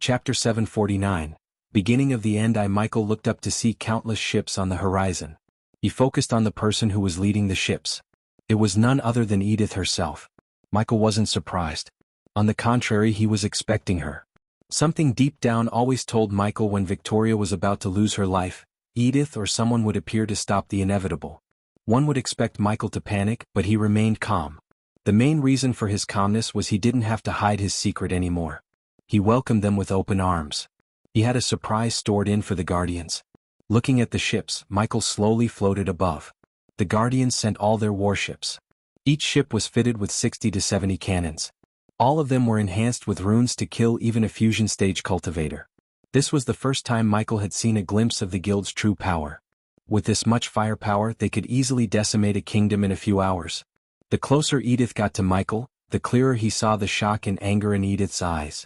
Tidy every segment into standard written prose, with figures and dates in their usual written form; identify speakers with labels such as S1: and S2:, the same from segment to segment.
S1: Chapter 749. Beginning of the end. Michael looked up to see countless ships on the horizon. He focused on the person who was leading the ships. It was none other than Edith herself. Michael wasn't surprised. On the contrary, he was expecting her. Something deep down always told Michael when Victoria was about to lose her life, Edith or someone would appear to stop the inevitable. One would expect Michael to panic, but he remained calm. The main reason for his calmness was he didn't have to hide his secret anymore. He welcomed them with open arms. He had a surprise stored in for the Guardians. Looking at the ships, Michael slowly floated above. The Guardians sent all their warships. Each ship was fitted with 60 to 70 cannons. All of them were enhanced with runes to kill even a fusion stage cultivator. This was the first time Michael had seen a glimpse of the guild's true power. With this much firepower, they could easily decimate a kingdom in a few hours. The closer Edith got to Michael, the clearer he saw the shock and anger in Edith's eyes.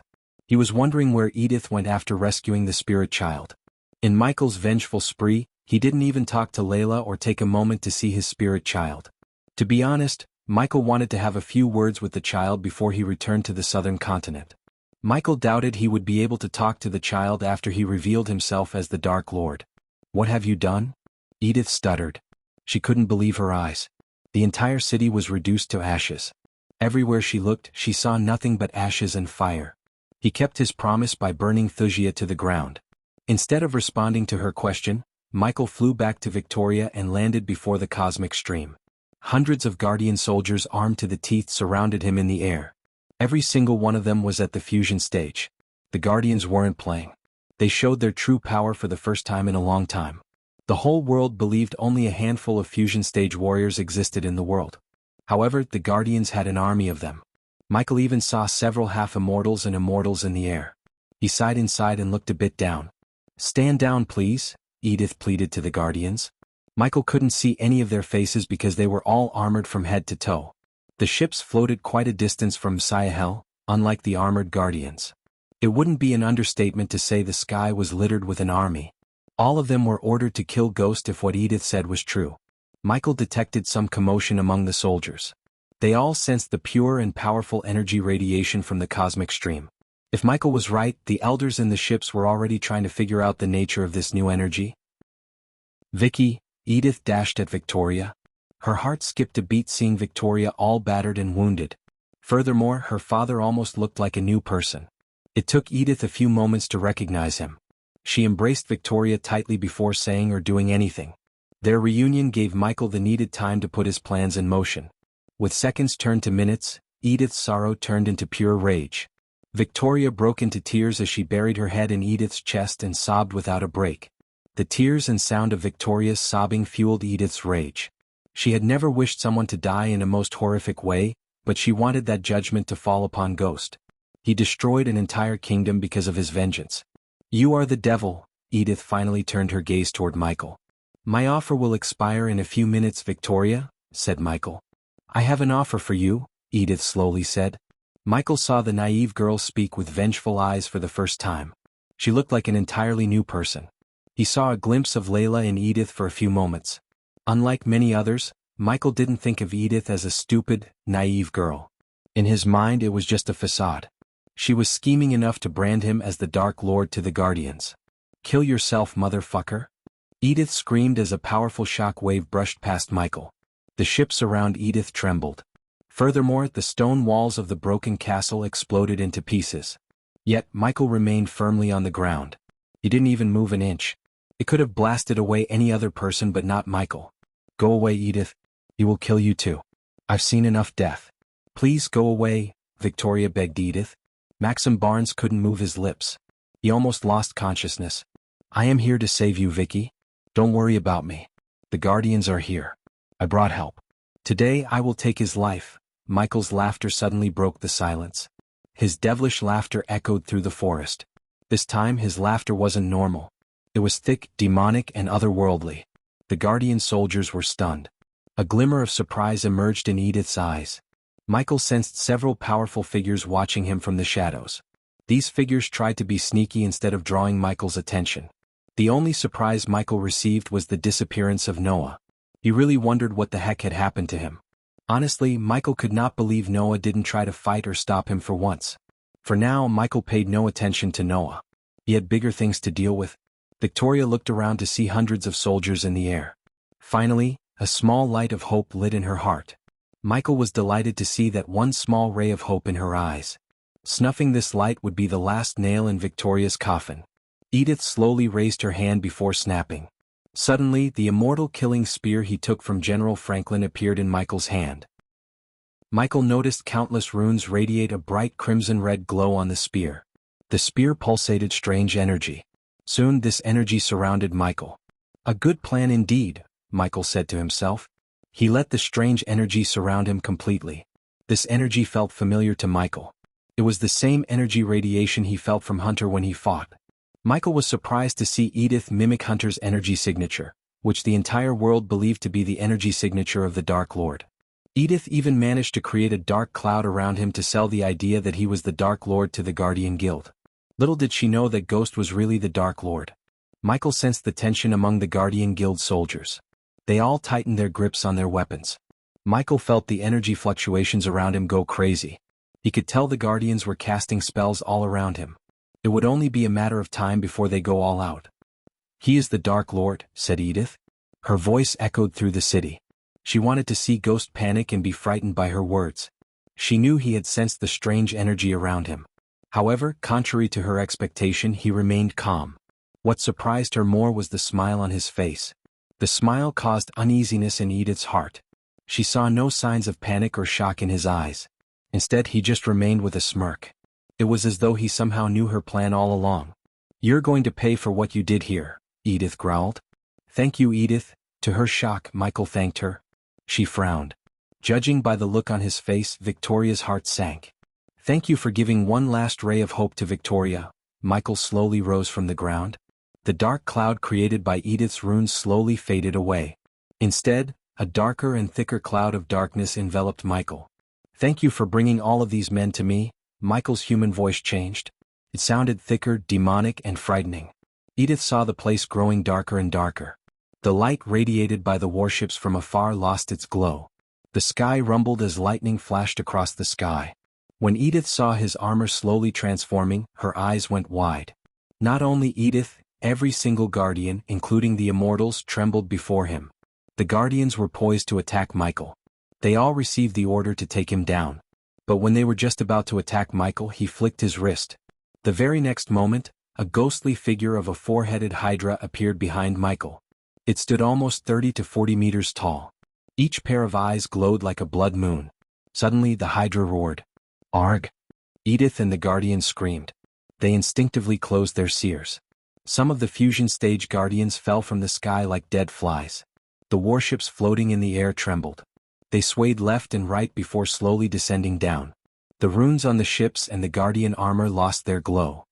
S1: He was wondering where Edith went after rescuing the spirit child. In Michael's vengeful spree, he didn't even talk to Layla or take a moment to see his spirit child. To be honest, Michael wanted to have a few words with the child before he returned to the southern continent. Michael doubted he would be able to talk to the child after he revealed himself as the Dark Lord. "What have you done?" Edith stuttered. She couldn't believe her eyes. The entire city was reduced to ashes. Everywhere she looked, she saw nothing but ashes and fire. He kept his promise by burning Wuxia to the ground. Instead of responding to her question, Michael flew back to Victoria and landed before the cosmic stream. Hundreds of Guardian soldiers armed to the teeth surrounded him in the air. Every single one of them was at the fusion stage. The Guardians weren't playing. They showed their true power for the first time in a long time. The whole world believed only a handful of fusion stage warriors existed in the world. However, the Guardians had an army of them. Michael even saw several half-immortals and immortals in the air. He sighed inside and looked a bit down. "Stand down, please," Edith pleaded to the Guardians. Michael couldn't see any of their faces because they were all armored from head to toe. The ships floated quite a distance from Wuxia, unlike the armored Guardians. It wouldn't be an understatement to say the sky was littered with an army. All of them were ordered to kill Ghost if what Edith said was true. Michael detected some commotion among the soldiers. They all sensed the pure and powerful energy radiation from the cosmic stream. If Michael was right, the elders in the ships were already trying to figure out the nature of this new energy. "Vicky," Edith dashed at Victoria. Her heart skipped a beat seeing Victoria all battered and wounded. Furthermore, her father almost looked like a new person. It took Edith a few moments to recognize him. She embraced Victoria tightly before saying or doing anything. Their reunion gave Michael the needed time to put his plans in motion. With seconds turned to minutes, Edith's sorrow turned into pure rage. Victoria broke into tears as she buried her head in Edith's chest and sobbed without a break. The tears and sound of Victoria's sobbing fueled Edith's rage. She had never wished someone to die in a most horrific way, but she wanted that judgment to fall upon Ghost. He destroyed an entire kingdom because of his vengeance. "You are the devil," Edith finally turned her gaze toward Michael. "My offer will expire in a few minutes, Victoria," said Michael. "I have an offer for you," Edith slowly said. Michael saw the naive girl speak with vengeful eyes for the first time. She looked like an entirely new person. He saw a glimpse of Layla in Edith for a few moments. Unlike many others, Michael didn't think of Edith as a stupid, naive girl. In his mind it was just a facade. She was scheming enough to brand him as the Dark Lord to the Guardians. "Kill yourself, motherfucker!" Edith screamed as a powerful shock wave brushed past Michael. The ships around Edith trembled. Furthermore, the stone walls of the broken castle exploded into pieces. Yet, Michael remained firmly on the ground. He didn't even move an inch. It could have blasted away any other person but not Michael. "Go away, Edith. He will kill you too. I've seen enough death." "Please go away," Victoria begged Edith. Maxim Barnes couldn't move his lips. He almost lost consciousness. "I am here to save you, Vicky. Don't worry about me. The Guardians are here. I brought help. Today I will take his life." Michael's laughter suddenly broke the silence. His devilish laughter echoed through the forest. This time his laughter wasn't normal. It was thick, demonic, and otherworldly. The Guardian soldiers were stunned. A glimmer of surprise emerged in Edith's eyes. Michael sensed several powerful figures watching him from the shadows. These figures tried to be sneaky instead of drawing Michael's attention. The only surprise Michael received was the disappearance of Noah. He really wondered what the heck had happened to him. Honestly, Michael could not believe Noah didn't try to fight or stop him for once. For now, Michael paid no attention to Noah. He had bigger things to deal with. Victoria looked around to see hundreds of soldiers in the air. Finally, a small light of hope lit in her heart. Michael was delighted to see that one small ray of hope in her eyes. Snuffing this light would be the last nail in Victoria's coffin. Edith slowly raised her hand before snapping. Suddenly, the immortal killing spear he took from General Franklin appeared in Michael's hand. Michael noticed countless runes radiate a bright crimson-red glow on the spear. The spear pulsated strange energy. Soon this energy surrounded Michael. A good plan indeed, Michael said to himself. He let the strange energy surround him completely. This energy felt familiar to Michael. It was the same energy radiation he felt from Hunter when he fought. Michael was surprised to see Edith mimic Hunter's energy signature, which the entire world believed to be the energy signature of the Dark Lord. Edith even managed to create a dark cloud around him to sell the idea that he was the Dark Lord to the Guardian Guild. Little did she know that Ghost was really the Dark Lord. Michael sensed the tension among the Guardian Guild soldiers. They all tightened their grips on their weapons. Michael felt the energy fluctuations around him go crazy. He could tell the Guardians were casting spells all around him. It would only be a matter of time before they go all out. "He is the Dark Lord," said Edith. Her voice echoed through the city. She wanted to see Ghost panic and be frightened by her words. She knew he had sensed the strange energy around him. However, contrary to her expectation, he remained calm. What surprised her more was the smile on his face. The smile caused uneasiness in Edith's heart. She saw no signs of panic or shock in his eyes. Instead, he just remained with a smirk. It was as though he somehow knew her plan all along. "You're going to pay for what you did here," Edith growled. "Thank you, Edith." To her shock, Michael thanked her. She frowned. Judging by the look on his face, Victoria's heart sank. "Thank you for giving one last ray of hope to Victoria." Michael slowly rose from the ground. The dark cloud created by Edith's runes slowly faded away. Instead, a darker and thicker cloud of darkness enveloped Michael. "Thank you for bringing all of these men to me." Michael's human voice changed. It sounded thicker, demonic, and frightening. Edith saw the place growing darker and darker. The light radiated by the warships from afar lost its glow. The sky rumbled as lightning flashed across the sky. When Edith saw his armor slowly transforming, her eyes went wide. Not only Edith, every single Guardian, including the Immortals, trembled before him. The Guardians were poised to attack Michael. They all received the order to take him down. But when they were just about to attack Michael, he flicked his wrist. The very next moment, a ghostly figure of a four-headed hydra appeared behind Michael. It stood almost 30 to 40 meters tall. Each pair of eyes glowed like a blood moon. Suddenly the hydra roared. "Arg!" Edith and the Guardians screamed. They instinctively closed their seers. Some of the fusion stage Guardians fell from the sky like dead flies. The warships floating in the air trembled. They swayed left and right before slowly descending down. The runes on the ships and the Guardian armor lost their glow.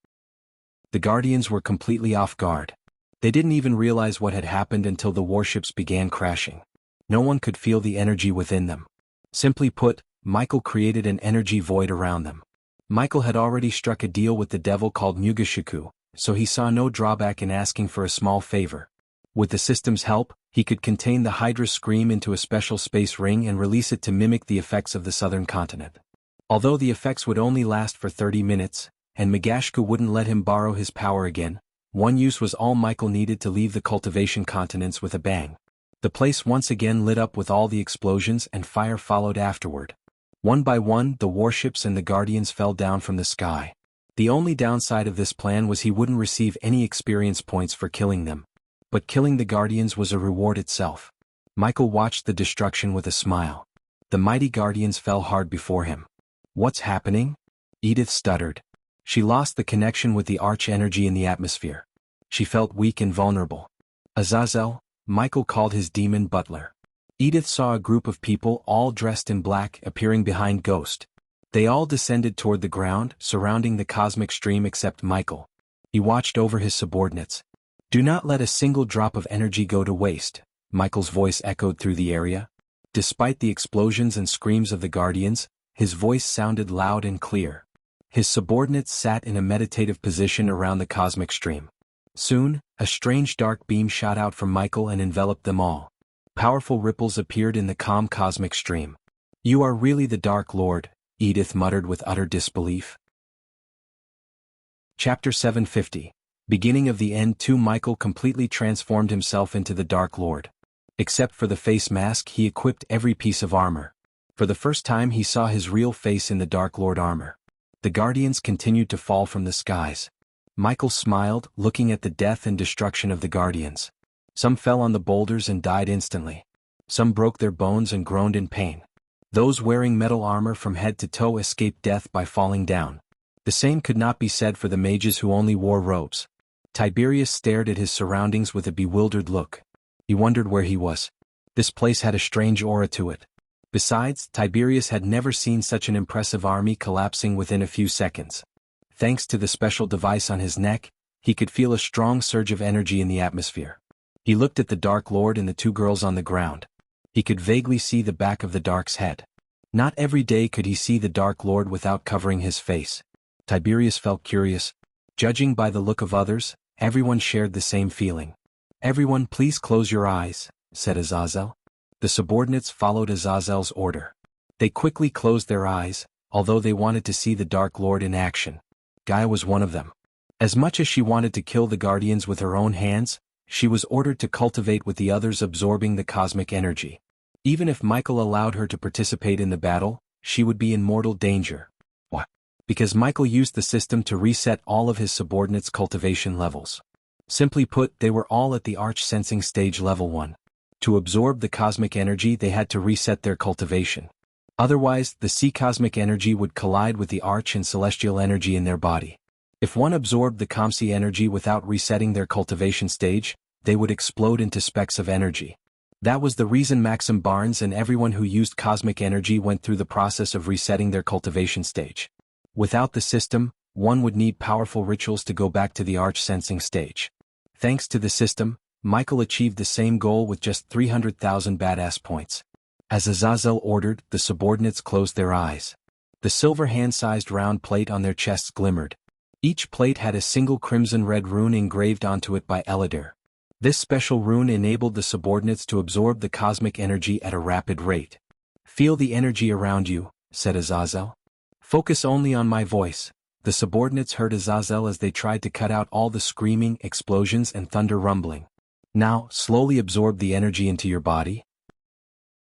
S1: The Guardians were completely off guard. They didn't even realize what had happened until the warships began crashing. No one could feel the energy within them. Simply put, Michael created an energy void around them. Michael had already struck a deal with the devil called Mugashiku, so he saw no drawback in asking for a small favor. With the system's help, he could contain the Hydra's scream into a special space ring and release it to mimic the effects of the southern continent. Although the effects would only last for 30 minutes, and Mugashku wouldn't let him borrow his power again, one use was all Michael needed to leave the Cultivation continents with a bang. The place once again lit up with all the explosions and fire followed afterward. One by one, the warships and the Guardians fell down from the sky. The only downside of this plan was he wouldn't receive any experience points for killing them. But killing the Guardians was a reward itself. Michael watched the destruction with a smile. The mighty Guardians fell hard before him. "What's happening?" Edith stuttered. She lost the connection with the arch-energy in the atmosphere. She felt weak and vulnerable. "Azazel," Michael called his demon butler. Edith saw a group of people all dressed in black appearing behind Ghost. They all descended toward the ground, surrounding the cosmic stream except Michael. He watched over his subordinates. "Do not let a single drop of energy go to waste," Michael's voice echoed through the area. Despite the explosions and screams of the Guardians, his voice sounded loud and clear. His subordinates sat in a meditative position around the cosmic stream. Soon, a strange dark beam shot out from Michael and enveloped them all. Powerful ripples appeared in the calm cosmic stream. "You are really the Dark Lord," Edith muttered with utter disbelief. Chapter 750. Beginning of the End 2. Michael completely transformed himself into the Dark Lord. Except for the face mask, he equipped every piece of armor. For the first time he saw his real face in the Dark Lord armor. The guardians continued to fall from the skies. Michael smiled, looking at the death and destruction of the guardians. Some fell on the boulders and died instantly. Some broke their bones and groaned in pain. Those wearing metal armor from head to toe escaped death by falling down. The same could not be said for the mages who only wore robes. Tiberius stared at his surroundings with a bewildered look. He wondered where he was. This place had a strange aura to it. Besides, Tiberius had never seen such an impressive army collapsing within a few seconds. Thanks to the special device on his neck, he could feel a strong surge of energy in the atmosphere. He looked at the Dark Lord and the two girls on the ground. He could vaguely see the back of the Dark's head. Not every day could he see the Dark Lord without covering his face. Tiberius felt curious. Judging by the look of others, everyone shared the same feeling. "Everyone, please close your eyes," said Azazel. The subordinates followed Azazel's order. They quickly closed their eyes, although they wanted to see the Dark Lord in action. Gaia was one of them. As much as she wanted to kill the guardians with her own hands, she was ordered to cultivate with the others, absorbing the cosmic energy. Even if Michael allowed her to participate in the battle, she would be in mortal danger. Why? Because Michael used the system to reset all of his subordinates' cultivation levels. Simply put, they were all at the arch-sensing stage level 1. To absorb the cosmic energy, they had to reset their cultivation. Otherwise, the sea cosmic energy would collide with the arch and celestial energy in their body. If one absorbed the Comsi energy without resetting their cultivation stage, they would explode into specks of energy. That was the reason Maxim Barnes and everyone who used cosmic energy went through the process of resetting their cultivation stage. Without the system, one would need powerful rituals to go back to the arch-sensing stage. Thanks to the system, Michael achieved the same goal with just 300,000 badass points. As Azazel ordered, the subordinates closed their eyes. The silver hand-sized round plate on their chests glimmered. Each plate had a single crimson-red rune engraved onto it by Eladir. This special rune enabled the subordinates to absorb the cosmic energy at a rapid rate. "Feel the energy around you," said Azazel. "Focus only on my voice." The subordinates heard Azazel as they tried to cut out all the screaming, explosions and thunder rumbling. "Now, slowly absorb the energy into your body.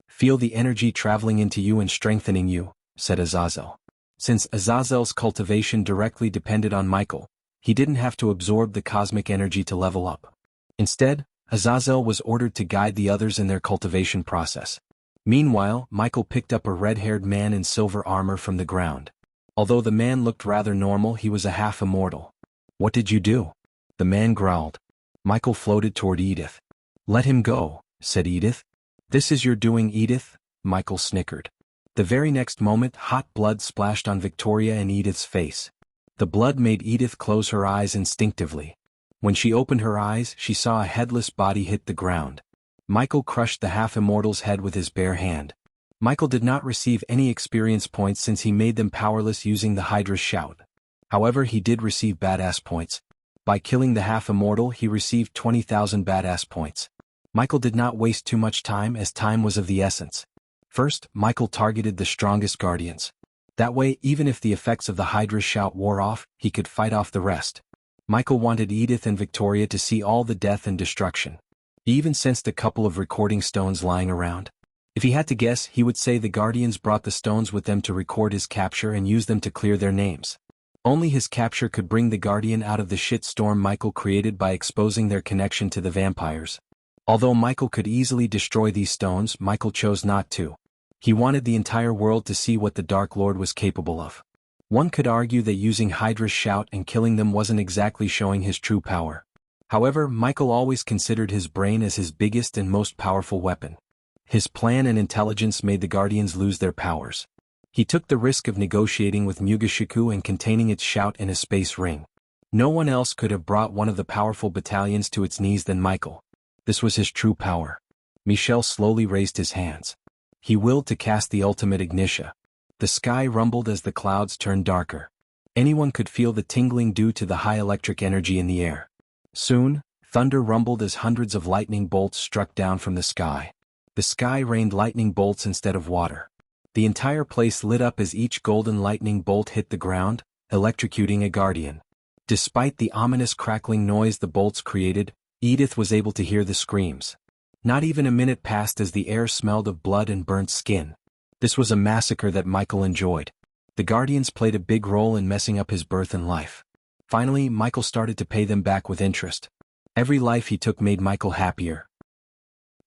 S1: Feel the energy traveling into you and strengthening you," said Azazel. Since Azazel's cultivation directly depended on Michael, he didn't have to absorb the cosmic energy to level up. Instead, Azazel was ordered to guide the others in their cultivation process. Meanwhile, Michael picked up a red-haired man in silver armor from the ground. Although the man looked rather normal, he was a half-immortal. "What did you do?" the man growled. Michael floated toward Edith. "Let him go," said Edith. "This is your doing, Edith," Michael snickered. The very next moment, hot blood splashed on Victoria and Edith's face. The blood made Edith close her eyes instinctively. When she opened her eyes, she saw a headless body hit the ground. Michael crushed the half-immortal's head with his bare hand. Michael did not receive any experience points since he made them powerless using the Hydra's shout. However, he did receive badass points. By killing the half-immortal, he received 20,000 badass points. Michael did not waste too much time, as time was of the essence. First, Michael targeted the strongest guardians. That way, even if the effects of the Hydra's shout wore off, he could fight off the rest. Michael wanted Edith and Victoria to see all the death and destruction. He even sensed a couple of recording stones lying around. If he had to guess, he would say the guardians brought the stones with them to record his capture and use them to clear their names. Only his capture could bring the guardian out of the shitstorm Michael created by exposing their connection to the vampires. Although Michael could easily destroy these stones, Michael chose not to. He wanted the entire world to see what the Dark Lord was capable of. One could argue that using Hydra's shout and killing them wasn't exactly showing his true power. However, Michael always considered his brain as his biggest and most powerful weapon. His plan and intelligence made the Guardians lose their powers. He took the risk of negotiating with Mugashiku and containing its shout in a space ring. No one else could have brought one of the powerful battalions to its knees than Michael. This was his true power. Michel slowly raised his hands. He willed to cast the ultimate Ignitia. The sky rumbled as the clouds turned darker. Anyone could feel the tingling due to the high electric energy in the air. Soon, thunder rumbled as hundreds of lightning bolts struck down from the sky. The sky rained lightning bolts instead of water. The entire place lit up as each golden lightning bolt hit the ground, electrocuting a guardian. Despite the ominous crackling noise the bolts created, Edith was able to hear the screams. Not even a minute passed as the air smelled of blood and burnt skin. This was a massacre that Michael enjoyed. The Guardians played a big role in messing up his birth and life. Finally, Michael started to pay them back with interest. Every life he took made Michael happier.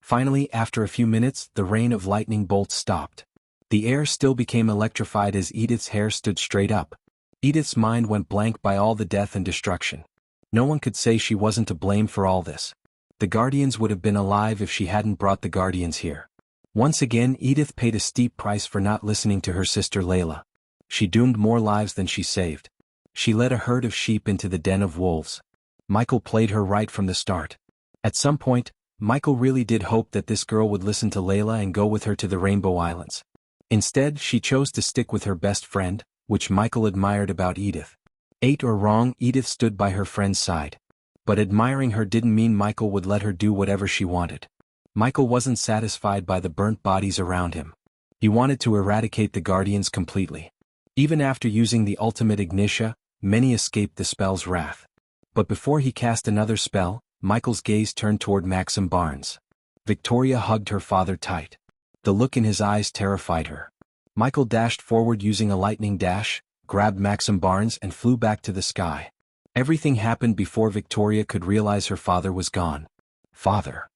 S1: Finally, after a few minutes, the rain of lightning bolts stopped. The air still became electrified as Edith's hair stood straight up. Edith's mind went blank by all the death and destruction. No one could say she wasn't to blame for all this. The Guardians would have been alive if she hadn't brought the Guardians here. Once again, Edith paid a steep price for not listening to her sister Layla. She doomed more lives than she saved. She led a herd of sheep into the den of wolves. Michael played her right from the start. At some point, Michael really did hope that this girl would listen to Layla and go with her to the Rainbow Islands. Instead, she chose to stick with her best friend, which Michael admired about Edith. Right or wrong, Edith stood by her friend's side. But admiring her didn't mean Michael would let her do whatever she wanted. Michael wasn't satisfied by the burnt bodies around him. He wanted to eradicate the Guardians completely. Even after using the ultimate Ignitia, many escaped the spell's wrath. But before he cast another spell, Michael's gaze turned toward Maxim Barnes. Victoria hugged her father tight. The look in his eyes terrified her. Michael dashed forward using a lightning dash, grabbed Maxim Barnes and flew back to the sky. Everything happened before Victoria could realize her father was gone. "Father!"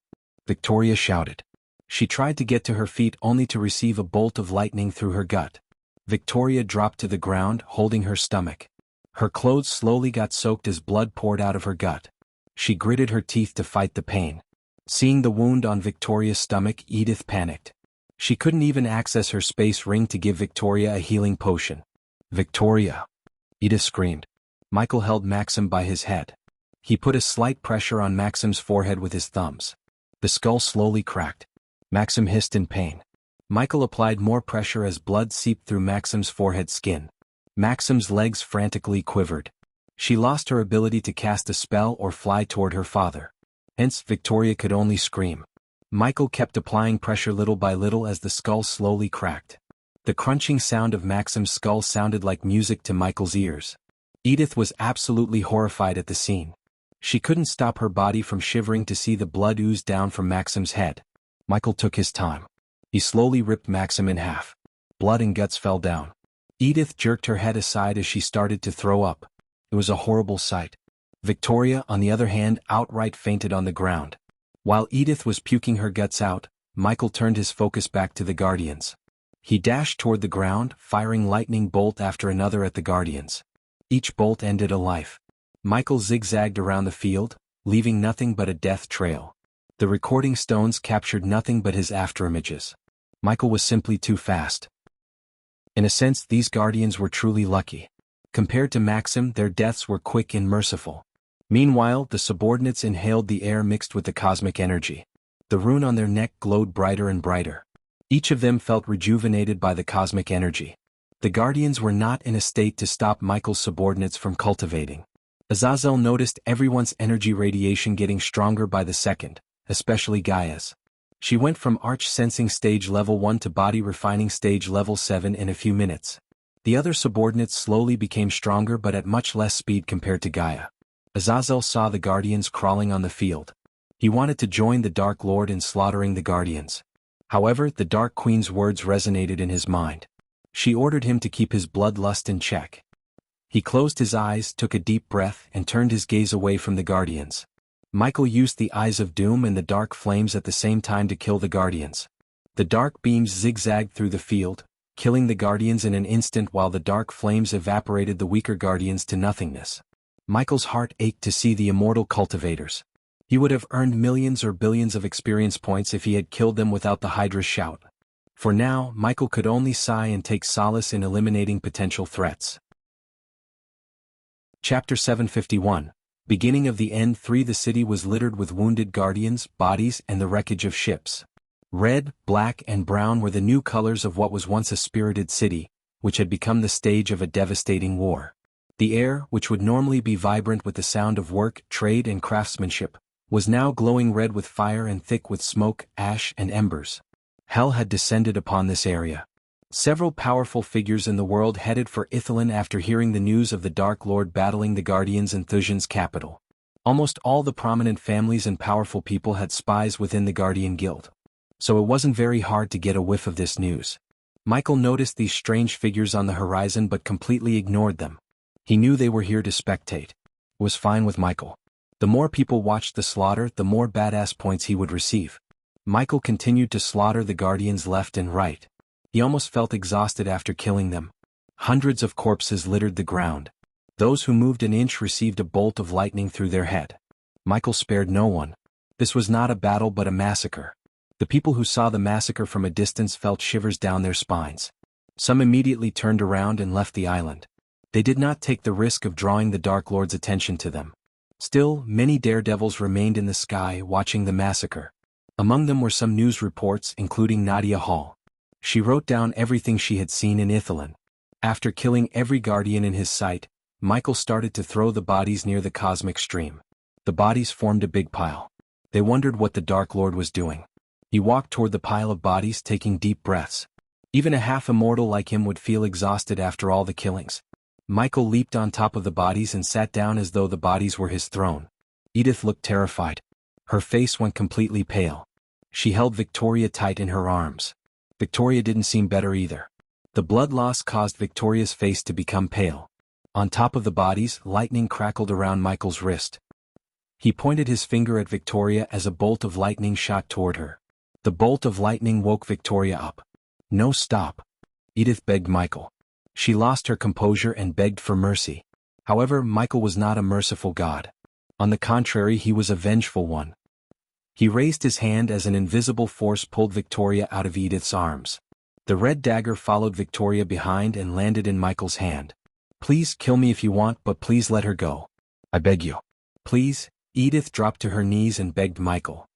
S1: Victoria shouted. She tried to get to her feet only to receive a bolt of lightning through her gut. Victoria dropped to the ground, holding her stomach. Her clothes slowly got soaked as blood poured out of her gut. She gritted her teeth to fight the pain. Seeing the wound on Victoria's stomach, Edith panicked. She couldn't even access her space ring to give Victoria a healing potion. "Victoria!" Edith screamed. Michael held Maxim by his head. He put a slight pressure on Maxim's forehead with his thumbs. The skull slowly cracked. Maxim hissed in pain. Michael applied more pressure as blood seeped through Maxim's forehead skin. Maxim's legs frantically quivered. She lost her ability to cast a spell or fly toward her father. Hence, Victoria could only scream. Michael kept applying pressure little by little as the skull slowly cracked. The crunching sound of Maxim's skull sounded like music to Michael's ears. Edith was absolutely horrified at the scene. She couldn't stop her body from shivering to see the blood ooze down from Maxim's head. Michael took his time. He slowly ripped Maxim in half. Blood and guts fell down. Edith jerked her head aside as she started to throw up. It was a horrible sight. Victoria, on the other hand, outright fainted on the ground. While Edith was puking her guts out, Michael turned his focus back to the Guardians. He dashed toward the ground, firing lightning bolt after another at the Guardians. Each bolt ended a life. Michael zigzagged around the field, leaving nothing but a death trail. The recording stones captured nothing but his afterimages. Michael was simply too fast. In a sense, these Guardians were truly lucky. Compared to Maxim, their deaths were quick and merciful. Meanwhile, the subordinates inhaled the air mixed with the cosmic energy. The rune on their neck glowed brighter and brighter. Each of them felt rejuvenated by the cosmic energy. The Guardians were not in a state to stop Michael's subordinates from cultivating. Azazel noticed everyone's energy radiation getting stronger by the second, especially Gaia's. She went from Arch-Sensing Stage Level 1 to Body Refining Stage Level 7 in a few minutes. The other subordinates slowly became stronger but at much less speed compared to Gaia. Azazel saw the Guardians crawling on the field. He wanted to join the Dark Lord in slaughtering the Guardians. However, the Dark Queen's words resonated in his mind. She ordered him to keep his bloodlust in check. He closed his eyes, took a deep breath, and turned his gaze away from the Guardians. Michael used the Eyes of Doom and the Dark Flames at the same time to kill the Guardians. The dark beams zigzagged through the field, killing the Guardians in an instant while the Dark Flames evaporated the weaker Guardians to nothingness. Michael's heart ached to see the immortal cultivators. He would have earned millions or billions of experience points if he had killed them without the Hydra's shout. For now, Michael could only sigh and take solace in eliminating potential threats. Chapter 751. Beginning of the End 3. The city was littered with wounded Guardians, bodies, and the wreckage of ships. Red, black, and brown were the new colors of what was once a spirited city, which had become the stage of a devastating war. The air, which would normally be vibrant with the sound of work, trade, and craftsmanship, was now glowing red with fire and thick with smoke, ash, and embers. Hell had descended upon this area. Several powerful figures in the world headed for Ithilien after hearing the news of the Dark Lord battling the Guardians in Thusian's capital. Almost all the prominent families and powerful people had spies within the Guardian Guild. So it wasn't very hard to get a whiff of this news. Michael noticed these strange figures on the horizon but completely ignored them. He knew they were here to spectate. It was fine with Michael. The more people watched the slaughter, the more badass points he would receive. Michael continued to slaughter the Guardians left and right. He almost felt exhausted after killing them. Hundreds of corpses littered the ground. Those who moved an inch received a bolt of lightning through their head. Michael spared no one. This was not a battle but a massacre. The people who saw the massacre from a distance felt shivers down their spines. Some immediately turned around and left the island. They did not take the risk of drawing the Dark Lord's attention to them. Still, many daredevils remained in the sky watching the massacre. Among them were some news reports, including Nadia Hall. She wrote down everything she had seen in Ithilien. After killing every guardian in his sight, Michael started to throw the bodies near the cosmic stream. The bodies formed a big pile. They wondered what the Dark Lord was doing. He walked toward the pile of bodies, taking deep breaths. Even a half-immortal like him would feel exhausted after all the killings. Michael leaped on top of the bodies and sat down as though the bodies were his throne. Edith looked terrified. Her face went completely pale. She held Victoria tight in her arms. Victoria didn't seem better either. The blood loss caused Victoria's face to become pale. On top of the bodies, lightning crackled around Michael's wrist. He pointed his finger at Victoria as a bolt of lightning shot toward her. The bolt of lightning woke Victoria up. "No, stop," Edith begged Michael. She lost her composure and begged for mercy. However, Michael was not a merciful god. On the contrary, he was a vengeful one. He raised his hand as an invisible force pulled Victoria out of Edith's arms. The red dagger followed Victoria behind and landed in Michael's hand. "Please kill me if you want, but please let her go. I beg you. Please." Edith dropped to her knees and begged Michael.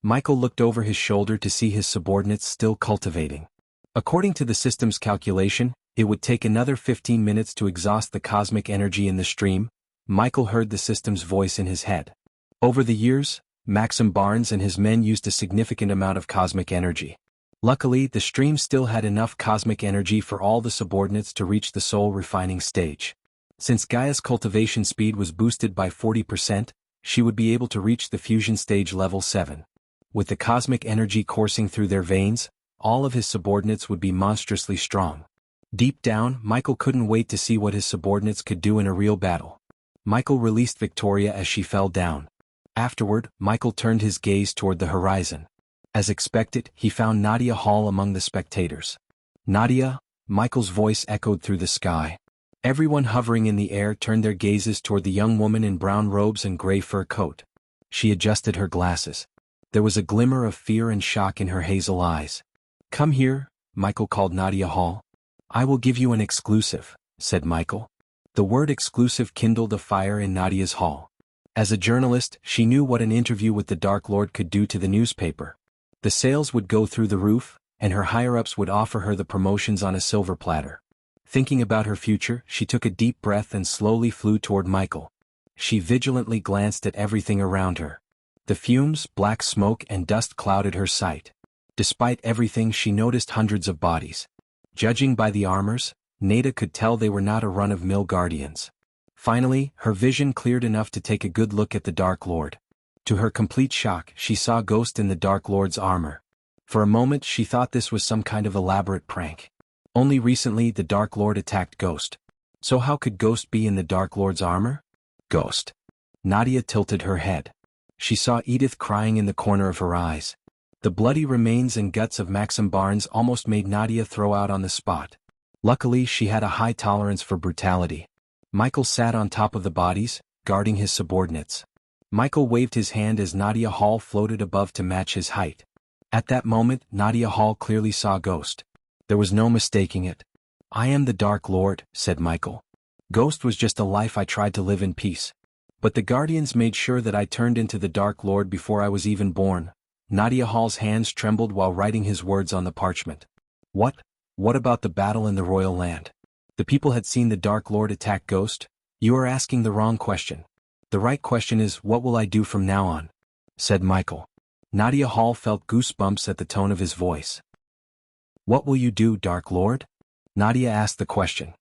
S1: Michael looked over his shoulder to see his subordinates still cultivating. According to the system's calculation, it would take another 15 minutes to exhaust the cosmic energy in the stream. Michael heard the system's voice in his head. Over the years, Maxim Barnes and his men used a significant amount of cosmic energy. Luckily, the stream still had enough cosmic energy for all the subordinates to reach the soul refining stage. Since Gaia's cultivation speed was boosted by 40%, she would be able to reach the fusion stage level 7. With the cosmic energy coursing through their veins, all of his subordinates would be monstrously strong. Deep down, Michael couldn't wait to see what his subordinates could do in a real battle. Michael released Victoria as she fell down. Afterward, Michael turned his gaze toward the horizon. As expected, he found Nadia Hall among the spectators. "Nadia," Michael's voice echoed through the sky. Everyone hovering in the air turned their gazes toward the young woman in brown robes and gray fur coat. She adjusted her glasses. There was a glimmer of fear and shock in her hazel eyes. "Come here," Michael called Nadia Hall. "I will give you an exclusive," said Michael. The word exclusive kindled a fire in Nadia's hall. As a journalist, she knew what an interview with the Dark Lord could do to the newspaper. The sales would go through the roof, and her higher-ups would offer her the promotions on a silver platter. Thinking about her future, she took a deep breath and slowly flew toward Michael. She vigilantly glanced at everything around her. The fumes, black smoke, and dust clouded her sight. Despite everything, she noticed hundreds of bodies. Judging by the armors, Nada could tell they were not a run-of-mill guardians. Finally, her vision cleared enough to take a good look at the Dark Lord. To her complete shock, she saw Ghost in the Dark Lord's armor. For a moment, she thought this was some kind of elaborate prank. Only recently, the Dark Lord attacked Ghost. So how could Ghost be in the Dark Lord's armor? Ghost. Nadia tilted her head. She saw Edith crying in the corner of her eyes. The bloody remains and guts of Maxim Barnes almost made Nadia throw out on the spot. Luckily, she had a high tolerance for brutality. Michael sat on top of the bodies, guarding his subordinates. Michael waved his hand as Nadia Hall floated above to match his height. At that moment, Nadia Hall clearly saw Ghost. There was no mistaking it. "I am the Dark Lord," said Michael. "Ghost was just a life I tried to live in peace. But the Guardians made sure that I turned into the Dark Lord before I was even born." Nadia Hall's hands trembled while writing his words on the parchment. What about the battle in the royal land? The people had seen the Dark Lord attack Ghost? "You are asking the wrong question. The right question is, what will I do from now on?" said Michael. Nadia Hall felt goosebumps at the tone of his voice. What will you do, Dark Lord? Nadia asked the question.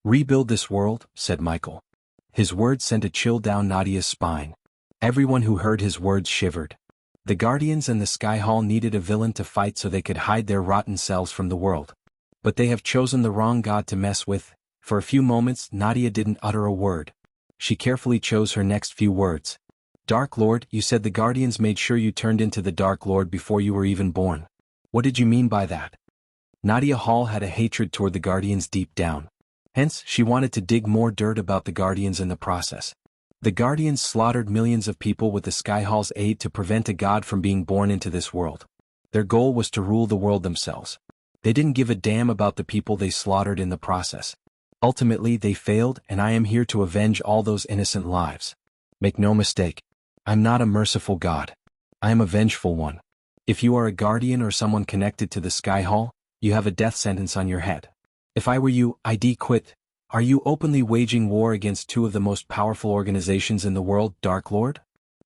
S1: Rebuild this world, said Michael. His words sent a chill down Nadia's spine. Everyone who heard his words shivered. The Guardians and the Sky Hall needed a villain to fight so they could hide their rotten selves from the world. But they have chosen the wrong god to mess with. For a few moments Nadia didn't utter a word. She carefully chose her next few words. Dark Lord, you said the Guardians made sure you turned into the Dark Lord before you were even born. What did you mean by that? Nadia Hall had a hatred toward the Guardians deep down. Hence, she wanted to dig more dirt about the Guardians in the process. The Guardians slaughtered millions of people with the Sky Hall's aid to prevent a god from being born into this world. Their goal was to rule the world themselves. They didn't give a damn about the people they slaughtered in the process. Ultimately, they failed, and I am here to avenge all those innocent lives. Make no mistake. I'm not a merciful god. I am a vengeful one. If you are a guardian or someone connected to the Sky Hall, you have a death sentence on your head. If I were you, I'd quit. Are you openly waging war against two of the most powerful organizations in the world, Dark Lord?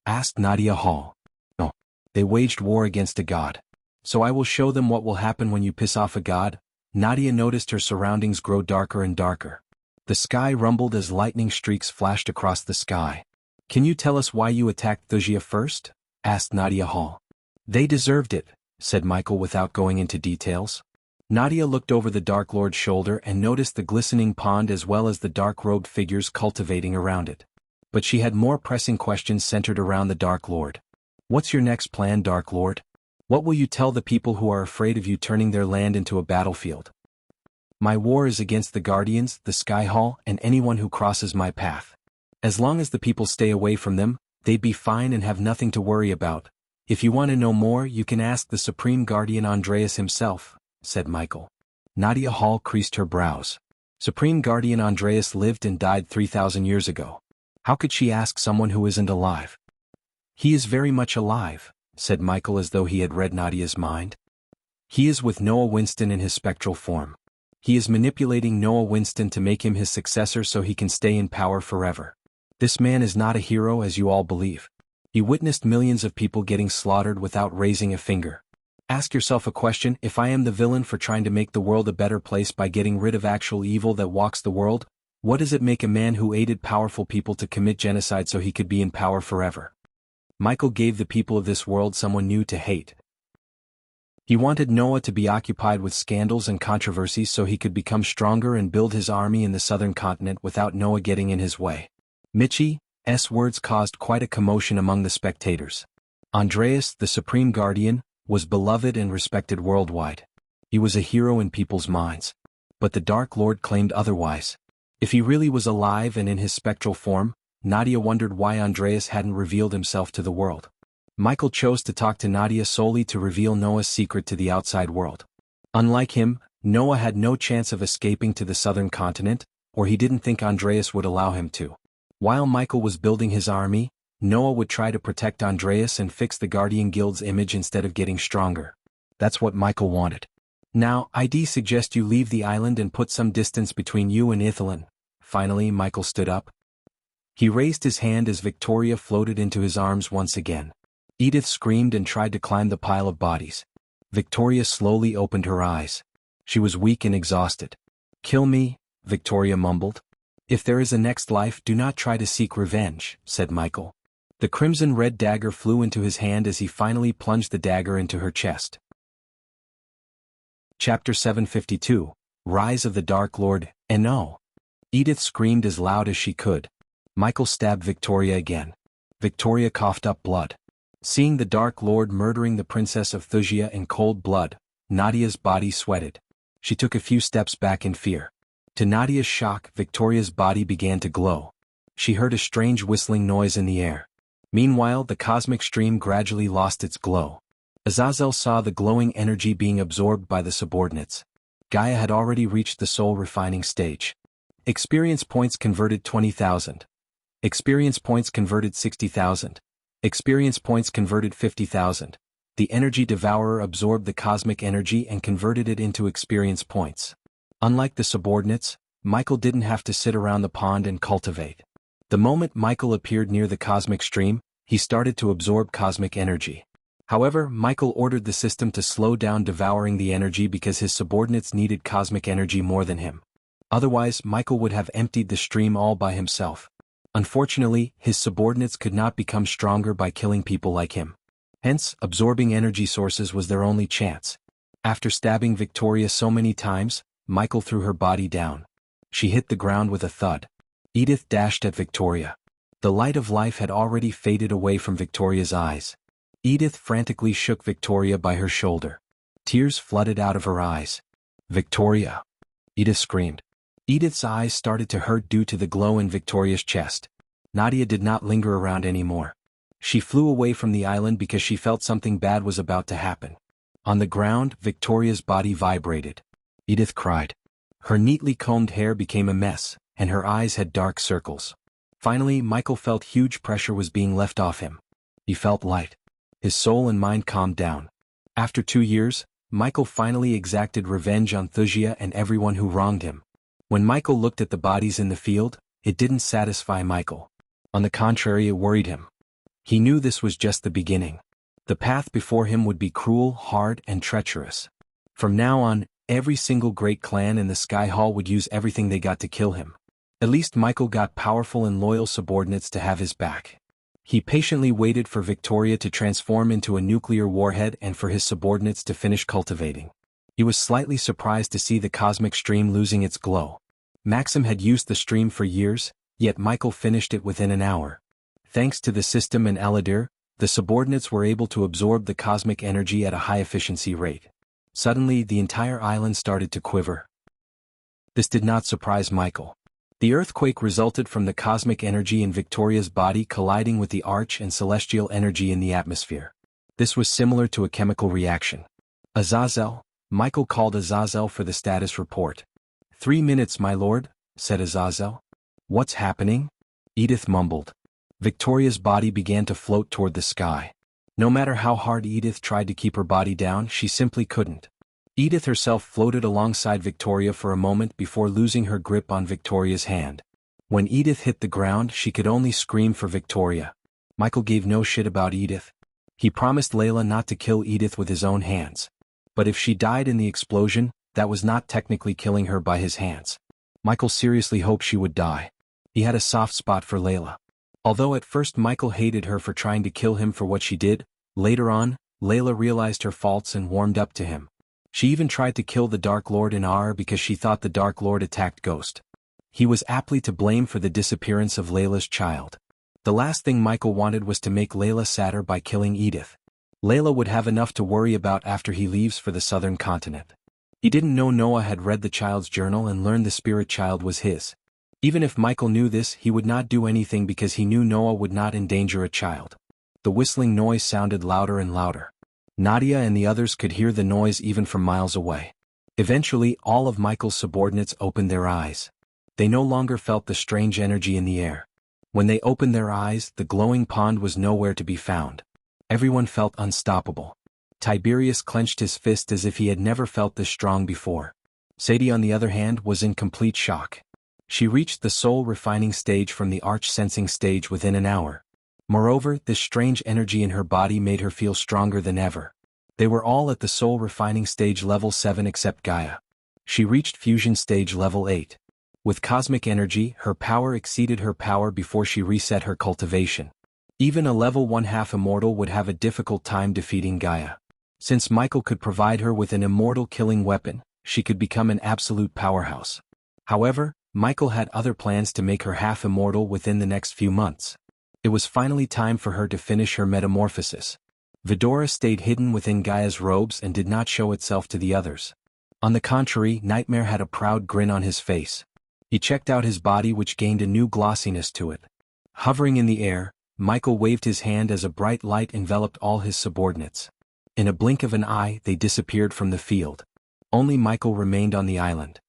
S1: Asked Nadia Hall. No. They waged war against a god. So I will show them what will happen when you piss off a god. Nadia noticed her surroundings grow darker and darker. The sky rumbled as lightning streaks flashed across the sky. Can you tell us why you attacked Wuxia first? Asked Nadia Hall. They deserved it, said Michael without going into details. Nadia looked over the Dark Lord's shoulder and noticed the glistening pond as well as the dark-robed figures cultivating around it. But she had more pressing questions centered around the Dark Lord. What's your next plan, Dark Lord? What will you tell the people who are afraid of you turning their land into a battlefield? My war is against the Guardians, the Sky Hall, and anyone who crosses my path. As long as the people stay away from them, they'd be fine and have nothing to worry about. If you want to know more, you can ask the Supreme Guardian Andreas himself, said Michael. Nadia Hall creased her brows. Supreme Guardian Andreas lived and died 3,000 years ago. How could she ask someone who isn't alive? He is very much alive, said Michael as though he had read Nadia's mind. He is with Noah Winston in his spectral form. He is manipulating Noah Winston to make him his successor so he can stay in power forever. This man is not a hero as you all believe. He witnessed millions of people getting slaughtered without raising a finger. Ask yourself a question: if I am the villain for trying to make the world a better place by getting rid of actual evil that walks the world, what does it make a man who aided powerful people to commit genocide so he could be in power forever? Michael gave the people of this world someone new to hate. He wanted Noah to be occupied with scandals and controversies so he could become stronger and build his army in the southern continent without Noah getting in his way. Mitchie's words caused quite a commotion among the spectators. Andreas, the Supreme Guardian, was beloved and respected worldwide. He was a hero in people's minds. But the Dark Lord claimed otherwise. If he really was alive and in his spectral form, Nadia wondered why Andreas hadn't revealed himself to the world. Michael chose to talk to Nadia solely to reveal Noah's secret to the outside world. Unlike him, Noah had no chance of escaping to the southern continent, or he didn't think Andreas would allow him to. While Michael was building his army, Noah would try to protect Andreas and fix the Guardian Guild's image instead of getting stronger. That's what Michael wanted. Now, I'd suggest you leave the island and put some distance between you and Ithalan. Finally, Michael stood up. He raised his hand as Victoria floated into his arms once again. Edith screamed and tried to climb the pile of bodies. Victoria slowly opened her eyes. She was weak and exhausted. Kill me, Victoria mumbled. If there is a next life, do not try to seek revenge, said Michael. The crimson-red dagger flew into his hand as he finally plunged the dagger into her chest. Chapter 752, Rise of the Dark Lord. No! Edith screamed as loud as she could. Michael stabbed Victoria again. Victoria coughed up blood. Seeing the Dark Lord murdering the Princess of Wuxia in cold blood, Nadia's body sweated. She took a few steps back in fear. To Nadia's shock, Victoria's body began to glow. She heard a strange whistling noise in the air. Meanwhile, the cosmic stream gradually lost its glow. Azazel saw the glowing energy being absorbed by the subordinates. Gaia had already reached the soul refining stage. Experience points converted 20,000. Experience points converted 60,000. Experience points converted 50,000. The energy devourer absorbed the cosmic energy and converted it into experience points. Unlike the subordinates, Michael didn't have to sit around the pond and cultivate. The moment Michael appeared near the cosmic stream, he started to absorb cosmic energy. However, Michael ordered the system to slow down devouring the energy because his subordinates needed cosmic energy more than him. Otherwise, Michael would have emptied the stream all by himself. Unfortunately, his subordinates could not become stronger by killing people like him. Hence, absorbing energy sources was their only chance. After stabbing Victoria so many times, Michael threw her body down. She hit the ground with a thud. Edith dashed at Victoria. The light of life had already faded away from Victoria's eyes. Edith frantically shook Victoria by her shoulder. Tears flooded out of her eyes. "Victoria!" Edith screamed. Edith's eyes started to hurt due to the glow in Victoria's chest. Nadia did not linger around anymore. She flew away from the island because she felt something bad was about to happen. On the ground, Victoria's body vibrated. Edith cried. Her neatly combed hair became a mess, and her eyes had dark circles. Finally, Michael felt huge pressure was being left off him. He felt light. His soul and mind calmed down. After 2 years, Michael finally exacted revenge on Wuxia and everyone who wronged him. When Michael looked at the bodies in the field, it didn't satisfy Michael. On the contrary, it worried him. He knew this was just the beginning. The path before him would be cruel, hard, and treacherous. From now on, every single great clan in the Sky Hall would use everything they got to kill him. At least Michael got powerful and loyal subordinates to have his back. He patiently waited for Victoria to transform into a nuclear warhead and for his subordinates to finish cultivating. He was slightly surprised to see the cosmic stream losing its glow. Maxim had used the stream for years, yet Michael finished it within an hour. Thanks to the system and Aladir, the subordinates were able to absorb the cosmic energy at a high efficiency rate. Suddenly, the entire island started to quiver. This did not surprise Michael. The earthquake resulted from the cosmic energy in Victoria's body colliding with the arch and celestial energy in the atmosphere. This was similar to a chemical reaction. Azazel, Michael called Azazel for the status report. 3 minutes, my lord, said Azazel. What's happening? Edith mumbled. Victoria's body began to float toward the sky. No matter how hard Edith tried to keep her body down, she simply couldn't. Edith herself floated alongside Victoria for a moment before losing her grip on Victoria's hand. When Edith hit the ground, she could only scream for Victoria. Michael gave no shit about Edith. He promised Layla not to kill Edith with his own hands. But if she died in the explosion, that was not technically killing her by his hands. Michael seriously hoped she would die. He had a soft spot for Layla. Although at first Michael hated her for trying to kill him for what she did, later on, Layla realized her faults and warmed up to him. She even tried to kill the Dark Lord in Ar because she thought the Dark Lord attacked Ghost. He was aptly to blame for the disappearance of Layla's child. The last thing Michael wanted was to make Layla sadder by killing Edith. Layla would have enough to worry about after he leaves for the southern continent. He didn't know Noah had read the child's journal and learned the spirit child was his. Even if Michael knew this, he would not do anything because he knew Noah would not endanger a child. The whistling noise sounded louder and louder. Nadia and the others could hear the noise even from miles away. Eventually, all of Michael's subordinates opened their eyes. They no longer felt the strange energy in the air. When they opened their eyes, the glowing pond was nowhere to be found. Everyone felt unstoppable. Tiberius clenched his fist as if he had never felt this strong before. Sadie, on the other hand, was in complete shock. She reached the soul refining stage from the arch sensing stage within an hour. Moreover, this strange energy in her body made her feel stronger than ever. They were all at the soul refining stage level 7 except Gaia. She reached fusion stage level 8. With cosmic energy, her power exceeded her power before she reset her cultivation. Even a level 1/2 immortal would have a difficult time defeating Gaia. Since Michael could provide her with an immortal killing weapon, she could become an absolute powerhouse. However, Michael had other plans to make her half immortal within the next few months. It was finally time for her to finish her metamorphosis. Vidora stayed hidden within Gaia's robes and did not show itself to the others. On the contrary, Nightmare had a proud grin on his face. He checked out his body, which gained a new glossiness to it. Hovering in the air, Michael waved his hand as a bright light enveloped all his subordinates. In a blink of an eye, they disappeared from the field. Only Michael remained on the island.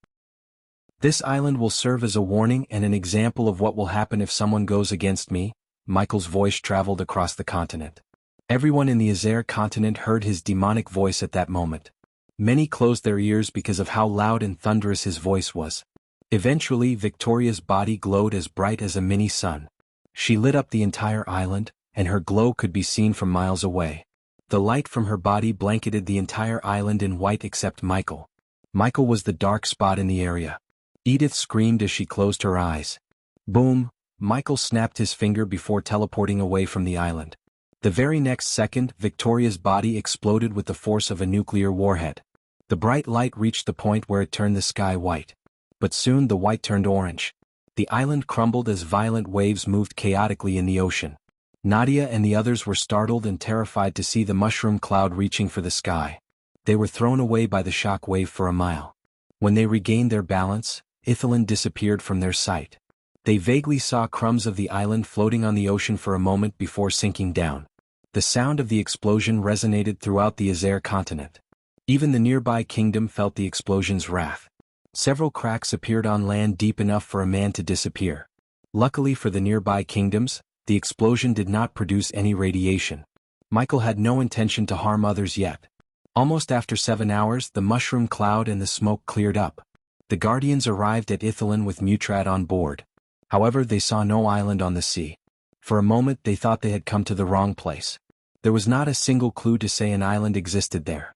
S1: This island will serve as a warning and an example of what will happen if someone goes against me. Michael's voice traveled across the continent. Everyone in the Azer continent heard his demonic voice at that moment. Many closed their ears because of how loud and thunderous his voice was. Eventually, Victoria's body glowed as bright as a mini sun. She lit up the entire island, and her glow could be seen from miles away. The light from her body blanketed the entire island in white except Michael. Michael was the dark spot in the area. Edith screamed as she closed her eyes. Boom! Michael snapped his finger before teleporting away from the island. The very next second, Victoria's body exploded with the force of a nuclear warhead. The bright light reached the point where it turned the sky white. But soon the white turned orange. The island crumbled as violent waves moved chaotically in the ocean. Nadia and the others were startled and terrified to see the mushroom cloud reaching for the sky. They were thrown away by the shock wave for a mile. When they regained their balance, Ithelin disappeared from their sight. They vaguely saw crumbs of the island floating on the ocean for a moment before sinking down. The sound of the explosion resonated throughout the Azer continent. Even the nearby kingdom felt the explosion's wrath. Several cracks appeared on land deep enough for a man to disappear. Luckily for the nearby kingdoms, the explosion did not produce any radiation. Michael had no intention to harm others yet. Almost after 7 hours, the mushroom cloud and the smoke cleared up. The Guardians arrived at Ithelin with Mutrad on board. However, they saw no island on the sea. For a moment they thought they had come to the wrong place. There was not a single clue to say an island existed there.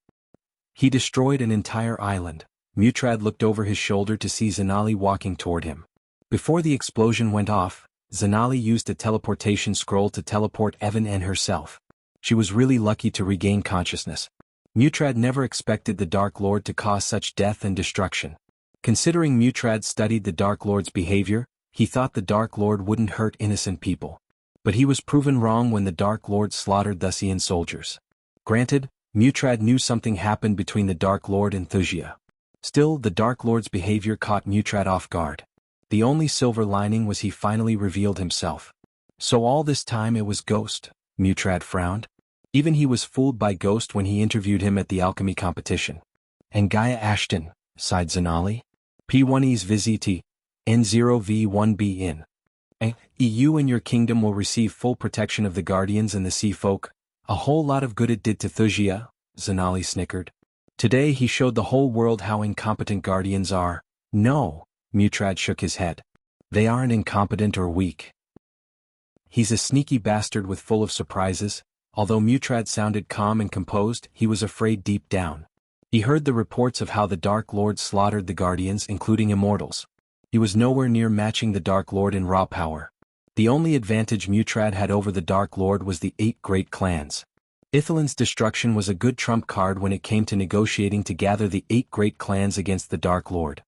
S1: He destroyed an entire island. Mutrad looked over his shoulder to see Zanali walking toward him. Before the explosion went off, Zanali used a teleportation scroll to teleport Evan and herself. She was really lucky to regain consciousness. Mutrad never expected the Dark Lord to cause such death and destruction. Considering Mutrad studied the Dark Lord's behavior, he thought the Dark Lord wouldn't hurt innocent people. But he was proven wrong when the Dark Lord slaughtered Thusian soldiers. Granted, Mutrad knew something happened between the Dark Lord and Thusia. Still, the Dark Lord's behavior caught Mutrad off guard. The only silver lining was he finally revealed himself. So all this time it was Ghost, Mutrad frowned. Even he was fooled by Ghost when he interviewed him at the alchemy competition. And Gaia Ashton, sighed Zanali. P1E's Visiti, N0V1B in. You and your kingdom will receive full protection of the Guardians and the Sea Folk. A whole lot of good it did to Thusia, Zanali snickered. Today he showed the whole world how incompetent Guardians are. No, Mutrad shook his head. They aren't incompetent or weak. He's a sneaky bastard with full of surprises. Although Mutrad sounded calm and composed, he was afraid deep down. He heard the reports of how the Dark Lord slaughtered the Guardians, including Immortals. He was nowhere near matching the Dark Lord in raw power. The only advantage Mutrad had over the Dark Lord was the 8 great clans. Ithelin's destruction was a good trump card when it came to negotiating to gather the 8 great clans against the Dark Lord.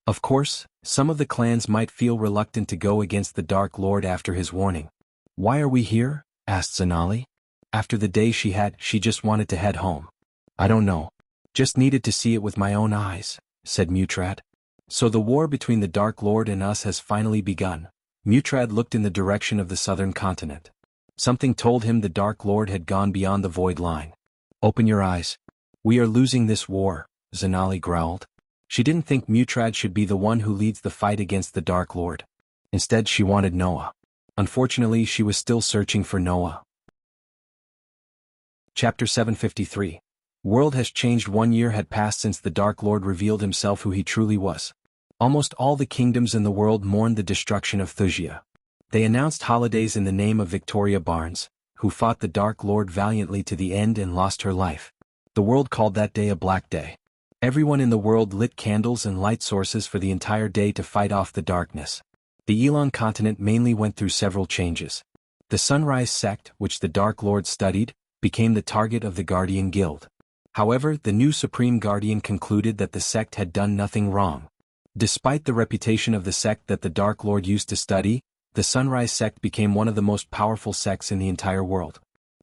S1: Of course, some of the clans might feel reluctant to go against the Dark Lord after his warning. Why are we here? Asked Zanali. After the day she had, she just wanted to head home. I don't know. Just needed to see it with my own eyes, said Mutrad. So the war between the Dark Lord and us has finally begun. Mutrad looked in the direction of the southern continent. Something told him the Dark Lord had gone beyond the void line. Open your eyes. We are losing this war, Zanali growled. She didn't think Mutrad should be the one who leads the fight against the Dark Lord. Instead she wanted Noah. Unfortunately she was still searching for Noah. Chapter 753. World has changed. 1 year had passed since the Dark Lord revealed himself who he truly was. Almost all the kingdoms in the world mourned the destruction of Thusia. They announced holidays in the name of Victoria Barnes, who fought the Dark Lord valiantly to the end and lost her life. The world called that day a black day. Everyone in the world lit candles and light sources for the entire day to fight off the darkness. The Elon continent mainly went through several changes. The Sunrise sect, which the Dark Lord studied, became the target of the Guardian Guild. However, the new Supreme Guardian concluded that the sect had done nothing wrong. Despite the reputation of the sect that the Dark Lord used to study, the Sunrise sect became one of the most powerful sects in the entire world.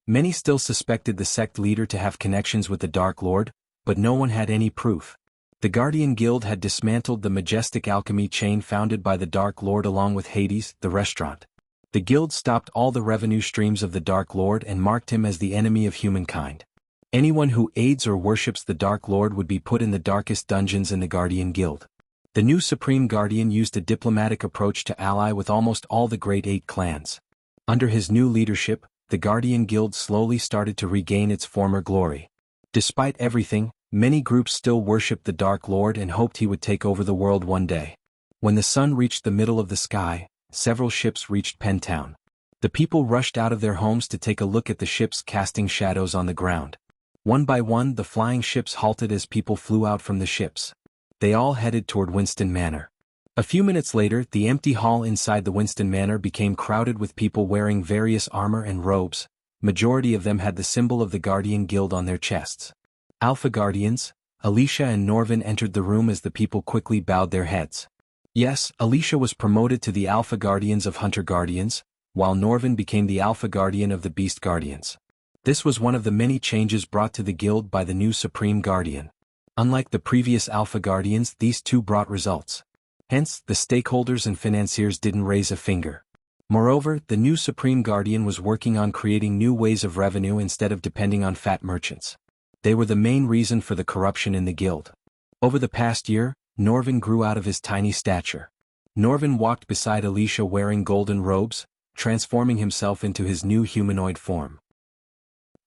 S1: Many still suspected the sect leader to have connections with the Dark Lord, but no one had any proof. The Guardian Guild had dismantled the majestic alchemy chain founded by the Dark Lord along with Hades, the restaurant. The guild stopped all the revenue streams of the Dark Lord and marked him as the enemy of humankind. Anyone who aids or worships the Dark Lord would be put in the darkest dungeons in the Guardian Guild. The new Supreme Guardian used a diplomatic approach to ally with almost all the Great 8 clans. Under his new leadership, the Guardian Guild slowly started to regain its former glory. Despite everything, many groups still worshipped the Dark Lord and hoped he would take over the world one day. When the sun reached the middle of the sky, several ships reached Pentown. The people rushed out of their homes to take a look at the ships casting shadows on the ground. One by one the flying ships halted as people flew out from the ships. They all headed toward Winston Manor. A few minutes later, the empty hall inside the Winston Manor became crowded with people wearing various armor and robes. Majority of them had the symbol of the Guardian Guild on their chests. Alpha Guardians, Alicia and Norvin entered the room as the people quickly bowed their heads. Yes, Alicia was promoted to the Alpha Guardians of Hunter Guardians, while Norvin became the Alpha Guardian of the Beast Guardians. This was one of the many changes brought to the guild by the new Supreme Guardian. Unlike the previous Alpha Guardians, these two brought results. Hence, the stakeholders and financiers didn't raise a finger. Moreover, the new Supreme Guardian was working on creating new ways of revenue instead of depending on fat merchants. They were the main reason for the corruption in the guild. Over the past year, Norvin grew out of his tiny stature. Norvin walked beside Alicia wearing golden robes, transforming himself into his new humanoid form.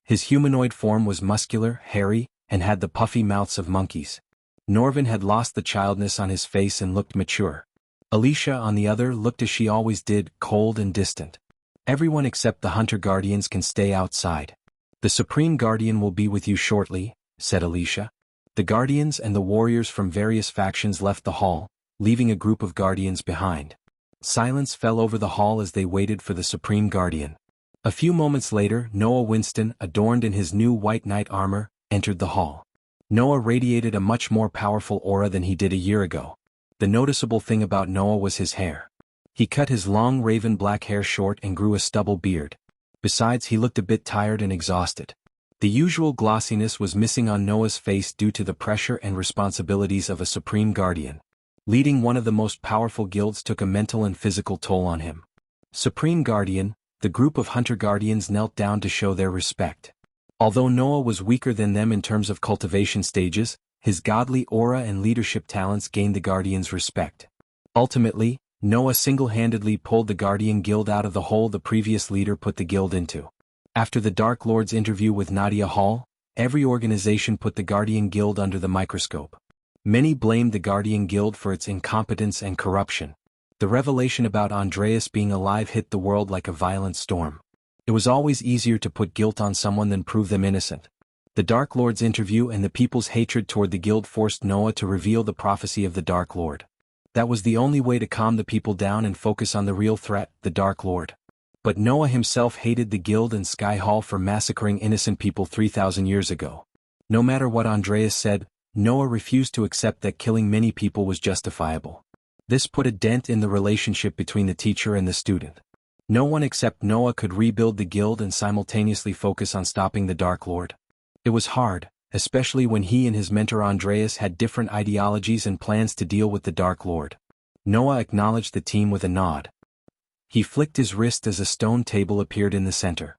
S1: His humanoid form was muscular, hairy, and had the puffy mouths of monkeys. Norvin had lost the childness on his face and looked mature. Alicia, on the other, looked as she always did, cold and distant. Everyone except the Hunter Guardians can stay outside. The Supreme Guardian will be with you shortly, said Alicia. The Guardians and the warriors from various factions left the hall, leaving a group of Guardians behind. Silence fell over the hall as they waited for the Supreme Guardian. A few moments later, Noah Winston, adorned in his new white knight armor, entered the hall. Noah radiated a much more powerful aura than he did a year ago. The noticeable thing about Noah was his hair. He cut his long raven black hair short and grew a stubble beard. Besides, he looked a bit tired and exhausted. The usual glossiness was missing on Noah's face due to the pressure and responsibilities of a Supreme Guardian. Leading one of the most powerful guilds took a mental and physical toll on him. Supreme Guardian, the group of Hunter Guardians knelt down to show their respect. Although Noah was weaker than them in terms of cultivation stages, his godly aura and leadership talents gained the Guardians' respect. Ultimately, Noah single-handedly pulled the Guardian Guild out of the hole the previous leader put the guild into. After the Dark Lord's interview with Nadia Hall, every organization put the Guardian Guild under the microscope. Many blamed the Guardian Guild for its incompetence and corruption. The revelation about Andreas being alive hit the world like a violent storm. It was always easier to put guilt on someone than prove them innocent. The Dark Lord's interview and the people's hatred toward the guild forced Noah to reveal the prophecy of the Dark Lord. That was the only way to calm the people down and focus on the real threat, the Dark Lord. But Noah himself hated the guild and Sky Hall for massacring innocent people 3,000 years ago. No matter what Andreas said, Noah refused to accept that killing many people was justifiable. This put a dent in the relationship between the teacher and the student. No one except Noah could rebuild the guild and simultaneously focus on stopping the Dark Lord. It was hard, especially when he and his mentor Andreas had different ideologies and plans to deal with the Dark Lord. Noah acknowledged the team with a nod. He flicked his wrist as a stone table appeared in the center.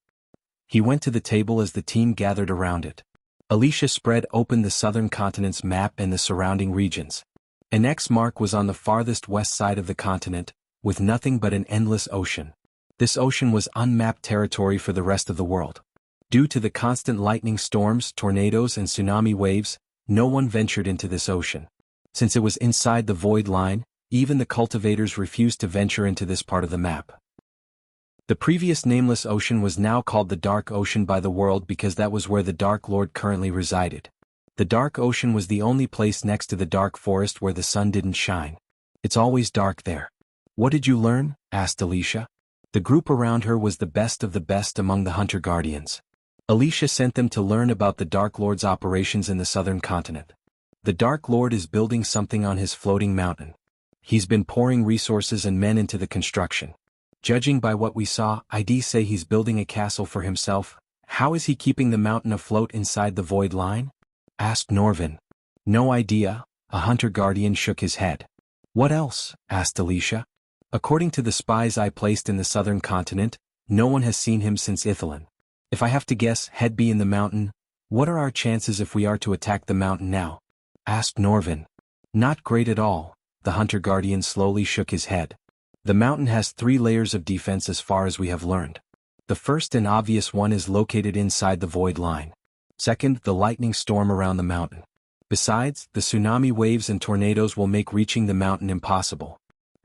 S1: He went to the table as the team gathered around it. Alicia spread open the southern continent's map and the surrounding regions. An X mark was on the farthest west side of the continent, with nothing but an endless ocean. This ocean was unmapped territory for the rest of the world. Due to the constant lightning storms, tornadoes and tsunami waves, no one ventured into this ocean. Since it was inside the void line, even the cultivators refused to venture into this part of the map. The previous nameless ocean was now called the Dark Ocean by the world because that was where the Dark Lord currently resided. The Dark Ocean was the only place next to the Dark Forest where the sun didn't shine. It's always dark there. What did you learn? Asked Alicia. The group around her was the best of the best among the Hunter Guardians. Alicia sent them to learn about the Dark Lord's operations in the southern continent. The Dark Lord is building something on his floating mountain. He's been pouring resources and men into the construction. Judging by what we saw, I'd say he's building a castle for himself. How is he keeping the mountain afloat inside the void line? Asked Norvin. No idea, a Hunter Guardian shook his head. What else? Asked Alicia. According to the spies I placed in the southern continent, no one has seen him since Ithalon. If I have to guess, he'd be in the mountain. What are our chances if we are to attack the mountain now? Asked Norvin. Not great at all, the Hunter Guardian slowly shook his head. The mountain has 3 layers of defense as far as we have learned. The first and obvious one is located inside the void line. Second, the lightning storm around the mountain. Besides, the tsunami waves and tornadoes will make reaching the mountain impossible.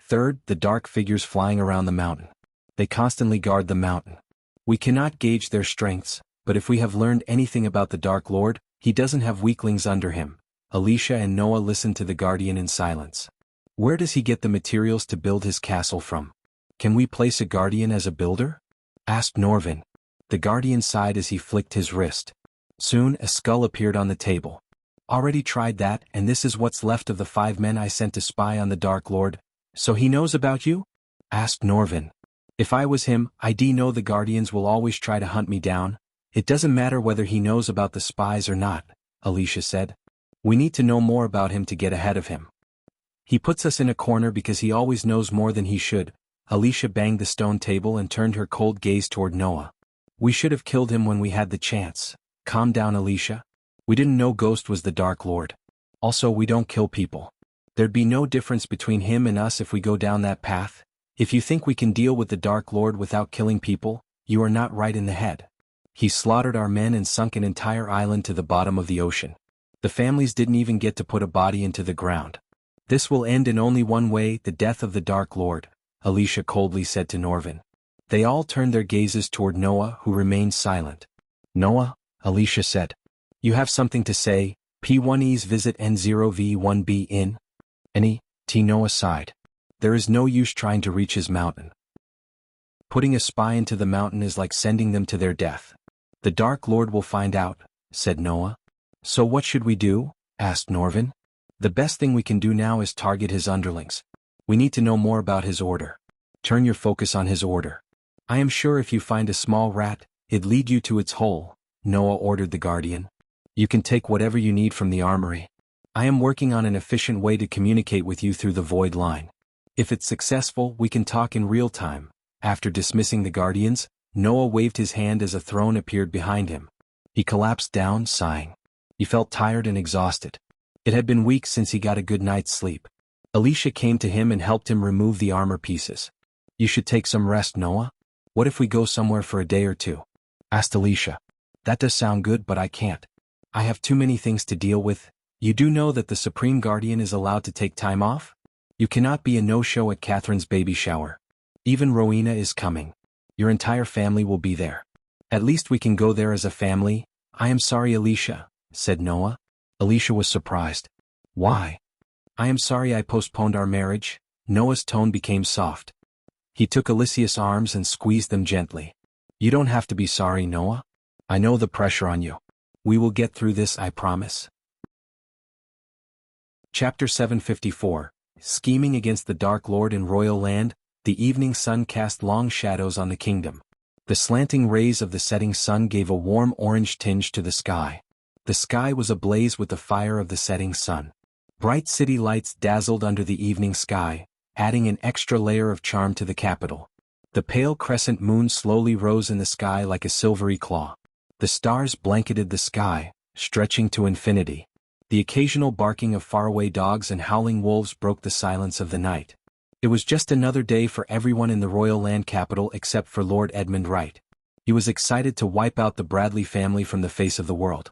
S1: Third, the dark figures flying around the mountain. They constantly guard the mountain. We cannot gauge their strengths, but if we have learned anything about the Dark Lord, he doesn't have weaklings under him. Alicia and Noah listened to the guardian in silence. Where does he get the materials to build his castle from? Can we place a guardian as a builder? Asked Norvin. The guardian sighed as he flicked his wrist. Soon a skull appeared on the table. Already tried that, and this is what's left of the 5 men I sent to spy on the Dark Lord. So he knows about you? Asked Norvin. If I was him, I'd know the guardians will always try to hunt me down. It doesn't matter whether he knows about the spies or not, Alicia said. We need to know more about him to get ahead of him. He puts us in a corner because he always knows more than he should. Alicia banged the stone table and turned her cold gaze toward Noah. We should have killed him when we had the chance. Calm down, Alicia. We didn't know Ghost was the Dark Lord. Also, we don't kill people. There'd be no difference between him and us if we go down that path. If you think we can deal with the Dark Lord without killing people, you are not right in the head. He slaughtered our men and sunk an entire island to the bottom of the ocean. The families didn't even get to put a body into the ground. This will end in only one way, the death of the Dark Lord, Alicia coldly said to Norvin. They all turned their gazes toward Noah, who remained silent. Noah, Alicia said. You have something to say. P1E's visit N0V1B in? Any? T. Noah sighed. There is no use trying to reach his mountain. Putting a spy into the mountain is like sending them to their death. The Dark Lord will find out, said Noah. So what should we do? Asked Norvin. The best thing we can do now is target his underlings. We need to know more about his order. Turn your focus on his order. I am sure if you find a small rat, it'd lead you to its hole, Noah ordered the guardian. You can take whatever you need from the armory. I am working on an efficient way to communicate with you through the void line. If it's successful, we can talk in real time. After dismissing the guardians, Noah waved his hand as a throne appeared behind him. He collapsed down, sighing. He felt tired and exhausted. It had been weeks since he got a good night's sleep. Alicia came to him and helped him remove the armor pieces. You should take some rest, Noah. What if we go somewhere for a day or two? Asked Alicia. That does sound good, but I can't. I have too many things to deal with. You do know that the Supreme Guardian is allowed to take time off? You cannot be a no-show at Catherine's baby shower. Even Rowena is coming. Your entire family will be there. At least we can go there as a family. I am sorry, Alicia, said Noah. Alicia was surprised. Why? I am sorry I postponed our marriage. Noah's tone became soft. He took Alicia's arms and squeezed them gently. You don't have to be sorry, Noah. I know the pressure on you. We will get through this, I promise. Chapter 754. Scheming against the Dark Lord in Royal Land. The evening sun cast long shadows on the kingdom. The slanting rays of the setting sun gave a warm orange tinge to the sky. The sky was ablaze with the fire of the setting sun. Bright city lights dazzled under the evening sky, adding an extra layer of charm to the capital. The pale crescent moon slowly rose in the sky like a silvery claw. The stars blanketed the sky, stretching to infinity. The occasional barking of faraway dogs and howling wolves broke the silence of the night. It was just another day for everyone in the Royal Land capital except for Lord Edmund Wright. He was excited to wipe out the Bradley family from the face of the world.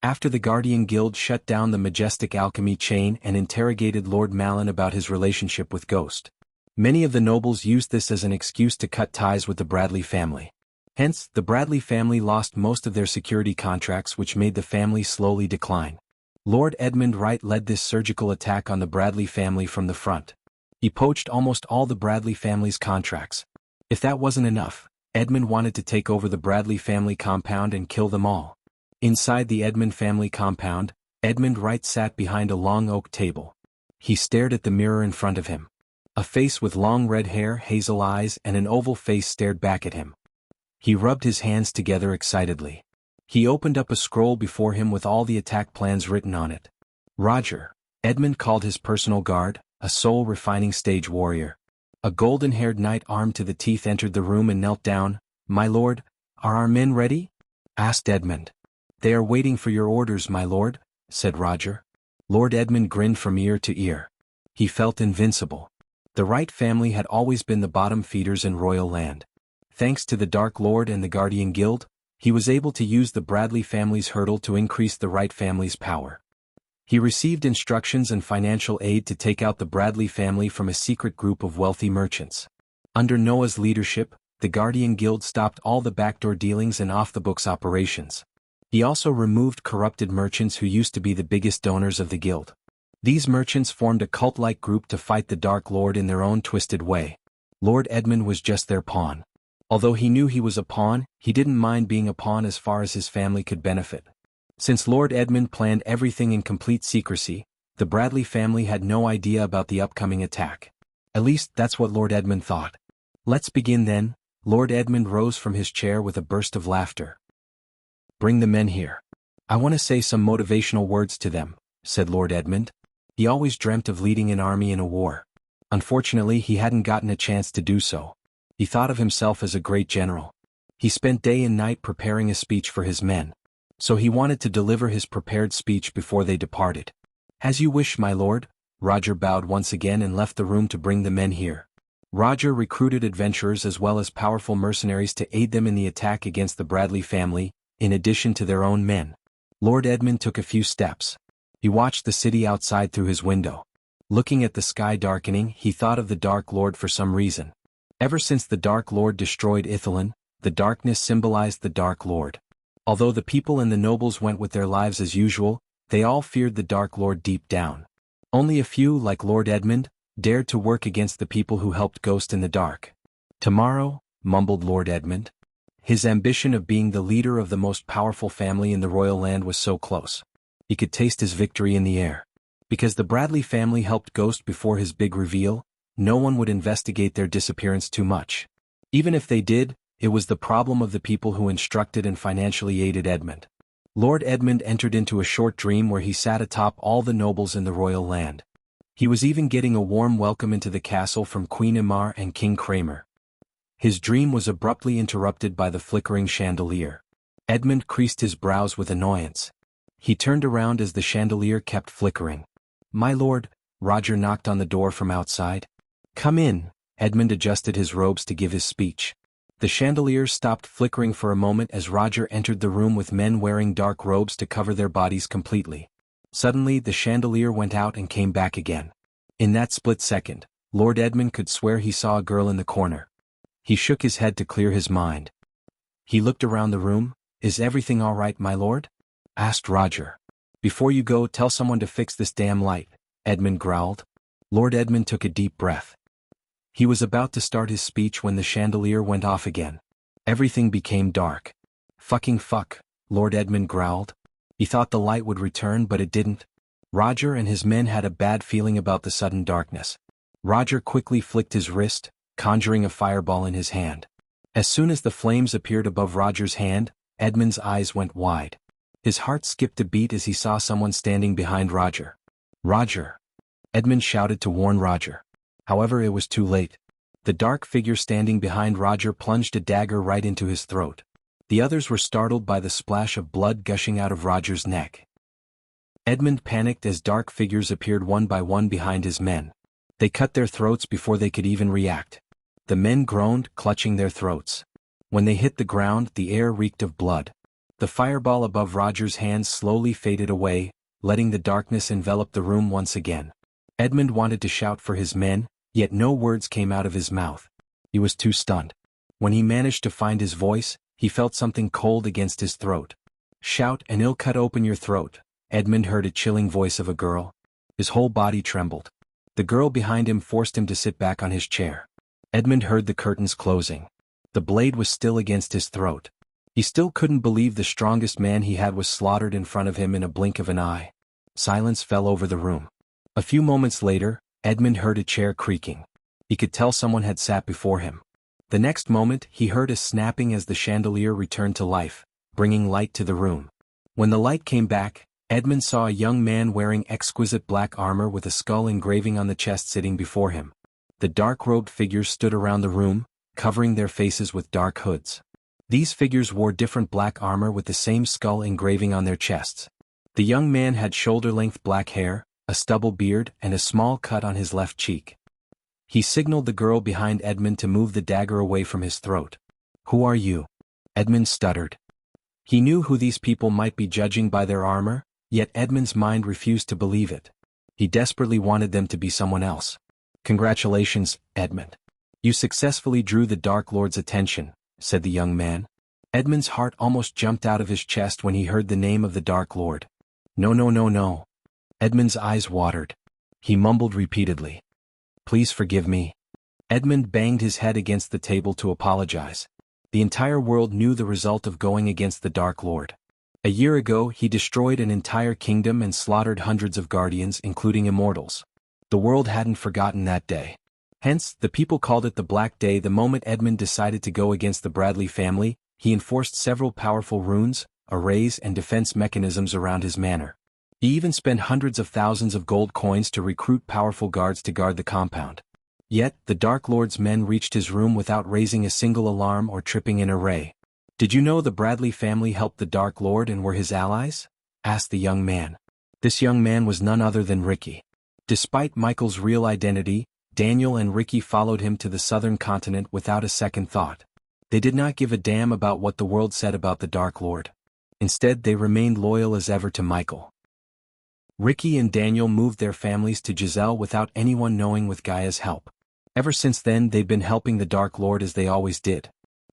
S1: After the Guardian Guild shut down the majestic alchemy chain and interrogated Lord Malin about his relationship with Ghost, many of the nobles used this as an excuse to cut ties with the Bradley family. Hence, the Bradley family lost most of their security contracts, which made the family slowly decline. Lord Edmund Wright led this surgical attack on the Bradley family from the front. He poached almost all the Bradley family's contracts. If that wasn't enough, Edmund wanted to take over the Bradley family compound and kill them all. Inside the Edmund family compound, Edmund Wright sat behind a long oak table. He stared at the mirror in front of him. A face with long red hair, hazel eyes, and an oval face stared back at him. He rubbed his hands together excitedly. He opened up a scroll before him with all the attack plans written on it. Roger, Edmund called his personal guard, a soul-refining stage warrior. A golden-haired knight armed to the teeth entered the room and knelt down. My lord, are our men ready? Asked Edmund. They are waiting for your orders, my lord, said Roger. Lord Edmund grinned from ear to ear. He felt invincible. The Wright family had always been the bottom feeders in Royal Land. Thanks to the Dark Lord and the Guardian Guild, he was able to use the Bradley family's hurdle to increase the Wright family's power. He received instructions and financial aid to take out the Bradley family from a secret group of wealthy merchants. Under Noah's leadership, the Guardian Guild stopped all the backdoor dealings and off-the-books operations. He also removed corrupted merchants who used to be the biggest donors of the guild. These merchants formed a cult-like group to fight the Dark Lord in their own twisted way. Lord Edmund was just their pawn. Although he knew he was a pawn, he didn't mind being a pawn as far as his family could benefit. Since Lord Edmund planned everything in complete secrecy, the Bradley family had no idea about the upcoming attack. At least, that's what Lord Edmund thought. Let's begin then. Lord Edmund rose from his chair with a burst of laughter. Bring the men here. I want to say some motivational words to them, said Lord Edmund. He always dreamt of leading an army in a war. Unfortunately, he hadn't gotten a chance to do so. He thought of himself as a great general. He spent day and night preparing a speech for his men. So he wanted to deliver his prepared speech before they departed. As you wish, my lord. Roger bowed once again and left the room to bring the men here. Roger recruited adventurers as well as powerful mercenaries to aid them in the attack against the Bradley family, in addition to their own men. Lord Edmund took a few steps. He watched the city outside through his window. Looking at the sky darkening, he thought of the Dark Lord for some reason. Ever since the Dark Lord destroyed Ithalon, the darkness symbolized the Dark Lord. Although the people and the nobles went with their lives as usual, they all feared the Dark Lord deep down. Only a few, like Lord Edmund, dared to work against the people who helped Ghost in the dark. Tomorrow, mumbled Lord Edmund. His ambition of being the leader of the most powerful family in the royal land was so close. He could taste his victory in the air. Because the Bradley family helped Ghost before his big reveal, no one would investigate their disappearance too much. Even if they did, it was the problem of the people who instructed and financially aided Edmund. Lord Edmund entered into a short dream where he sat atop all the nobles in the royal land. He was even getting a warm welcome into the castle from Queen Imar and King Kramer. His dream was abruptly interrupted by the flickering chandelier. Edmund creased his brows with annoyance. He turned around as the chandelier kept flickering. My lord, Roger knocked on the door from outside. Come in. Edmund adjusted his robes to give his speech. The chandelier stopped flickering for a moment as Roger entered the room with men wearing dark robes to cover their bodies completely. Suddenly, the chandelier went out and came back again. In that split second, Lord Edmund could swear he saw a girl in the corner. He shook his head to clear his mind. He looked around the room. Is everything all right, my lord? Asked Roger. Before you go, tell someone to fix this damn light, Edmund growled. Lord Edmund took a deep breath. He was about to start his speech when the chandelier went off again. Everything became dark. Fucking fuck, Lord Edmund growled. He thought the light would return, but it didn't. Roger and his men had a bad feeling about the sudden darkness. Roger quickly flicked his wrist, conjuring a fireball in his hand. As soon as the flames appeared above Roger's hand, Edmund's eyes went wide. His heart skipped a beat as he saw someone standing behind Roger. Roger! Edmund shouted to warn Roger. However, it was too late. The dark figure standing behind Roger plunged a dagger right into his throat. The others were startled by the splash of blood gushing out of Roger's neck. Edmund panicked as dark figures appeared one by one behind his men. They cut their throats before they could even react. The men groaned, clutching their throats. When they hit the ground, the air reeked of blood. The fireball above Roger's hands slowly faded away, letting the darkness envelop the room once again. Edmund wanted to shout for his men, yet no words came out of his mouth. He was too stunned. When he managed to find his voice, he felt something cold against his throat. Shout and it'll cut open your throat, Edmund heard a chilling voice of a girl. His whole body trembled. The girl behind him forced him to sit back on his chair. Edmund heard the curtains closing. The blade was still against his throat. He still couldn't believe the strongest man he had was slaughtered in front of him in a blink of an eye. Silence fell over the room. A few moments later, Edmund heard a chair creaking. He could tell someone had sat before him. The next moment, he heard a snapping as the chandelier returned to life, bringing light to the room. When the light came back, Edmund saw a young man wearing exquisite black armor with a skull engraving on the chest sitting before him. The dark-robed figures stood around the room, covering their faces with dark hoods. These figures wore different black armor with the same skull engraving on their chests. The young man had shoulder-length black hair, a stubble beard, and a small cut on his left cheek. He signaled the girl behind Edmund to move the dagger away from his throat. Who are you? Edmund stuttered. He knew who these people might be judging by their armor, yet Edmund's mind refused to believe it. He desperately wanted them to be someone else. Congratulations, Edmund. You successfully drew the Dark Lord's attention, said the young man. Edmund's heart almost jumped out of his chest when he heard the name of the Dark Lord. No, no, no, no. Edmund's eyes watered. He mumbled repeatedly. Please forgive me. Edmund banged his head against the table to apologize. The entire world knew the result of going against the Dark Lord. A year ago he destroyed an entire kingdom and slaughtered hundreds of guardians, including immortals. The world hadn't forgotten that day. Hence, the people called it the Black Day. The moment Edmund decided to go against the Bradley family, he enforced several powerful runes, arrays and defense mechanisms around his manor. He even spent hundreds of thousands of gold coins to recruit powerful guards to guard the compound. Yet, the Dark Lord's men reached his room without raising a single alarm or tripping an array. Did you know the Bradley family helped the Dark Lord and were his allies? Asked the young man. This young man was none other than Ricky. Despite Michael's real identity, Daniel and Ricky followed him to the southern continent without a second thought. They did not give a damn about what the world said about the Dark Lord. Instead, they remained loyal as ever to Michael. Ricky and Daniel moved their families to Giselle without anyone knowing, with Gaia's help. Ever since then, they've been helping the Dark Lord as they always did.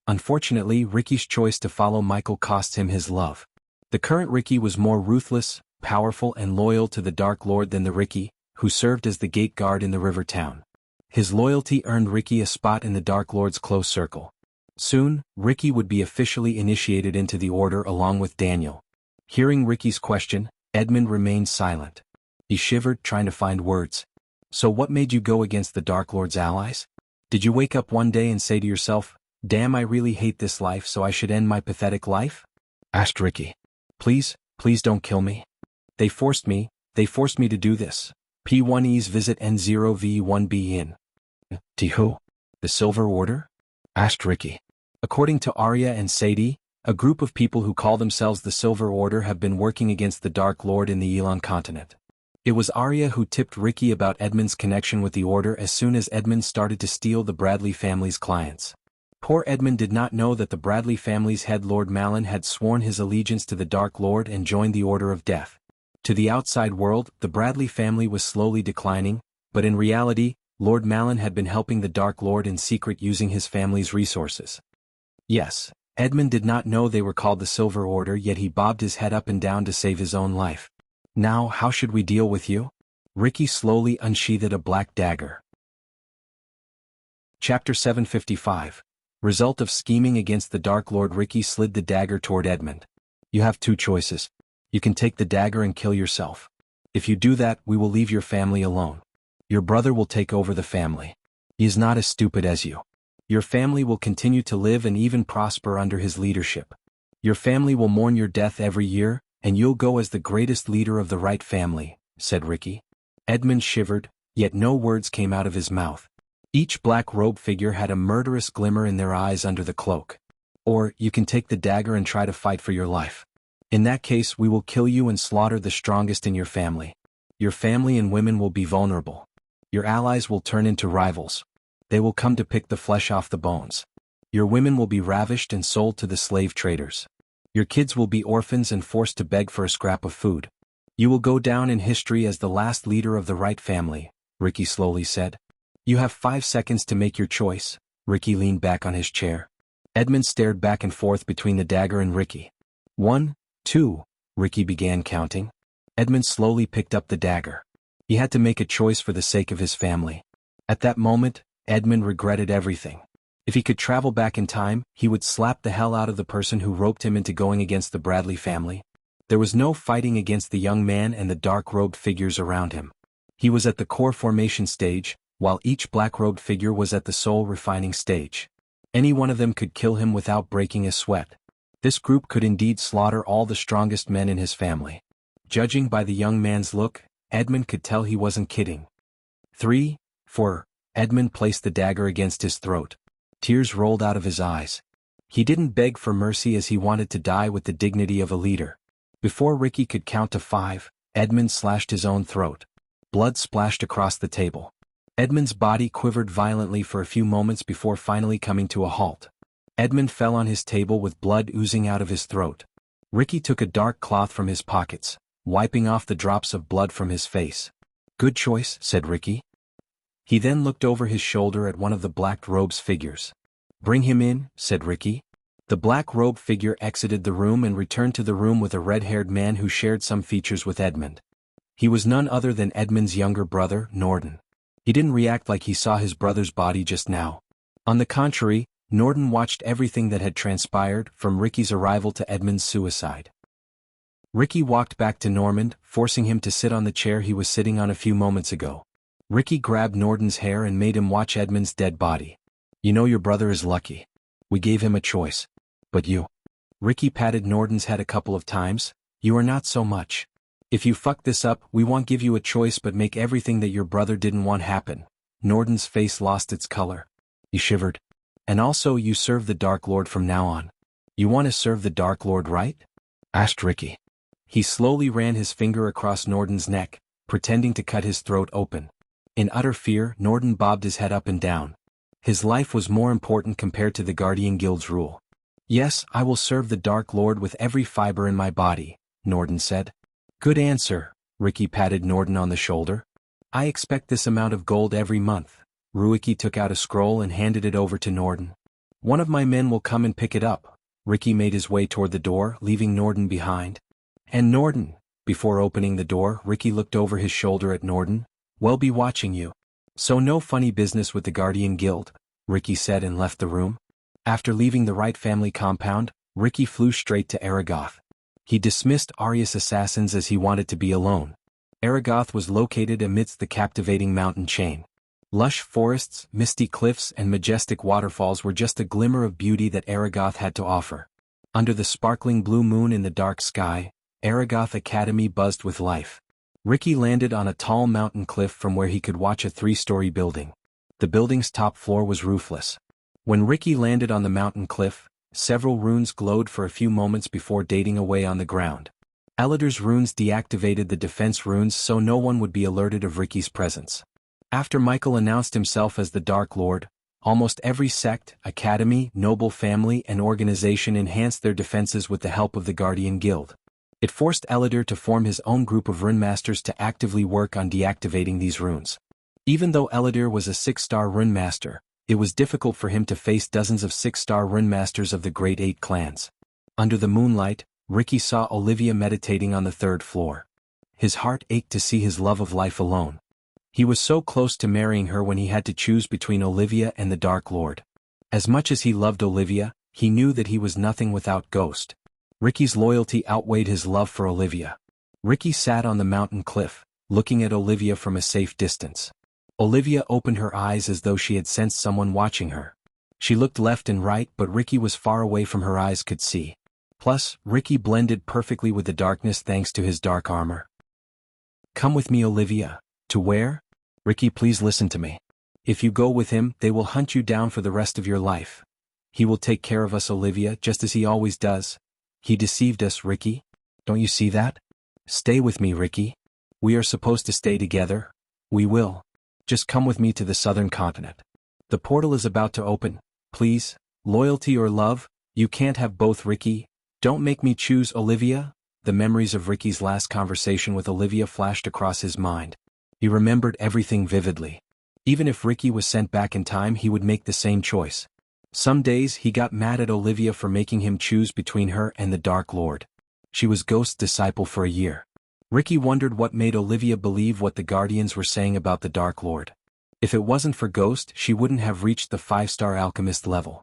S1: Unfortunately, Ricky's choice to follow Michael cost him his love. The current Ricky was more ruthless, powerful and loyal to the Dark Lord than the Ricky who served as the gate guard in the river town. His loyalty earned Ricky a spot in the Dark Lord's close circle. Soon, Ricky would be officially initiated into the order along with Daniel. Hearing Ricky's question, Edmund remained silent. He shivered, trying to find words. So what made you go against the Dark Lord's allies? Did you wake up one day and say to yourself, "Damn, I really hate this life, so I should end my pathetic life?" Asked Ricky. Please don't kill me. They forced me to do this. P1E's visit N0V1B in. To who? The Silver Order? Asked Ricky. According to Arya and Sadie, a group of people who call themselves the Silver Order have been working against the Dark Lord in the Elon continent. It was Arya who tipped Ricky about Edmund's connection with the Order as soon as Edmund started to steal the Bradley family's clients. Poor Edmund did not know that the Bradley family's head Lord Malin had sworn his allegiance to the Dark Lord and joined the Order of Death. To the outside world, the Bradley family was slowly declining, but in reality, Lord Malin had been helping the Dark Lord in secret using his family's resources. Yes, Edmund did not know they were called the Silver Order, yet he bobbed his head up and down to save his own life. Now, how should we deal with you? Ricky slowly unsheathed a black dagger. Chapter 755. Result of scheming against the Dark Lord. Ricky slid the dagger toward Edmund. You have two choices. You can take the dagger and kill yourself. If you do that, we will leave your family alone. Your brother will take over the family. He is not as stupid as you. Your family will continue to live and even prosper under his leadership. Your family will mourn your death every year, and you'll go as the greatest leader of the right family, said Ricky. Edmund shivered, yet no words came out of his mouth. Each black-robed figure had a murderous glimmer in their eyes under the cloak. Or, you can take the dagger and try to fight for your life. In that case, we will kill you and slaughter the strongest in your family. Your family and women will be vulnerable. Your allies will turn into rivals. They will come to pick the flesh off the bones. Your women will be ravished and sold to the slave traders. Your kids will be orphans and forced to beg for a scrap of food. You will go down in history as the last leader of the right family, Ricky slowly said. You have 5 seconds to make your choice. Ricky leaned back on his chair. Edmund stared back and forth between the dagger and Ricky. 1, 2, Ricky began counting. Edmund slowly picked up the dagger. He had to make a choice for the sake of his family. At that moment, Edmund regretted everything. If he could travel back in time, he would slap the hell out of the person who roped him into going against the Bradley family. There was no fighting against the young man and the dark-robed figures around him. He was at the core formation stage, while each black-robed figure was at the soul refining stage. Any one of them could kill him without breaking a sweat. This group could indeed slaughter all the strongest men in his family. Judging by the young man's look, Edmund could tell he wasn't kidding. 3, 4, Edmund placed the dagger against his throat. Tears rolled out of his eyes. He didn't beg for mercy as he wanted to die with the dignity of a leader. Before Ricky could count to 5, Edmund slashed his own throat. Blood splashed across the table. Edmund's body quivered violently for a few moments before finally coming to a halt. Edmund fell on his table with blood oozing out of his throat. Ricky took a dark cloth from his pockets, wiping off the drops of blood from his face. Good choice, said Ricky. He then looked over his shoulder at one of the black robe's figures. "Bring him in," said Ricky. The black robe figure exited the room and returned to the room with a red-haired man who shared some features with Edmund. He was none other than Edmund's younger brother, Norden. He didn't react like he saw his brother's body just now. On the contrary, Norden watched everything that had transpired, from Ricky's arrival to Edmund's suicide. Ricky walked back to Normand, forcing him to sit on the chair he was sitting on a few moments ago. Ricky grabbed Norden's hair and made him watch Edmund's dead body. "You know your brother is lucky. We gave him a choice. But you." Ricky patted Norden's head a couple of times. "You are not so much. If you fuck this up, we won't give you a choice but make everything that your brother didn't want happen." Norden's face lost its color. He shivered. "And also you serve the Dark Lord from now on. You want to serve the Dark Lord, right?" asked Ricky. He slowly ran his finger across Norden's neck, pretending to cut his throat open. In utter fear, Norden bobbed his head up and down. His life was more important compared to the Guardian Guild's rule. "Yes, I will serve the Dark Lord with every fiber in my body," Norden said. "Good answer." Ricky patted Norden on the shoulder. "I expect this amount of gold every month." Ricky took out a scroll and handed it over to Norden. "One of my men will come and pick it up." Ricky made his way toward the door, leaving Norden behind. "And Norden," before opening the door, Ricky looked over his shoulder at Norden. "We'll be watching you. So no funny business with the Guardian Guild," Ricky said and left the room. After leaving the Wright family compound, Ricky flew straight to Aragoth. He dismissed Arius assassins as he wanted to be alone. Aragoth was located amidst the captivating mountain chain. Lush forests, misty cliffs and majestic waterfalls were just a glimmer of beauty that Aragoth had to offer. Under the sparkling blue moon in the dark sky, Aragoth Academy buzzed with life. Ricky landed on a tall mountain cliff from where he could watch a 3-story building. The building's top floor was roofless. When Ricky landed on the mountain cliff, several runes glowed for a few moments before dating away on the ground. Elidar's runes deactivated the defense runes so no one would be alerted of Ricky's presence. After Michael announced himself as the Dark Lord, almost every sect, academy, noble family and organization enhanced their defenses with the help of the Guardian Guild. It forced Elidar to form his own group of runemasters to actively work on deactivating these runes. Even though Elidar was a 6-star runemaster, it was difficult for him to face dozens of 6-star runemasters of the Great 8 clans. Under the moonlight, Ricky saw Olivia meditating on the 3rd floor. His heart ached to see his love of life alone. He was so close to marrying her when he had to choose between Olivia and the Dark Lord. As much as he loved Olivia, he knew that he was nothing without Ghost. Ricky's loyalty outweighed his love for Olivia. Ricky sat on the mountain cliff, looking at Olivia from a safe distance. Olivia opened her eyes as though she had sensed someone watching her. She looked left and right but Ricky was far away from her eyes could see. Plus, Ricky blended perfectly with the darkness thanks to his dark armor. "Come with me, Olivia." "To where?" "Ricky, please listen to me. If you go with him, they will hunt you down for the rest of your life. He will take care of us, Olivia, just as he always does. He deceived us, Ricky. Don't you see that? Stay with me, Ricky. We are supposed to stay together. We will. Just come with me to the southern continent. The portal is about to open. Please, loyalty or love, you can't have both, Ricky. Don't make me choose, Olivia." The memories of Ricky's last conversation with Olivia flashed across his mind. He remembered everything vividly. Even if Ricky was sent back in time, he would make the same choice. Some days he got mad at Olivia for making him choose between her and the Dark Lord. She was Ghost's disciple for a year. Ricky wondered what made Olivia believe what the Guardians were saying about the Dark Lord. If it wasn't for Ghost, she wouldn't have reached the 5-star alchemist level.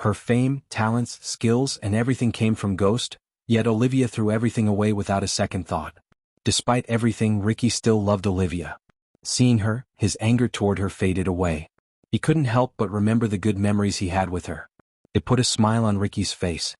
S1: Her fame, talents, skills, and everything came from Ghost, yet Olivia threw everything away without a second thought. Despite everything, Ricky still loved Olivia. Seeing her, his anger toward her faded away. He couldn't help but remember the good memories he had with her. It put a smile on Ricky's face.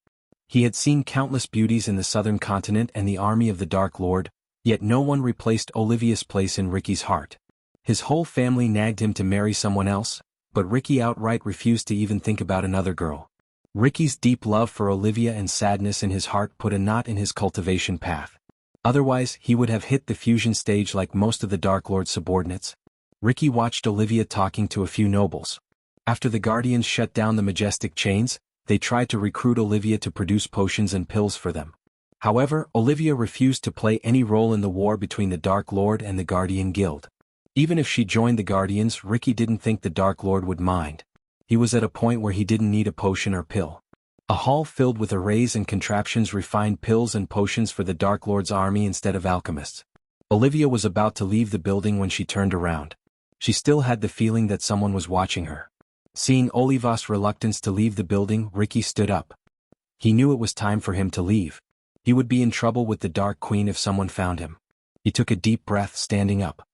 S1: He had seen countless beauties in the southern continent and the army of the Dark Lord, yet no one replaced Olivia's place in Ricky's heart. His whole family nagged him to marry someone else, but Ricky outright refused to even think about another girl. Ricky's deep love for Olivia and sadness in his heart put a knot in his cultivation path. Otherwise, he would have hit the fusion stage like most of the Dark Lord's subordinates. Ricky watched Olivia talking to a few nobles. After the Guardians shut down the majestic chains, they tried to recruit Olivia to produce potions and pills for them. However, Olivia refused to play any role in the war between the Dark Lord and the Guardian Guild. Even if she joined the Guardians, Ricky didn't think the Dark Lord would mind. He was at a point where he didn't need a potion or pill. A hall filled with arrays and contraptions refined pills and potions for the Dark Lord's army instead of alchemists. Olivia was about to leave the building when she turned around. She still had the feeling that someone was watching her. Seeing Oliva's reluctance to leave the building, Ricky stood up. He knew it was time for him to leave. He would be in trouble with the Dark Queen if someone found him. He took a deep breath, standing up.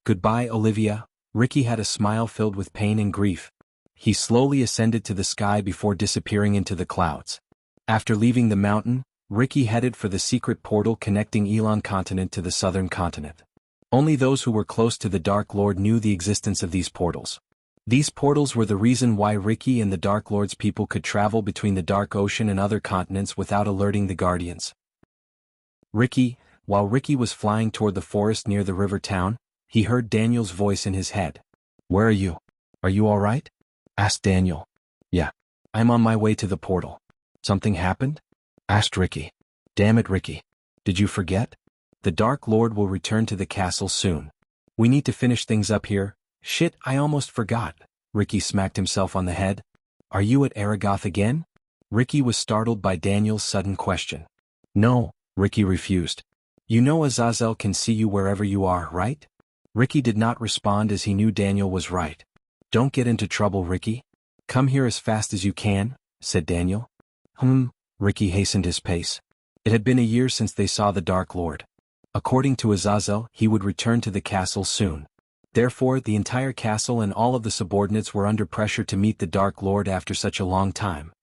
S1: "Goodbye, Olivia." Ricky had a smile filled with pain and grief. He slowly ascended to the sky before disappearing into the clouds. After leaving the mountain, Ricky headed for the secret portal connecting Elon continent to the southern continent. Only those who were close to the Dark Lord knew the existence of these portals. These portals were the reason why Ricky and the Dark Lord's people could travel between the Dark Ocean and other continents without alerting the Guardians. While Ricky was flying toward the forest near the river town, he heard Daniel's voice in his head. "Where are you? Are you all right?" asked Daniel. "Yeah. I'm on my way to the portal." "Something happened?" asked Ricky. "Damn it, Ricky. Did you forget? The Dark Lord will return to the castle soon. We need to finish things up here." "Shit, I almost forgot." Ricky smacked himself on the head. "Are you at Aragoth again?" Ricky was startled by Daniel's sudden question. "No," Ricky refused. "You know Azazel can see you wherever you are, right?" Ricky did not respond as he knew Daniel was right. "Don't get into trouble, Ricky. Come here as fast as you can," said Daniel. Ricky hastened his pace. It had been a year since they saw the Dark Lord. According to Azazel, he would return to the castle soon. Therefore, the entire castle and all of the subordinates were under pressure to meet the Dark Lord after such a long time.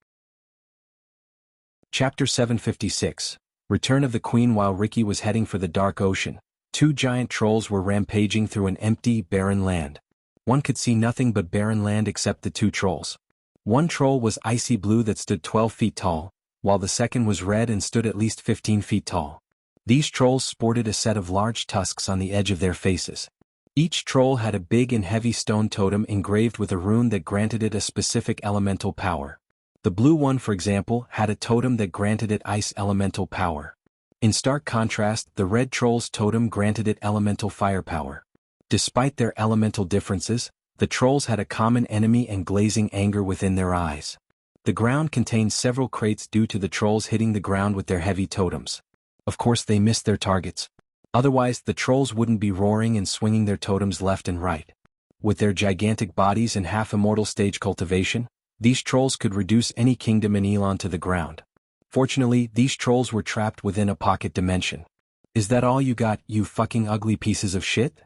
S1: Chapter 756. Return of the Queen. While Ricky was heading for the Dark Ocean, two giant trolls were rampaging through an empty, barren land. One could see nothing but barren land except the two trolls. One troll was icy blue that stood 12 feet tall, while the second was red and stood at least 15 feet tall. These trolls sported a set of large tusks on the edge of their faces. Each troll had a big and heavy stone totem engraved with a rune that granted it a specific elemental power. The blue one, for example, had a totem that granted it ice elemental power. In stark contrast, the red troll's totem granted it elemental firepower. Despite their elemental differences, the trolls had a common enemy and glazing anger within their eyes. The ground contained several crates due to the trolls hitting the ground with their heavy totems. Of course, they missed their targets. Otherwise, the trolls wouldn't be roaring and swinging their totems left and right. With their gigantic bodies and half-immortal stage cultivation, these trolls could reduce any kingdom in Elon to the ground. Fortunately, these trolls were trapped within a pocket dimension. "Is that all you got, you fucking ugly pieces of shit?"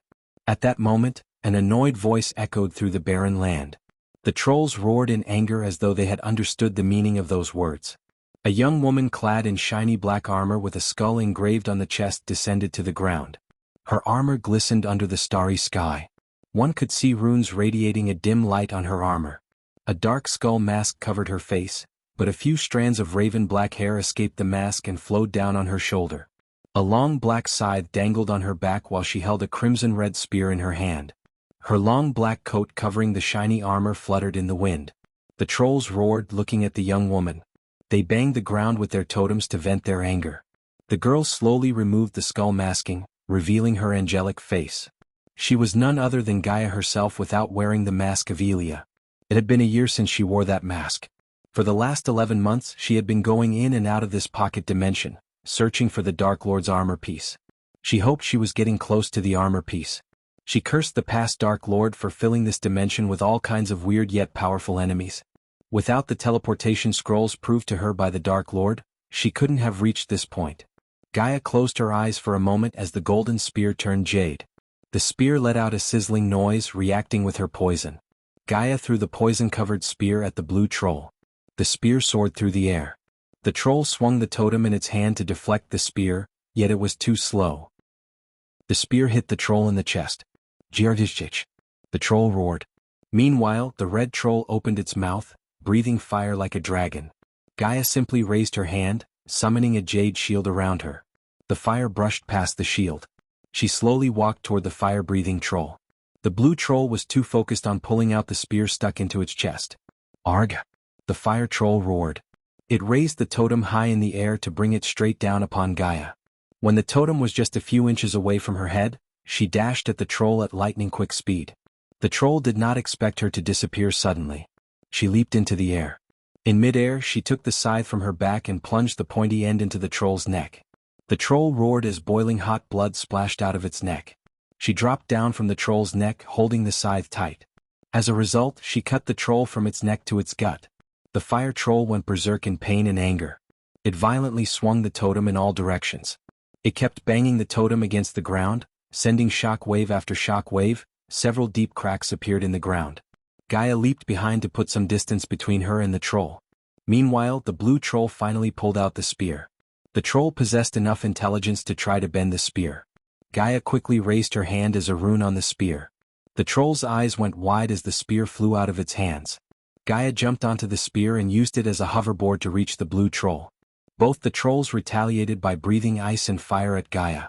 S1: At that moment, an annoyed voice echoed through the barren land. The trolls roared in anger as though they had understood the meaning of those words. A young woman clad in shiny black armor with a skull engraved on the chest descended to the ground. Her armor glistened under the starry sky. One could see runes radiating a dim light on her armor. A dark skull mask covered her face, but a few strands of raven black hair escaped the mask and flowed down on her shoulder. A long black scythe dangled on her back while she held a crimson-red spear in her hand. Her long black coat covering the shiny armor fluttered in the wind. The trolls roared, looking at the young woman. They banged the ground with their totems to vent their anger. The girl slowly removed the skull masking, revealing her angelic face. She was none other than Gaia herself without wearing the mask of Elia. It had been a year since she wore that mask. For the last 11 months she had been going in and out of this pocket dimension, searching for the Dark Lord's armor piece. She hoped she was getting close to the armor piece. She cursed the past Dark Lord for filling this dimension with all kinds of weird yet powerful enemies. Without the teleportation scrolls proved to her by the Dark Lord, she couldn't have reached this point. Gaia closed her eyes for a moment as the golden spear turned jade. The spear let out a sizzling noise, reacting with her poison. Gaia threw the poison-covered spear at the blue troll. The spear soared through the air. The troll swung the totem in its hand to deflect the spear, yet it was too slow. The spear hit the troll in the chest. "Giardishchich!" The troll roared. Meanwhile, the red troll opened its mouth, breathing fire like a dragon. Gaia simply raised her hand, summoning a jade shield around her. The fire brushed past the shield. She slowly walked toward the fire-breathing troll. The blue troll was too focused on pulling out the spear stuck into its chest. "Arg!" The fire troll roared. It raised the totem high in the air to bring it straight down upon Gaia. When the totem was just a few inches away from her head, She dashed at the troll at lightning-quick speed. The troll did not expect her to disappear suddenly. She leaped into the air. In midair, she took the scythe from her back and plunged the pointy end into the troll's neck. The troll roared as boiling hot blood splashed out of its neck. She dropped down from the troll's neck, holding the scythe tight. As a result, she cut the troll from its neck to its gut. The fire troll went berserk in pain and anger. It violently swung the totem in all directions. It kept banging the totem against the ground, sending shock wave after shock wave. Several deep cracks appeared in the ground. Gaia leaped behind to put some distance between her and the troll. Meanwhile, the blue troll finally pulled out the spear. The troll possessed enough intelligence to try to bend the spear. Gaia quickly raised her hand as a rune on the spear. The troll's eyes went wide as the spear flew out of its hands. Gaia jumped onto the spear and used it as a hoverboard to reach the blue troll. Both the trolls retaliated by breathing ice and fire at Gaia.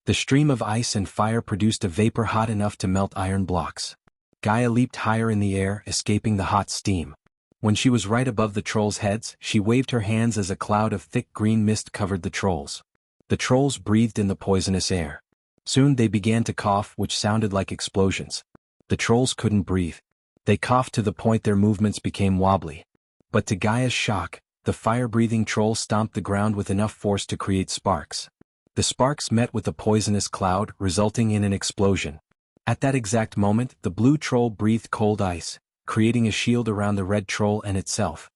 S1: The stream of ice and fire produced a vapor hot enough to melt iron blocks. Gaia leaped higher in the air, escaping the hot steam. When she was right above the trolls' heads, she waved her hands as a cloud of thick green mist covered the trolls. The trolls breathed in the poisonous air. Soon they began to cough, which sounded like explosions. The trolls couldn't breathe. They coughed to the point their movements became wobbly. But to Gaia's shock, the fire-breathing troll stomped the ground with enough force to create sparks. The sparks met with the poisonous cloud, resulting in an explosion. At that exact moment, the blue troll breathed cold ice, creating a shield around the red troll and itself.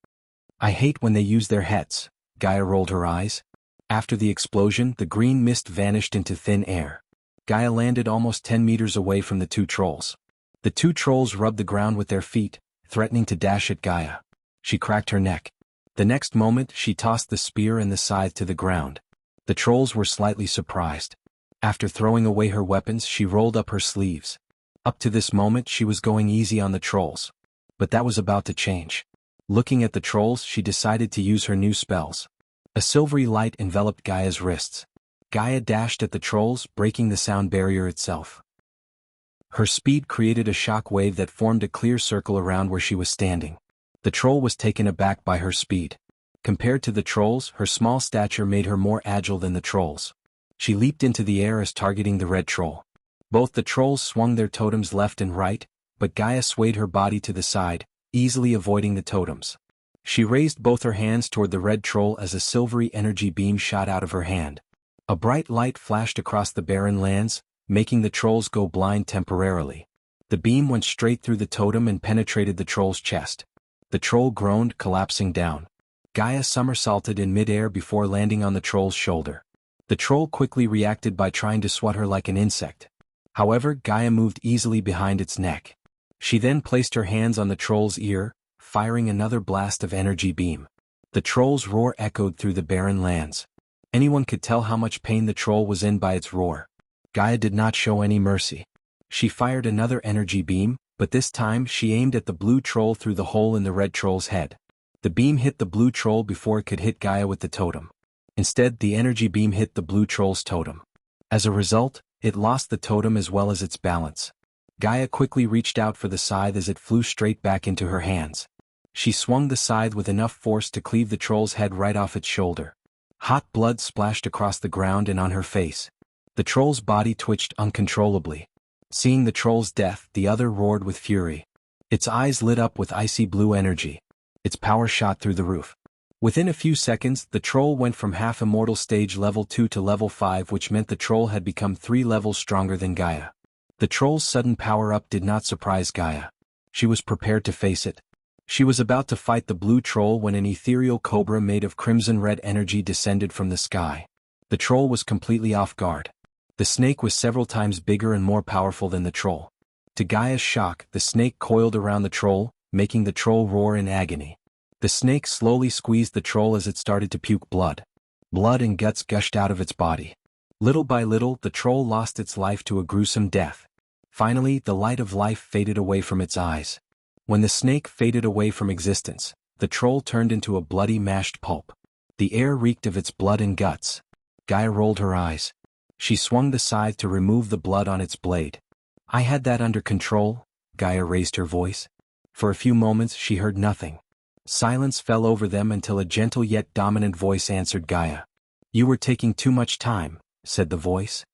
S1: I hate when they use their heads. Gaia rolled her eyes. After the explosion, the green mist vanished into thin air. Gaia landed almost 10 meters away from the two trolls. The two trolls rubbed the ground with their feet, threatening to dash at Gaia. She cracked her neck. The next moment, she tossed the spear and the scythe to the ground. The trolls were slightly surprised. After throwing away her weapons, she rolled up her sleeves. Up to this moment, she was going easy on the trolls. But that was about to change. Looking at the trolls, she decided to use her new spells. A silvery light enveloped Gaia's wrists. Gaia dashed at the trolls, breaking the sound barrier itself. Her speed created a shock wave that formed a clear circle around where she was standing. The troll was taken aback by her speed. Compared to the trolls, her small stature made her more agile than the trolls. She leaped into the air as targeting the red troll. Both the trolls swung their totems left and right, but Gaia swayed her body to the side, easily avoiding the totems. She raised both her hands toward the red troll as a silvery energy beam shot out of her hand. A bright light flashed across the barren lands, making the trolls go blind temporarily. The beam went straight through the totem and penetrated the troll's chest. The troll groaned, collapsing down. Gaia somersaulted in midair before landing on the troll's shoulder. The troll quickly reacted by trying to swat her like an insect. However, Gaia moved easily behind its neck. She then placed her hands on the troll's ear, firing another blast of energy beam. The troll's roar echoed through the barren lands. Anyone could tell how much pain the troll was in by its roar. Gaia did not show any mercy. She fired another energy beam, but this time she aimed at the blue troll through the hole in the red troll's head. The beam hit the blue troll before it could hit Gaia with the totem. Instead, the energy beam hit the blue troll's totem. As a result, it lost the totem as well as its balance. Gaia quickly reached out for the scythe as it flew straight back into her hands. She swung the scythe with enough force to cleave the troll's head right off its shoulder. Hot blood splashed across the ground and on her face. The troll's body twitched uncontrollably. Seeing the troll's death, the other roared with fury. Its eyes lit up with icy blue energy. Its power shot through the roof. Within a few seconds, the troll went from half-immortal stage level 2 to level 5, which meant the troll had become 3 levels stronger than Gaia. The troll's sudden power-up did not surprise Gaia. She was prepared to face it. She was about to fight the blue troll when an ethereal cobra made of crimson-red energy descended from the sky. The troll was completely off guard. The snake was several times bigger and more powerful than the troll. To Gaia's shock, the snake coiled around the troll, making the troll roar in agony. The snake slowly squeezed the troll as it started to puke blood. Blood and guts gushed out of its body. Little by little, the troll lost its life to a gruesome death. Finally, the light of life faded away from its eyes. When the snake faded away from existence, the troll turned into a bloody mashed pulp. The air reeked of its blood and guts. Gaia rolled her eyes. She swung the scythe to remove the blood on its blade. I had that under control, Gaia raised her voice. For a few moments she heard nothing. Silence fell over them until a gentle yet dominant voice answered Gaia. You were taking too much time, said the voice.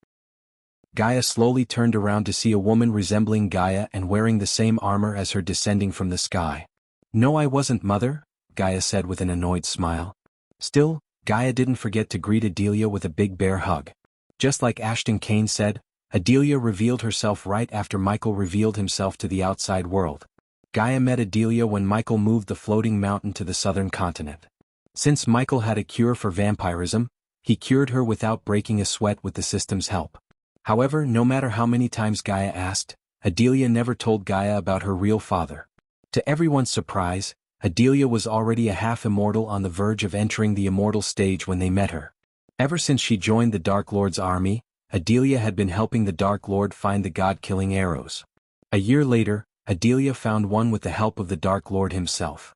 S1: Gaia slowly turned around to see a woman resembling Gaia and wearing the same armor as her descending from the sky. "No, I wasn't, Mother," Gaia said with an annoyed smile. Still, Gaia didn't forget to greet Adelia with a big bear hug. Just like Ashton Kane said, Adelia revealed herself right after Michael revealed himself to the outside world. Gaia met Adelia when Michael moved the floating mountain to the southern continent. Since Michael had a cure for vampirism, he cured her without breaking a sweat with the system's help. However, no matter how many times Gaia asked, Adelia never told Gaia about her real father. To everyone's surprise, Adelia was already a half-immortal on the verge of entering the immortal stage when they met her. Ever since she joined the Dark Lord's army, Adelia had been helping the Dark Lord find the god-killing arrows. A year later, Adelia found one with the help of the Dark Lord himself.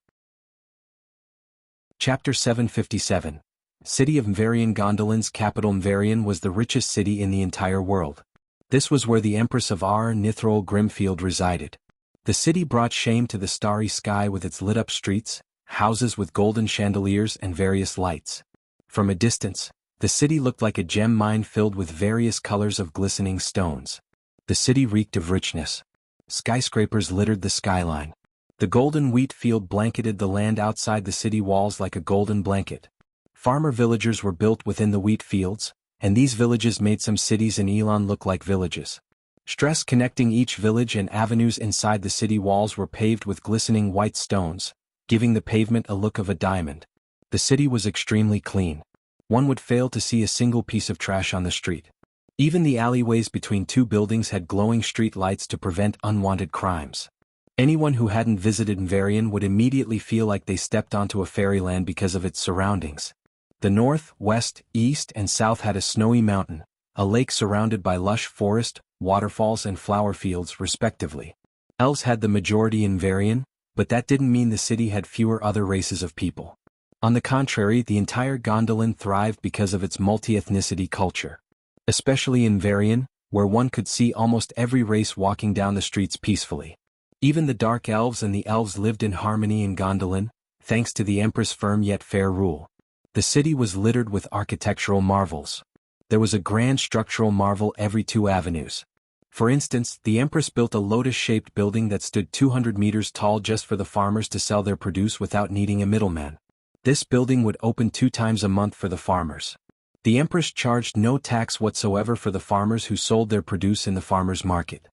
S1: Chapter 757. City of Mvarian. Gondolin's capital Mvarian was the richest city in the entire world. This was where the Empress of Ar Nithrol Grimfield resided. The city brought shame to the starry sky with its lit-up streets, houses with golden chandeliers and various lights. From a distance, the city looked like a gem mine filled with various colors of glistening stones. The city reeked of richness. Skyscrapers littered the skyline. The golden wheat field blanketed the land outside the city walls like a golden blanket. Farmer villagers were built within the wheat fields, and these villages made some cities in Elon look like villages. Stress connecting each village and avenues inside the city walls were paved with glistening white stones, giving the pavement a look of a diamond. The city was extremely clean. One would fail to see a single piece of trash on the street. Even the alleyways between two buildings had glowing street lights to prevent unwanted crimes. Anyone who hadn't visited Mvarian would immediately feel like they stepped onto a fairyland because of its surroundings. The north, west, east, and south had a snowy mountain, a lake surrounded by lush forest, waterfalls and flower fields respectively. Elves had the majority in Mvarian, but that didn't mean the city had fewer other races of people. On the contrary, the entire Gondolin thrived because of its multi-ethnicity culture. Especially in Mvarian, where one could see almost every race walking down the streets peacefully. Even the dark elves and the elves lived in harmony in Gondolin, thanks to the Empress' firm yet fair rule. The city was littered with architectural marvels. There was a grand structural marvel every 2 avenues. For instance, the Empress built a lotus-shaped building that stood 200 meters tall just for the farmers to sell their produce without needing a middleman. This building would open 2 times a month for the farmers. The Empress charged no tax whatsoever for the farmers who sold their produce in the farmers' market.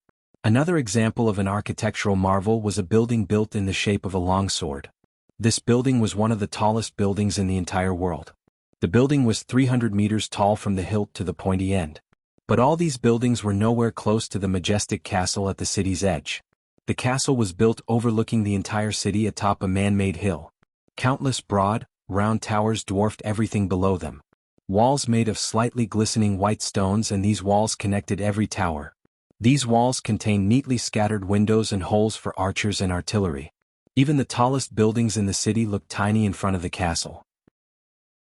S1: Another example of an architectural marvel was a building built in the shape of a longsword. This building was one of the tallest buildings in the entire world. The building was 300 meters tall from the hilt to the pointy end. But all these buildings were nowhere close to the majestic castle at the city's edge. The castle was built overlooking the entire city atop a man-made hill. Countless broad, round towers dwarfed everything below them. Walls made of slightly glistening white stones, and these walls connected every tower. These walls contained neatly scattered windows and holes for archers and artillery. Even the tallest buildings in the city looked tiny in front of the castle.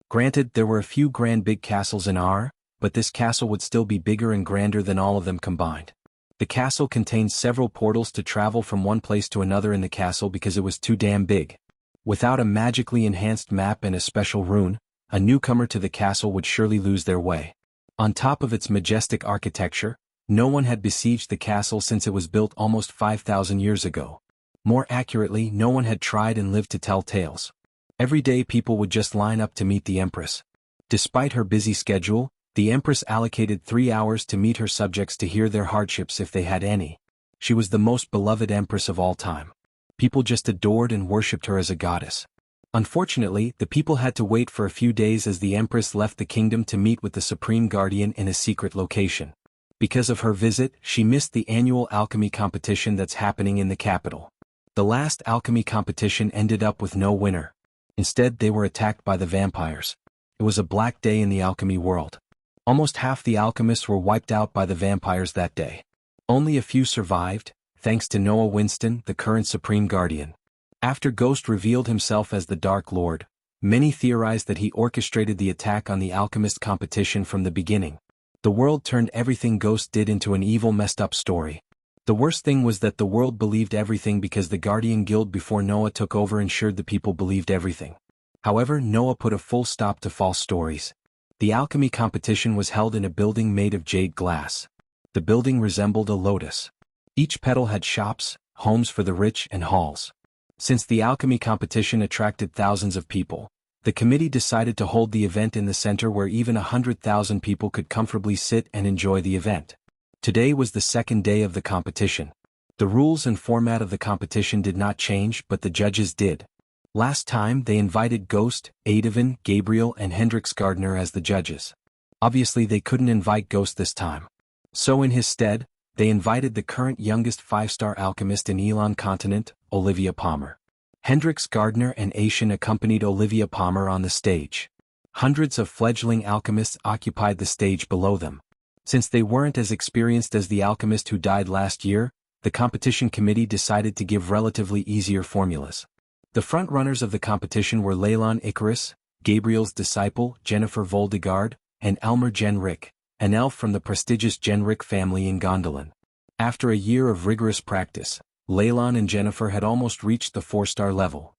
S1: Granted, there were a few grand big castles in Ar, but this castle would still be bigger and grander than all of them combined. The castle contained several portals to travel from one place to another in the castle because it was too damn big. Without a magically enhanced map and a special rune, a newcomer to the castle would surely lose their way. On top of its majestic architecture, no one had besieged the castle since it was built almost 5,000 years ago. More accurately, no one had tried and lived to tell tales. Every day people would just line up to meet the Empress. Despite her busy schedule, the Empress allocated 3 hours to meet her subjects to hear their hardships if they had any. She was the most beloved Empress of all time. People just adored and worshipped her as a goddess. Unfortunately, the people had to wait for a few days as the Empress left the kingdom to meet with the Supreme Guardian in a secret location. Because of her visit, she missed the annual alchemy competition that's happening in the capital. The last alchemy competition ended up with no winner. Instead, they were attacked by the vampires. It was a black day in the alchemy world. Almost half the alchemists were wiped out by the vampires that day. Only a few survived, thanks to Noah Winston, the current Supreme Guardian. After Ghost revealed himself as the Dark Lord, many theorized that he orchestrated the attack on the alchemist competition from the beginning. The world turned everything Ghost did into an evil, messed-up story. The worst thing was that the world believed everything because the Guardian Guild before Noah took over ensured the people believed everything. However, Noah put a full stop to false stories. The alchemy competition was held in a building made of jade glass. The building resembled a lotus. Each petal had shops, homes for the rich and halls. Since the alchemy competition attracted thousands of people, the committee decided to hold the event in the center where even 100,000 people could comfortably sit and enjoy the event. Today was the second day of the competition. The rules and format of the competition did not change, but the judges did. Last time they invited Ghost, Adovan, Gabriel and Hendrix Gardner as the judges. Obviously they couldn't invite Ghost this time. So in his stead, they invited the current youngest 5-star alchemist in Elon Continent, Olivia Palmer. Hendrix Gardner and Aishin accompanied Olivia Palmer on the stage. Hundreds of fledgling alchemists occupied the stage below them. Since they weren't as experienced as the alchemist who died last year, the competition committee decided to give relatively easier formulas. The front-runners of the competition were Leylon Icarus, Gabriel's disciple, Jennifer Voldegard, and Elmer Jenrick, an elf from the prestigious Jenrick family in Gondolin. After a year of rigorous practice, Leylon and Jennifer had almost reached the 4-star level.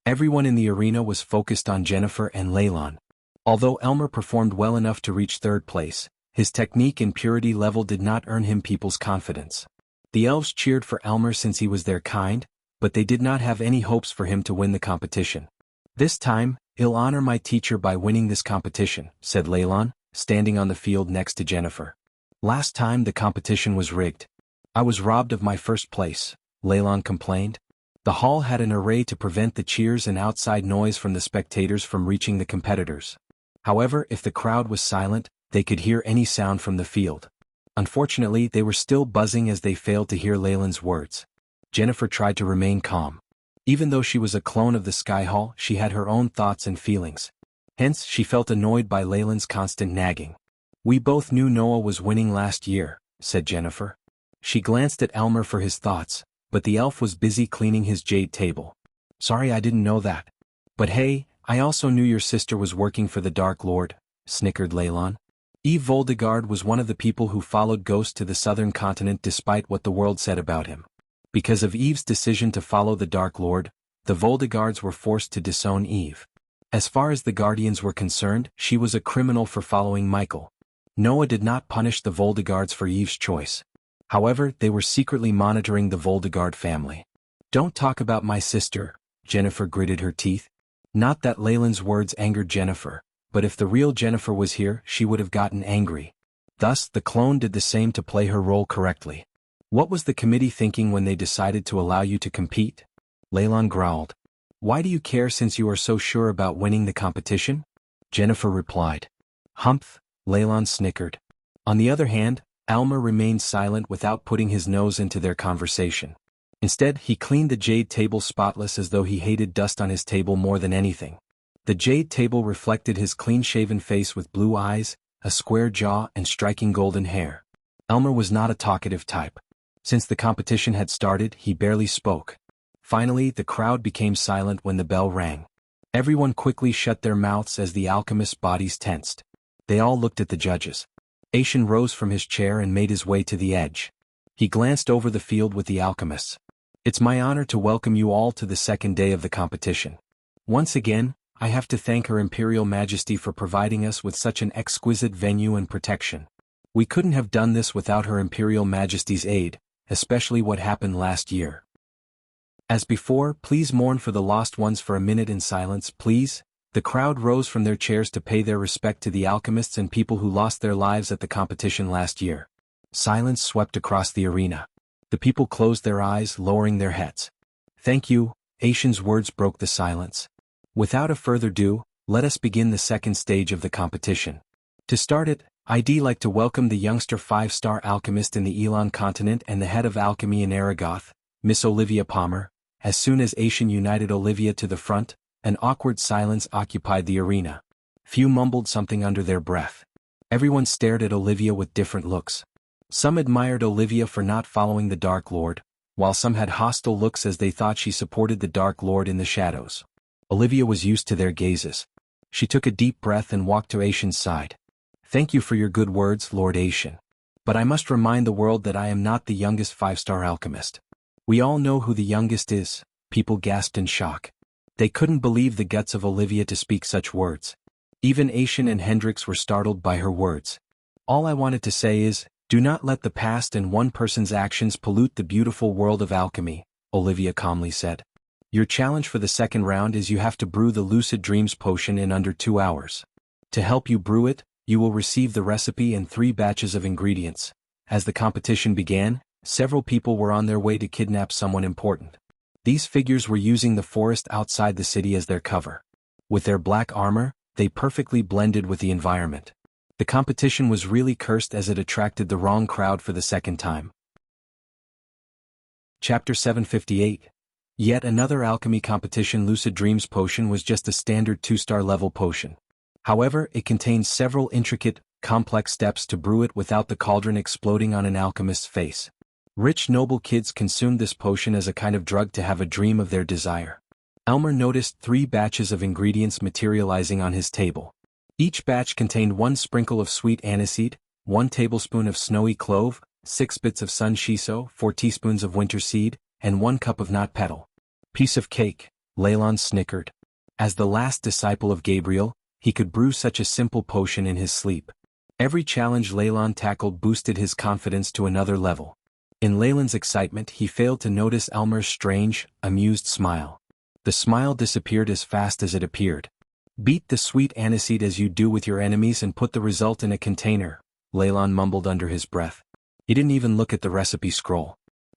S1: Everyone in the arena was focused on Jennifer and Leylon. Although Elmer performed well enough to reach 3rd place, his technique and purity level did not earn him people's confidence. The elves cheered for Elmer since he was their kind, but they did not have any hopes for him to win the competition. This time, I'll honor my teacher by winning this competition, said Leylon, standing on the field next to Jennifer. Last time the competition was rigged. I was robbed of my 1st place, Leylon complained. The hall had an array to prevent the cheers and outside noise from the spectators from reaching the competitors. However, if the crowd was silent, they could hear any sound from the field. Unfortunately, they were still buzzing as they failed to hear Leylon's words. Jennifer tried to remain calm. Even though she was a clone of the Sky Hall, she had her own thoughts and feelings. Hence, she felt annoyed by Leylon's constant nagging. We both knew Noah was winning last year, said Jennifer. She glanced at Elmer for his thoughts, but the elf was busy cleaning his jade table. Sorry, I didn't know that. But hey, I also knew your sister was working for the Dark Lord, snickered Leylon. Eve Voldegard was one of the people who followed Ghost to the southern continent despite what the world said about him. Because of Eve's decision to follow the Dark Lord, the Voldegards were forced to disown Eve. As far as the Guardians were concerned, she was a criminal for following Michael. Noah did not punish the Voldegards for Eve's choice. However, they were secretly monitoring the Voldegard family. Don't talk about my sister, Jennifer gritted her teeth. Not that Leylon's words angered Jennifer, but if the real Jennifer was here, she would have gotten angry. Thus, the clone did the same to play her role correctly. What was the committee thinking when they decided to allow you to compete? Leylon growled. Why do you care since you are so sure about winning the competition? Jennifer replied. Humph, Leylon snickered. On the other hand, Elmer remained silent without putting his nose into their conversation. Instead, he cleaned the jade table spotless as though he hated dust on his table more than anything. The jade table reflected his clean-shaven face with blue eyes, a square jaw and striking golden hair. Elmer was not a talkative type. Since the competition had started, he barely spoke. Finally, the crowd became silent when the bell rang. Everyone quickly shut their mouths as the alchemists' bodies tensed. They all looked at the judges. Aishin rose from his chair and made his way to the edge. He glanced over the field with the alchemists. It's my honor to welcome you all to the second day of the competition. Once again, I have to thank Her Imperial Majesty for providing us with such an exquisite venue and protection. We couldn't have done this without Her Imperial Majesty's aid, especially what happened last year. As before, please mourn for the lost ones for a minute in silence, please. The crowd rose from their chairs to pay their respect to the alchemists and people who lost their lives at the competition last year. Silence swept across the arena. The people closed their eyes, lowering their heads. Thank you, Aishin's words broke the silence. Without a further ado, let us begin the second stage of the competition. To start it, I'd like to welcome the youngster 5-star alchemist in the Elon continent and the head of alchemy in Aragoth, Miss Olivia Palmer. As soon as Aishin united Olivia to the front, an awkward silence occupied the arena. Few mumbled something under their breath. Everyone stared at Olivia with different looks. Some admired Olivia for not following the Dark Lord, while some had hostile looks as they thought she supported the Dark Lord in the shadows. Olivia was used to their gazes. She took a deep breath and walked to Aishin's side. Thank you for your good words, Lord Aishin. But I must remind the world that I am not the youngest 5-star alchemist. We all know who the youngest is, people gasped in shock. They couldn't believe the guts of Olivia to speak such words. Even Aishin and Hendrix were startled by her words. All I wanted to say is, Do not let the past and one person's actions pollute the beautiful world of alchemy, Olivia calmly said. Your challenge for the second round is you have to brew the Lucid Dreams potion in under 2 hours. To help you brew it, you will receive the recipe and 3 batches of ingredients. As the competition began, several people were on their way to kidnap someone important. These figures were using the forest outside the city as their cover. With their black armor, they perfectly blended with the environment. The competition was really cursed as it attracted the wrong crowd for the second time. Chapter 758. Yet another alchemy competition. Lucid Dreams potion was just a standard 2-star level potion. However, it contained several intricate, complex steps to brew it without the cauldron exploding on an alchemist's face. Rich noble kids consumed this potion as a kind of drug to have a dream of their desire. Elmer noticed 3 batches of ingredients materializing on his table. Each batch contained 1 sprinkle of sweet aniseed, 1 tablespoon of snowy clove, 6 bits of sun shiso, 4 teaspoons of winter seed, and 1 cup of nut petal. Piece of cake, Leylon snickered. As the last disciple of Gabriel, he could brew such a simple potion in his sleep. Every challenge Leylon tackled boosted his confidence to another level. In Leylon's excitement, he failed to notice Elmer's strange, amused smile. The smile disappeared as fast as it appeared. Beat the sweet aniseed as you do with your enemies and put the result in a container, Leylon mumbled under his breath. He didn't even look at the recipe scroll.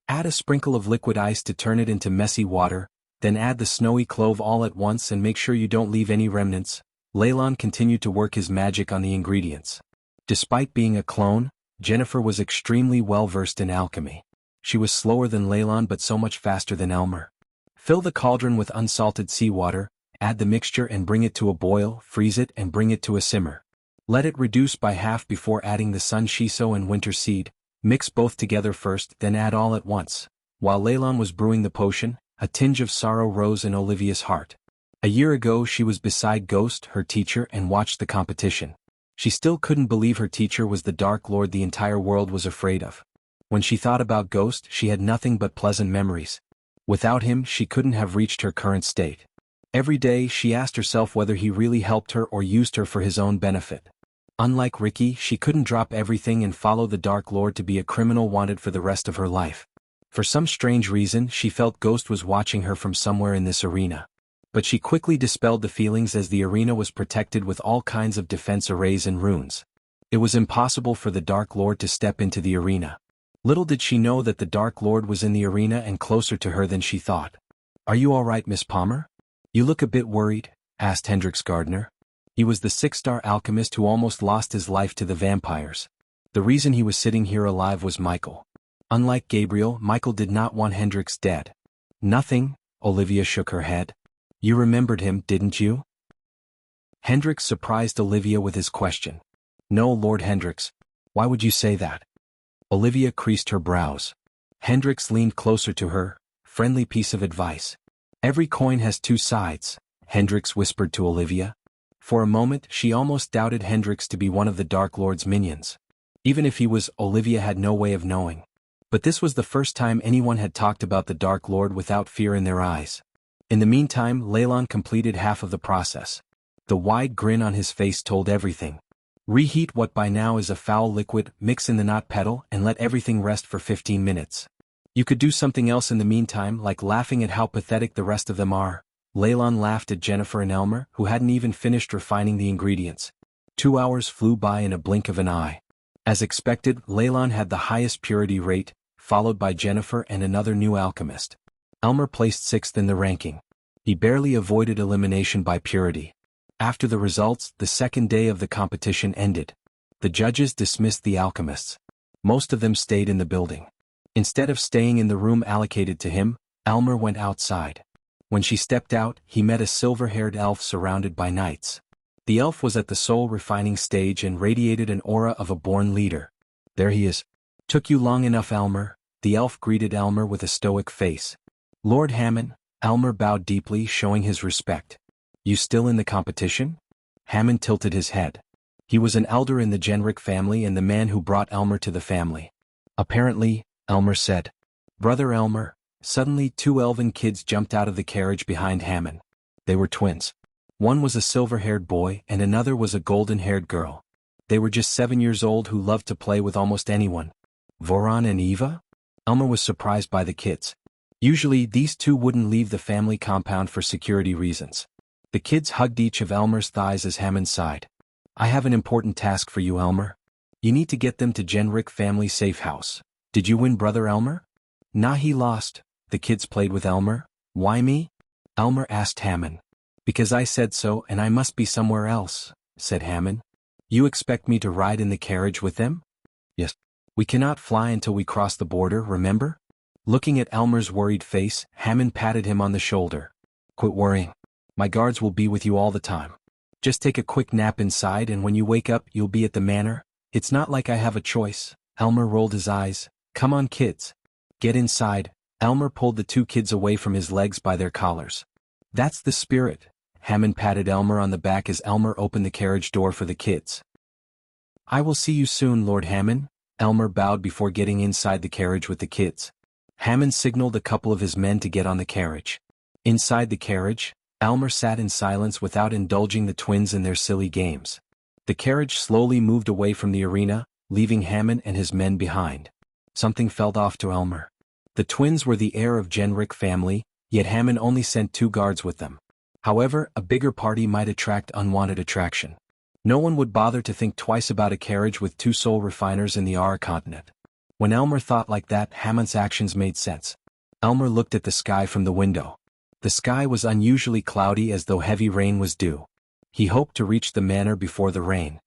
S1: Add a sprinkle of liquid ice to turn it into messy water, then add the snowy clove all at once and make sure you don't leave any remnants. Leylon continued to work his magic on the ingredients. Despite being a clone, Jennifer was extremely well-versed in alchemy. She was slower than Leylon but so much faster than Elmer. Fill the cauldron with unsalted seawater, add the mixture and bring it to a boil, freeze it and bring it to a simmer. Let it reduce by half before adding the sun shiso and winter seed. Mix both together first, then add all at once. While Leylon was brewing the potion, a tinge of sorrow rose in Olivia's heart. A year ago she was beside Ghost, her teacher, and watched the competition. She still couldn't believe her teacher was the Dark Lord the entire world was afraid of. When she thought about Ghost, she had nothing but pleasant memories. Without him, she couldn't have reached her current state. Every day she asked herself whether he really helped her or used her for his own benefit. Unlike Ricky, she couldn't drop everything and follow the Dark Lord to be a criminal wanted for the rest of her life. For some strange reason, she felt Ghost was watching her from somewhere in this arena. But she quickly dispelled the feelings as the arena was protected with all kinds of defense arrays and runes. It was impossible for the Dark Lord to step into the arena. Little did she know that the Dark Lord was in the arena and closer to her than she thought. "Are you all right, Miss Palmer? You look a bit worried," asked Hendrix Gardner. He was the 6-star alchemist who almost lost his life to the vampires. The reason he was sitting here alive was Michael. Unlike Gabriel, Michael did not want Hendrix dead. "Nothing," Olivia shook her head. "You remembered him, didn't you?" Hendrix surprised Olivia with his question. "No, Lord Hendrix. Why would you say that?" Olivia creased her brows. Hendrix leaned closer to her. "Friendly piece of advice. Every coin has 2 sides," Hendrix whispered to Olivia. For a moment, she almost doubted Hendrix to be one of the Dark Lord's minions. Even if he was, Olivia had no way of knowing. But this was the first time anyone had talked about the Dark Lord without fear in their eyes. In the meantime, Leylon completed half of the process. The wide grin on his face told everything. Reheat what by now is a foul liquid, mix in the nut petal, and let everything rest for 15 minutes. You could do something else in the meantime, like laughing at how pathetic the rest of them are. Leylon laughed at Jennifer and Elmer, who hadn't even finished refining the ingredients. 2 hours flew by in a blink of an eye. As expected, Leylon had the highest purity rate, followed by Jennifer and another new alchemist. Elmer placed 6th in the ranking. He barely avoided elimination by purity. After the results, the second day of the competition ended. The judges dismissed the alchemists. Most of them stayed in the building. Instead of staying in the room allocated to him, Elmer went outside. When she stepped out, he met a silver-haired elf surrounded by knights. The elf was at the soul refining stage and radiated an aura of a born leader. "There he is. Took you long enough, Elmer," the elf greeted Elmer with a stoic face. "Lord Hammond," Elmer bowed deeply, showing his respect. "You still in the competition?" Hammond tilted his head. He was an elder in the Jenrick family and the man who brought Elmer to the family. "Apparently," Elmer said. "Brother Elmer." Suddenly 2 elven kids jumped out of the carriage behind Hammond. They were twins. One was a silver-haired boy and another was a golden-haired girl. They were just 7 years old who loved to play with almost anyone. Voron and Eva? Elmer was surprised by the kids. Usually, these two wouldn't leave the family compound for security reasons. The kids hugged each of Elmer's thighs as Hammond sighed. I have an important task for you, Elmer. You need to get them to Jenrick family safe house. Did you win, brother Elmer? Nah, he lost. The kids played with Elmer. Why me? Elmer asked Hammond. Because I said so and I must be somewhere else, said Hammond. You expect me to ride in the carriage with them? Yes. We cannot fly until we cross the border, remember? Looking at Elmer's worried face, Hammond patted him on the shoulder. Quit worrying. My guards will be with you all the time. Just take a quick nap inside and when you wake up you'll be at the manor. It's not like I have a choice. Elmer rolled his eyes. Come on, kids. Get inside. Elmer pulled the two kids away from his legs by their collars. That's the spirit. Hammond patted Elmer on the back as Elmer opened the carriage door for the kids. I will see you soon, Lord Hammond. Elmer bowed before getting inside the carriage with the kids. Hammond signaled a couple of his men to get on the carriage. Inside the carriage, Elmer sat in silence without indulging the twins in their silly games. The carriage slowly moved away from the arena, leaving Hammond and his men behind. Something felt off to Elmer. The twins were the heir of Jenrick family, yet Hammond only sent 2 guards with them. However, a bigger party might attract unwanted attraction. No one would bother to think twice about a carriage with 2 soul refiners in the Ara continent. When Elmer thought like that, Hammond's actions made sense. Elmer looked at the sky from the window. The sky was unusually cloudy as though heavy rain was due. He hoped to reach the manor before the rain.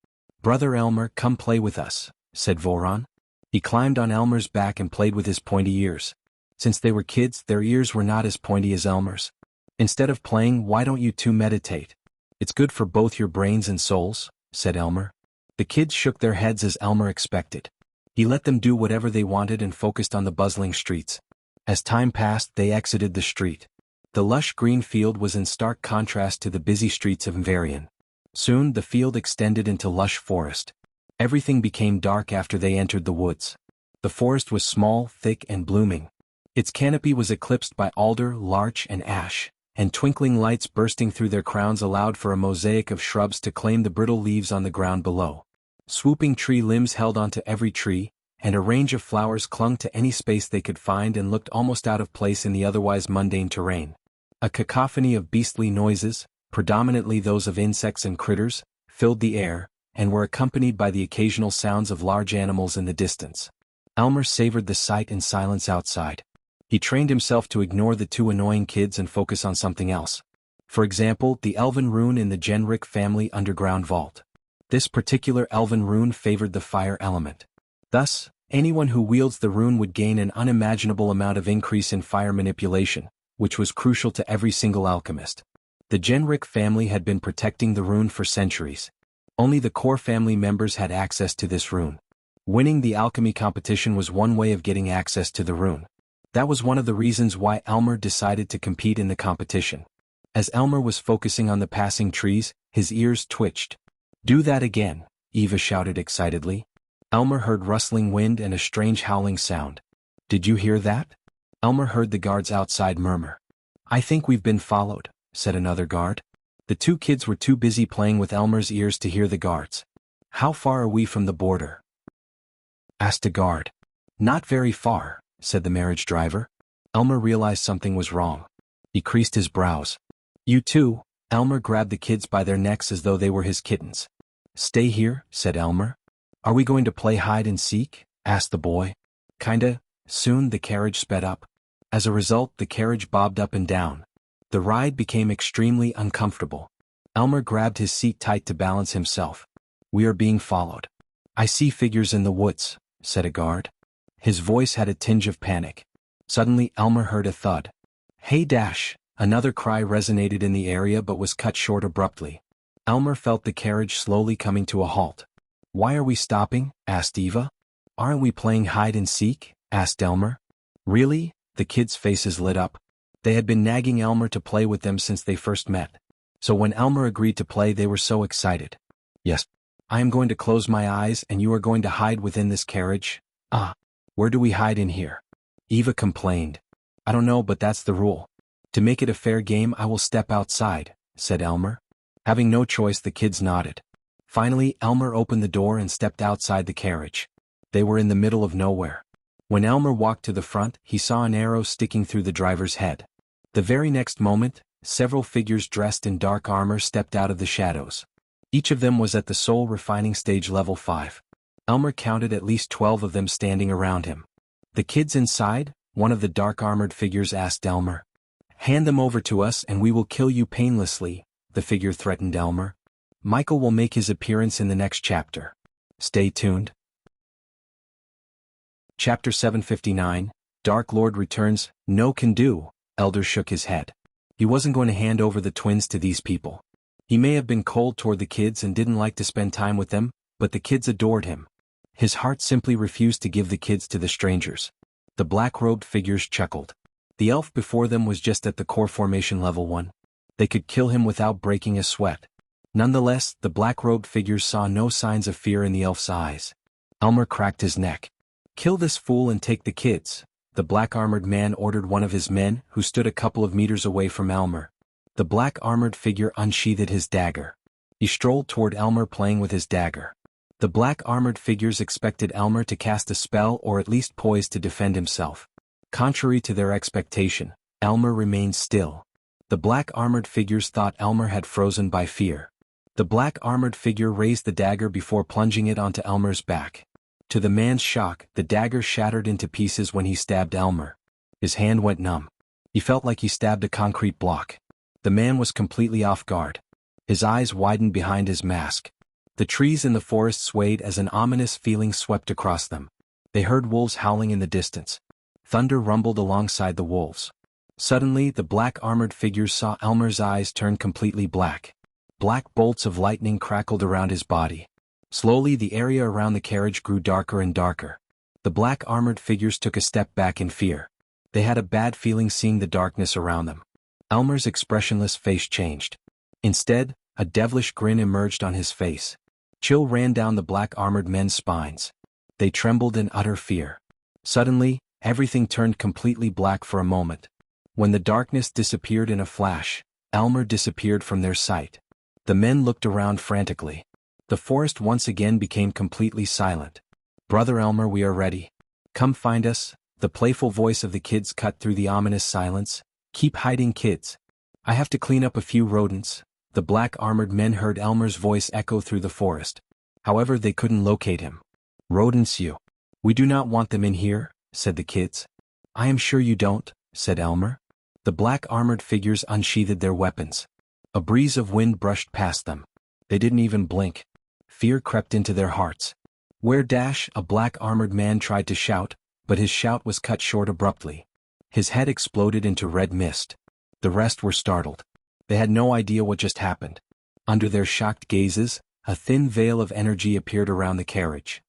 S1: Brother Elmer, come play with us, said Voron. He climbed on Elmer's back and played with his pointy ears. Since they were kids, their ears were not as pointy as Elmer's. Instead of playing, why don't you two meditate? It's good for both your brains and souls, said Elmer. The kids shook their heads as Elmer expected. He let them do whatever they wanted and focused on the bustling streets. As time passed, they exited the street. The lush green field was in stark contrast to the busy streets of Mvarian. Soon the field extended into lush forest. Everything became dark after they entered the woods. The forest was small, thick, and blooming. Its canopy was eclipsed by alder, larch, and ash, and twinkling lights bursting through their crowns allowed for a mosaic of shrubs to claim the brittle leaves on the ground below. Swooping tree limbs held onto every tree, and a range of flowers clung to any space they could find and looked almost out of place in the otherwise mundane terrain. A cacophony of beastly noises, predominantly those of insects and critters, filled the air, and were accompanied by the occasional sounds of large animals in the distance. Elmer savored the sight in silence outside. He trained himself to ignore the 2 annoying kids and focus on something else. For example, the elven rune in the Jenrick family underground vault. This particular elven rune favored the fire element. Thus, anyone who wields the rune would gain an unimaginable amount of increase in fire manipulation, which was crucial to every single alchemist. The Jenrick family had been protecting the rune for centuries. Only the core family members had access to this rune. Winning the alchemy competition was one way of getting access to the rune. That was one of the reasons why Elmer decided to compete in the competition. As Elmer was focusing on the passing trees, his ears twitched. Do that again, Eva shouted excitedly. Elmer heard rustling wind and a strange howling sound. Did you hear that? Elmer heard the guards outside murmur. I think we've been followed, said another guard. The 2 kids were too busy playing with Elmer's ears to hear the guards. How far are we from the border? Asked a guard. Not very far, said the marriage driver. Elmer realized something was wrong. He creased his brows. You too. Elmer grabbed the kids by their necks as though they were his kittens. Stay here, said Elmer. Are we going to play hide and seek? Asked the boy. Kinda. Soon the carriage sped up. As a result, the carriage bobbed up and down. The ride became extremely uncomfortable. Elmer grabbed his seat tight to balance himself. We are being followed. I see figures in the woods, said a guard. His voice had a tinge of panic. Suddenly Elmer heard a thud. Hey Dash! Another cry resonated in the area but was cut short abruptly. Elmer felt the carriage slowly coming to a halt. Why are we stopping? Asked Eva. Aren't we playing hide and seek? Asked Elmer. Really? The kids' faces lit up. They had been nagging Elmer to play with them since they first met. So when Elmer agreed to play, they were so excited. Yes. I am going to close my eyes and you are going to hide within this carriage. Where do we hide in here? Eva complained. I don't know, but that's the rule. To make it a fair game, I will step outside, said Elmer. Having no choice, the kids nodded. Finally, Elmer opened the door and stepped outside the carriage. They were in the middle of nowhere. When Elmer walked to the front, he saw an arrow sticking through the driver's head. The very next moment, several figures dressed in dark armor stepped out of the shadows. Each of them was at the soul refining stage level 5. Elmer counted at least 12 of them standing around him. The kids inside? One of the dark-armored figures asked Elmer. Hand them over to us and we will kill you painlessly, the figure threatened Elmer. Michael will make his appearance in the next chapter. Stay tuned. Chapter 759, Dark Lord returns. No can do. Elder shook his head. He wasn't going to hand over the twins to these people. He may have been cold toward the kids and didn't like to spend time with them, but the kids adored him. His heart simply refused to give the kids to the strangers. The black-robed figures chuckled. The elf before them was just at the core formation level 1. They could kill him without breaking a sweat. Nonetheless, the black-robed figures saw no signs of fear in the elf's eyes. Elmer cracked his neck. Kill this fool and take the kids, the black-armored man ordered one of his men who stood a couple of meters away from Elmer. The black-armored figure unsheathed his dagger. He strolled toward Elmer playing with his dagger. The black-armored figures expected Elmer to cast a spell or at least poise to defend himself. Contrary to their expectation, Elmer remained still. The black-armored figures thought Elmer had frozen by fear. The black-armored figure raised the dagger before plunging it onto Elmer's back. To the man's shock, the dagger shattered into pieces when he stabbed Elmer. His hand went numb. He felt like he stabbed a concrete block. The man was completely off guard. His eyes widened behind his mask. The trees in the forest swayed as an ominous feeling swept across them. They heard wolves howling in the distance. Thunder rumbled alongside the wolves. Suddenly, the black-armored figures saw Elmer's eyes turn completely black. Black bolts of lightning crackled around his body. Slowly, the area around the carriage grew darker and darker. The black-armored figures took a step back in fear. They had a bad feeling seeing the darkness around them. Elmer's expressionless face changed. Instead, a devilish grin emerged on his face. Chill ran down the black-armored men's spines. They trembled in utter fear. Suddenly, everything turned completely black for a moment. When the darkness disappeared in a flash, Elmer disappeared from their sight. The men looked around frantically. The forest once again became completely silent. Brother Elmer, we are ready. Come find us. The playful voice of the kids cut through the ominous silence. Keep hiding, kids. I have to clean up a few rodents. The black-armored men heard Elmer's voice echo through the forest. However, they couldn't locate him. Rodents, you. We do not want them in here, said the kids. I am sure you don't, said Elmer. The black-armored figures unsheathed their weapons. A breeze of wind brushed past them. They didn't even blink. Fear crept into their hearts. Where dash? A black-armored man tried to shout, but his shout was cut short abruptly. His head exploded into red mist. The rest were startled. They had no idea what just happened. Under their shocked gazes, a thin veil of energy appeared around the carriage.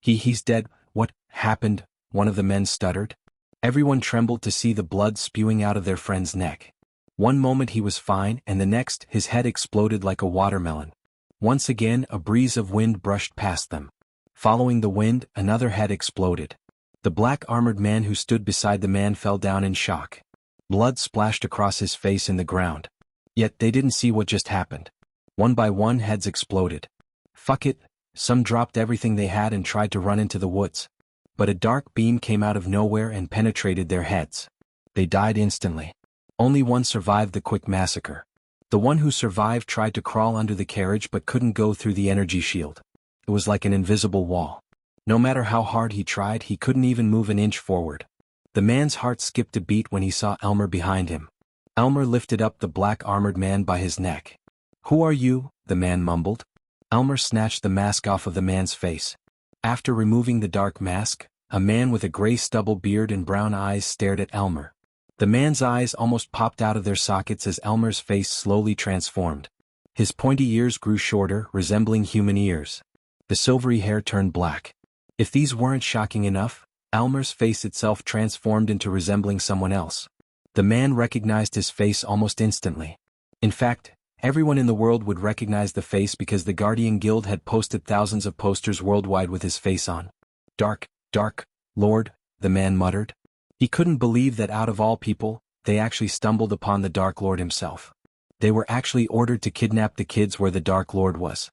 S1: He's dead. What happened? One of the men stuttered. Everyone trembled to see the blood spewing out of their friend's neck. One moment he was fine and the next his head exploded like a watermelon. Once again a breeze of wind brushed past them. Following the wind, another head exploded. The black-armored man who stood beside the man fell down in shock. Blood splashed across his face in the ground. Yet they didn't see what just happened. One by one heads exploded. Fuck it, some dropped everything they had and tried to run into the woods. But a dark beam came out of nowhere and penetrated their heads. They died instantly. Only one survived the quick massacre. The one who survived tried to crawl under the carriage but couldn't go through the energy shield. It was like an invisible wall. No matter how hard he tried, he couldn't even move an inch forward. The man's heart skipped a beat when he saw Elmer behind him. Elmer lifted up the black-armored man by his neck. Who are you? The man mumbled. Elmer snatched the mask off of the man's face. After removing the dark mask, a man with a gray stubble beard and brown eyes stared at Elmer. The man's eyes almost popped out of their sockets as Elmer's face slowly transformed. His pointy ears grew shorter, resembling human ears. The silvery hair turned black. If these weren't shocking enough, Elmer's face itself transformed into resembling someone else. The man recognized his face almost instantly. In fact, everyone in the world would recognize the face because the Guardian Guild had posted thousands of posters worldwide with his face on. Dark Lord, the man muttered. He couldn't believe that out of all people, they actually stumbled upon the Dark Lord himself. They were actually ordered to kidnap the kids where the Dark Lord was.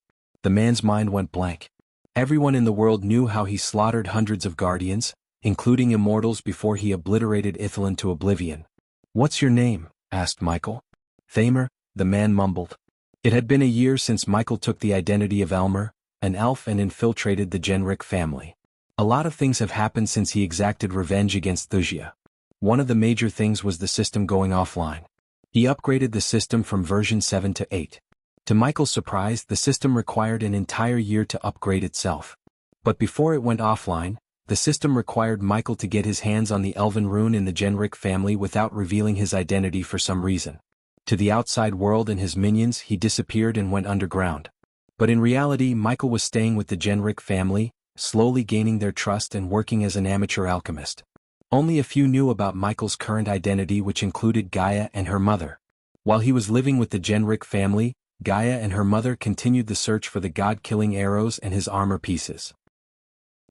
S1: The man's mind went blank. Everyone in the world knew how he slaughtered hundreds of guardians, including immortals, before he obliterated Ithilin to oblivion. "What's your name?" asked Michael. "Thamer," the man mumbled. It had been a year since Michael took the identity of Elmer, an elf, and infiltrated the Genric family. A lot of things have happened since he exacted revenge against Wuxia. One of the major things was the system going offline. He upgraded the system from version 7 to 8. To Michael's surprise, the system required an entire year to upgrade itself. But before it went offline, the system required Michael to get his hands on the Elven rune in the Genric family without revealing his identity for some reason. To the outside world and his minions, he disappeared and went underground. But in reality, Michael was staying with the Genric family, slowly gaining their trust and working as an amateur alchemist. Only a few knew about Michael's current identity, which included Gaia and her mother. While he was living with the Genric family, Gaia and her mother continued the search for the god-killing arrows and his armor pieces.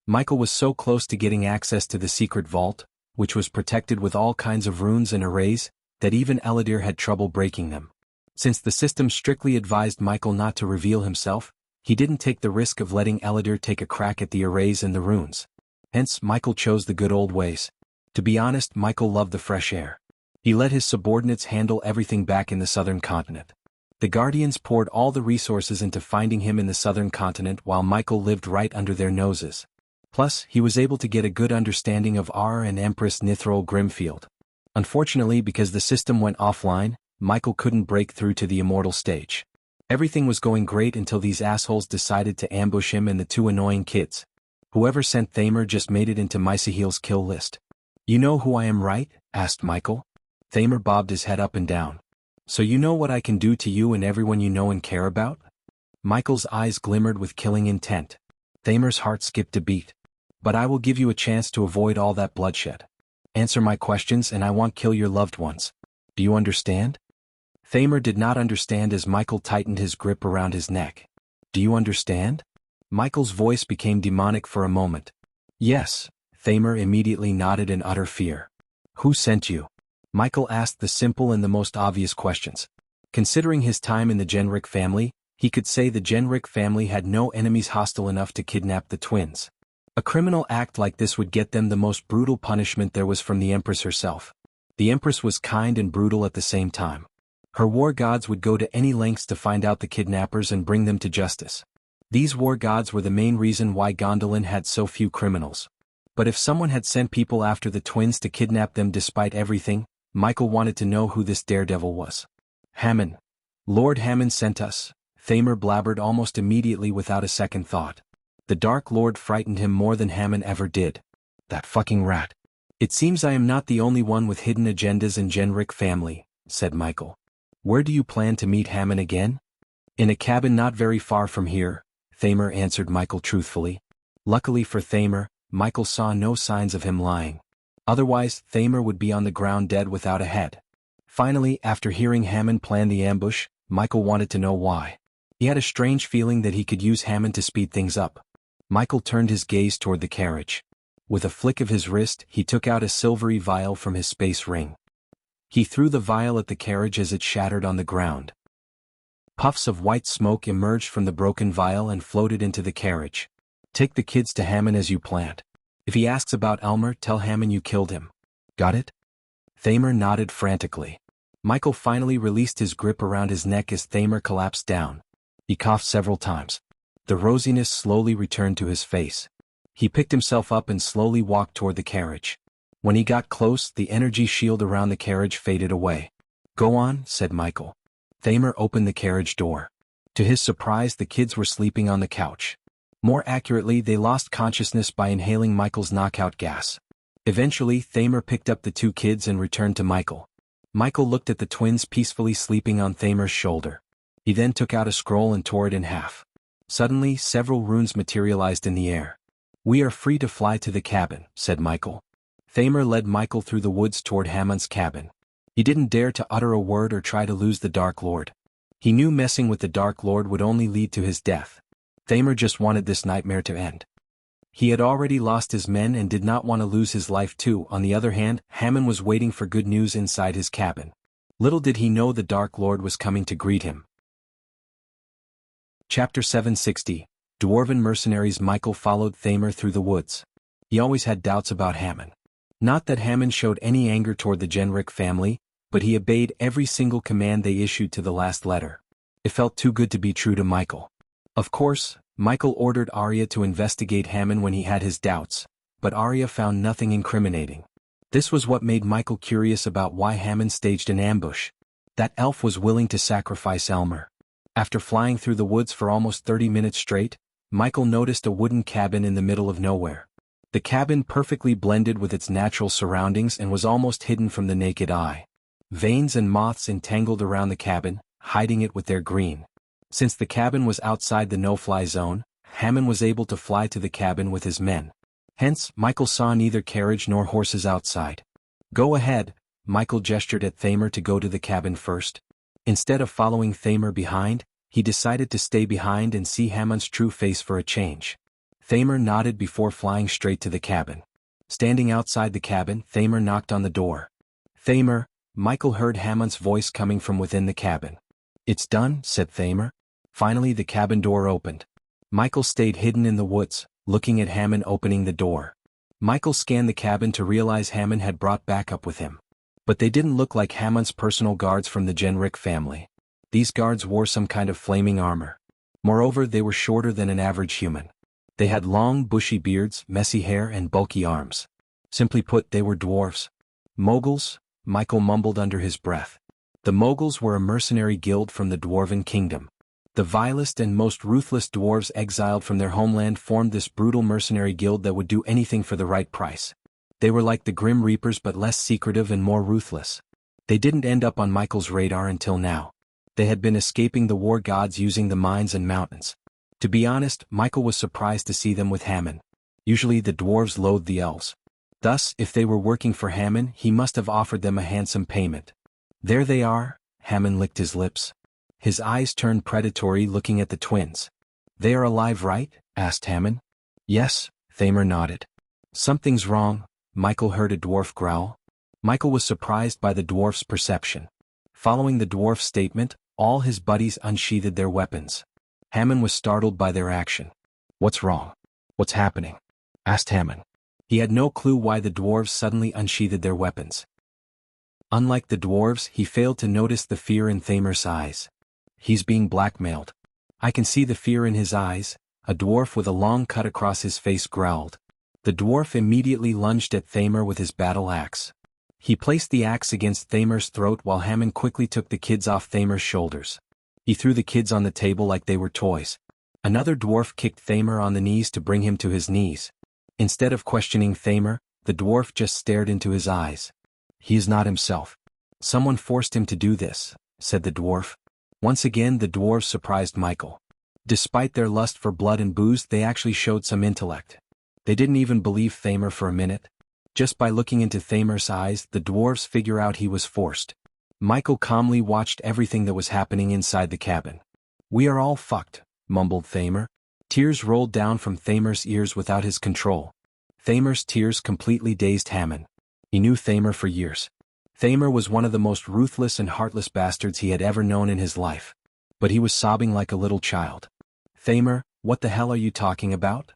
S1: Michael was so close to getting access to the secret vault, which was protected with all kinds of runes and arrays, that even Eladir had trouble breaking them. Since the system strictly advised Michael not to reveal himself, he didn't take the risk of letting Eladir take a crack at the arrays and the runes. Hence, Michael chose the good old ways. To be honest, Michael loved the fresh air. He let his subordinates handle everything back in the southern continent. The Guardians poured all the resources into finding him in the southern continent while Michael lived right under their noses. Plus, he was able to get a good understanding of Ar and Empress Nithrol Grimfield. Unfortunately, because the system went offline, Michael couldn't break through to the immortal stage. Everything was going great until these assholes decided to ambush him and the two annoying kids. Whoever sent Thamer just made it into Mysaheel's kill list. "You know who I am, right?" asked Michael. Thamer bobbed his head up and down. "So you know what I can do to you and everyone you know and care about?" Michael's eyes glimmered with killing intent. Thamer's heart skipped a beat. "But I will give you a chance to avoid all that bloodshed. Answer my questions and I won't kill your loved ones. Do you understand?" Thamer did not understand as Michael tightened his grip around his neck. "Do you understand?" Michael's voice became demonic for a moment. "Yes." Thamer immediately nodded in utter fear. "Who sent you?" Michael asked the simple and the most obvious questions. Considering his time in the Genric family, he could say the Genric family had no enemies hostile enough to kidnap the twins. A criminal act like this would get them the most brutal punishment there was from the Empress herself. The Empress was kind and brutal at the same time. Her war gods would go to any lengths to find out the kidnappers and bring them to justice. These war gods were the main reason why Gondolin had so few criminals. But if someone had sent people after the twins to kidnap them despite everything, Michael wanted to know who this daredevil was. "Hammond. Lord Hammond sent us," Thamer blabbered almost immediately without a second thought. The Dark Lord frightened him more than Hammond ever did. "That fucking rat." "It seems I am not the only one with hidden agendas in Genric family," said Michael. "Where do you plan to meet Hammond again?" "In a cabin not very far from here," Thamer answered Michael truthfully. Luckily for Thamer, Michael saw no signs of him lying. Otherwise, Thamer would be on the ground dead without a head. Finally, after hearing Hammond plan the ambush, Michael wanted to know why. He had a strange feeling that he could use Hammond to speed things up. Michael turned his gaze toward the carriage. With a flick of his wrist, he took out a silvery vial from his space ring. He threw the vial at the carriage as it shattered on the ground. Puffs of white smoke emerged from the broken vial and floated into the carriage. "Take the kids to Hammond as you planned. If he asks about Elmer, tell Hammond you killed him. Got it?" Thamer nodded frantically. Michael finally released his grip around his neck as Thamer collapsed down. He coughed several times. The rosiness slowly returned to his face. He picked himself up and slowly walked toward the carriage. When he got close, the energy shield around the carriage faded away. "Go on," said Michael. Thamer opened the carriage door. To his surprise, the kids were sleeping on the couch. More accurately, they lost consciousness by inhaling Michael's knockout gas. Eventually, Thamer picked up the two kids and returned to Michael. Michael looked at the twins peacefully sleeping on Thamer's shoulder. He then took out a scroll and tore it in half. Suddenly, several runes materialized in the air. "We are free to fly to the cabin," said Michael. Thamer led Michael through the woods toward Hammond's cabin. He didn't dare to utter a word or try to lose the Dark Lord. He knew messing with the Dark Lord would only lead to his death. Thamer just wanted this nightmare to end. He had already lost his men and did not want to lose his life too. On the other hand, Hammond was waiting for good news inside his cabin. Little did he know the Dark Lord was coming to greet him. Chapter 760, Dwarven Mercenaries. Michael followed Thamer through the woods. He always had doubts about Hammond. Not that Hammond showed any anger toward the Jenrick family, but he obeyed every single command they issued to the last letter. It felt too good to be true to Michael. Of course, Michael ordered Arya to investigate Hammond when he had his doubts, but Arya found nothing incriminating. This was what made Michael curious about why Hammond staged an ambush. That elf was willing to sacrifice Elmer. After flying through the woods for almost 30 minutes straight, Michael noticed a wooden cabin in the middle of nowhere. The cabin perfectly blended with its natural surroundings and was almost hidden from the naked eye. Veins and moths entangled around the cabin, hiding it with their green. Since the cabin was outside the no-fly zone, Hammond was able to fly to the cabin with his men. Hence, Michael saw neither carriage nor horses outside. "Go ahead," Michael gestured at Thamer to go to the cabin first. Instead of following Thamer behind, he decided to stay behind and see Hammond's true face for a change. Thamer nodded before flying straight to the cabin. Standing outside the cabin, Thamer knocked on the door. "Thamer," Michael heard Hammond's voice coming from within the cabin. "It's done," said Thamer. Finally the cabin door opened. Michael stayed hidden in the woods, looking at Hammond opening the door. Michael scanned the cabin to realize Hammond had brought backup with him. But they didn't look like Hammond's personal guards from the Jenrick family. These guards wore some kind of flaming armor. Moreover, they were shorter than an average human. They had long, bushy beards, messy hair, and bulky arms. Simply put, they were dwarves. Moguls, Michael mumbled under his breath. The Moguls were a mercenary guild from the Dwarven Kingdom. The vilest and most ruthless dwarves exiled from their homeland formed this brutal mercenary guild that would do anything for the right price. They were like the Grim Reapers but less secretive and more ruthless. They didn't end up on Michael's radar until now. They had been escaping the war gods using the mines and mountains. To be honest, Michael was surprised to see them with Hammond. Usually the dwarves loathed the elves. Thus, if they were working for Hammond, he must have offered them a handsome payment. "There they are," Hammond licked his lips. His eyes turned predatory, looking at the twins. "They are alive, right?" asked Hammond. "Yes," Thamer nodded. "Something's wrong," Michael heard a dwarf growl. Michael was surprised by the dwarf's perception. Following the dwarf's statement, all his buddies unsheathed their weapons. Hammond was startled by their action. "What's wrong? What's happening?" asked Hammond. He had no clue why the dwarves suddenly unsheathed their weapons. Unlike the dwarves, he failed to notice the fear in Thamer's eyes. "He's being blackmailed. I can see the fear in his eyes," a dwarf with a long cut across his face growled. The dwarf immediately lunged at Thamer with his battle axe. He placed the axe against Thamer's throat while Hammond quickly took the kids off Thamer's shoulders. He threw the kids on the table like they were toys. Another dwarf kicked Thamer on the knees to bring him to his knees. Instead of questioning Thamer, the dwarf just stared into his eyes. "He is not himself. Someone forced him to do this," said the dwarf. Once again the dwarves surprised Michael. Despite their lust for blood and booze, they actually showed some intellect. They didn't even believe Thamer for a minute. Just by looking into Thamer's eyes, the dwarves figure out he was forced. Michael calmly watched everything that was happening inside the cabin. "We are all fucked," mumbled Thamer. Tears rolled down from Thamer's ears without his control. Thamer's tears completely dazed Hammond. He knew Thamer for years. Thamer was one of the most ruthless and heartless bastards he had ever known in his life. But he was sobbing like a little child. "Thamer, what the hell are you talking about?"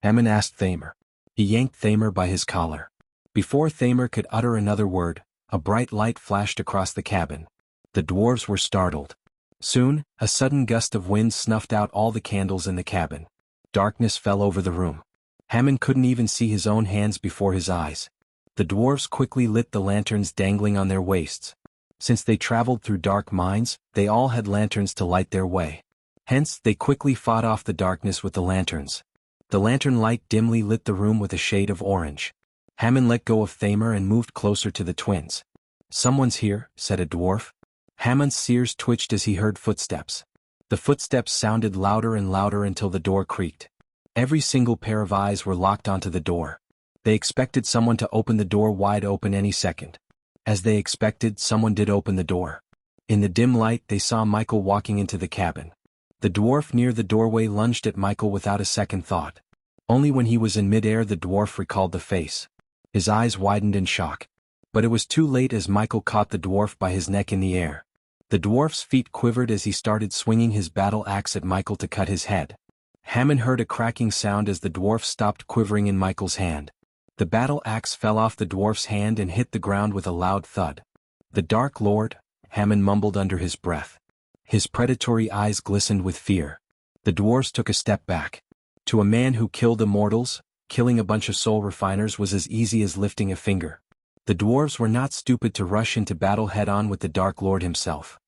S1: Hammond asked Thamer. He yanked Thamer by his collar. Before Thamer could utter another word, a bright light flashed across the cabin. The dwarves were startled. Soon, a sudden gust of wind snuffed out all the candles in the cabin. Darkness fell over the room. Hammond couldn't even see his own hands before his eyes. The dwarves quickly lit the lanterns dangling on their waists. Since they traveled through dark mines, they all had lanterns to light their way. Hence, they quickly fought off the darkness with the lanterns. The lantern light dimly lit the room with a shade of orange. Hammond let go of Thamer and moved closer to the twins. "Someone's here," said a dwarf. Hammond's ears twitched as he heard footsteps. The footsteps sounded louder and louder until the door creaked. Every single pair of eyes were locked onto the door. They expected someone to open the door wide open any second. As they expected, someone did open the door. In the dim light, they saw Michael walking into the cabin. The dwarf near the doorway lunged at Michael without a second thought. Only when he was in midair the dwarf recalled the face. His eyes widened in shock. But it was too late as Michael caught the dwarf by his neck in the air. The dwarf's feet quivered as he started swinging his battle axe at Michael to cut his head. Hammond heard a cracking sound as the dwarf stopped quivering in Michael's hand. The battle axe fell off the dwarf's hand and hit the ground with a loud thud. "The Dark Lord," Hammond mumbled under his breath. His predatory eyes glistened with fear. The dwarves took a step back. To a man who killed immortals, killing a bunch of soul refiners was as easy as lifting a finger. The dwarves were not stupid to rush into battle head-on with the Dark Lord himself.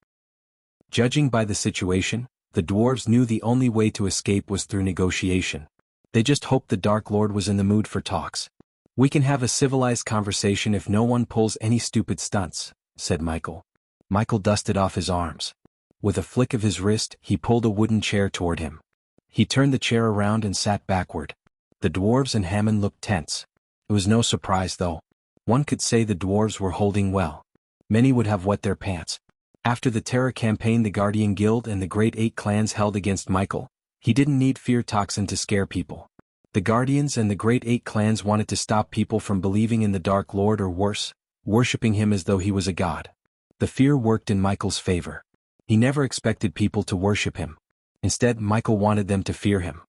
S1: Judging by the situation, the dwarves knew the only way to escape was through negotiation. They just hoped the Dark Lord was in the mood for talks. "We can have a civilized conversation if no one pulls any stupid stunts," said Michael. Michael dusted off his arms. With a flick of his wrist, he pulled a wooden chair toward him. He turned the chair around and sat backward. The dwarves and Hammond looked tense. It was no surprise though. One could say the dwarves were holding well. Many would have wet their pants. After the terror campaign the Guardian Guild and the Great Eight clans held against Michael, he didn't need fear toxin to scare people. The Guardians and the Great Eight clans wanted to stop people from believing in the Dark Lord or worse, worshipping him as though he was a god. The fear worked in Michael's favor. He never expected people to worship him. Instead, Michael wanted them to fear him.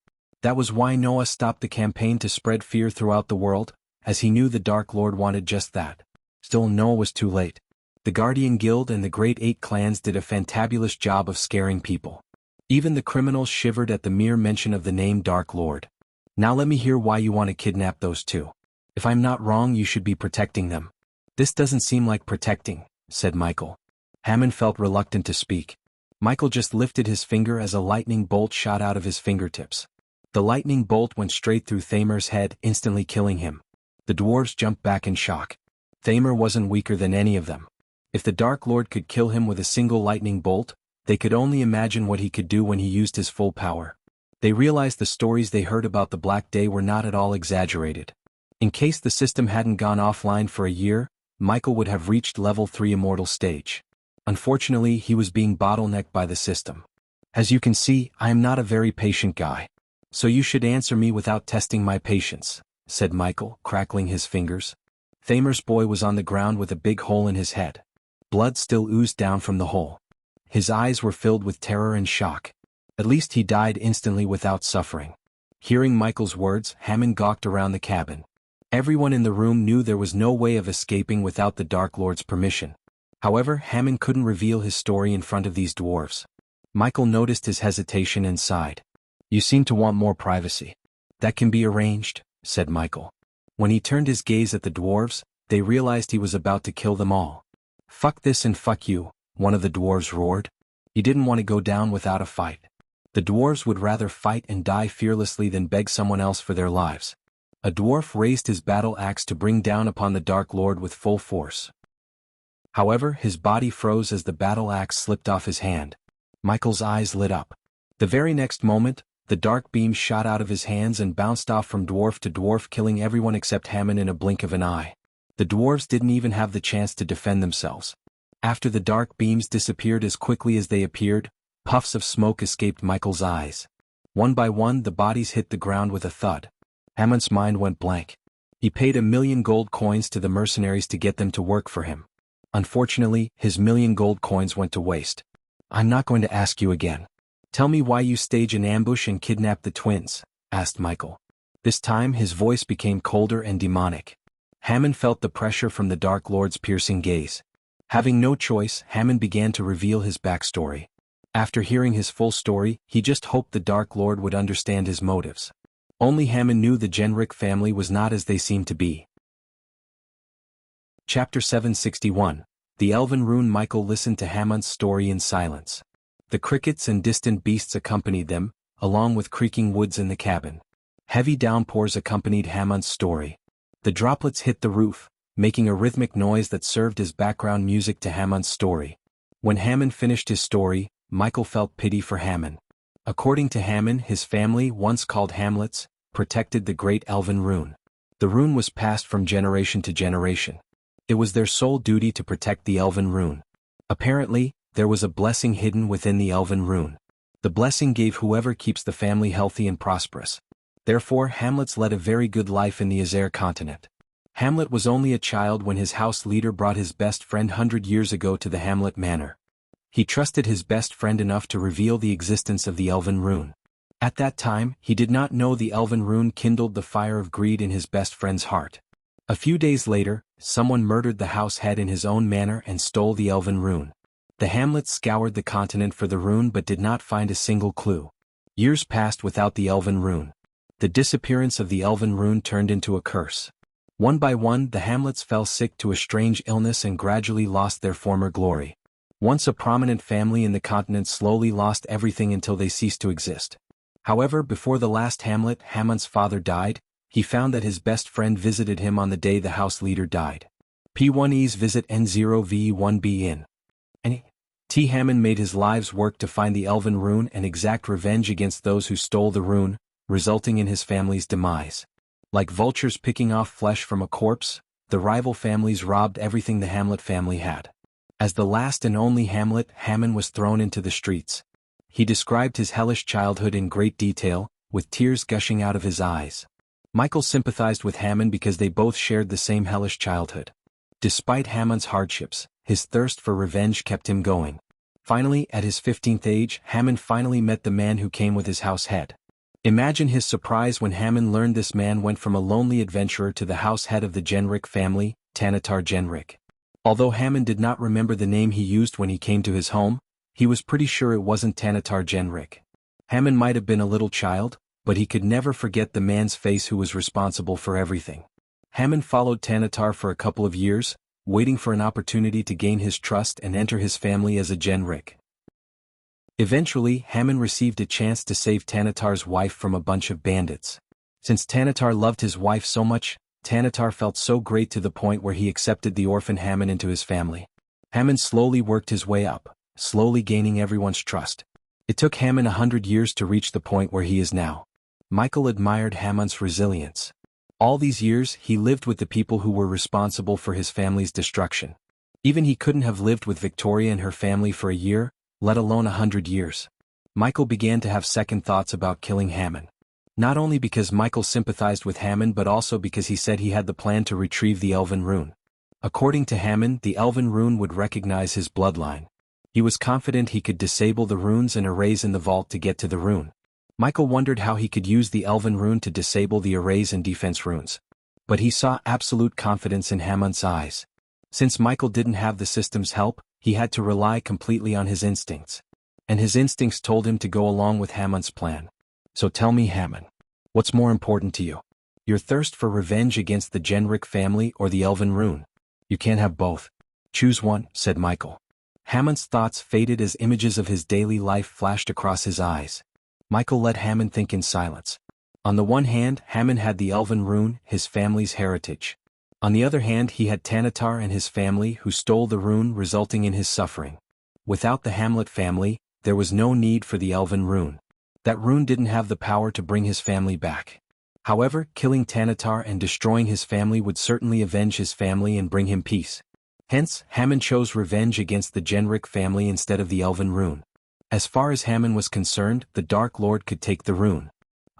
S1: That was why Noah stopped the campaign to spread fear throughout the world, as he knew the Dark Lord wanted just that. Still, Noah was too late. The Guardian Guild and the Great Eight clans did a fantabulous job of scaring people. Even the criminals shivered at the mere mention of the name Dark Lord. "Now let me hear why you want to kidnap those two. If I'm not wrong, you should be protecting them." "This doesn't seem like protecting," said Michael. Hammond felt reluctant to speak. Michael just lifted his finger as a lightning bolt shot out of his fingertips. The lightning bolt went straight through Thamer's head, instantly killing him. The dwarves jumped back in shock. Thamer wasn't weaker than any of them. If the Dark Lord could kill him with a single lightning bolt, they could only imagine what he could do when he used his full power. They realized the stories they heard about the Black Day were not at all exaggerated. In case the system hadn't gone offline for a year, Michael would have reached level 3 immortal stage. Unfortunately, he was being bottlenecked by the system. "As you can see, I am not a very patient guy. So you should answer me without testing my patience," said Michael, crackling his fingers. Thamer's boy was on the ground with a big hole in his head. Blood still oozed down from the hole. His eyes were filled with terror and shock. At least he died instantly without suffering. Hearing Michael's words, Hammond gawked around the cabin. Everyone in the room knew there was no way of escaping without the Dark Lord's permission. However, Hammond couldn't reveal his story in front of these dwarves. Michael noticed his hesitation and sighed. "You seem to want more privacy." "That can be arranged," said Michael. When he turned his gaze at the dwarves, they realized he was about to kill them all. "Fuck this and fuck you," one of the dwarves roared. He didn't want to go down without a fight. The dwarves would rather fight and die fearlessly than beg someone else for their lives. A dwarf raised his battle axe to bring down upon the Dark Lord with full force. However, his body froze as the battle axe slipped off his hand. Michael's eyes lit up. The very next moment, the dark beam shot out of his hands and bounced off from dwarf to dwarf, killing everyone except Hammond in a blink of an eye. The dwarves didn't even have the chance to defend themselves. After the dark beams disappeared as quickly as they appeared, puffs of smoke escaped Michael's eyes. One by one, the bodies hit the ground with a thud. Hammond's mind went blank. He paid 1,000,000 gold coins to the mercenaries to get them to work for him. Unfortunately, his 1,000,000 gold coins went to waste. "I'm not going to ask you again. Tell me why you stage an ambush and kidnap the twins," asked Michael. This time his voice became colder and demonic. Hammond felt the pressure from the Dark Lord's piercing gaze. Having no choice, Hammond began to reveal his backstory. After hearing his full story, he just hoped the Dark Lord would understand his motives. Only Hammond knew the Genrick family was not as they seemed to be. Chapter 761. The Elven Rune. Michael listened to Hammond's story in silence. The crickets and distant beasts accompanied them, along with creaking woods in the cabin. Heavy downpours accompanied Hammond's story. The droplets hit the roof, making a rhythmic noise that served as background music to Hammond's story. When Hammond finished his story, Michael felt pity for Hammond. According to Hammond, his family, once called Hamlets, protected the Great Elven Rune. The rune was passed from generation to generation. It was their sole duty to protect the Elven Rune. Apparently, there was a blessing hidden within the Elven Rune. The blessing gave whoever keeps the family healthy and prosperous. Therefore, Hamlets led a very good life in the Azer continent. Hamlet was only a child when his house leader brought his best friend 100 years ago to the Hamlet Manor. He trusted his best friend enough to reveal the existence of the elven rune. At that time, he did not know the elven rune kindled the fire of greed in his best friend's heart. A few days later, someone murdered the house head in his own manner and stole the elven rune. The hamlet scoured the continent for the rune but did not find a single clue. Years passed without the elven rune. The disappearance of the elven rune turned into a curse. One by one, the hamlets fell sick to a strange illness and gradually lost their former glory. Once a prominent family in the continent slowly lost everything until they ceased to exist. However, before the last hamlet, Hamon's father died, he found that his best friend visited him on the day the house leader died. P1E's visit N0V1B in. T. Hamon made his life's work to find the elven rune and exact revenge against those who stole the rune, resulting in his family's demise. Like vultures picking off flesh from a corpse, the rival families robbed everything the Hamlet family had. As the last and only Hamlet, Hamon was thrown into the streets. He described his hellish childhood in great detail, with tears gushing out of his eyes. Michael sympathized with Hamon because they both shared the same hellish childhood. Despite Hamon's hardships, his thirst for revenge kept him going. Finally, at his 15th age, Hamon finally met the man who came with his house head. Imagine his surprise when Hamon learned this man went from a lonely adventurer to the house head of the Genric family, Tanatar Genric. Although Hamon did not remember the name he used when he came to his home, he was pretty sure it wasn't Tanatar Genric. Hamon might have been a little child, but he could never forget the man's face who was responsible for everything. Hamon followed Tanatar for a couple of years, waiting for an opportunity to gain his trust and enter his family as a Genric. Eventually, Hamon received a chance to save Tanatar's wife from a bunch of bandits. Since Tanatar loved his wife so much, Tanatar felt so great to the point where he accepted the orphan Hamon into his family. Hamon slowly worked his way up, slowly gaining everyone's trust. It took Hamon 100 years to reach the point where he is now. Michael admired Hamon's resilience. All these years, he lived with the people who were responsible for his family's destruction. Even he couldn't have lived with Victoria and her family for a year, let alone 100 years. Michael began to have second thoughts about killing Hamon. Not only because Michael sympathized with Hamon but also because he said he had the plan to retrieve the elven rune. According to Hamon, the elven rune would recognize his bloodline. He was confident he could disable the runes and arrays in the vault to get to the rune. Michael wondered how he could use the elven rune to disable the arrays and defense runes. But he saw absolute confidence in Hamon's eyes. Since Michael didn't have the system's help, he had to rely completely on his instincts. And his instincts told him to go along with Hamon's plan. So tell me, Hamon, what's more important to you? Your thirst for revenge against the Genric family or the elven rune? You can't have both. Choose one, said Michael. Hamon's thoughts faded as images of his daily life flashed across his eyes. Michael let Hamon think in silence. On the one hand, Hamon had the elven rune, his family's heritage. On the other hand, he had Tanatar and his family who stole the rune, resulting in his suffering. Without the Hamlet family, there was no need for the elven rune. That rune didn't have the power to bring his family back. However, killing Tanatar and destroying his family would certainly avenge his family and bring him peace. Hence, Hamon chose revenge against the Genric family instead of the elven rune. As far as Hamon was concerned, the Dark Lord could take the rune.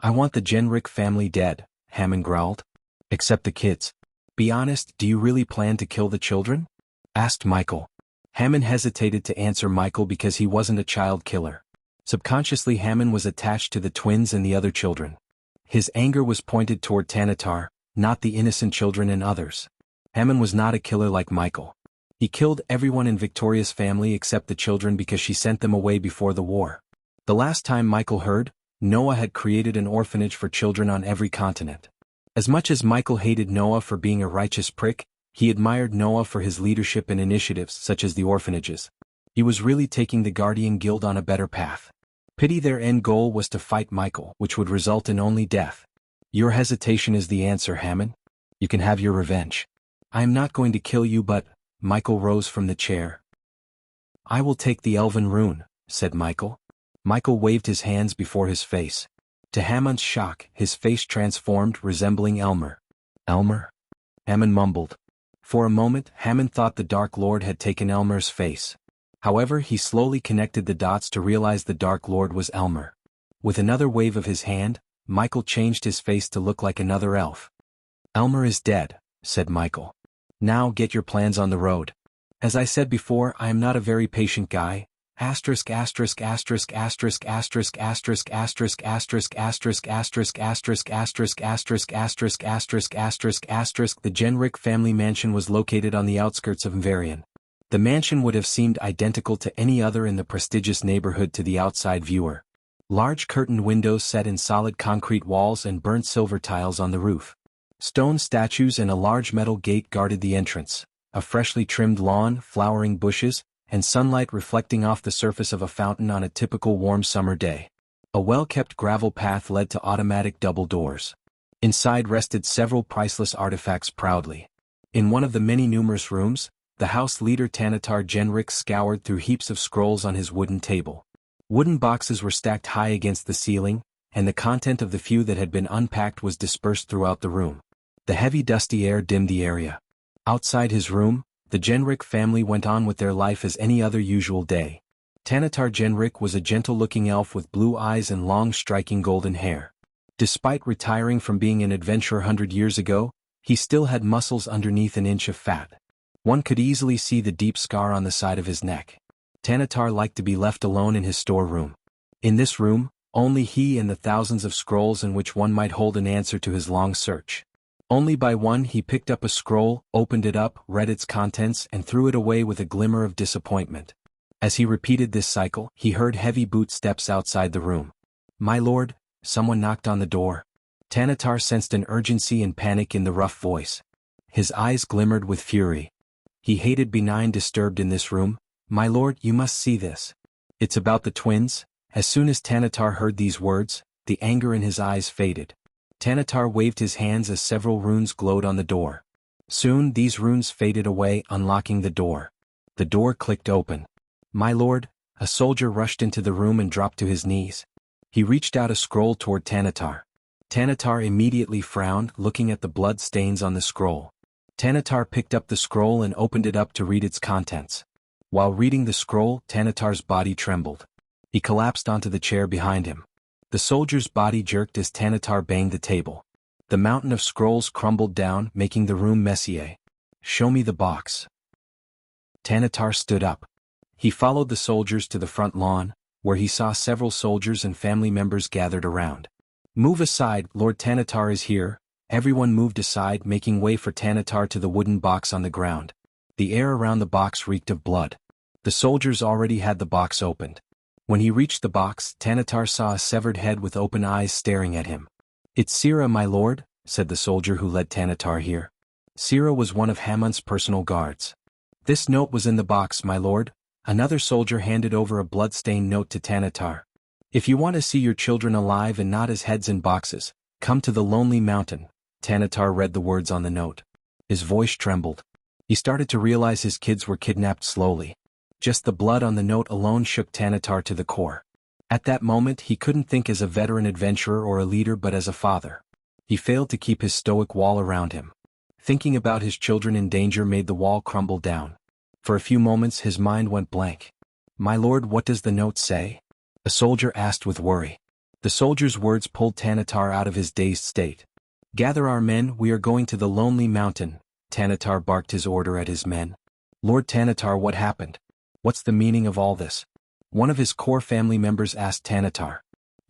S1: I want the Genric family dead, Hamon growled. Except the kids. Be honest, do you really plan to kill the children? Asked Michael. Hamon hesitated to answer Michael because he wasn't a child killer. Subconsciously, Hamon was attached to the twins and the other children. His anger was pointed toward Tanatar, not the innocent children and others. Hamon was not a killer like Michael. He killed everyone in Victoria's family except the children because she sent them away before the war. The last time Michael heard, Noah had created an orphanage for children on every continent. As much as Michael hated Noah for being a righteous prick, he admired Noah for his leadership and initiatives such as the orphanages. He was really taking the Guardian Guild on a better path. Pity their end goal was to fight Michael, which would result in only death. Your hesitation is the answer, Hamon. You can have your revenge. I am not going to kill you but... Michael rose from the chair. I will take the elven rune, said Michael. Michael waved his hands before his face. To Hamon's shock, his face transformed, resembling Elmer. Elmer? Hamon mumbled. For a moment, Hamon thought the Dark Lord had taken Elmer's face. However, he slowly connected the dots to realize the Dark Lord was Elmer. With another wave of his hand, Michael changed his face to look like another elf. Elmer is dead, said Michael. Now get your plans on the road. As I said before, I am not a very patient guy, Asterisk asterisk asterisk asterisk asterisk asterisk asterisk asterisk asterisk asterisk asterisk asterisk asterisk asterisk asterisk asterisk asterisk. The Genrick family mansion was located on the outskirts of Mvarian. The mansion would have seemed identical to any other in the prestigious neighborhood to the outside viewer. Large curtained windows set in solid concrete walls and burnt silver tiles on the roof. Stone statues and a large metal gate guarded the entrance. A freshly trimmed lawn, flowering bushes, and sunlight reflecting off the surface of a fountain on a typical warm summer day. A well-kept gravel path led to automatic double doors. Inside rested several priceless artifacts proudly. In one of the many numerous rooms, the house leader Tanatar Genrick scoured through heaps of scrolls on his wooden table. Wooden boxes were stacked high against the ceiling, and the content of the few that had been unpacked was dispersed throughout the room. The heavy dusty air dimmed the area. Outside his room, the Genrick family went on with their life as any other usual day. Tanatar Genrick was a gentle-looking elf with blue eyes and long striking golden hair. Despite retiring from being an adventurer 100 years ago, he still had muscles underneath an inch of fat. One could easily see the deep scar on the side of his neck. Tanatar liked to be left alone in his storeroom. In this room, only he and the thousands of scrolls in which one might hold an answer to his long search. Only by one he picked up a scroll, opened it up, read its contents, and threw it away with a glimmer of disappointment. As he repeated this cycle, he heard heavy boot steps outside the room. "My lord," someone knocked on the door. Tanatar sensed an urgency and panic in the rough voice. His eyes glimmered with fury. He hated being disturbed in this room. "My lord, you must see this. It's about the twins." As soon as Tanatar heard these words, the anger in his eyes faded. Tanatar waved his hands as several runes glowed on the door. Soon these runes faded away, unlocking the door. The door clicked open. "My lord," a soldier rushed into the room and dropped to his knees. He reached out a scroll toward Tanatar. Tanatar immediately frowned, looking at the blood stains on the scroll. Tanatar picked up the scroll and opened it up to read its contents. While reading the scroll, Tanatar's body trembled. He collapsed onto the chair behind him. The soldier's body jerked as Tanatar banged the table. The mountain of scrolls crumbled down, making the room messier. "Show me the box." Tanatar stood up. He followed the soldiers to the front lawn, where he saw several soldiers and family members gathered around. "Move aside, Lord Tanatar is here." Everyone moved aside, making way for Tanatar to the wooden box on the ground. The air around the box reeked of blood. The soldiers already had the box opened. When he reached the box, Tanatar saw a severed head with open eyes staring at him. "It's Sira, my lord," said the soldier who led Tanatar here. Sira was one of Hamon's personal guards. "This note was in the box, my lord." Another soldier handed over a blood-stained note to Tanatar. "If you want to see your children alive and not as heads in boxes, come to the Lonely Mountain." Tanatar read the words on the note. His voice trembled. He started to realize his kids were kidnapped slowly. Just the blood on the note alone shook Tanatar to the core. At that moment he couldn't think as a veteran adventurer or a leader but as a father. He failed to keep his stoic wall around him. Thinking about his children in danger made the wall crumble down. For a few moments his mind went blank. "My lord, what does the note say?" a soldier asked with worry. The soldier's words pulled Tanatar out of his dazed state. "Gather our men, we are going to the Lonely Mountain." Tanatar barked his order at his men. "Lord Tanatar, what happened? What's the meaning of all this?" One of his core family members asked Tanatar.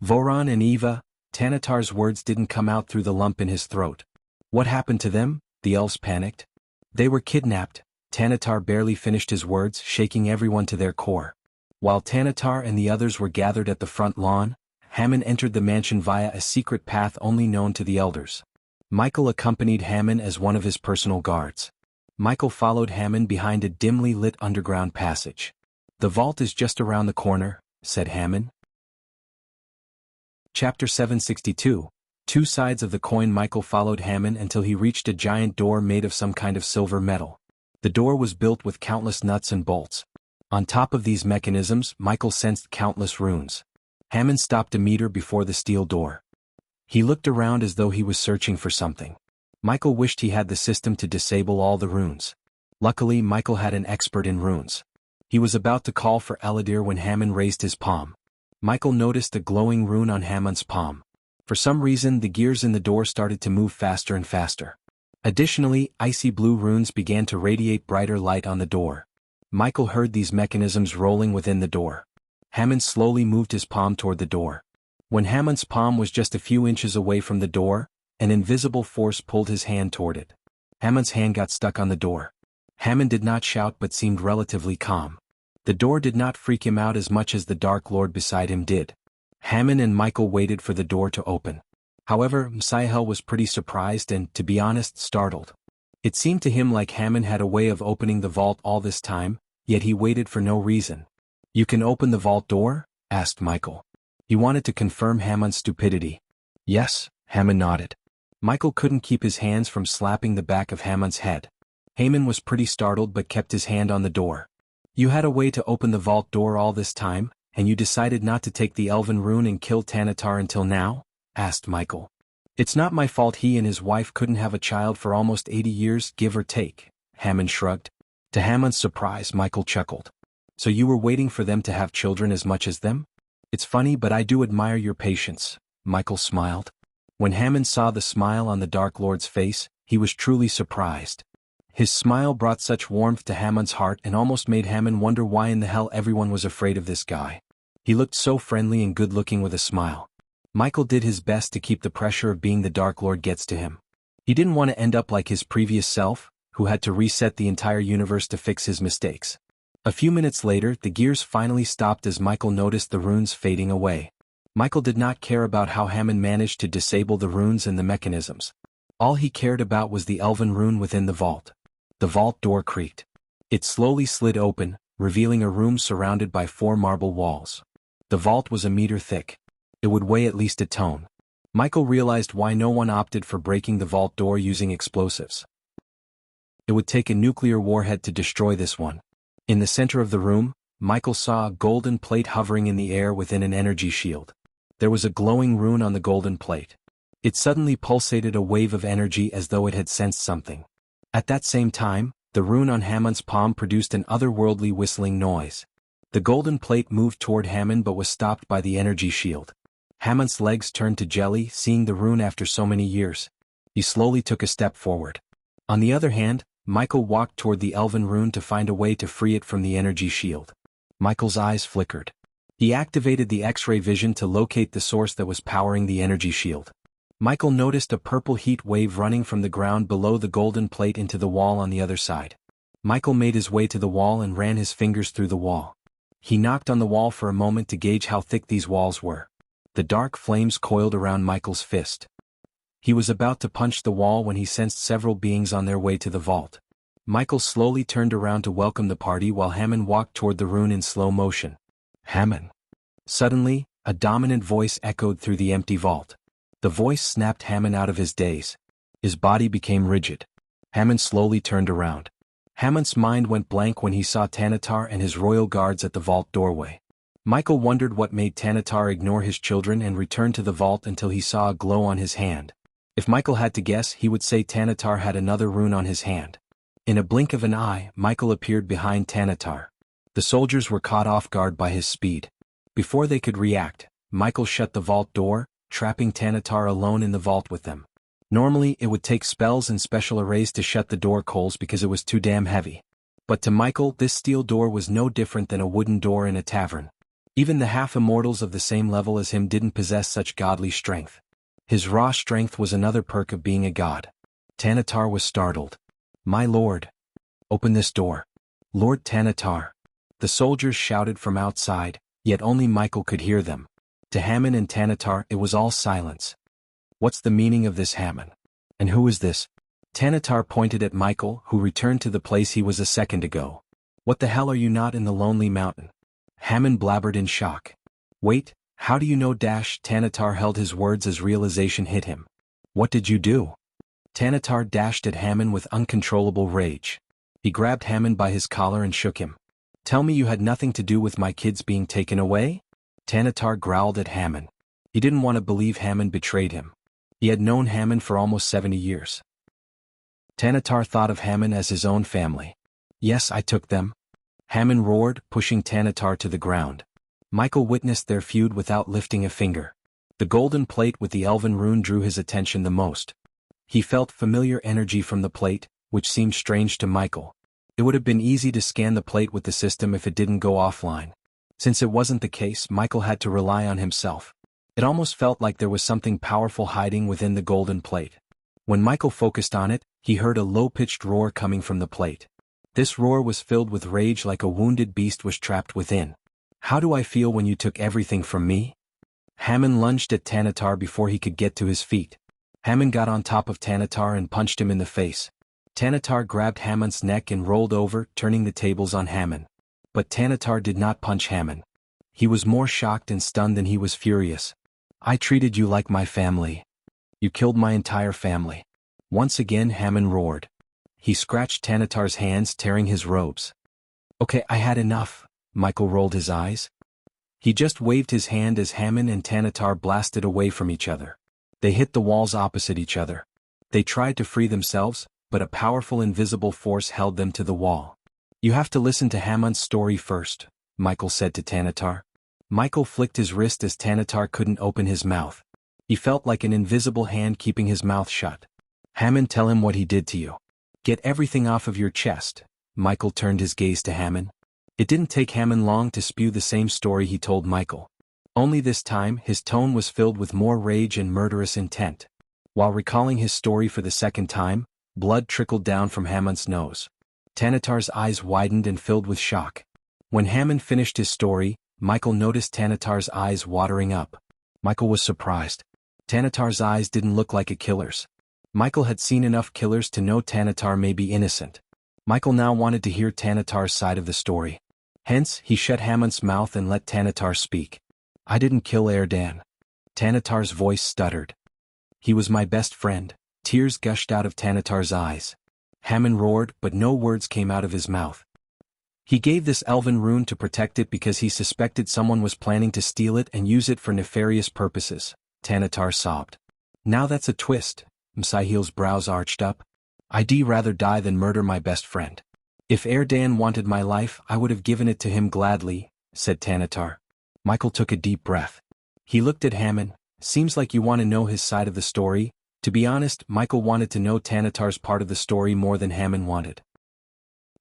S1: "Voron and Eva." Tanatar's words didn't come out through the lump in his throat. "What happened to them?" the elves panicked. "They were kidnapped." Tanatar barely finished his words, shaking everyone to their core. While Tanatar and the others were gathered at the front lawn, Hamon entered the mansion via a secret path only known to the elders. Michael accompanied Hamon as one of his personal guards. Michael followed Hamon behind a dimly lit underground passage. "The vault is just around the corner," said Hamon. Chapter 762. Two sides of the coin. Michael followed Hamon until he reached a giant door made of some kind of silver metal. The door was built with countless nuts and bolts. On top of these mechanisms, Michael sensed countless runes. Hamon stopped a meter before the steel door. He looked around as though he was searching for something. Michael wished he had the system to disable all the runes. Luckily, Michael had an expert in runes. He was about to call for Aladir when Hamon raised his palm. Michael noticed a glowing rune on Hamon's palm. For some reason, the gears in the door started to move faster and faster. Additionally, icy blue runes began to radiate brighter light on the door. Michael heard these mechanisms rolling within the door. Hammond slowly moved his palm toward the door. When Hammond's palm was just a few inches away from the door, an invisible force pulled his hand toward it. Hammond's hand got stuck on the door. Hammond did not shout but seemed relatively calm. The door did not freak him out as much as the Dark Lord beside him did. Hammond and Michael waited for the door to open. However, Msiahel was pretty surprised and, to be honest, startled. It seemed to him like Hammond had a way of opening the vault all this time, yet he waited for no reason. "You can open the vault door?" asked Michael. He wanted to confirm Hammond's stupidity. "Yes," Hammond nodded. Michael couldn't keep his hands from slapping the back of Hammond's head. Hammond was pretty startled but kept his hand on the door. "You had a way to open the vault door all this time, and you decided not to take the Elven rune and kill Tanatar until now?" asked Michael. "It's not my fault he and his wife couldn't have a child for almost 80 years, give or take," Hammond shrugged. To Hammond's surprise, Michael chuckled. "So you were waiting for them to have children as much as them? It's funny, but I do admire your patience," Michael smiled. When Hammond saw the smile on the Dark Lord's face, he was truly surprised. His smile brought such warmth to Hammond's heart and almost made Hammond wonder why in the hell everyone was afraid of this guy. He looked so friendly and good-looking with a smile. Michael did his best to keep the pressure of being the Dark Lord gets to him. He didn't want to end up like his previous self, who had to reset the entire universe to fix his mistakes. A few minutes later, the gears finally stopped as Michael noticed the runes fading away. Michael did not care about how Hammond managed to disable the runes and the mechanisms. All he cared about was the Elven rune within the vault. The vault door creaked. It slowly slid open, revealing a room surrounded by 4 marble walls. The vault was a meter thick. It would weigh at least a ton. Michael realized why no one opted for breaking the vault door using explosives. It would take a nuclear warhead to destroy this one. In the center of the room, Michael saw a golden plate hovering in the air within an energy shield. There was a glowing rune on the golden plate. It suddenly pulsated a wave of energy as though it had sensed something. At that same time, the rune on Hammond's palm produced an otherworldly whistling noise. The golden plate moved toward Hammond but was stopped by the energy shield. Hammond's legs turned to jelly, seeing the rune after so many years. He slowly took a step forward. On the other hand, Michael walked toward the Elven rune to find a way to free it from the energy shield. Michael's eyes flickered. He activated the X-ray vision to locate the source that was powering the energy shield. Michael noticed a purple heat wave running from the ground below the golden plate into the wall on the other side. Michael made his way to the wall and ran his fingers through the wall. He knocked on the wall for a moment to gauge how thick these walls were. The dark flames coiled around Michael's fist. He was about to punch the wall when he sensed several beings on their way to the vault. Michael slowly turned around to welcome the party while Hammond walked toward the rune in slow motion. "Hammond." Suddenly, a dominant voice echoed through the empty vault. The voice snapped Hammond out of his daze. His body became rigid. Hammond slowly turned around. Hammond's mind went blank when he saw Tanatar and his royal guards at the vault doorway. Michael wondered what made Tanatar ignore his children and return to the vault until he saw a glow on his hand. If Michael had to guess, he would say Tanatar had another rune on his hand. In a blink of an eye, Michael appeared behind Tanatar. The soldiers were caught off guard by his speed. Before they could react, Michael shut the vault door, trapping Tanatar alone in the vault with them. Normally, it would take spells and special arrays to shut the door coals because it was too damn heavy. But to Michael, this steel door was no different than a wooden door in a tavern. Even the half-immortals of the same level as him didn't possess such godly strength. His raw strength was another perk of being a god. Tanatar was startled. "My lord. Open this door." "Lord Tanatar." The soldiers shouted from outside, yet only Michael could hear them. To Hammond and Tanatar, it was all silence. "What's the meaning of this, Hammond? And who is this?" Tanatar pointed at Michael, who returned to the place he was a second ago. "What the hell are you not in the Lonely Mountain?" Hammond blabbered in shock. "Wait, how do you know Tanatar held his words as realization hit him. "What did you do?" Tanatar dashed at Hammond with uncontrollable rage. He grabbed Hammond by his collar and shook him. "Tell me you had nothing to do with my kids being taken away?" Tanatar growled at Hammond. He didn't want to believe Hammond betrayed him. He had known Hammond for almost 70 years. Tanatar thought of Hammond as his own family. "Yes, I took them." Hammond roared, pushing Tanatar to the ground. Michael witnessed their feud without lifting a finger. The golden plate with the Elven rune drew his attention the most. He felt familiar energy from the plate, which seemed strange to Michael. It would have been easy to scan the plate with the system if it didn't go offline. Since it wasn't the case, Michael had to rely on himself. It almost felt like there was something powerful hiding within the golden plate. When Michael focused on it, he heard a low-pitched roar coming from the plate. This roar was filled with rage, like a wounded beast was trapped within. "How do I feel when you took everything from me?" Hammond lunged at Tanatar before he could get to his feet. Hammond got on top of Tanatar and punched him in the face. Tanatar grabbed Hammond's neck and rolled over, turning the tables on Hammond. But Tanatar did not punch Hammond. He was more shocked and stunned than he was furious. "I treated you like my family. You killed my entire family." Once again Hammond roared. He scratched Tanatar's hands, tearing his robes. "Okay, I had enough." Michael rolled his eyes. He just waved his hand as Hammond and Tanatar blasted away from each other. They hit the walls opposite each other. They tried to free themselves, but a powerful invisible force held them to the wall. "You have to listen to Hammond's story first," Michael said to Tanatar. Michael flicked his wrist as Tanatar couldn't open his mouth. He felt like an invisible hand keeping his mouth shut. "Hammond, tell him what he did to you. Get everything off of your chest." Michael turned his gaze to Hammond. It didn't take Hammond long to spew the same story he told Michael. Only this time his tone was filled with more rage and murderous intent. While recalling his story for the second time, blood trickled down from Hammond's nose. Tanatar's eyes widened and filled with shock. When Hammond finished his story, Michael noticed Tanatar's eyes watering up. Michael was surprised. Tanatar's eyes didn't look like a killer's. Michael had seen enough killers to know Tanatar may be innocent. Michael now wanted to hear Tanatar's side of the story. Hence, he shut Hammond's mouth and let Tanatar speak. "I didn't kill Erdan." Tanatar's voice stuttered. "He was my best friend." Tears gushed out of Tanatar's eyes. Hammond roared, but no words came out of his mouth. "He gave this elven rune to protect it because he suspected someone was planning to steal it and use it for nefarious purposes," Tanatar sobbed. "Now that's a twist." Msahil's brows arched up. "I'd rather die than murder my best friend. If Erdan wanted my life, I would have given it to him gladly," said Tanatar. Michael took a deep breath. He looked at Hammond. "Seems like you want to know his side of the story." To be honest, Michael wanted to know Tanatar's part of the story more than Hammond wanted.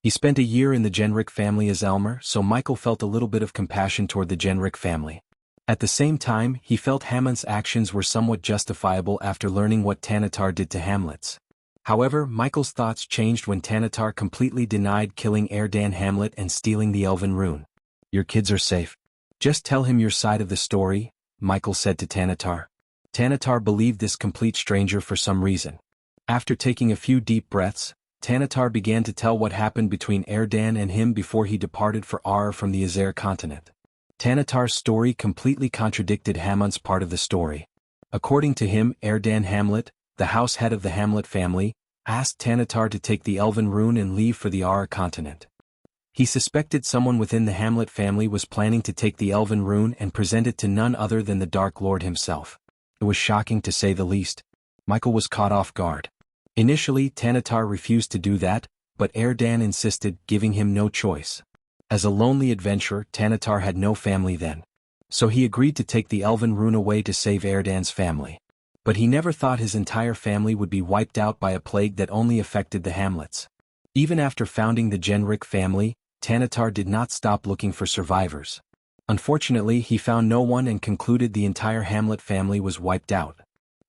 S1: He spent a year in the Genric family as Elmer, so Michael felt a little bit of compassion toward the Genric family. At the same time, he felt Hammond's actions were somewhat justifiable after learning what Tanatar did to Hamlet's. However, Michael's thoughts changed when Tanatar completely denied killing Erdan Hamlet and stealing the elven rune. "Your kids are safe. Just tell him your side of the story," Michael said to Tanatar. Tanatar believed this complete stranger for some reason. After taking a few deep breaths, Tanatar began to tell what happened between Erdan and him before he departed for Ar from the Azer continent. Tanatar's story completely contradicted Hammond's part of the story. According to him, Erdan Hamlet, the house head of the Hamlet family, asked Tanatar to take the elven rune and leave for the Ar continent. He suspected someone within the Hamlet family was planning to take the elven rune and present it to none other than the Dark Lord himself. It was shocking to say the least. Michael was caught off guard. Initially, Tanatar refused to do that, but Erdan insisted, giving him no choice. As a lonely adventurer, Tanatar had no family then. So he agreed to take the elven rune away to save Erdan's family. But he never thought his entire family would be wiped out by a plague that only affected the Hamlets. Even after founding the Genric family, Tanatar did not stop looking for survivors. Unfortunately, he found no one and concluded the entire Hamlet family was wiped out.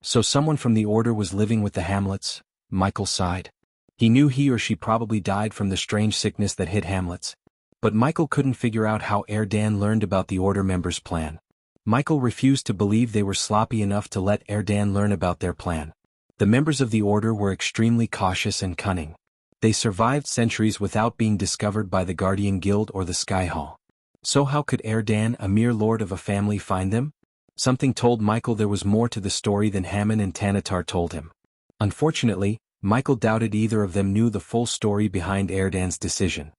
S1: So someone from the Order was living with the Hamlets. Michael sighed. He knew he or she probably died from the strange sickness that hit Hamlets. But Michael couldn't figure out how Erdan learned about the Order members' plan. Michael refused to believe they were sloppy enough to let Erdan learn about their plan. The members of the Order were extremely cautious and cunning. They survived centuries without being discovered by the Guardian Guild or the Sky Hall. So how could Erdan, a mere lord of a family, find them? Something told Michael there was more to the story than Hammond and Tanatar told him. Unfortunately, Michael doubted either of them knew the full story behind Erdan's decision.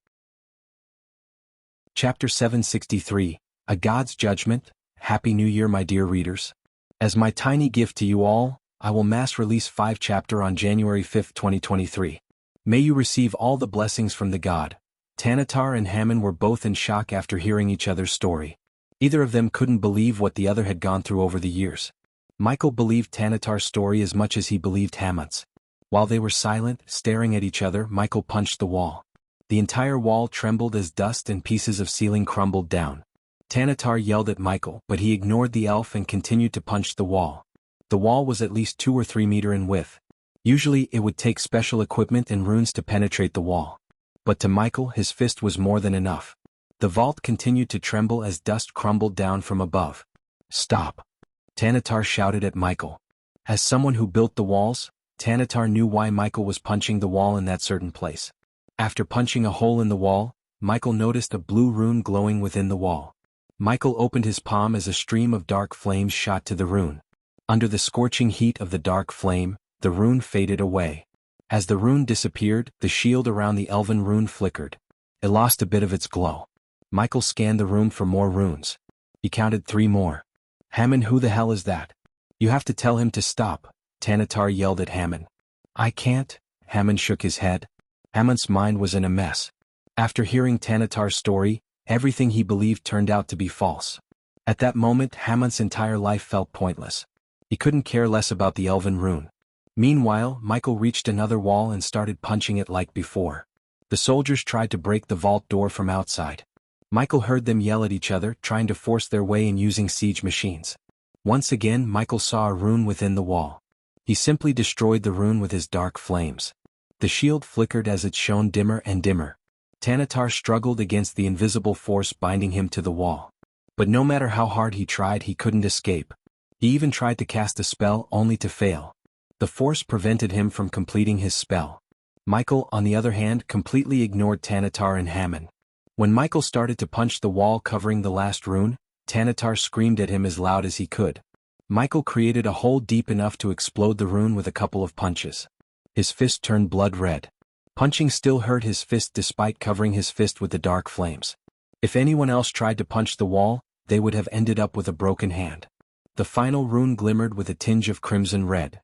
S1: Chapter 763, A God's Judgment. Happy New Year, my dear readers. As my tiny gift to you all, I will mass release 5 chapters on January 5, 2023. May you receive all the blessings from the God. Tanatar and Hammond were both in shock after hearing each other's story. Either of them couldn't believe what the other had gone through over the years. Michael believed Tanatar's story as much as he believed Hammond's. While they were silent, staring at each other, Michael punched the wall. The entire wall trembled as dust and pieces of ceiling crumbled down. Tanatar yelled at Michael, but he ignored the elf and continued to punch the wall. The wall was at least 2 or 3 meters in width. Usually it would take special equipment and runes to penetrate the wall. But to Michael, his fist was more than enough. The vault continued to tremble as dust crumbled down from above. "Stop!" Tanatar shouted at Michael. As someone who built the walls, Tanatar knew why Michael was punching the wall in that certain place. After punching a hole in the wall, Michael noticed a blue rune glowing within the wall. Michael opened his palm as a stream of dark flames shot to the rune. Under the scorching heat of the dark flame, the rune faded away. As the rune disappeared, the shield around the elven rune flickered. It lost a bit of its glow. Michael scanned the room for more runes. He counted 3 more. "Hammond, who the hell is that? You have to tell him to stop," Tanatar yelled at Hammond. "I can't." Hammond shook his head. Hammond's mind was in a mess. After hearing Tanatar's story, everything he believed turned out to be false. At that moment, Hammond's entire life felt pointless. He couldn't care less about the elven rune. Meanwhile, Michael reached another wall and started punching it like before. The soldiers tried to break the vault door from outside. Michael heard them yell at each other, trying to force their way in using siege machines. Once again, Michael saw a rune within the wall. He simply destroyed the rune with his dark flames. The shield flickered as it shone dimmer and dimmer. Tanatar struggled against the invisible force binding him to the wall. But no matter how hard he tried, he couldn't escape. He even tried to cast a spell only to fail. The force prevented him from completing his spell. Michael, on the other hand, completely ignored Tanatar and Hammond. When Michael started to punch the wall covering the last rune, Tanatar screamed at him as loud as he could. Michael created a hole deep enough to explode the rune with a couple of punches. His fist turned blood red. Punching still hurt his fist despite covering his fist with the dark flames. If anyone else tried to punch the wall, they would have ended up with a broken hand. The final rune glimmered with a tinge of crimson red.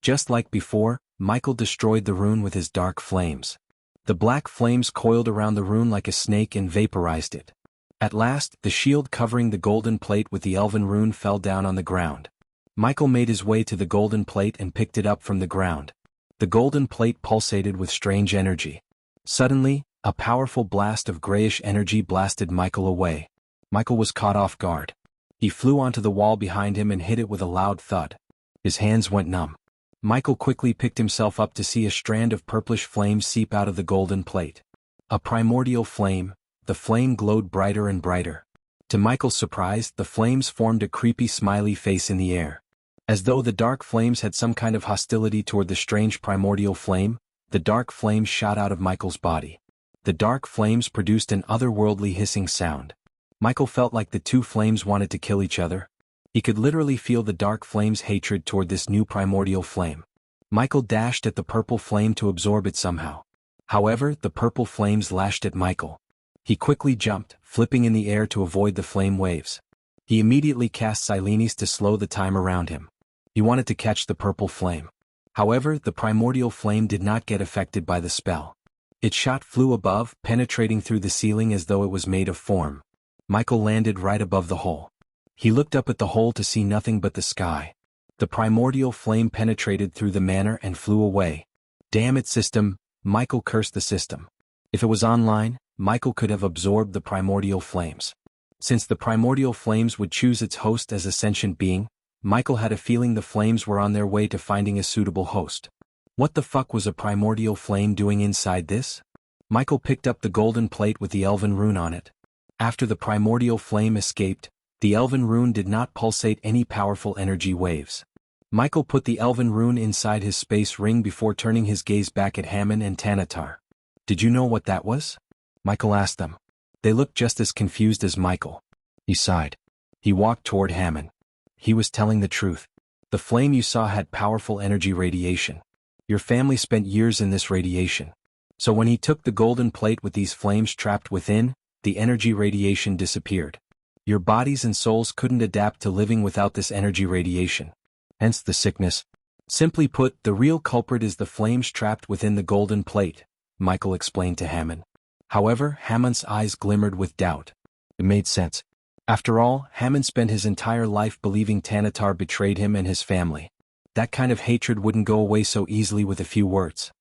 S1: Just like before, Michael destroyed the rune with his dark flames. The black flames coiled around the rune like a snake and vaporized it. At last, the shield covering the golden plate with the elven rune fell down on the ground. Michael made his way to the golden plate and picked it up from the ground. The golden plate pulsated with strange energy. Suddenly, a powerful blast of grayish energy blasted Michael away. Michael was caught off guard. He flew onto the wall behind him and hit it with a loud thud. His hands went numb. Michael quickly picked himself up to see a strand of purplish flame seep out of the golden plate. A primordial flame. The flame glowed brighter and brighter. To Michael's surprise, the flames formed a creepy smiley face in the air. As though the dark flames had some kind of hostility toward the strange primordial flame, the dark flames shot out of Michael's body. The dark flames produced an otherworldly hissing sound. Michael felt like the 2 flames wanted to kill each other. He could literally feel the dark flame's hatred toward this new primordial flame. Michael dashed at the purple flame to absorb it somehow. However, the purple flames lashed at Michael. He quickly jumped, flipping in the air to avoid the flame waves. He immediately cast Silenes to slow the time around him. He wanted to catch the purple flame. However, the primordial flame did not get affected by the spell. Its shot flew above, penetrating through the ceiling as though it was made of foam. Michael landed right above the hole. He looked up at the hole to see nothing but the sky. The primordial flame penetrated through the manor and flew away. Damn it, system, Michael cursed the system. If it was online, Michael could have absorbed the primordial flames. Since the primordial flames would choose its host as a sentient being, Michael had a feeling the flames were on their way to finding a suitable host. What the fuck was a primordial flame doing inside this? Michael picked up the golden plate with the elven rune on it. After the primordial flame escaped, the elven rune did not pulsate any powerful energy waves. Michael put the elven rune inside his space ring before turning his gaze back at Hammond and Tanatar. "Did you know what that was?" Michael asked them. They looked just as confused as Michael. He sighed. He walked toward Hammond. He was telling the truth. The flame you saw had powerful energy radiation. Your family spent years in this radiation. So when he took the golden plate with these flames trapped within, the energy radiation disappeared. Your bodies and souls couldn't adapt to living without this energy radiation. Hence the sickness. Simply put, the real culprit is the flames trapped within the golden plate, Michael explained to Hammond. However, Hammond's eyes glimmered with doubt. It made sense. After all, Hammond spent his entire life believing Tanatar betrayed him and his family. That kind of hatred wouldn't go away so easily with a few words.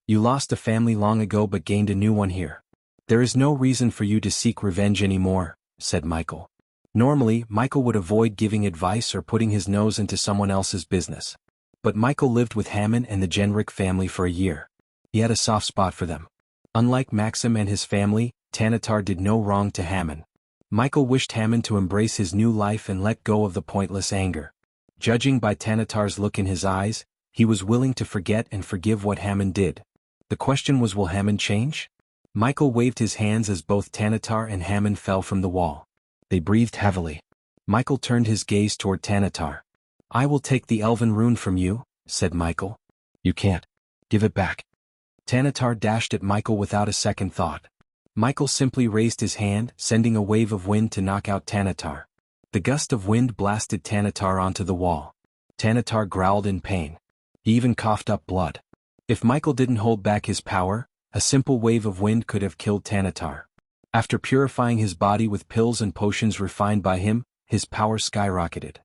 S1: You lost a family long ago but gained a new one here. There is no reason for you to seek revenge anymore, said Michael. Normally, Michael would avoid giving advice or putting his nose into someone else's business. But Michael lived with Hammond and the Jenrick family for a year. He had a soft spot for them. Unlike Maxim and his family, Tanatar did no wrong to Hammond. Michael wished Hammond to embrace his new life and let go of the pointless anger. Judging by Tanatar's look in his eyes, he was willing to forget and forgive what Hammond did. The question was, will Hammond change? Michael waved his hands as both Tanatar and Hammond fell from the wall. They breathed heavily. Michael turned his gaze toward Tanatar. I will take the elven rune from you, said Michael. You can't. Give it back. Tanatar dashed at Michael without a second thought. Michael simply raised his hand, sending a wave of wind to knock out Tanatar. The gust of wind blasted Tanatar onto the wall. Tanatar growled in pain. He even coughed up blood. If Michael didn't hold back his power, a simple wave of wind could have killed Tanatar. After purifying his body with pills and potions refined by him, his power skyrocketed.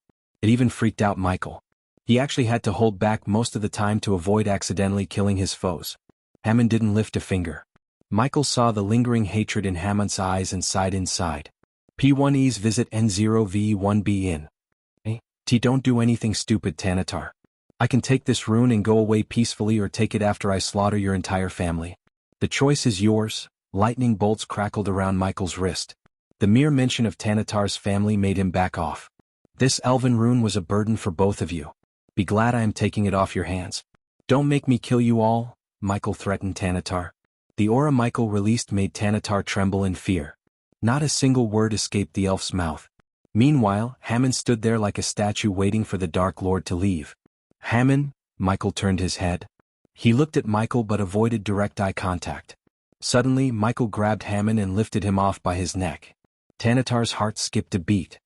S1: It even freaked out Michael. He actually had to hold back most of the time to avoid accidentally killing his foes. Hammond didn't lift a finger. Michael saw the lingering hatred in Hammond's eyes and sighed inside. P1Es visit N0V1B in. Don't do anything stupid, Tanatar. I can take this rune and go away peacefully or take it after I slaughter your entire family. The choice is yours. Lightning bolts crackled around Michael's wrist. The mere mention of Tanatar's family made him back off. This elven rune was a burden for both of you. Be glad I am taking it off your hands. Don't make me kill you all, Michael threatened Tanatar. The aura Michael released made Tanatar tremble in fear. Not a single word escaped the elf's mouth. Meanwhile, Hammond stood there like a statue waiting for the Dark Lord to leave. Hammond, Michael turned his head. He looked at Michael but avoided direct eye contact. Suddenly, Michael grabbed Hammond and lifted him off by his neck. Tanatar's heart skipped a beat.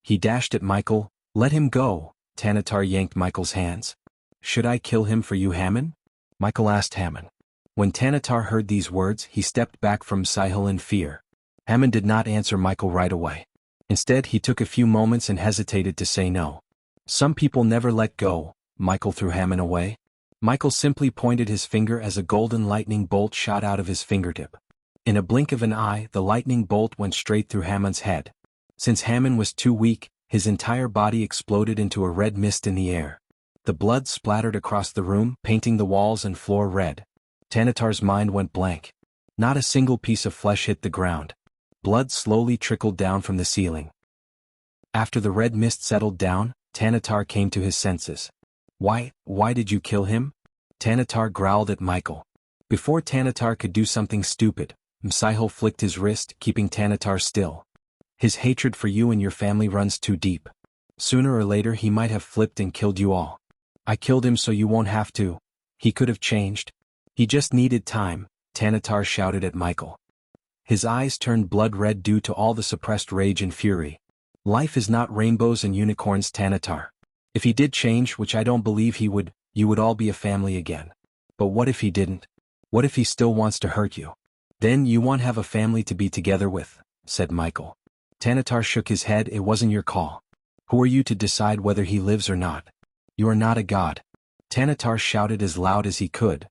S1: He dashed at Michael. Let him go. Tanatar yanked Michael's hands. Should I kill him for you, Hammond? Michael asked Hammond. When Tanatar heard these words, he stepped back from Sihil in fear. Hammond did not answer Michael right away. Instead, he took a few moments and hesitated to say no. Some people never let go. Michael threw Hammond away. Michael simply pointed his finger as a golden lightning bolt shot out of his fingertip. In a blink of an eye, the lightning bolt went straight through Hammond's head. Since Hammond was too weak, his entire body exploded into a red mist in the air. The blood splattered across the room, painting the walls and floor red. Tanatar's mind went blank. Not a single piece of flesh hit the ground. Blood slowly trickled down from the ceiling. After the red mist settled down, Tanatar came to his senses. Why did you kill him? Tanatar growled at Michael. Before Tanatar could do something stupid, Sihil flicked his wrist, keeping Tanatar still. His hatred for you and your family runs too deep. Sooner or later he might have flipped and killed you all. I killed him so you won't have to. He could have changed. He just needed time, Tanatar shouted at Michael. His eyes turned blood red due to all the suppressed rage and fury. Life is not rainbows and unicorns, Tanatar. If he did change, which I don't believe he would, you would all be a family again. But what if he didn't? What if he still wants to hurt you? Then you won't have a family to be together with, said Michael. Tanatar shook his head. It wasn't your call. Who are you to decide whether he lives or not? You are not a god. Tanatar shouted as loud as he could.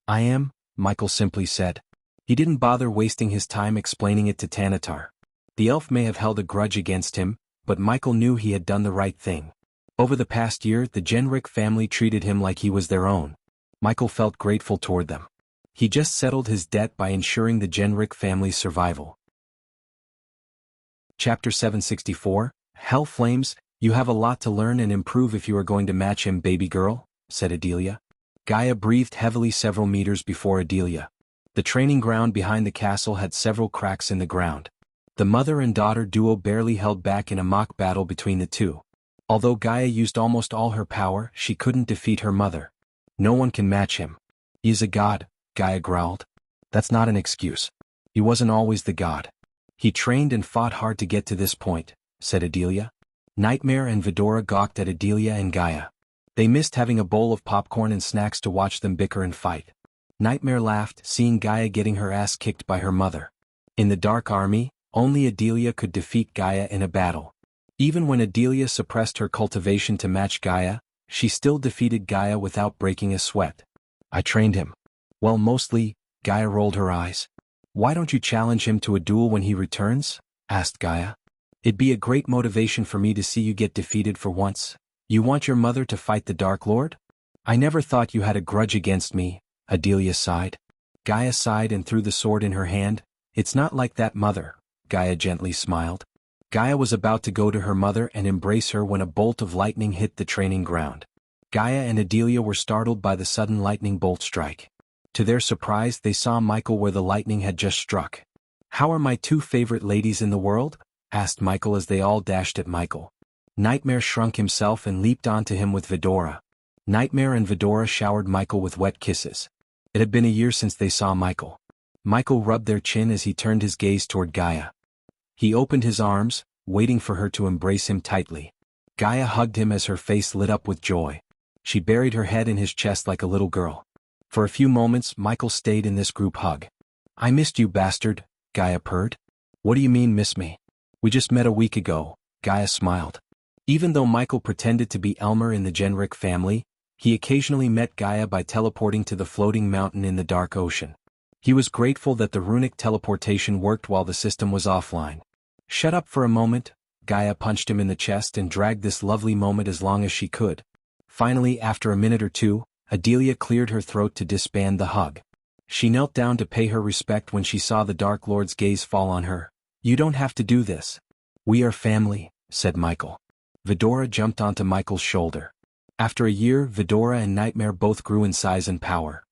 S1: I am, Michael simply said. He didn't bother wasting his time explaining it to Tanatar. The elf may have held a grudge against him, but Michael knew he had done the right thing. Over the past year, the Jenrick family treated him like he was their own. Michael felt grateful toward them. He just settled his debt by ensuring the Jenrick family's survival. Chapter 764, Hell Flames. You have a lot to learn and improve if you are going to match him, baby girl, said Adelia. Gaia breathed heavily several meters before Adelia. The training ground behind the castle had several cracks in the ground. The mother and daughter duo barely held back in a mock battle between the two. Although Gaia used almost all her power, she couldn't defeat her mother. No one can match him. He is a god, Gaia growled. That's not an excuse. He wasn't always the god. He trained and fought hard to get to this point, said Adelia. Nightmare and Vidora gawked at Adelia and Gaia. They missed having a bowl of popcorn and snacks to watch them bicker and fight. Nightmare laughed, seeing Gaia getting her ass kicked by her mother. In the Dark Army, only Adelia could defeat Gaia in a battle. Even when Adelia suppressed her cultivation to match Gaia, she still defeated Gaia without breaking a sweat. I trained him. Well, mostly, Gaia rolled her eyes. Why don't you challenge him to a duel when he returns? Asked Gaia. It'd be a great motivation for me to see you get defeated for once. You want your mother to fight the Dark Lord? I never thought you had a grudge against me, Adelia sighed. Gaia sighed and threw the sword in her hand. It's not like that, mother, Gaia gently smiled. Gaia was about to go to her mother and embrace her when a bolt of lightning hit the training ground. Gaia and Adelia were startled by the sudden lightning bolt strike. To their surprise, they saw Michael where the lightning had just struck. How are my two favorite ladies in the world? Asked Michael as they all dashed at Michael. Nightmare shrunk himself and leaped onto him with Vidora. Nightmare and Vidora showered Michael with wet kisses. It had been a year since they saw Michael. Michael rubbed their chin as he turned his gaze toward Gaia. He opened his arms, waiting for her to embrace him tightly. Gaia hugged him as her face lit up with joy. She buried her head in his chest like a little girl. For a few moments, Michael stayed in this group hug. I missed you, bastard, Gaia purred. What do you mean, miss me? We just met a week ago, Gaia smiled. Even though Michael pretended to be Elmer in the Genric family, he occasionally met Gaia by teleporting to the floating mountain in the dark ocean. He was grateful that the runic teleportation worked while the system was offline. Shut up for a moment, Gaia punched him in the chest and dragged this lovely moment as long as she could. Finally, after a minute or two, Adelia cleared her throat to disband the hug. She knelt down to pay her respect when she saw the Dark Lord's gaze fall on her. You don't have to do this. We are family, said Michael. Vidora jumped onto Michael's shoulder. After a year, Vidora and Nightmare both grew in size and power.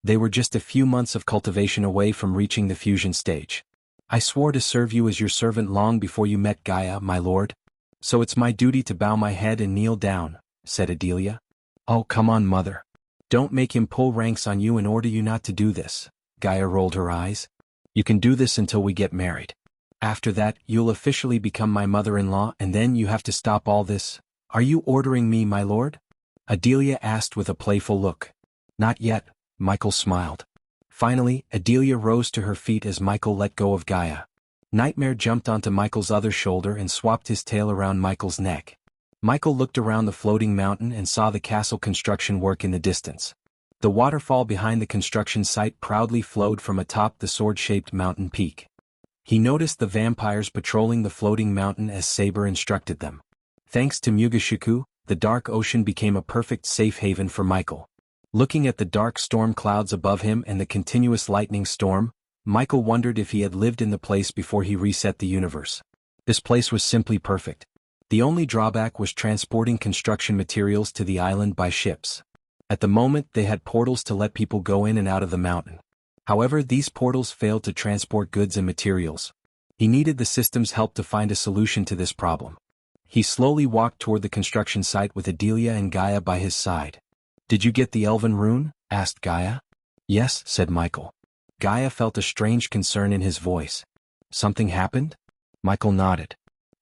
S1: They were just a few months of cultivation away from reaching the fusion stage. I swore to serve you as your servant long before you met Gaia, my lord. So it's my duty to bow my head and kneel down, said Adelia. Oh, come on, mother. Don't make him pull ranks on you and order you not to do this. Gaia rolled her eyes. You can do this until we get married. After that, you'll officially become my mother-in-law and then you have to stop all this. Are you ordering me, my lord? Adelia asked with a playful look. Not yet, Michael smiled. Finally, Adelia rose to her feet as Michael let go of Gaia. Nightmare jumped onto Michael's other shoulder and swapped his tail around Michael's neck. Michael looked around the floating mountain and saw the castle construction work in the distance. The waterfall behind the construction site proudly flowed from atop the sword-shaped mountain peak. He noticed the vampires patrolling the floating mountain as Saber instructed them. Thanks to Mugashiku, the dark ocean became a perfect safe haven for Michael. Looking at the dark storm clouds above him and the continuous lightning storm, Michael wondered if he had lived in the place before he reset the universe. This place was simply perfect. The only drawback was transporting construction materials to the island by ships. At the moment, they had portals to let people go in and out of the mountain. However, these portals failed to transport goods and materials. He needed the system's help to find a solution to this problem. He slowly walked toward the construction site with Adelia and Gaia by his side. Did you get the Elven rune? Asked Gaia. Yes, said Michael. Gaia felt a strange concern in his voice. Something happened? Michael nodded.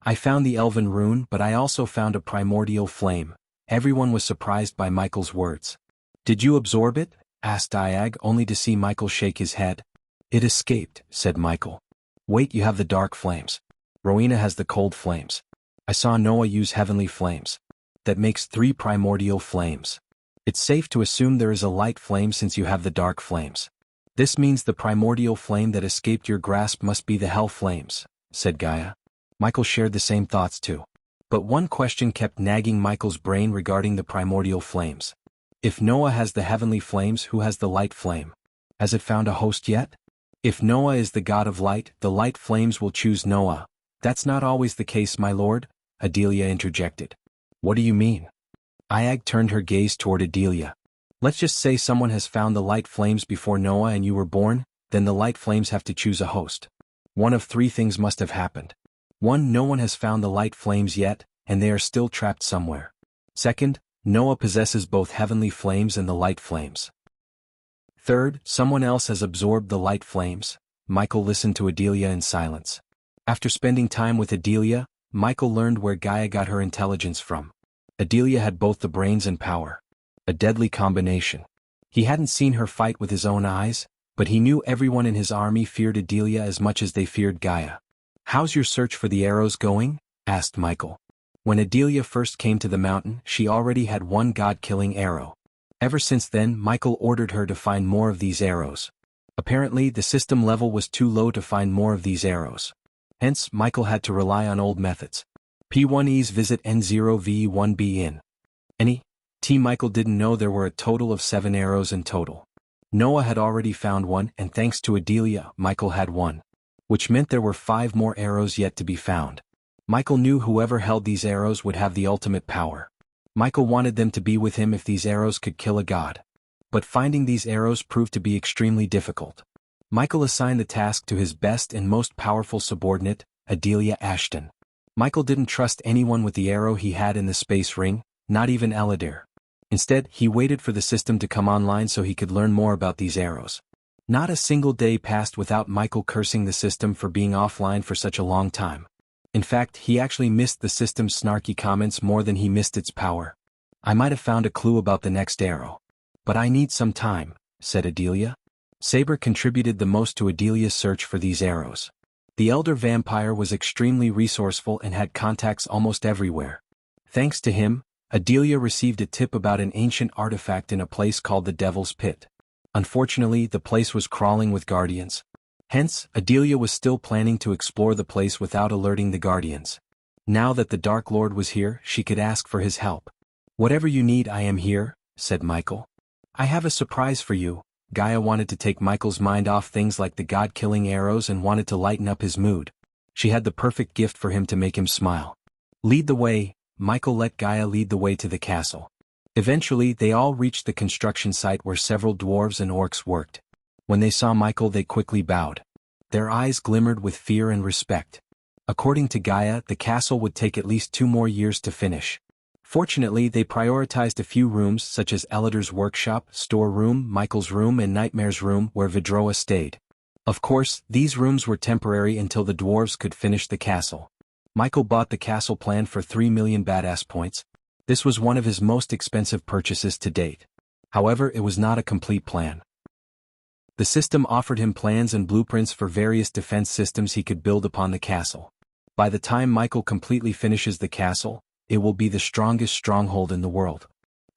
S1: I found the Elven rune, but I also found a primordial flame. Everyone was surprised by Michael's words. Did you absorb it? Asked Diag, only to see Michael shake his head. It escaped, said Michael. Wait, you have the dark flames. Rowena has the cold flames. I saw Noah use heavenly flames. That makes 3 primordial flames. It's safe to assume there is a light flame since you have the dark flames. This means the primordial flame that escaped your grasp must be the hell flames, said Gaia. Michael shared the same thoughts too. But one question kept nagging Michael's brain regarding the primordial flames. If Noah has the heavenly flames, who has the light flame? Has it found a host yet? If Noah is the god of light, the light flames will choose Noah. That's not always the case, my lord, Adelia interjected. What do you mean? Iag turned her gaze toward Adelia. Let's just say someone has found the light flames before Noah and you were born, then the light flames have to choose a host. One of 3 things must have happened. 1. No one has found the light flames yet, and they are still trapped somewhere. 2nd, Noah possesses both heavenly flames and the light flames. 3rd, someone else has absorbed the light flames. Michael listened to Adelia in silence. After spending time with Adelia, Michael learned where Gaia got her intelligence from. Adelia had both the brains and power. A deadly combination. He hadn't seen her fight with his own eyes, but he knew everyone in his army feared Adelia as much as they feared Gaia. How's your search for the arrows going? Asked Michael. When Adelia first came to the mountain, she already had 1 god-killing arrow. Ever since then, Michael ordered her to find more of these arrows. Apparently, the system level was too low to find more of these arrows. Hence, Michael had to rely on old methods. P1Es visit N0V1B in. Michael didn't know there were a total of 7 arrows in total. Noah had already found one, and thanks to Adelia, Michael had one. Which meant there were 5 more arrows yet to be found. Michael knew whoever held these arrows would have the ultimate power. Michael wanted them to be with him if these arrows could kill a god. But finding these arrows proved to be extremely difficult. Michael assigned the task to his best and most powerful subordinate, Adelia Ashton. Michael didn't trust anyone with the arrow he had in the space ring, not even Aladir. Instead, he waited for the system to come online so he could learn more about these arrows. Not a single day passed without Michael cursing the system for being offline for such a long time. In fact, he actually missed the system's snarky comments more than he missed its power. I might have found a clue about the next arrow. But I need some time, said Adelia. Saber contributed the most to Adelia's search for these arrows. The elder vampire was extremely resourceful and had contacts almost everywhere. Thanks to him, Adelia received a tip about an ancient artifact in a place called the Devil's Pit. Unfortunately, the place was crawling with guardians. Hence, Adelia was still planning to explore the place without alerting the guardians. Now that the Dark Lord was here, she could ask for his help. Whatever you need, I am here, said Michael. I have a surprise for you. Gaia wanted to take Michael's mind off things like the god-killing arrows and wanted to lighten up his mood. She had the perfect gift for him to make him smile. Lead the way. Michael let Gaia lead the way to the castle. Eventually, they all reached the construction site where several dwarves and orcs worked. When they saw Michael, they quickly bowed. Their eyes glimmered with fear and respect. According to Gaia, the castle would take at least 2 more years to finish. Fortunately, they prioritized a few rooms such as Elidar's workshop, storeroom, Michael's room and Nightmare's room where Vidroa stayed. Of course, these rooms were temporary until the dwarves could finish the castle. Michael bought the castle plan for 3 million badass points. This was one of his most expensive purchases to date. However, it was not a complete plan. The system offered him plans and blueprints for various defense systems he could build upon the castle. By the time Michael completely finishes the castle, it will be the strongest stronghold in the world.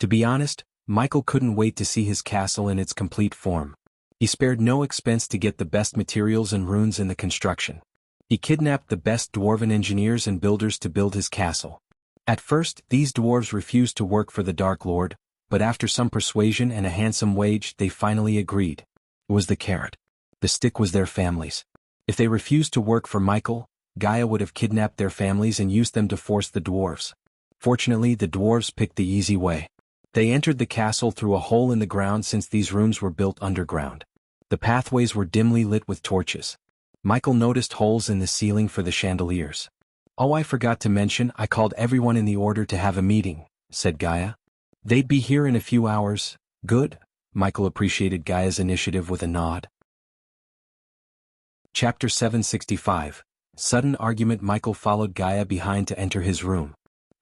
S1: To be honest, Michael couldn't wait to see his castle in its complete form. He spared no expense to get the best materials and runes in the construction. He kidnapped the best dwarven engineers and builders to build his castle. At first, these dwarves refused to work for the Dark Lord, but after some persuasion and a handsome wage, they finally agreed. It was the carrot. The stick was their families. If they refused to work for Michael, Gaia would have kidnapped their families and used them to force the dwarves. Fortunately, the dwarves picked the easy way. They entered the castle through a hole in the ground since these rooms were built underground. The pathways were dimly lit with torches. Michael noticed holes in the ceiling for the chandeliers. Oh, I forgot to mention, I called everyone in the order to have a meeting, said Gaia. They'd be here in a few hours. Good. Michael appreciated Gaia's initiative with a nod. Chapter 765. Sudden argument. Michael followed Gaia behind to enter his room.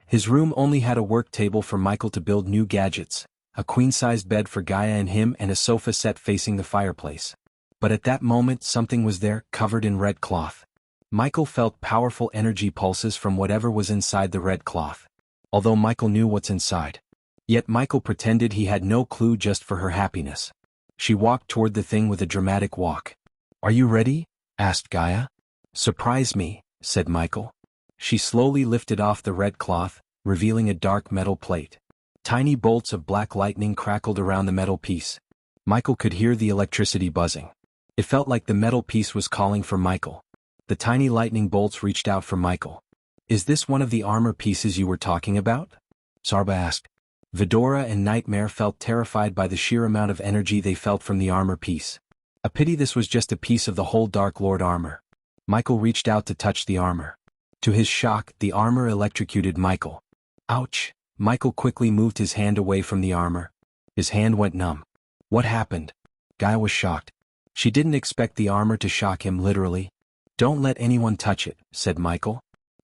S1: His room only had a work table for Michael to build new gadgets, a queen-sized bed for Gaia and him and a sofa set facing the fireplace. But at that moment something was there, covered in red cloth. Michael felt powerful energy pulses from whatever was inside the red cloth. Although Michael knew what's inside. Yet Michael pretended he had no clue just for her happiness. She walked toward the thing with a dramatic walk. Are you ready? Asked Gaia. Surprise me, said Michael. She slowly lifted off the red cloth, revealing a dark metal plate. Tiny bolts of black lightning crackled around the metal piece. Michael could hear the electricity buzzing. It felt like the metal piece was calling for Michael. The tiny lightning bolts reached out for Michael. Is this one of the armor pieces you were talking about? Sarba asked. Vidora and Nightmare felt terrified by the sheer amount of energy they felt from the armor piece. A pity this was just a piece of the whole Dark Lord armor. Michael reached out to touch the armor. To his shock, the armor electrocuted Michael. Ouch! Michael quickly moved his hand away from the armor. His hand went numb. What happened? Gaia was shocked. She didn't expect the armor to shock him literally. Don't let anyone touch it, said Michael.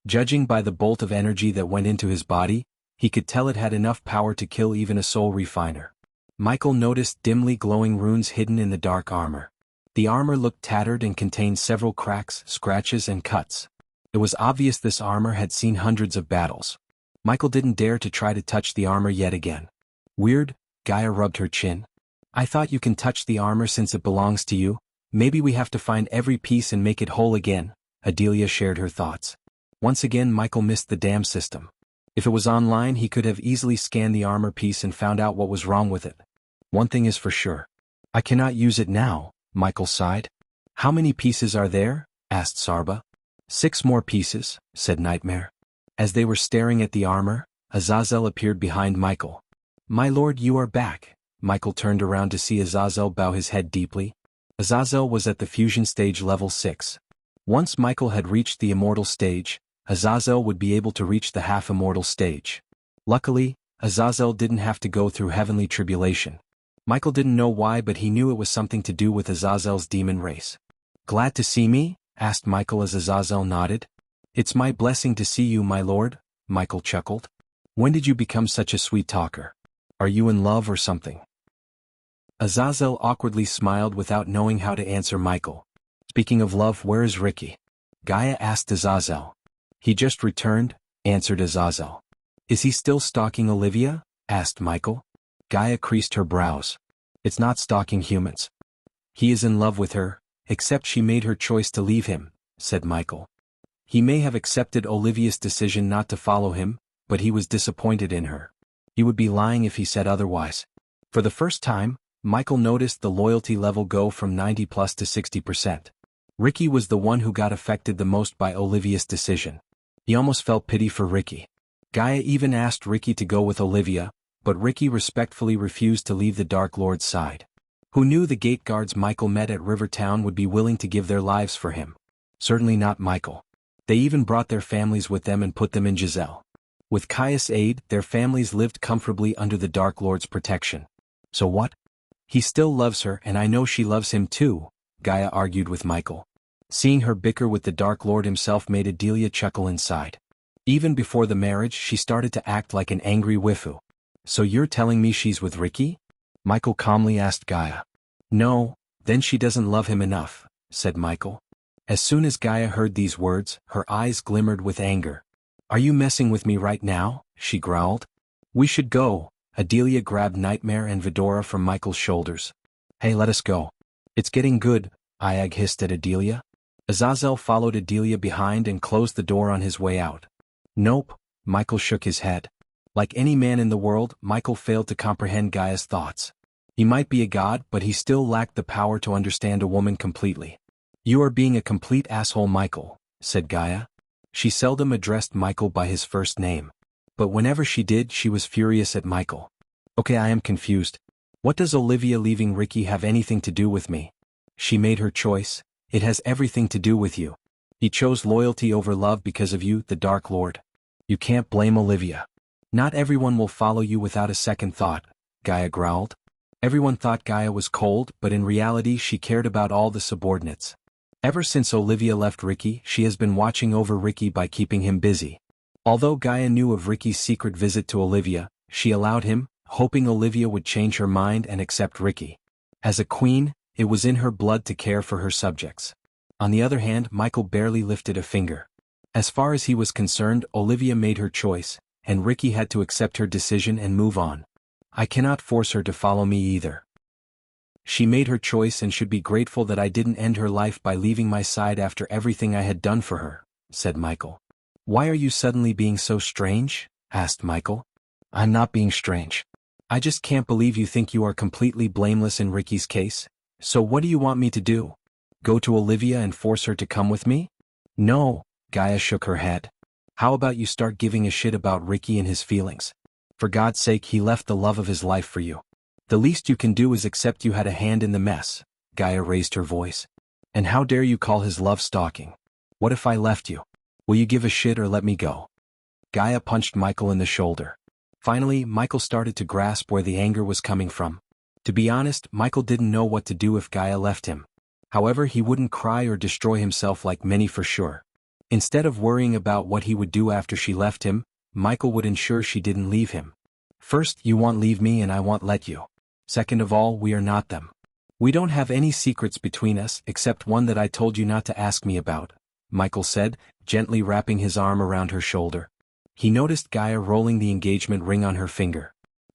S1: Judging by the bolt of energy that went into his body, he could tell it had enough power to kill even a soul refiner. Michael noticed dimly glowing runes hidden in the dark armor. The armor looked tattered and contained several cracks, scratches and cuts. It was obvious this armor had seen hundreds of battles. Michael didn't dare to try to touch the armor yet again. Weird, Gaia rubbed her chin. I thought you can touch the armor since it belongs to you. Maybe we have to find every piece and make it whole again. Adelia shared her thoughts. Once again Michael missed the dam system. If it was online he could have easily scanned the armor piece and found out what was wrong with it. One thing is for sure. I cannot use it now, Michael sighed. How many pieces are there? Asked Sarba. 6 more pieces, said Nightmare. As they were staring at the armor, Azazel appeared behind Michael. My lord, you are back. Michael turned around to see Azazel bow his head deeply. Azazel was at the fusion stage level 6. Once Michael had reached the immortal stage, Azazel would be able to reach the half-immortal stage. Luckily, Azazel didn't have to go through heavenly tribulation. Michael didn't know why, but he knew it was something to do with Azazel's demon race. Glad to see me? Asked Michael as Azazel nodded. It's my blessing to see you, my lord, Michael chuckled. When did you become such a sweet talker? Are you in love or something? Azazel awkwardly smiled without knowing how to answer Michael. Speaking of love, where is Ricky? Gaia asked Azazel. He just returned, answered Azazel. Is he still stalking Olivia? Asked Michael. Gaia creased her brows. It's not stalking humans. He is in love with her, except she made her choice to leave him, said Michael. He may have accepted Olivia's decision not to follow him, but he was disappointed in her. He would be lying if he said otherwise. For the first time, Michael noticed the loyalty level go from 90+ to 60%. Ricky was the one who got affected the most by Olivia's decision. He almost felt pity for Ricky. Gaia even asked Ricky to go with Olivia, but Ricky respectfully refused to leave the Dark Lord's side. Who knew the gate guards Michael met at Rivertown would be willing to give their lives for him? Certainly not Michael. They even brought their families with them and put them in Giselle. With Caius' aid, their families lived comfortably under the Dark Lord's protection. So what? He still loves her, and I know she loves him too, Gaia argued with Michael. Seeing her bicker with the Dark Lord himself made Adelia chuckle inside. Even before the marriage she started to act like an angry waifu. So you're telling me she's with Ricky? Michael calmly asked Gaia. No, then she doesn't love him enough, said Michael. As soon as Gaia heard these words, her eyes glimmered with anger. Are you messing with me right now? She growled. We should go. Adelia grabbed Nightmare and Vidora from Michael's shoulders. Hey, let us go. It's getting good, Iag hissed at Adelia. Azazel followed Adelia behind and closed the door on his way out. Nope, Michael shook his head. Like any man in the world, Michael failed to comprehend Gaia's thoughts. He might be a god, but he still lacked the power to understand a woman completely. You are being a complete asshole, Michael, said Gaia. She seldom addressed Michael by his first name. But whenever she did, she was furious at Michael. Okay, I am confused. What does Olivia leaving Ricky have anything to do with me? She made her choice. It has everything to do with you. He chose loyalty over love because of you, the Dark Lord. You can't blame Olivia. Not everyone will follow you without a second thought, Gaia growled. Everyone thought Gaia was cold, but in reality she cared about all the subordinates. Ever since Olivia left Ricky, she has been watching over Ricky by keeping him busy. Although Gaia knew of Ricky's secret visit to Olivia, she allowed him, hoping Olivia would change her mind and accept Ricky. As a queen, it was in her blood to care for her subjects. On the other hand, Michael barely lifted a finger. As far as he was concerned, Olivia made her choice, and Ricky had to accept her decision and move on. I cannot force her to follow me either. She made her choice and should be grateful that I didn't end her life by leaving my side after everything I had done for her, said Michael. Why are you suddenly being so strange? Asked Michael. I'm not being strange. I just can't believe you think you are completely blameless in Ricky's case. So what do you want me to do? Go to Olivia and force her to come with me? No, Gaia shook her head. How about you start giving a shit about Ricky and his feelings? For God's sake, he left the love of his life for you. The least you can do is accept you had a hand in the mess. Gaia raised her voice. And how dare you call his love stalking? What if I left you? Will you give a shit or let me go? Gaia punched Michael in the shoulder. Finally, Michael started to grasp where the anger was coming from. To be honest, Michael didn't know what to do if Gaia left him. However, he wouldn't cry or destroy himself like many for sure. Instead of worrying about what he would do after she left him, Michael would ensure she didn't leave him. First, you won't leave me and I won't let you. Second of all, we are not them. We don't have any secrets between us except one that I told you not to ask me about, Michael said, gently wrapping his arm around her shoulder. He noticed Gaia rolling the engagement ring on her finger.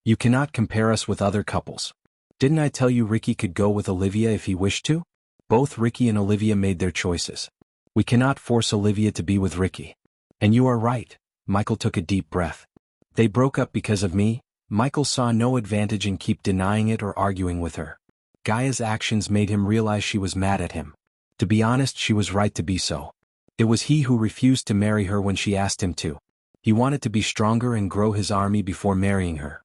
S1: You cannot compare us with other couples. Didn't I tell you Ricky could go with Olivia if he wished to? Both Ricky and Olivia made their choices. We cannot force Olivia to be with Ricky. And you are right. Michael took a deep breath. They broke up because of me. Michael saw no advantage in keep denying it or arguing with her. Gaia's actions made him realize she was mad at him. To be honest, she was right to be so. It was he who refused to marry her when she asked him to. He wanted to be stronger and grow his army before marrying her.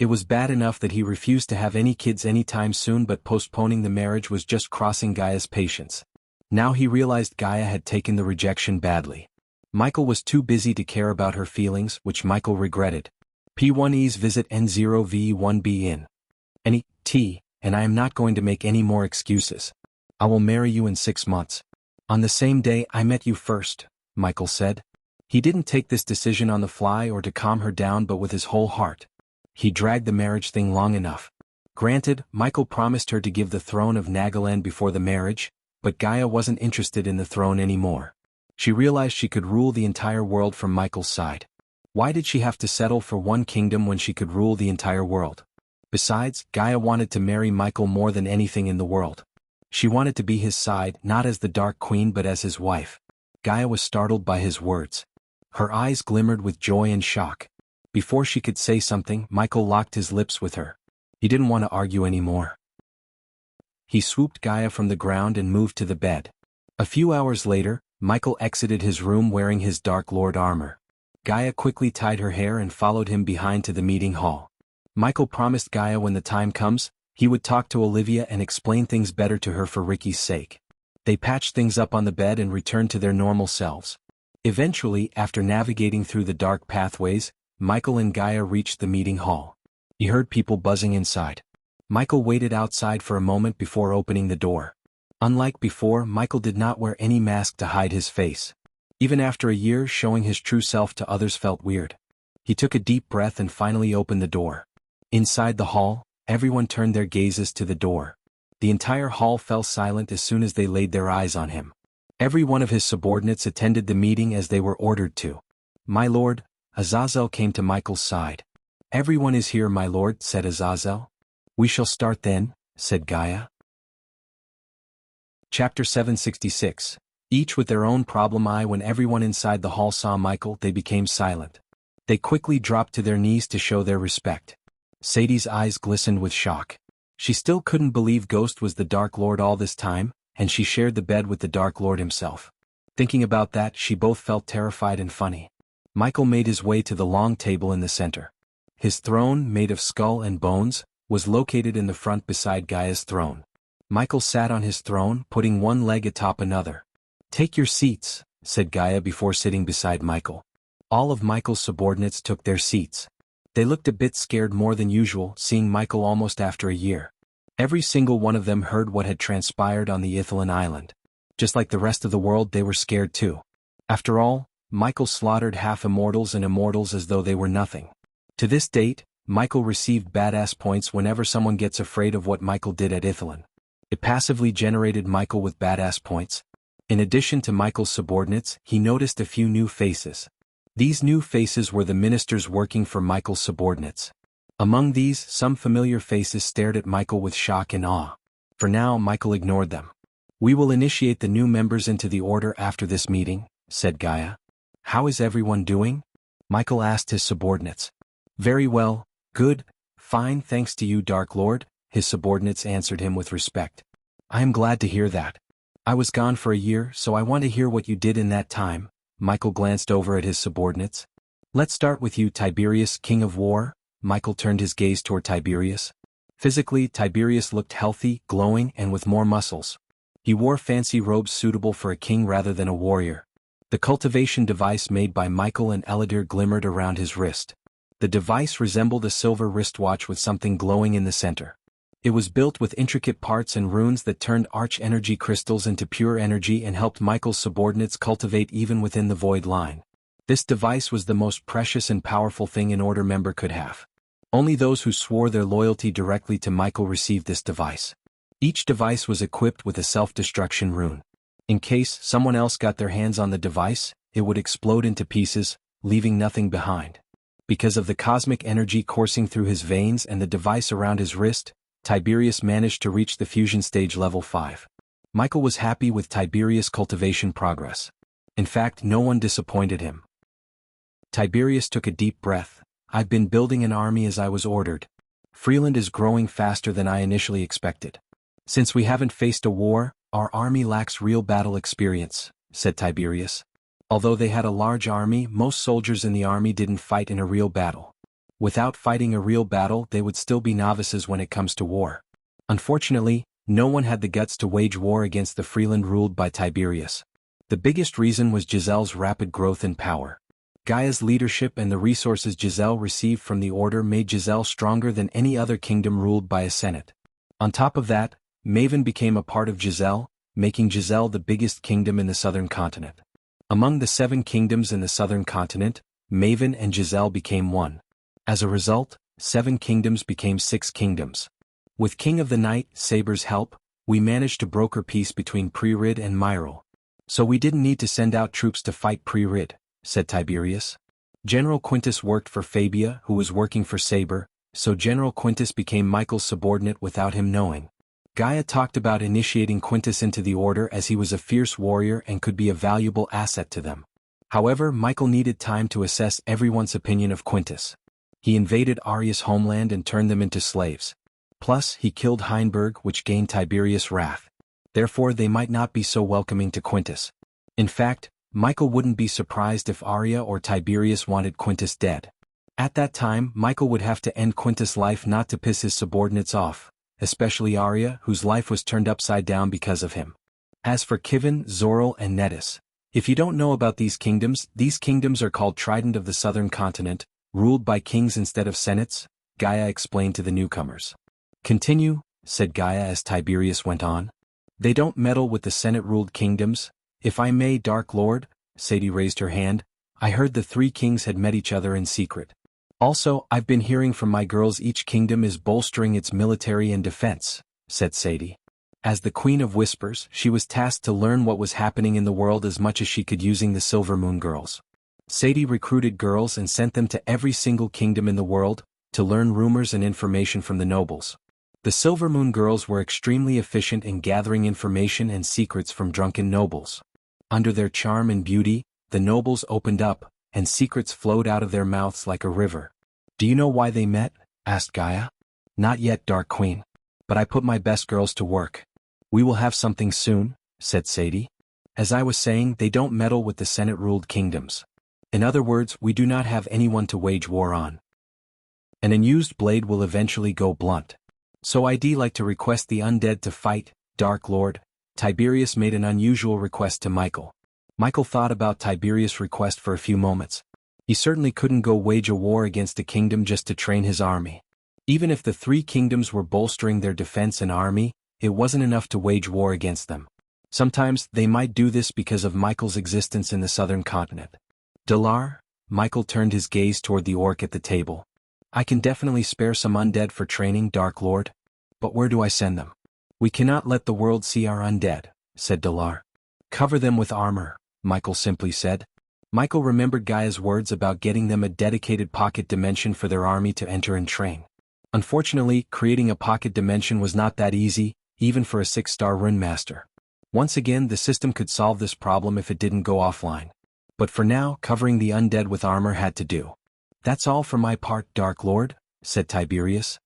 S1: It was bad enough that he refused to have any kids anytime soon, but postponing the marriage was just crossing Gaia's patience. Now he realized Gaia had taken the rejection badly. Michael was too busy to care about her feelings, which Michael regretted. P1E's visit N0V1B in N.E.T., and I am not going to make any more excuses. I will marry you in 6 months. On the same day I met you first, Michael said. He didn't take this decision on the fly or to calm her down, but with his whole heart. He dragged the marriage thing long enough. Granted, Michael promised her to give the throne of Nagaland before the marriage, but Gaia wasn't interested in the throne anymore. She realized she could rule the entire world from Michael's side. Why did she have to settle for one kingdom when she could rule the entire world? Besides, Gaia wanted to marry Michael more than anything in the world. She wanted to be his side, not as the Dark Queen but as his wife. Gaia was startled by his words. Her eyes glimmered with joy and shock. Before she could say something, Michael locked his lips with her. He didn't want to argue anymore. He swooped Gaia from the ground and moved to the bed. A few hours later, Michael exited his room wearing his Dark Lord armor. Gaia quickly tied her hair and followed him behind to the meeting hall. Michael promised Gaia when the time comes, he would talk to Olivia and explain things better to her for Ricky's sake. They patched things up on the bed and returned to their normal selves. Eventually, after navigating through the dark pathways, Michael and Gaia reached the meeting hall. He heard people buzzing inside. Michael waited outside for a moment before opening the door. Unlike before, Michael did not wear any mask to hide his face. Even after a year, showing his true self to others felt weird. He took a deep breath and finally opened the door. Inside the hall, everyone turned their gazes to the door. The entire hall fell silent as soon as they laid their eyes on him. Every one of his subordinates attended the meeting as they were ordered to. "My lord," Azazel came to Michael's side. "Everyone is here, my lord," said Azazel. "We shall start then," said Gaia. Chapter 766. Each with their own problem. When everyone inside the hall saw Michael, they became silent. They quickly dropped to their knees to show their respect. Sadie's eyes glistened with shock. She still couldn't believe Ghost was the Dark Lord all this time, and she shared the bed with the Dark Lord himself. Thinking about that, she both felt terrified and funny. Michael made his way to the long table in the center. His throne, made of skull and bones, was located in the front beside Gaia's throne. Michael sat on his throne, putting one leg atop another. "Take your seats," said Gaia before sitting beside Michael. All of Michael's subordinates took their seats. They looked a bit scared more than usual, seeing Michael almost after a year. Every single one of them heard what had transpired on the Ithilin island. Just like the rest of the world, they were scared too. After all, Michael slaughtered half immortals and immortals as though they were nothing. To this date, Michael received badass points whenever someone gets afraid of what Michael did at Ithilin. It passively generated Michael with badass points. In addition to Michael's subordinates, he noticed a few new faces. These new faces were the ministers working for Michael's subordinates. Among these, some familiar faces stared at Michael with shock and awe. For now, Michael ignored them. "We will initiate the new members into the order after this meeting," said Gaia. "How is everyone doing?" Michael asked his subordinates. "Very well, good, fine, thanks to you, Dark Lord," his subordinates answered him with respect. "I am glad to hear that. I was gone for a year, so I want to hear what you did in that time." Michael glanced over at his subordinates. "Let's start with you, Tiberius, King of War." Michael turned his gaze toward Tiberius. Physically, Tiberius looked healthy, glowing, and with more muscles. He wore fancy robes suitable for a king rather than a warrior. The cultivation device made by Michael and Eladir glimmered around his wrist. The device resembled a silver wristwatch with something glowing in the center. It was built with intricate parts and runes that turned arch-energy crystals into pure energy and helped Michael's subordinates cultivate even within the void line. This device was the most precious and powerful thing an order member could have. Only those who swore their loyalty directly to Michael received this device. Each device was equipped with a self-destruction rune. In case someone else got their hands on the device, it would explode into pieces, leaving nothing behind. Because of the cosmic energy coursing through his veins and the device around his wrist, Tiberius managed to reach the fusion stage level 5. Michael was happy with Tiberius' cultivation progress. In fact, no one disappointed him. Tiberius took a deep breath. I've been building an army as I was ordered. Freeland is growing faster than I initially expected. Since we haven't faced a war, our army lacks real battle experience, said Tiberius. Although they had a large army, most soldiers in the army didn't fight in a real battle. Without fighting a real battle, they would still be novices when it comes to war. Unfortunately, no one had the guts to wage war against the Freeland ruled by Tiberius. The biggest reason was Giselle's rapid growth in power. Gaia's leadership and the resources Giselle received from the order made Giselle stronger than any other kingdom ruled by a senate. On top of that, Maven became a part of Giselle, making Giselle the biggest kingdom in the southern continent. Among the 7 kingdoms in the southern continent, Maven and Giselle became one. As a result, 7 kingdoms became 6 kingdoms. With King of the Night, Saber's help, we managed to broker peace between Prerid and Myril. So we didn't need to send out troops to fight Prerid, said Tiberius. General Quintus worked for Fabia, who was working for Saber, so General Quintus became Michael's subordinate without him knowing. Gaia talked about initiating Quintus into the order as he was a fierce warrior and could be a valuable asset to them. However, Michael needed time to assess everyone's opinion of Quintus. He invaded Aria's homeland and turned them into slaves. Plus, he killed Heinberg, which gained Tiberius' wrath. Therefore, they might not be so welcoming to Quintus. In fact, Michael wouldn't be surprised if Aria or Tiberius wanted Quintus dead. At that time, Michael would have to end Quintus' life not to piss his subordinates off, especially Aria, whose life was turned upside down because of him. As for Kivin, Zoril, and Nettis, if you don't know about these kingdoms are called Trident of the Southern Continent, ruled by kings instead of senates, Gaia explained to the newcomers. Continue, said Gaia as Tiberius went on. They don't meddle with the Senate-ruled kingdoms. If I may, Dark Lord, Sadie raised her hand, I heard the 3 kings had met each other in secret. Also, I've been hearing from my girls each kingdom is bolstering its military and defense, said Sadie. As the Queen of Whispers, she was tasked to learn what was happening in the world as much as she could using the Silver Moon Girls. Sadie recruited girls and sent them to every single kingdom in the world, to learn rumors and information from the nobles. The Silver Moon Girls were extremely efficient in gathering information and secrets from drunken nobles. Under their charm and beauty, the nobles opened up, and secrets flowed out of their mouths like a river. Do you know why they met? Asked Gaia. Not yet, Dark Queen. But I put my best girls to work. We will have something soon, said Sadie. As I was saying, they don't meddle with the Senate-ruled kingdoms. In other words, we do not have anyone to wage war on. An unused blade will eventually go blunt. So I'd like to request the undead to fight, Dark Lord. Tiberius made an unusual request to Michael. Michael thought about Tiberius' request for a few moments. He certainly couldn't go wage a war against a kingdom just to train his army. Even if the 3 kingdoms were bolstering their defense and army, it wasn't enough to wage war against them. Sometimes, they might do this because of Michael's existence in the southern continent. Dalar, Michael turned his gaze toward the orc at the table. I can definitely spare some undead for training, Dark Lord. But where do I send them? We cannot let the world see our undead, said Dalar. Cover them with armor, Michael simply said. Michael remembered Gaia's words about getting them a dedicated pocket dimension for their army to enter and train. Unfortunately, creating a pocket dimension was not that easy, even for a 6-star rune master. Once again, the system could solve this problem if it didn't go offline. But for now, covering the undead with armor had to do. That's all for my part, Dark Lord, said Tiberius.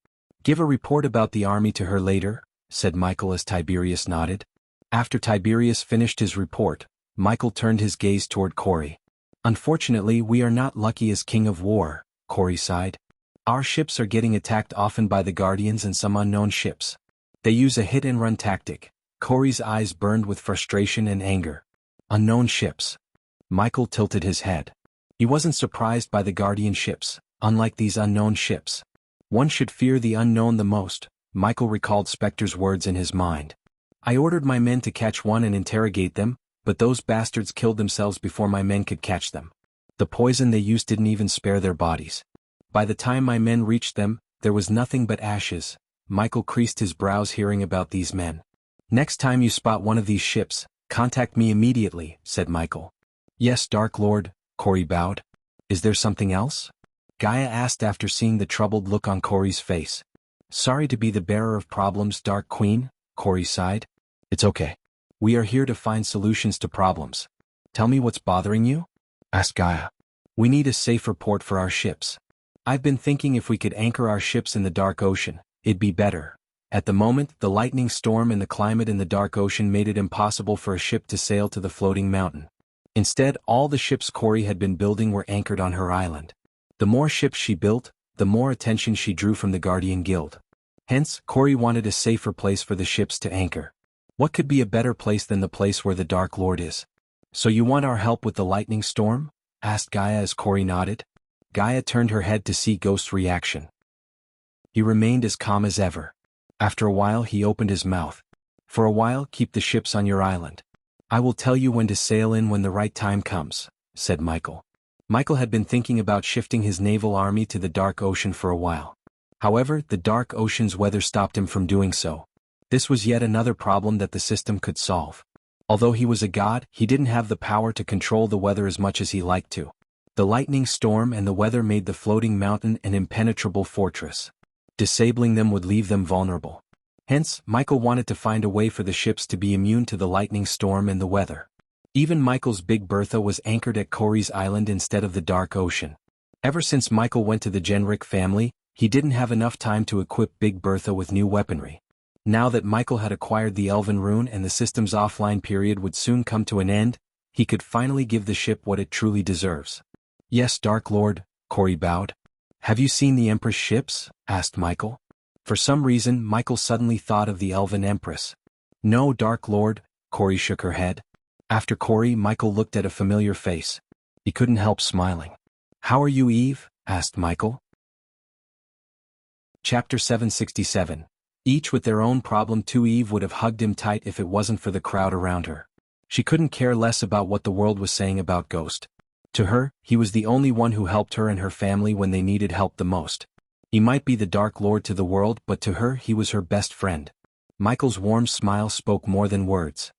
S1: Give a report about the army to her later, said Michael as Tiberius nodded. After Tiberius finished his report, Michael turned his gaze toward Corey. Unfortunately, we are not lucky as King of War, Corey sighed. Our ships are getting attacked often by the Guardians and some unknown ships. They use a hit-and-run tactic. Corey's eyes burned with frustration and anger. Unknown ships. Michael tilted his head. He wasn't surprised by the Guardian ships, unlike these unknown ships. One should fear the unknown the most, Michael recalled Spectre's words in his mind. I ordered my men to catch one and interrogate them, but those bastards killed themselves before my men could catch them. The poison they used didn't even spare their bodies. By the time my men reached them, there was nothing but ashes. Michael creased his brows hearing about these men. Next time you spot one of these ships, contact me immediately, said Michael. Yes, Dark Lord, Corey bowed. Is there something else? Gaia asked after seeing the troubled look on Corey's face. Sorry to be the bearer of problems, Dark Queen, Corey sighed. It's okay. We are here to find solutions to problems. Tell me what's bothering you? Asked Gaia. We need a safer port for our ships. I've been thinking if we could anchor our ships in the dark ocean, it'd be better. At the moment, the lightning storm and the climate in the dark ocean made it impossible for a ship to sail to the floating mountain. Instead, all the ships Corey had been building were anchored on her island. The more ships she built, the more attention she drew from the Guardian Guild. Hence, Corey wanted a safer place for the ships to anchor. What could be a better place than the place where the Dark Lord is? So you want our help with the lightning storm? Asked Gaia as Corey nodded. Gaia turned her head to see Ghost's reaction. He remained as calm as ever. After a while he opened his mouth. For a while keep the ships on your island. I will tell you when to sail in when the right time comes, said Michael. Michael had been thinking about shifting his naval army to the Dark Ocean for a while. However, the Dark Ocean's weather stopped him from doing so. This was yet another problem that the system could solve. Although he was a god, he didn't have the power to control the weather as much as he liked to. The lightning storm and the weather made the floating mountain an impenetrable fortress. Disabling them would leave them vulnerable. Hence, Michael wanted to find a way for the ships to be immune to the lightning storm and the weather. Even Michael's Big Bertha was anchored at Corey's island instead of the Dark Ocean. Ever since Michael went to the Genric family, he didn't have enough time to equip Big Bertha with new weaponry. Now that Michael had acquired the Elven Rune and the system's offline period would soon come to an end, he could finally give the ship what it truly deserves. Yes, Dark Lord, Corey bowed. Have you seen the Empress ships? Asked Michael. For some reason, Michael suddenly thought of the Elven Empress. No, Dark Lord, Corey shook her head. After Corey, Michael looked at a familiar face. He couldn't help smiling. How are you, Eve? Asked Michael. Chapter 767. Each with their own problem. Eve would have hugged him tight if it wasn't for the crowd around her. She couldn't care less about what the world was saying about Ghost. To her, he was the only one who helped her and her family when they needed help the most. He might be the Dark Lord to the world, but to her he was her best friend. Michael's warm smile spoke more than words.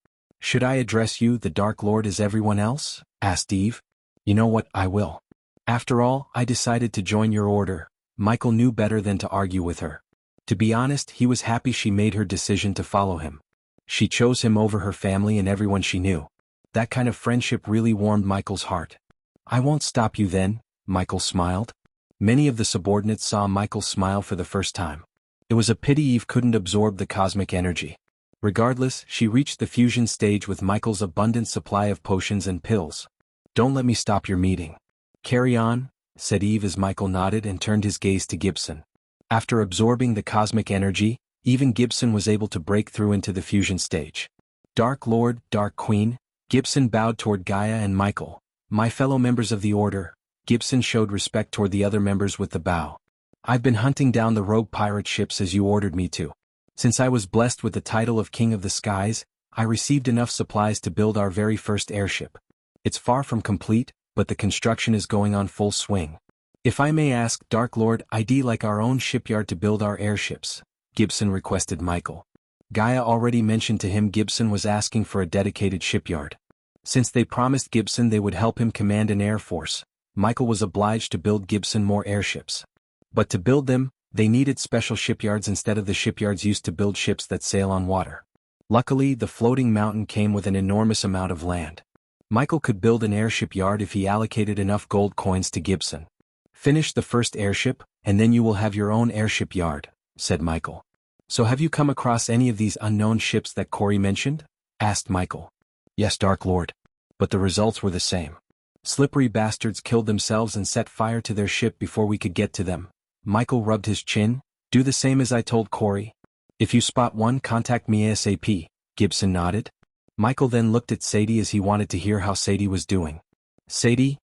S1: Should I address you, the Dark Lord, as everyone else? Asked Eve. You know what, I will. After all, I decided to join your order. Michael knew better than to argue with her. To be honest, he was happy she made her decision to follow him. She chose him over her family and everyone she knew. That kind of friendship really warmed Michael's heart. I won't stop you then, Michael smiled. Many of the subordinates saw Michael smile for the first time. It was a pity Eve couldn't absorb the cosmic energy. Regardless, she reached the fusion stage with Michael's abundant supply of potions and pills. Don't let me stop your meeting. Carry on, said Eve as Michael nodded and turned his gaze to Gibson. After absorbing the cosmic energy, even Gibson was able to break through into the fusion stage. Dark Lord, Dark Queen, Gibson bowed toward Gaia and Michael. My fellow members of the Order, Gibson showed respect toward the other members with the bow. I've been hunting down the rogue pirate ships as you ordered me to. Since I was blessed with the title of King of the Skies, I received enough supplies to build our very first airship. It's far from complete, but the construction is going on full swing. If I may ask, Dark Lord, I'd like our own shipyard to build our airships, Gibson requested Michael. Gaia already mentioned to him Gibson was asking for a dedicated shipyard. Since they promised Gibson they would help him command an air force, Michael was obliged to build Gibson more airships. But to build them, they needed special shipyards instead of the shipyards used to build ships that sail on water. Luckily, the floating mountain came with an enormous amount of land. Michael could build an airship yard if he allocated enough gold coins to Gibson. Finish the first airship, and then you will have your own airship yard, said Michael. So have you come across any of these unknown ships that Corey mentioned? Asked Michael. Yes, Dark Lord. But the results were the same. Slippery bastards killed themselves and set fire to their ship before we could get to them. Michael rubbed his chin. Do the same as I told Corey. If you spot one, contact me ASAP, Gibson nodded. Michael then looked at Sadie as he wanted to hear how Sadie was doing. Sadie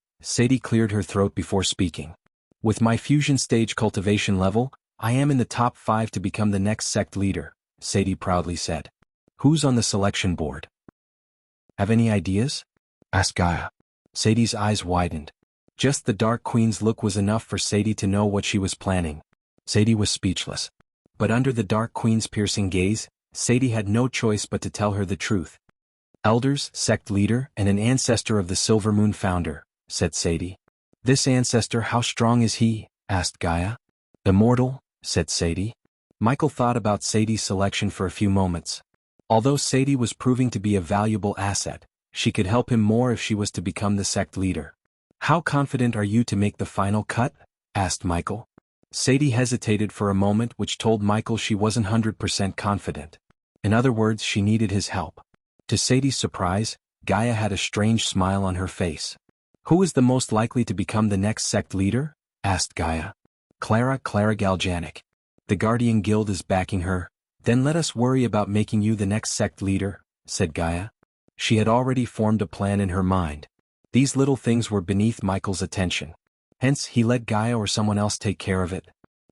S1: cleared her throat before speaking. With my fusion stage cultivation level, I am in the top 5 to become the next sect leader, Sadie proudly said. Who's on the selection board? Have any ideas? Asked Gaia. Sadie's eyes widened. Just the Dark Queen's look was enough for Sadie to know what she was planning. Sadie was speechless. But under the Dark Queen's piercing gaze, Sadie had no choice but to tell her the truth. Elders, sect leader, and an ancestor of the Silver Moon founder, said Sadie. This ancestor, how strong is he? asked Gaia. Immortal, said Sadie. Michael thought about Sadie's selection for a few moments. Although Sadie was proving to be a valuable asset, she could help him more if she was to become the sect leader. How confident are you to make the final cut? Asked Michael. Sadie hesitated for a moment, which told Michael she wasn't 100% confident. In other words, she needed his help. To Sadie's surprise, Gaia had a strange smile on her face. Who is the most likely to become the next sect leader? Asked Gaia. Clara Galganic. The Guardian Guild is backing her. Then let us worry about making you the next sect leader, said Gaia. She had already formed a plan in her mind. These little things were beneath Michael's attention. Hence, he let Gaia or someone else take care of it.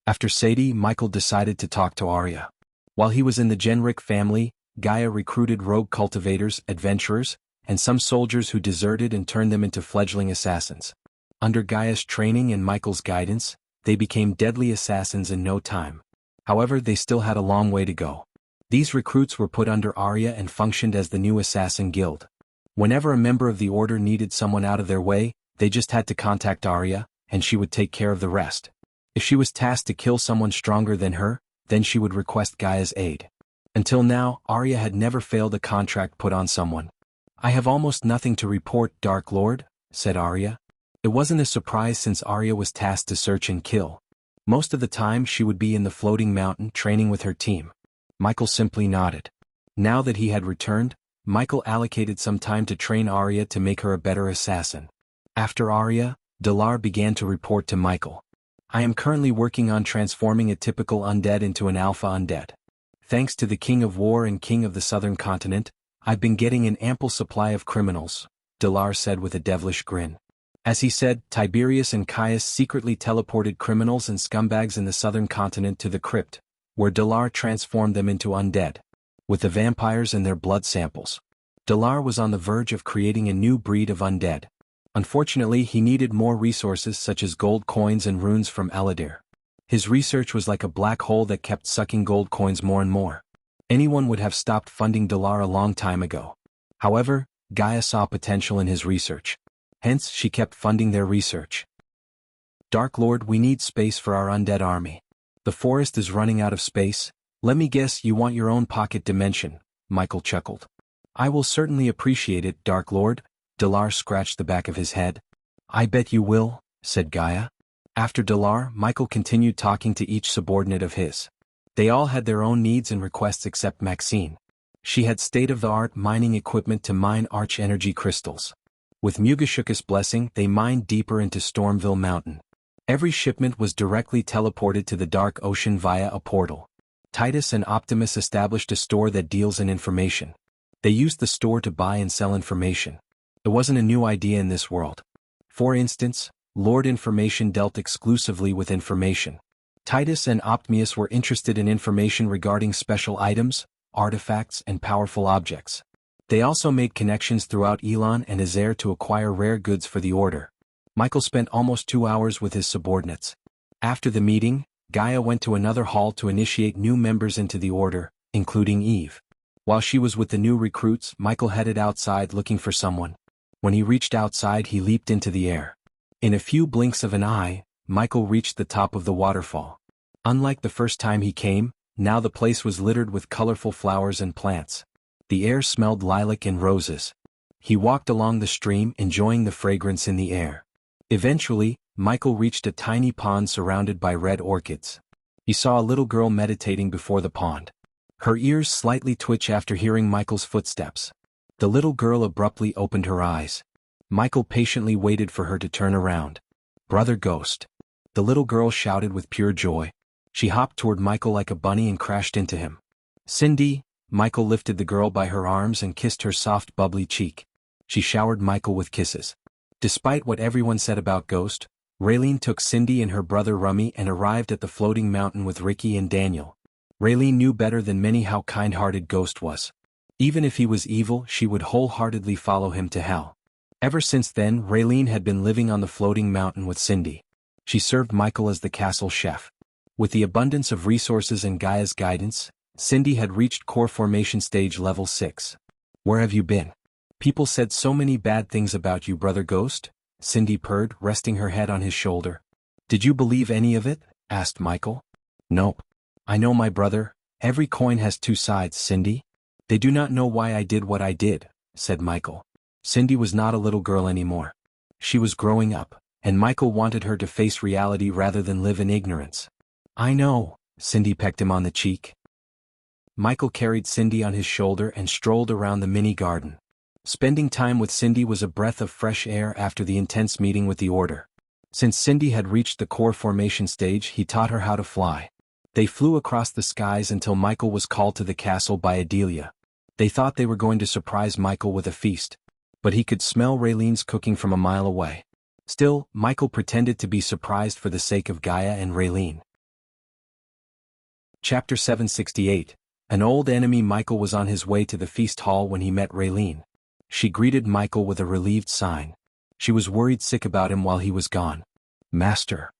S1: After Sadie, Michael decided to talk to Arya. While he was in the Genric family, Gaia recruited rogue cultivators, adventurers, and some soldiers who deserted and turned them into fledgling assassins. Under Gaia's training and Michael's guidance, they became deadly assassins in no time. However, they still had a long way to go. These recruits were put under Arya and functioned as the new assassin guild. Whenever a member of the order needed someone out of their way, they just had to contact Arya, and she would take care of the rest. If she was tasked to kill someone stronger than her, then she would request Gaia's aid. Until now, Arya had never failed a contract put on someone. I have almost nothing to report, Dark Lord, said Arya. It wasn't a surprise since Arya was tasked to search and kill. Most of the time she would be in the floating mountain training with her team. Michael simply nodded. Now that he had returned, Michael allocated some time to train Arya to make her a better assassin. After Arya, Dalar began to report to Michael. I am currently working on transforming a typical undead into an alpha undead. Thanks to the King of War and King of the Southern Continent, I've been getting an ample supply of criminals, Dalar said with a devilish grin. As he said, Tiberius and Caius secretly teleported criminals and scumbags in the Southern Continent to the crypt, where Dalar transformed them into undead, with the vampires and their blood samples. Dalar was on the verge of creating a new breed of undead. Unfortunately, he needed more resources such as gold coins and runes from Eladir. His research was like a black hole that kept sucking gold coins more and more. Anyone would have stopped funding Dalar a long time ago. However, Gaia saw potential in his research. Hence, she kept funding their research. Dark Lord, we need space for our undead army. The forest is running out of space. Let me guess you want your own pocket dimension, Michael chuckled. I will certainly appreciate it, Dark Lord. Dalar scratched the back of his head. I bet you will, said Gaia. After Dalar, Michael continued talking to each subordinate of his. They all had their own needs and requests except Maxine. She had state-of-the-art mining equipment to mine arch-energy crystals. With Mugashuka's blessing, they mined deeper into Stormville Mountain. Every shipment was directly teleported to the Dark Ocean via a portal. Titus and Optimus established a store that deals in information. They used the store to buy and sell information. It wasn't a new idea in this world. For instance, Lord Information dealt exclusively with information. Titus and Optimus were interested in information regarding special items, artifacts, and powerful objects. They also made connections throughout Elon and Azair to acquire rare goods for the Order. Michael spent almost 2 hours with his subordinates. After the meeting, Gaia went to another hall to initiate new members into the Order, including Eve. While she was with the new recruits, Michael headed outside looking for someone. When he reached outside, he leaped into the air. In a few blinks of an eye, Michael reached the top of the waterfall. Unlike the first time he came, now the place was littered with colorful flowers and plants. The air smelled lilac and roses. He walked along the stream, enjoying the fragrance in the air. Eventually, Michael reached a tiny pond surrounded by red orchids. He saw a little girl meditating before the pond. Her ears slightly twitched after hearing Michael's footsteps. The little girl abruptly opened her eyes. Michael patiently waited for her to turn around. Brother Ghost. The little girl shouted with pure joy. She hopped toward Michael like a bunny and crashed into him. Cindy. Michael lifted the girl by her arms and kissed her soft bubbly cheek. She showered Michael with kisses. Despite what everyone said about Ghost, Raylene took Cindy and her brother Rummy and arrived at the floating mountain with Ricky and Daniel. Raylene knew better than many how kind-hearted Ghost was. Even if he was evil, she would wholeheartedly follow him to hell. Ever since then, Raylene had been living on the floating mountain with Cindy. She served Michael as the castle chef. With the abundance of resources and Gaia's guidance, Cindy had reached core formation stage level 6. Where have you been? People said so many bad things about you, Brother Ghost, Cindy purred, resting her head on his shoulder. Did you believe any of it? Asked Michael. Nope. I know my brother. Every coin has two sides, Cindy. They do not know why I did what I did, said Michael. Cindy was not a little girl anymore. She was growing up, and Michael wanted her to face reality rather than live in ignorance. I know, Cindy pecked him on the cheek. Michael carried Cindy on his shoulder and strolled around the mini garden. Spending time with Cindy was a breath of fresh air after the intense meeting with the Order. Since Cindy had reached the core formation stage, he taught her how to fly. They flew across the skies until Michael was called to the castle by Adelia. They thought they were going to surprise Michael with a feast, but he could smell Raylene's cooking from a mile away. Still, Michael pretended to be surprised for the sake of Gaia and Raylene. Chapter 768. An old enemy. Michael was on his way to the feast hall when he met Raylene. She greeted Michael with a relieved sign. She was worried sick about him while he was gone. Master.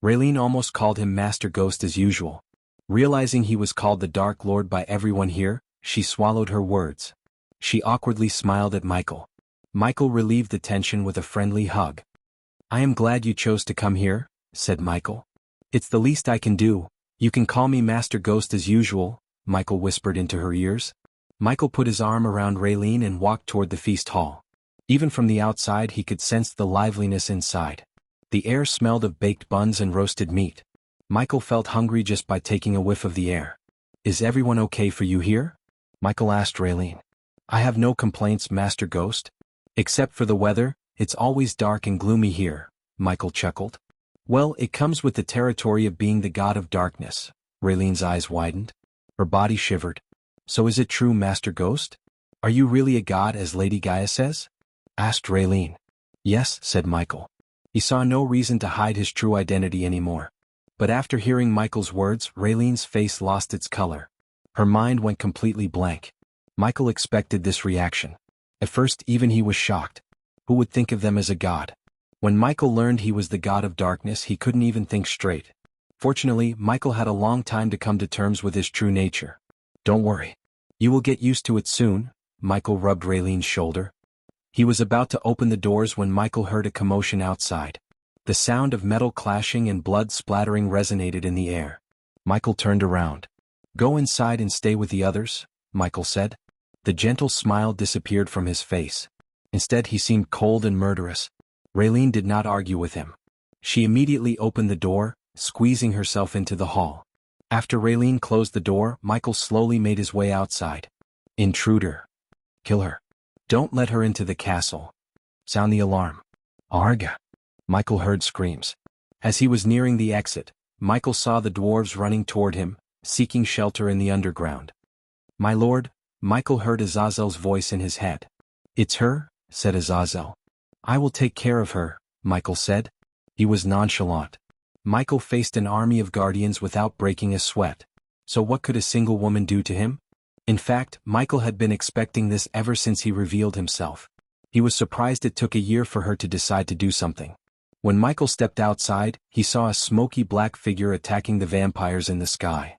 S1: Raylene almost called him Master Ghost as usual. Realizing he was called the Dark Lord by everyone here, she swallowed her words. She awkwardly smiled at Michael. Michael relieved the tension with a friendly hug. I am glad you chose to come here, said Michael. It's the least I can do. You can call me Master Ghost as usual, Michael whispered into her ears. Michael put his arm around Raylene and walked toward the feast hall. Even from the outside he could sense the liveliness inside. The air smelled of baked buns and roasted meat. Michael felt hungry just by taking a whiff of the air. Is everyone okay for you here? Michael asked Raylene. I have no complaints, Master Ghost. Except for the weather, it's always dark and gloomy here, Michael chuckled. Well, it comes with the territory of being the god of darkness. Raylene's eyes widened. Her body shivered. So is it true, Master Ghost? Are you really a god as Lady Gaia says? Asked Raylene. Yes, said Michael. He saw no reason to hide his true identity anymore. But after hearing Michael's words, Raylene's face lost its color. Her mind went completely blank. Michael expected this reaction. At first even he was shocked. Who would think of them as a god? When Michael learned he was the god of darkness, he couldn't even think straight. Fortunately, Michael had a long time to come to terms with his true nature. Don't worry. You will get used to it soon, Michael rubbed Raylene's shoulder. He was about to open the doors when Michael heard a commotion outside. The sound of metal clashing and blood splattering resonated in the air. Michael turned around. Go inside and stay with the others, Michael said. The gentle smile disappeared from his face. Instead he seemed cold and murderous. Raylene did not argue with him. She immediately opened the door, squeezing herself into the hall. After Raylene closed the door, Michael slowly made his way outside. Intruder. Kill her. Don't let her into the castle. Sound the alarm. Arga. Michael heard screams. As he was nearing the exit, Michael saw the dwarves running toward him, seeking shelter in the underground. My lord, Michael heard Azazel's voice in his head. It's her, said Azazel. I will take care of her, Michael said. He was nonchalant. Michael faced an army of guardians without breaking a sweat. So what could a single woman do to him? In fact, Michael had been expecting this ever since he revealed himself. He was surprised it took a year for her to decide to do something. When Michael stepped outside, he saw a smoky black figure attacking the vampires in the sky.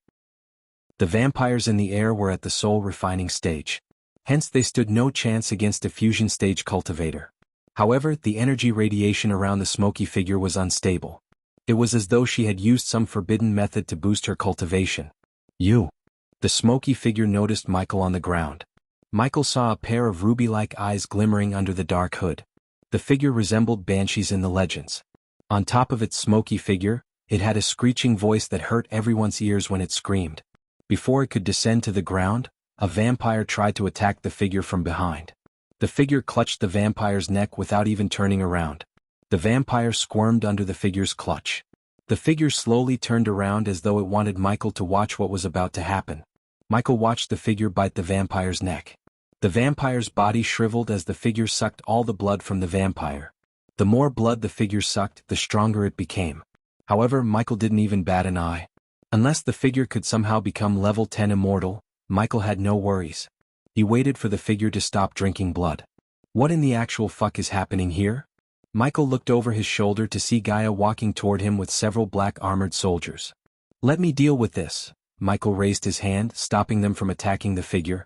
S1: The vampires in the air were at the soul refining stage. Hence they stood no chance against a fusion stage cultivator. However, the energy radiation around the smoky figure was unstable. It was as though she had used some forbidden method to boost her cultivation. You. The smoky figure noticed Michael on the ground. Michael saw a pair of ruby-like eyes glimmering under the dark hood. The figure resembled banshees in the legends. On top of its smoky figure, it had a screeching voice that hurt everyone's ears when it screamed. Before it could descend to the ground, a vampire tried to attack the figure from behind. The figure clutched the vampire's neck without even turning around. The vampire squirmed under the figure's clutch. The figure slowly turned around as though it wanted Michael to watch what was about to happen. Michael watched the figure bite the vampire's neck. The vampire's body shriveled as the figure sucked all the blood from the vampire. The more blood the figure sucked, the stronger it became. However, Michael didn't even bat an eye. Unless the figure could somehow become level 10 immortal, Michael had no worries. He waited for the figure to stop drinking blood. What in the actual fuck is happening here? Michael looked over his shoulder to see Gaia walking toward him with several black armored soldiers. Let me deal with this. Michael raised his hand, stopping them from attacking the figure.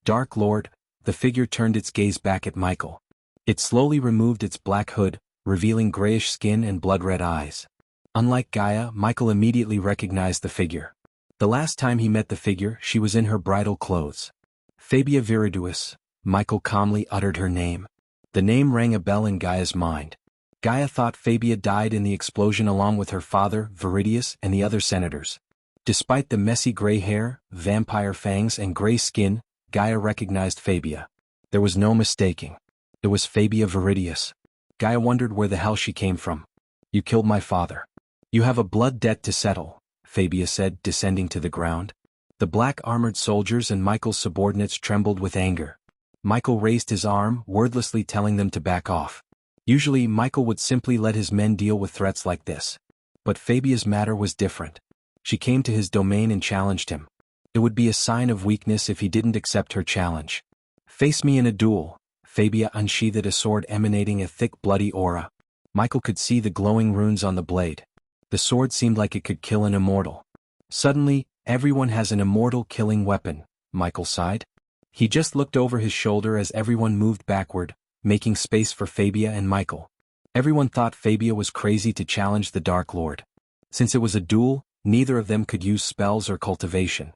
S1: Dark Lord. The figure turned its gaze back at Michael. It slowly removed its black hood, revealing grayish skin and blood-red eyes. Unlike Gaia, Michael immediately recognized the figure. The last time he met the figure, she was in her bridal clothes. Fabia Viriduus, Michael calmly uttered her name. The name rang a bell in Gaia's mind. Gaia thought Fabia died in the explosion along with her father, Viridius, and the other senators. Despite the messy gray hair, vampire fangs, and gray skin, Gaia recognized Fabia. There was no mistaking. It was Fabia Viridius. Gaia wondered where the hell she came from. You killed my father. You have a blood debt to settle, Fabia said, descending to the ground. The black armored soldiers and Michael's subordinates trembled with anger. Michael raised his arm, wordlessly telling them to back off. Usually Michael would simply let his men deal with threats like this. But Fabia's matter was different. She came to his domain and challenged him. It would be a sign of weakness if he didn't accept her challenge. Face me in a duel. Fabia unsheathed a sword emanating a thick bloody aura. Michael could see the glowing runes on the blade. The sword seemed like it could kill an immortal. Suddenly, everyone has an immortal killing weapon, Michael sighed. He just looked over his shoulder as everyone moved backward, making space for Fabia and Michael. Everyone thought Fabia was crazy to challenge the Dark Lord. Since it was a duel, neither of them could use spells or cultivation.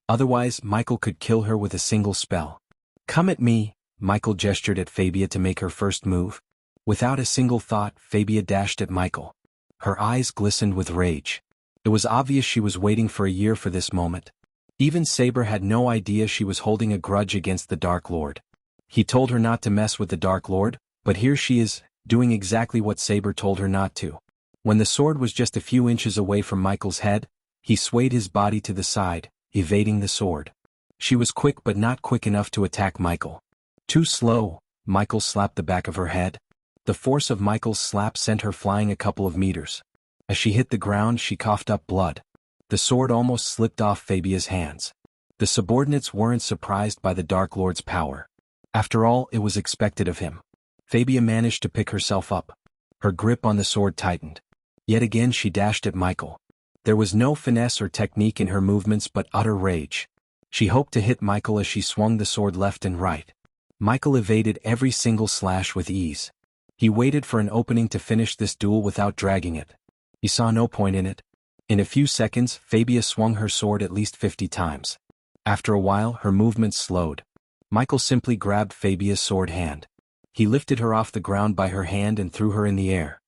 S1: Otherwise, Michael could kill her with a single spell. Come at me, Michael gestured at Fabia to make her first move. Without a single thought, Fabia dashed at Michael. Her eyes glistened with rage. It was obvious she was waiting for a year for this moment. Even Saber had no idea she was holding a grudge against the Dark Lord. He told her not to mess with the Dark Lord, but here she is, doing exactly what Saber told her not to. When the sword was just a few inches away from Michael's head, he swayed his body to the side, evading the sword. She was quick but not quick enough to attack Michael. Too slow, Michael slapped the back of her head. The force of Michael's slap sent her flying a couple of meters. As she hit the ground, she coughed up blood. The sword almost slipped off Fabia's hands. The subordinates weren't surprised by the Dark Lord's power. After all, it was expected of him. Fabia managed to pick herself up. Her grip on the sword tightened. Yet again she dashed at Michael. There was no finesse or technique in her movements but utter rage. She hoped to hit Michael as she swung the sword left and right. Michael evaded every single slash with ease. He waited for an opening to finish this duel without dragging it. He saw no point in it. In a few seconds, Fabia swung her sword at least 50 times. After a while, her movements slowed. Michael simply grabbed Fabia's sword hand. He lifted her off the ground by her hand and threw her in the air.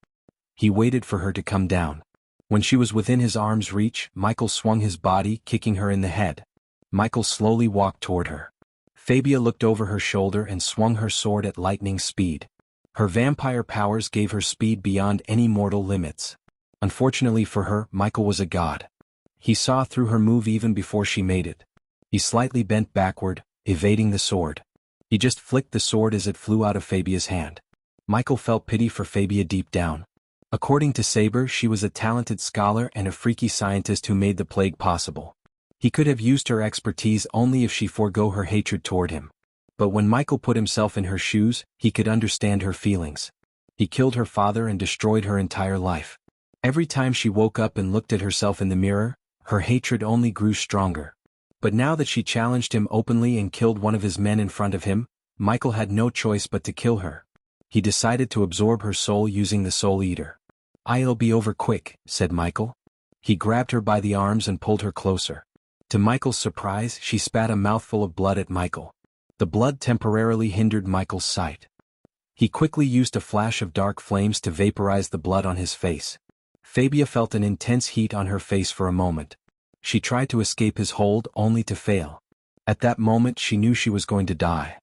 S1: He waited for her to come down. When she was within his arm's reach, Michael swung his body, kicking her in the head. Michael slowly walked toward her. Fabia looked over her shoulder and swung her sword at lightning speed. Her vampire powers gave her speed beyond any mortal limits. Unfortunately for her, Michael was a god. He saw through her move even before she made it. He slightly bent backward, evading the sword. He just flicked the sword as it flew out of Fabia's hand. Michael felt pity for Fabia deep down. According to Saber, she was a talented scholar and a freaky scientist who made the plague possible. He could have used her expertise only if she forego her hatred toward him. But when Michael put himself in her shoes, he could understand her feelings. He killed her father and destroyed her entire life. Every time she woke up and looked at herself in the mirror, her hatred only grew stronger. But now that she challenged him openly and killed one of his men in front of him, Michael had no choice but to kill her. He decided to absorb her soul using the Soul Eater. "I'll be over quick," said Michael. He grabbed her by the arms and pulled her closer. To Michael's surprise, she spat a mouthful of blood at Michael. The blood temporarily hindered Michael's sight. He quickly used a flash of dark flames to vaporize the blood on his face. Fabia felt an intense heat on her face for a moment. She tried to escape his hold only to fail. At that moment she knew she was going to die.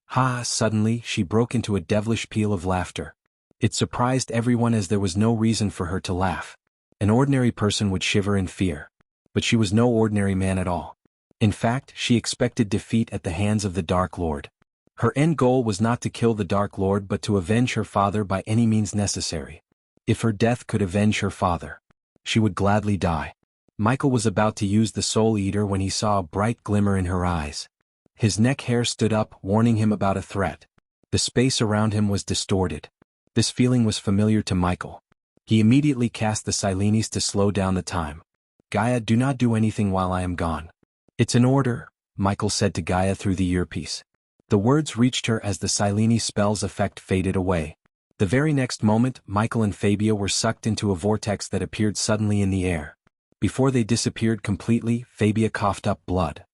S1: Ha! Suddenly, she broke into a devilish peal of laughter. It surprised everyone as there was no reason for her to laugh. An ordinary person would shiver in fear. But she was no ordinary man at all. In fact, she expected defeat at the hands of the Dark Lord. Her end goal was not to kill the Dark Lord but to avenge her father by any means necessary. If her death could avenge her father, she would gladly die. Michael was about to use the Soul Eater when he saw a bright glimmer in her eyes. His neck hair stood up, warning him about a threat. The space around him was distorted. This feeling was familiar to Michael. He immediately cast the Silenes to slow down the time. "Gaia, do not do anything while I am gone." "It's an order," Michael said to Gaia through the earpiece. The words reached her as the Silenes spell's effect faded away. The very next moment, Michael and Fabia were sucked into a vortex that appeared suddenly in the air. Before they disappeared completely, Fabia coughed up blood.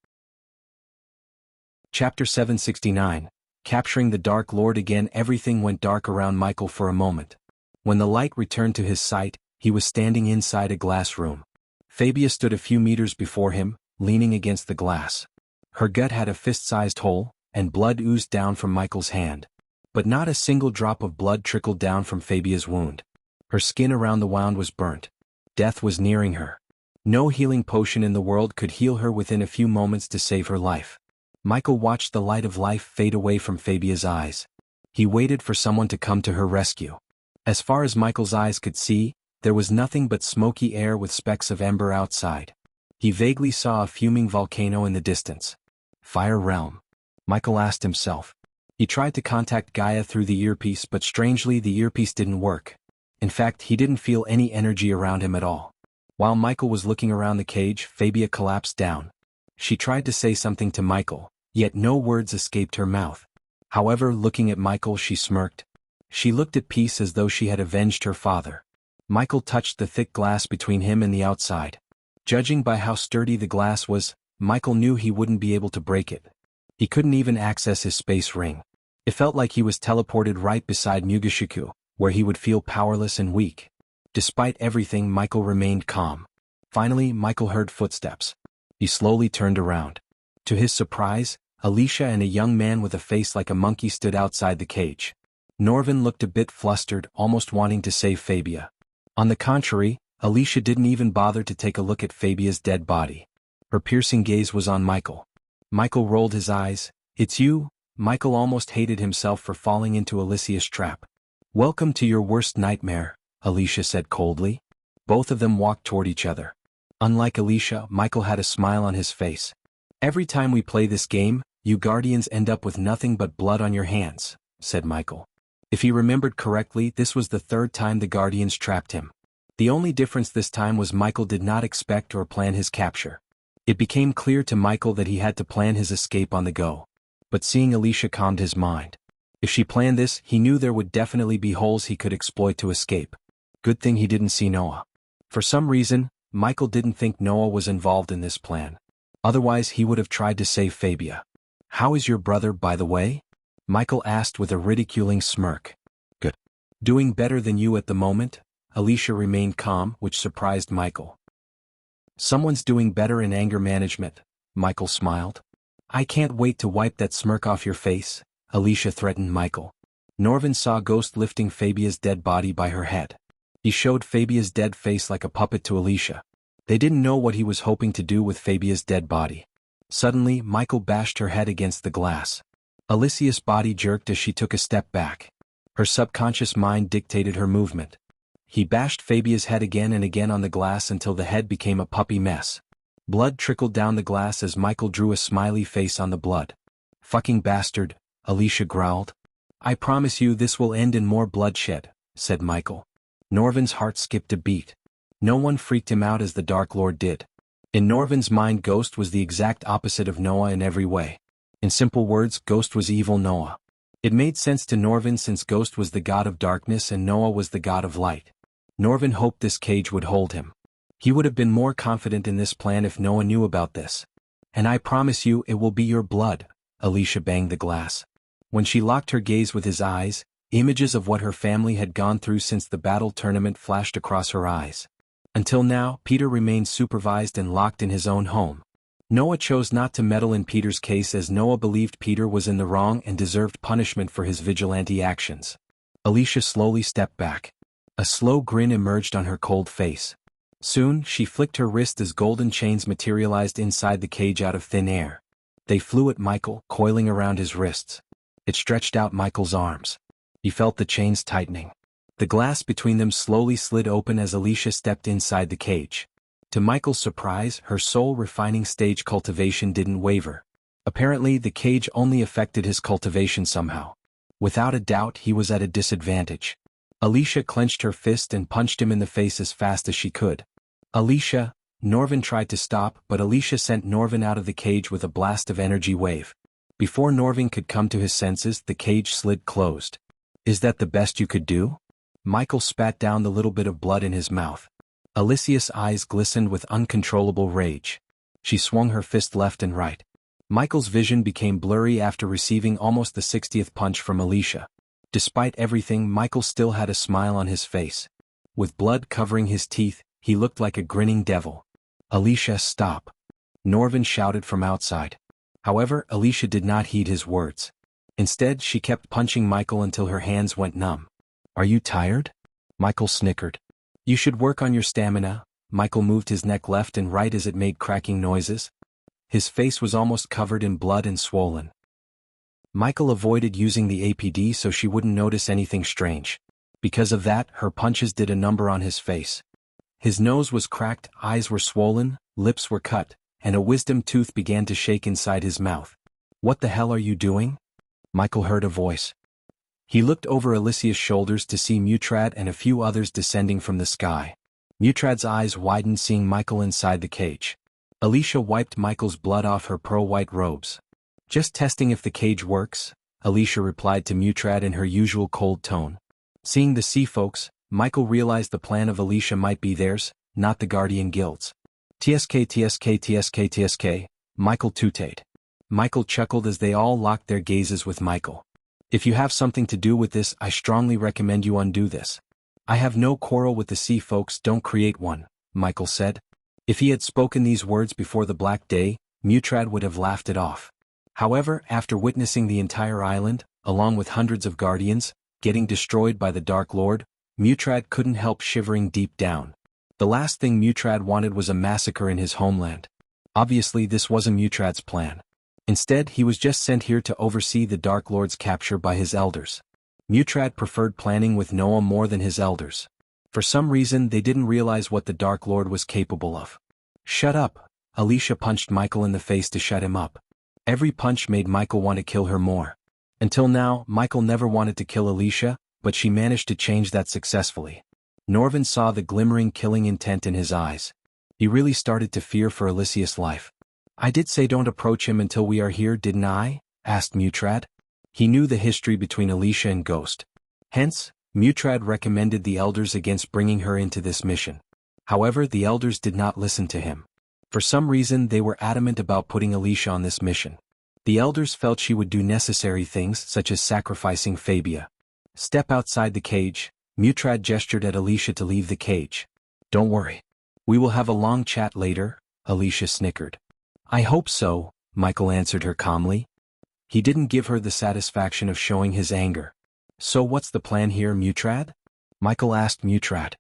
S1: Chapter 769. Capturing the Dark Lord. Again everything went dark around Michael for a moment. When the light returned to his sight, he was standing inside a glass room. Fabia stood a few meters before him, leaning against the glass. Her gut had a fist-sized hole, and blood oozed down from Michael's hand. But not a single drop of blood trickled down from Fabia's wound. Her skin around the wound was burnt. Death was nearing her. No healing potion in the world could heal her within a few moments to save her life. Michael watched the light of life fade away from Fabia's eyes. He waited for someone to come to her rescue. As far as Michael's eyes could see, there was nothing but smoky air with specks of ember outside. He vaguely saw a fuming volcano in the distance. Fire realm. Michael asked himself. He tried to contact Gaia through the earpiece, but strangely the earpiece didn't work. In fact, he didn't feel any energy around him at all. While Michael was looking around the cage, Fabia collapsed down. She tried to say something to Michael, yet no words escaped her mouth. However, looking at Michael, she smirked. She looked at peace as though she had avenged her father. Michael touched the thick glass between him and the outside. Judging by how sturdy the glass was, Michael knew he wouldn't be able to break it. He couldn't even access his space ring. It felt like he was teleported right beside Mugishiku, where he would feel powerless and weak. Despite everything, Michael remained calm. Finally, Michael heard footsteps. He slowly turned around. To his surprise, Alicia and a young man with a face like a monkey stood outside the cage. Norvin looked a bit flustered, almost wanting to save Fabia. On the contrary, Alicia didn't even bother to take a look at Fabia's dead body. Her piercing gaze was on Michael. Michael rolled his eyes. "It's you?" Michael almost hated himself for falling into Alicia's trap. "Welcome to your worst nightmare," Alicia said coldly. Both of them walked toward each other. Unlike Alicia, Michael had a smile on his face. "Every time we play this game, you Guardians end up with nothing but blood on your hands," said Michael. If he remembered correctly, this was the third time the Guardians trapped him. The only difference this time was Michael did not expect or plan his capture. It became clear to Michael that he had to plan his escape on the go. But seeing Alicia calmed his mind. If she planned this, he knew there would definitely be holes he could exploit to escape. Good thing he didn't see Noah. For some reason, Michael didn't think Noah was involved in this plan. Otherwise he would have tried to save Fabia. "How is your brother, by the way?" Michael asked with a ridiculing smirk. "Good. Doing better than you at the moment?" Alicia remained calm, which surprised Michael. "Someone's doing better in anger management," Michael smiled. "I can't wait to wipe that smirk off your face," Alicia threatened Michael. Norvin saw Ghost lifting Fabia's dead body by her head. He showed Fabia's dead face like a puppet to Alicia. They didn't know what he was hoping to do with Fabia's dead body. Suddenly, Michael bashed her head against the glass. Alicia's body jerked as she took a step back. Her subconscious mind dictated her movement. He bashed Fabia's head again and again on the glass until the head became a puppy mess. Blood trickled down the glass as Michael drew a smiley face on the blood. "Fucking bastard," Alicia growled. "I promise you this will end in more bloodshed," said Michael. Norvin's heart skipped a beat. No one freaked him out as the Dark Lord did. In Norvin's mind, Ghost was the exact opposite of Noah in every way. In simple words, Ghost was evil Noah. It made sense to Norvin since Ghost was the god of darkness and Noah was the god of light. Norvin hoped this cage would hold him. He would have been more confident in this plan if Noah knew about this. "And I promise you it will be your blood," Alicia banged the glass. When she locked her gaze with his eyes, images of what her family had gone through since the battle tournament flashed across her eyes. Until now, Peter remained supervised and locked in his own home. Noah chose not to meddle in Peter's case as Noah believed Peter was in the wrong and deserved punishment for his vigilante actions. Alicia slowly stepped back. A slow grin emerged on her cold face. Soon, she flicked her wrist as golden chains materialized inside the cage out of thin air. They flew at Michael, coiling around his wrists. It stretched out Michael's arms. He felt the chains tightening. The glass between them slowly slid open as Alicia stepped inside the cage. To Michael's surprise, her soul-refining stage cultivation didn't waver. Apparently, the cage only affected his cultivation somehow. Without a doubt, he was at a disadvantage. Alicia clenched her fist and punched him in the face as fast as she could. "Alicia!" Norvin tried to stop, but Alicia sent Norvin out of the cage with a blast of energy wave. Before Norvin could come to his senses, the cage slid closed. Is that the best you could do? Michael spat down the little bit of blood in his mouth. Alicia's eyes glistened with uncontrollable rage. She swung her fist left and right. Michael's vision became blurry after receiving almost the 60th punch from Alicia. Despite everything, Michael still had a smile on his face. With blood covering his teeth, he looked like a grinning devil. Alicia, stop! Norvin shouted from outside. However, Alicia did not heed his words. Instead, she kept punching Michael until her hands went numb. Are you tired? Michael snickered. You should work on your stamina. Michael moved his neck left and right as it made cracking noises. His face was almost covered in blood and swollen. Michael avoided using the APD so she wouldn't notice anything strange. Because of that, her punches did a number on his face. His nose was cracked, eyes were swollen, lips were cut, and a wisdom tooth began to shake inside his mouth. What the hell are you doing? Michael heard a voice. He looked over Alicia's shoulders to see Mutrad and a few others descending from the sky. Mutrad's eyes widened seeing Michael inside the cage. Alicia wiped Michael's blood off her pearl-white robes. Just testing if the cage works, Alicia replied to Mutrad in her usual cold tone. Seeing the sea folks, Michael realized the plan of Alicia might be theirs, not the Guardian Guild's. TSK, Michael tooted. Michael chuckled as they all locked their gazes with Michael. If you have something to do with this, I strongly recommend you undo this. I have no quarrel with the sea folks, don't create one, Michael said. If he had spoken these words before the Black Day, Mutrad would have laughed it off. However, after witnessing the entire island, along with hundreds of guardians, getting destroyed by the Dark Lord, Mutrad couldn't help shivering deep down. The last thing Mutrad wanted was a massacre in his homeland. Obviously this wasn't Mutrad's plan. Instead, he was just sent here to oversee the Dark Lord's capture by his elders. Mutrad preferred planning with Noah more than his elders. For some reason, they didn't realize what the Dark Lord was capable of. Shut up! Alicia punched Michael in the face to shut him up. Every punch made Michael want to kill her more. Until now, Michael never wanted to kill Alicia, but she managed to change that successfully. Norvin saw the glimmering killing intent in his eyes. He really started to fear for Alicia's life. I did say don't approach him until we are here, didn't I? Asked Mutrad. He knew the history between Alicia and Ghost. Hence, Mutrad recommended the elders against bringing her into this mission. However, the elders did not listen to him. For some reason, they were adamant about putting Alicia on this mission. The elders felt she would do necessary things such as sacrificing Fabia. Step outside the cage. Mutrad gestured at Alicia to leave the cage. Don't worry. We will have a long chat later, Alicia snickered. I hope so, Michael answered her calmly. He didn't give her the satisfaction of showing his anger. So what's the plan here, Mutrad? Michael asked Mutrad.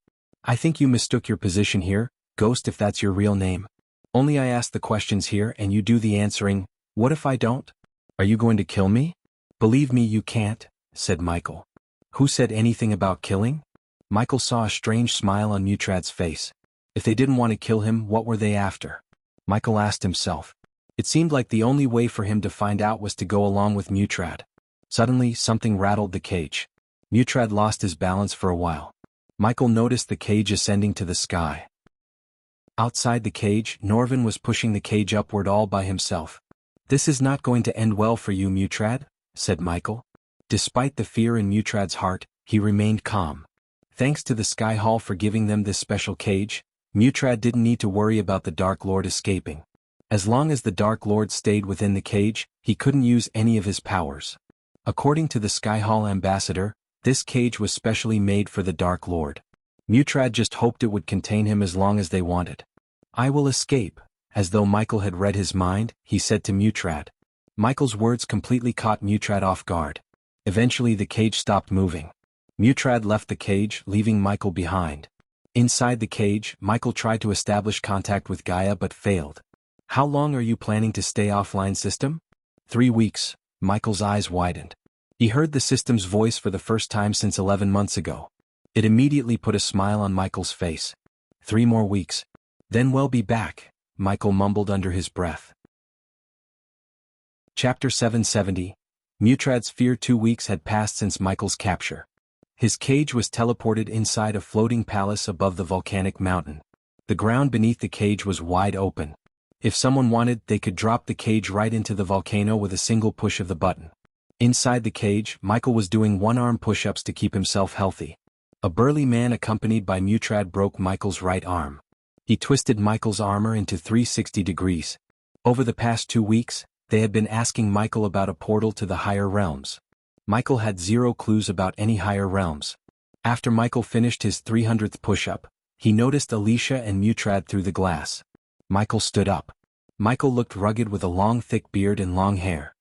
S1: I think you mistook your position here, Ghost, if that's your real name. Only I ask the questions here and you do the answering. What if I don't? Are you going to kill me? Believe me, you can't, said Michael. Who said anything about killing? Michael saw a strange smile on Mutrad's face. If they didn't want to kill him, what were they after? Michael asked himself. It seemed like the only way for him to find out was to go along with Mutrad. Suddenly, something rattled the cage. Mutrad lost his balance for a while. Michael noticed the cage ascending to the sky. Outside the cage, Norvin was pushing the cage upward all by himself. This is not going to end well for you, Mutrad, said Michael. Despite the fear in Mutrad's heart, he remained calm. Thanks to the Sky Hall for giving them this special cage, Mutrad didn't need to worry about the Dark Lord escaping. As long as the Dark Lord stayed within the cage, he couldn't use any of his powers. According to the Sky Hall ambassador, this cage was specially made for the Dark Lord. Mutrad just hoped it would contain him as long as they wanted. I will escape. As though Michael had read his mind, he said to Mutrad. Michael's words completely caught Mutrad off guard. Eventually the cage stopped moving. Mutrad left the cage, leaving Michael behind. Inside the cage, Michael tried to establish contact with Gaia but failed. How long are you planning to stay offline, system? 3 weeks. Michael's eyes widened. He heard the system's voice for the first time since 11 months ago. It immediately put a smile on Michael's face. 3 more weeks. Then we'll be back, Michael mumbled under his breath. Chapter 770. Mutrad's fear. 2 weeks had passed since Michael's capture. His cage was teleported inside a floating palace above the volcanic mountain. The ground beneath the cage was wide open. If someone wanted, they could drop the cage right into the volcano with a single push of the button. Inside the cage, Michael was doing one-arm push-ups to keep himself healthy. A burly man accompanied by Mutrad broke Michael's right arm. He twisted Michael's armor into 360 degrees. Over the past 2 weeks, they had been asking Michael about a portal to the higher realms. Michael had zero clues about any higher realms. After Michael finished his 300th push-up, he noticed Alicia and Mutrad through the glass. Michael stood up. Michael looked rugged with a long thick beard and long hair.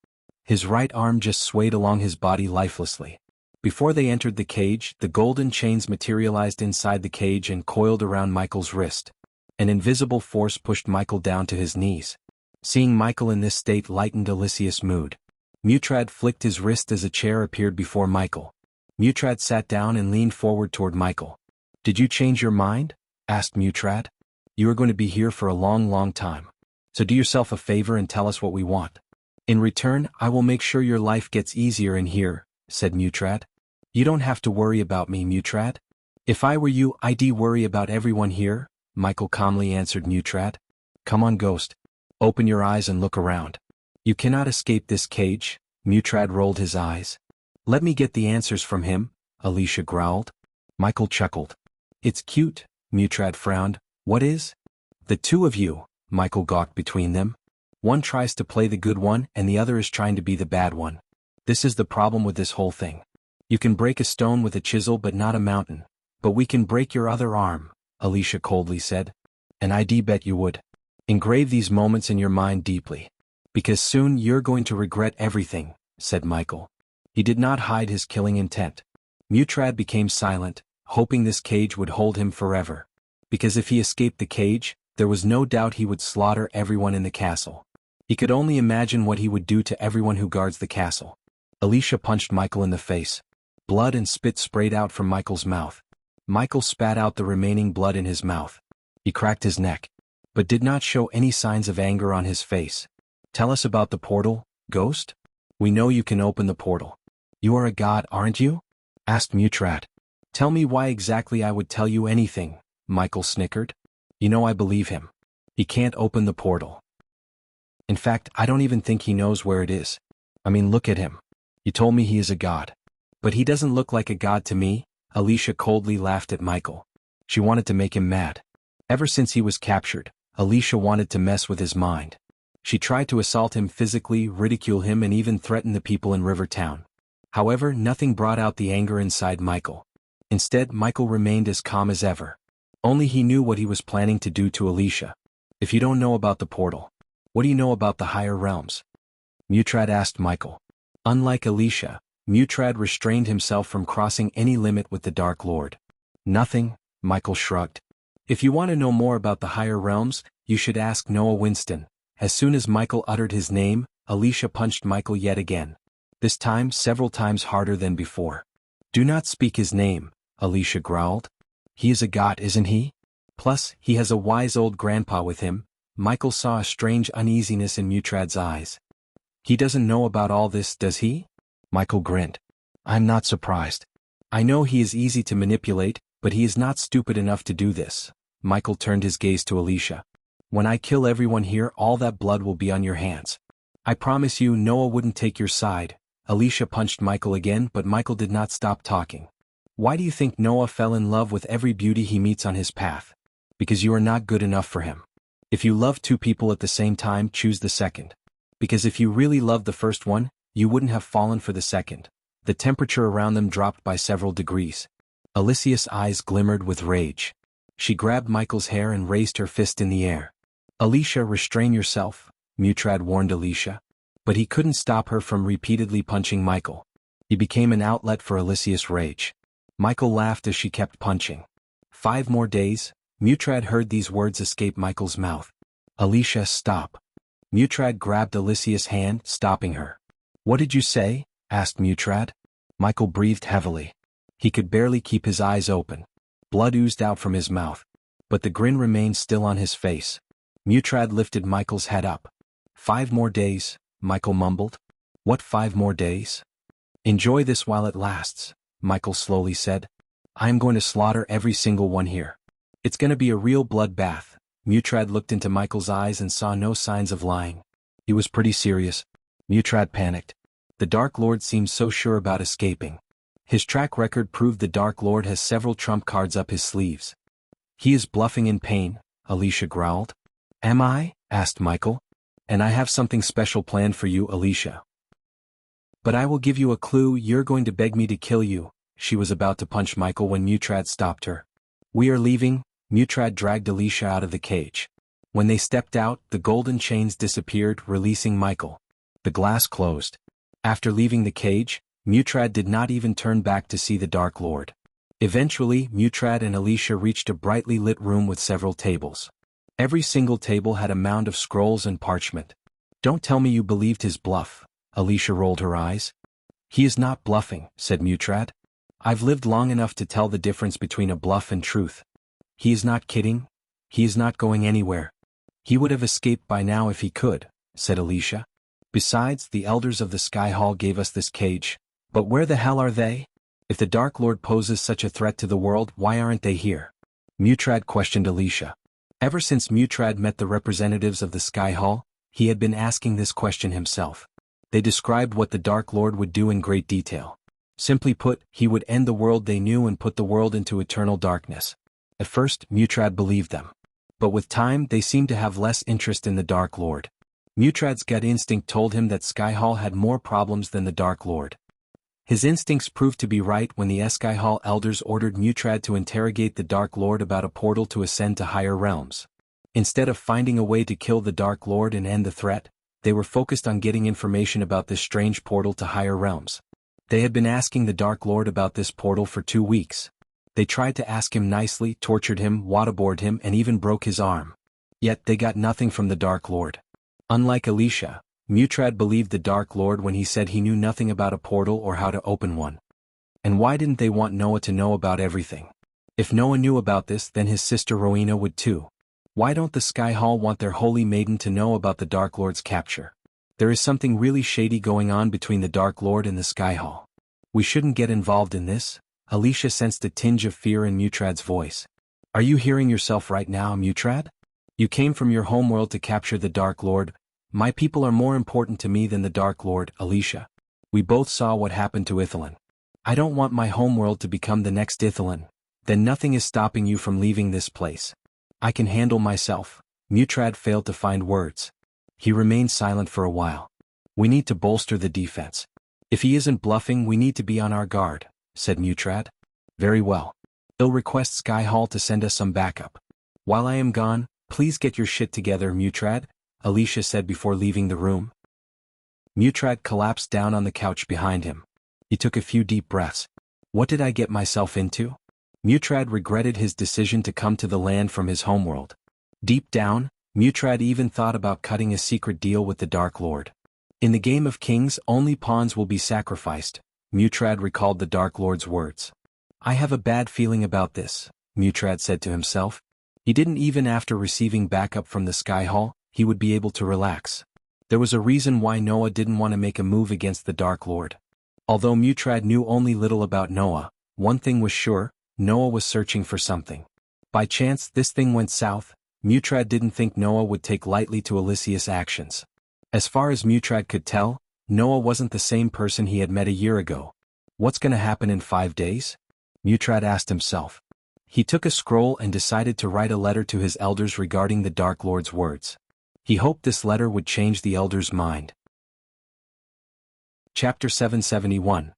S1: His right arm just swayed along his body lifelessly. Before they entered the cage, the golden chains materialized inside the cage and coiled around Michael's wrist. An invisible force pushed Michael down to his knees. Seeing Michael in this state lightened Alicia's mood. Mutrad flicked his wrist as a chair appeared before Michael. Mutrad sat down and leaned forward toward Michael. "Did you change your mind?" asked Mutrad. "You are going to be here for a long, long time. So do yourself a favor and tell us what we want. In return, I will make sure your life gets easier in here," said Mutrad. "You don't have to worry about me, Mutrad. If I were you, I'd worry about everyone here," Michael calmly answered Mutrad. "Come on, Ghost. Open your eyes and look around. You cannot escape this cage." Mutrad rolled his eyes. "Let me get the answers from him," Alicia growled. Michael chuckled. "It's cute," Mutrad frowned. "What is?" "The two of you," Michael gawked between them. "One tries to play the good one and the other is trying to be the bad one. This is the problem with this whole thing. You can break a stone with a chisel but not a mountain. But we can break your other arm," Alicia coldly said. "And I'd bet you would. Engrave these moments in your mind deeply. Because soon you're going to regret everything," said Michael. He did not hide his killing intent. Mutrad became silent, hoping this cage would hold him forever. Because if he escaped the cage, there was no doubt he would slaughter everyone in the castle. He could only imagine what he would do to everyone who guards the castle. Alicia punched Michael in the face. Blood and spit sprayed out from Michael's mouth. Michael spat out the remaining blood in his mouth. He cracked his neck, but did not show any signs of anger on his face. "Tell us about the portal, Ghost? We know you can open the portal. You are a god, aren't you?" asked Mutrad. "Tell me why exactly I would tell you anything," Michael snickered. "You know I believe him. He can't open the portal. In fact, I don't even think he knows where it is. I mean, look at him. You told me he is a god. But he doesn't look like a god to me," Alicia coldly laughed at Michael. She wanted to make him mad. Ever since he was captured, Alicia wanted to mess with his mind. She tried to assault him physically, ridicule him and even threaten the people in Rivertown. However, nothing brought out the anger inside Michael. Instead, Michael remained as calm as ever. Only he knew what he was planning to do to Alicia. "If you don't know about the portal, what do you know about the higher realms?" Mutrad asked Michael. Unlike Alicia, Mutrad restrained himself from crossing any limit with the Dark Lord. "Nothing," Michael shrugged. "If you want to know more about the higher realms, you should ask Noah Winston." As soon as Michael uttered his name, Alicia punched Michael yet again. This time several times harder than before. "Do not speak his name," Alicia growled. "He is a god, isn't he? Plus, he has a wise old grandpa with him." Michael saw a strange uneasiness in Mutrad's eyes. "He doesn't know about all this, does he?" Michael grinned. "I'm not surprised. I know he is easy to manipulate, but he is not stupid enough to do this." Michael turned his gaze to Alicia. "When I kill everyone here, all that blood will be on your hands. I promise you Noah wouldn't take your side." Alicia punched Michael again, but Michael did not stop talking. "Why do you think Noah fell in love with every beauty he meets on his path? Because you are not good enough for him. If you love two people at the same time, choose the second. Because if you really loved the first one, you wouldn't have fallen for the second." The temperature around them dropped by several degrees. Alicia's eyes glimmered with rage. She grabbed Michael's hair and raised her fist in the air. "Alicia, restrain yourself," Mutrad warned Alicia. But he couldn't stop her from repeatedly punching Michael. He became an outlet for Alicia's rage. Michael laughed as she kept punching. 5 more days." Mutrad heard these words escape Michael's mouth. "Alicia, stop." Mutrad grabbed Alicia's hand, stopping her. "What did you say?" asked Mutrad. Michael breathed heavily. He could barely keep his eyes open. Blood oozed out from his mouth. But the grin remained still on his face. Mutrad lifted Michael's head up. 5 more days, Michael mumbled. "What 5 more days?" "Enjoy this while it lasts," Michael slowly said. "I am going to slaughter every single one here. It's going to be a real bloodbath." Mutrad looked into Michael's eyes and saw no signs of lying. He was pretty serious. Mutrad panicked. The Dark Lord seems so sure about escaping. His track record proved the Dark Lord has several trump cards up his sleeves. He is bluffing in pain, Alicia growled. Am I? Asked Michael. And I have something special planned for you, Alicia. But I will give you a clue. You're going to beg me to kill you. She was about to punch Michael when Mutrad stopped her. We are leaving. Mutrad dragged Alicia out of the cage. When they stepped out, the golden chains disappeared, releasing Michael. The glass closed. After leaving the cage, Mutrad did not even turn back to see the Dark Lord. Eventually, Mutrad and Alicia reached a brightly lit room with several tables. Every single table had a mound of scrolls and parchment. Don't tell me you believed his bluff. Alicia rolled her eyes. He is not bluffing, said Mutrad. I've lived long enough to tell the difference between a bluff and truth. He is not kidding. He is not going anywhere. He would have escaped by now if he could, said Alicia. Besides, the elders of the Sky Hall gave us this cage. But where the hell are they? If the Dark Lord poses such a threat to the world, why aren't they here? Mutrad questioned Alicia. Ever since Mutrad met the representatives of the Sky Hall, he had been asking this question himself. They described what the Dark Lord would do in great detail. Simply put, he would end the world they knew and put the world into eternal darkness. At first, Mutrad believed them. But with time, they seemed to have less interest in the Dark Lord. Mutrad's gut instinct told him that Sky Hall had more problems than the Dark Lord. His instincts proved to be right when the Sky Hall elders ordered Mutrad to interrogate the Dark Lord about a portal to ascend to higher realms. Instead of finding a way to kill the Dark Lord and end the threat, they were focused on getting information about this strange portal to higher realms. They had been asking the Dark Lord about this portal for 2 weeks. They tried to ask him nicely, tortured him, waterboarded him, and even broke his arm. Yet they got nothing from the Dark Lord. Unlike Alicia, Mutrad believed the Dark Lord when he said he knew nothing about a portal or how to open one. And why didn't they want Noah to know about everything? If Noah knew about this, then his sister Rowena would too. Why don't the Sky Hall want their holy maiden to know about the Dark Lord's capture? There is something really shady going on between the Dark Lord and the Sky Hall. We shouldn't get involved in this. Alicia sensed a tinge of fear in Mutrad's voice. Are you hearing yourself right now, Mutrad? You came from your homeworld to capture the Dark Lord. My people are more important to me than the Dark Lord, Alicia. We both saw what happened to Ithilin. I don't want my homeworld to become the next Ithilin. Then nothing is stopping you from leaving this place. I can handle myself. Mutrad failed to find words. He remained silent for a while. We need to bolster the defense. If he isn't bluffing, we need to be on our guard, said Mutrad. Very well. I'll request Sky Hall to send us some backup. While I am gone, please get your shit together, Mutrad, Alicia said before leaving the room. Mutrad collapsed down on the couch behind him. He took a few deep breaths. What did I get myself into? Mutrad regretted his decision to come to the land from his homeworld. Deep down, Mutrad even thought about cutting a secret deal with the Dark Lord. In the game of kings, only pawns will be sacrificed, Mutrad recalled the Dark Lord's words. I have a bad feeling about this, Mutrad said to himself. He didn't even after receiving backup from the Sky Hall, he would be able to relax. There was a reason why Noah didn't want to make a move against the Dark Lord. Although Mutrad knew only little about Noah, one thing was sure, Noah was searching for something. By chance this thing went south, Mutrad didn't think Noah would take lightly to Alicia's actions. As far as Mutrad could tell, Noah wasn't the same person he had met a year ago. What's gonna happen in 5 days? Mutrad asked himself. He took a scroll and decided to write a letter to his elders regarding the Dark Lord's words. He hoped this letter would change the elders' mind. Chapter 771.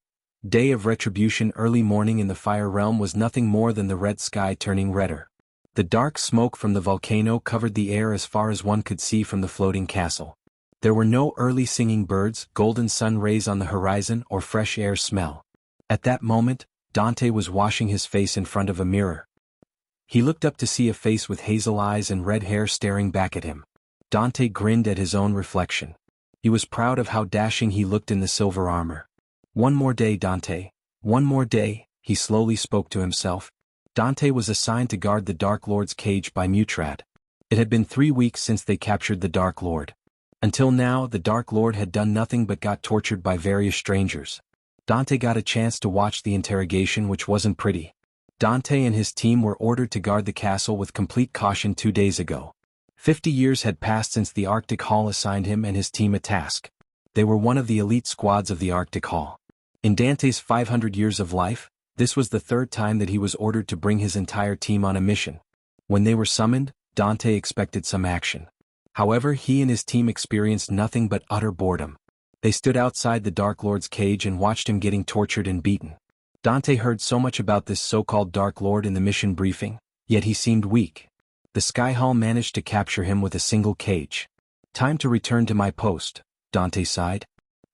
S1: Day of Retribution. Early morning in the Fire Realm was nothing more than the red sky turning redder. The dark smoke from the volcano covered the air as far as one could see from the floating castle. There were no early singing birds, golden sun rays on the horizon, or fresh air smell. At that moment, Dante was washing his face in front of a mirror. He looked up to see a face with hazel eyes and red hair staring back at him. Dante grinned at his own reflection. He was proud of how dashing he looked in the silver armor. One more day, Dante. One more day, he slowly spoke to himself. Dante was assigned to guard the Dark Lord's cage by Mutrad. It had been 3 weeks since they captured the Dark Lord. Until now, the Dark Lord had done nothing but got tortured by various strangers. Dante got a chance to watch the interrogation, which wasn't pretty. Dante and his team were ordered to guard the castle with complete caution 2 days ago. 50 years had passed since the Arctic Hall assigned him and his team a task. They were one of the elite squads of the Arctic Hall. In Dante's 500 years of life, this was the third time that he was ordered to bring his entire team on a mission. When they were summoned, Dante expected some action. However, he and his team experienced nothing but utter boredom. They stood outside the Dark Lord's cage and watched him getting tortured and beaten. Dante heard so much about this so-called Dark Lord in the mission briefing, yet he seemed weak. The Sky Hall managed to capture him with a single cage. Time to return to my post, Dante sighed.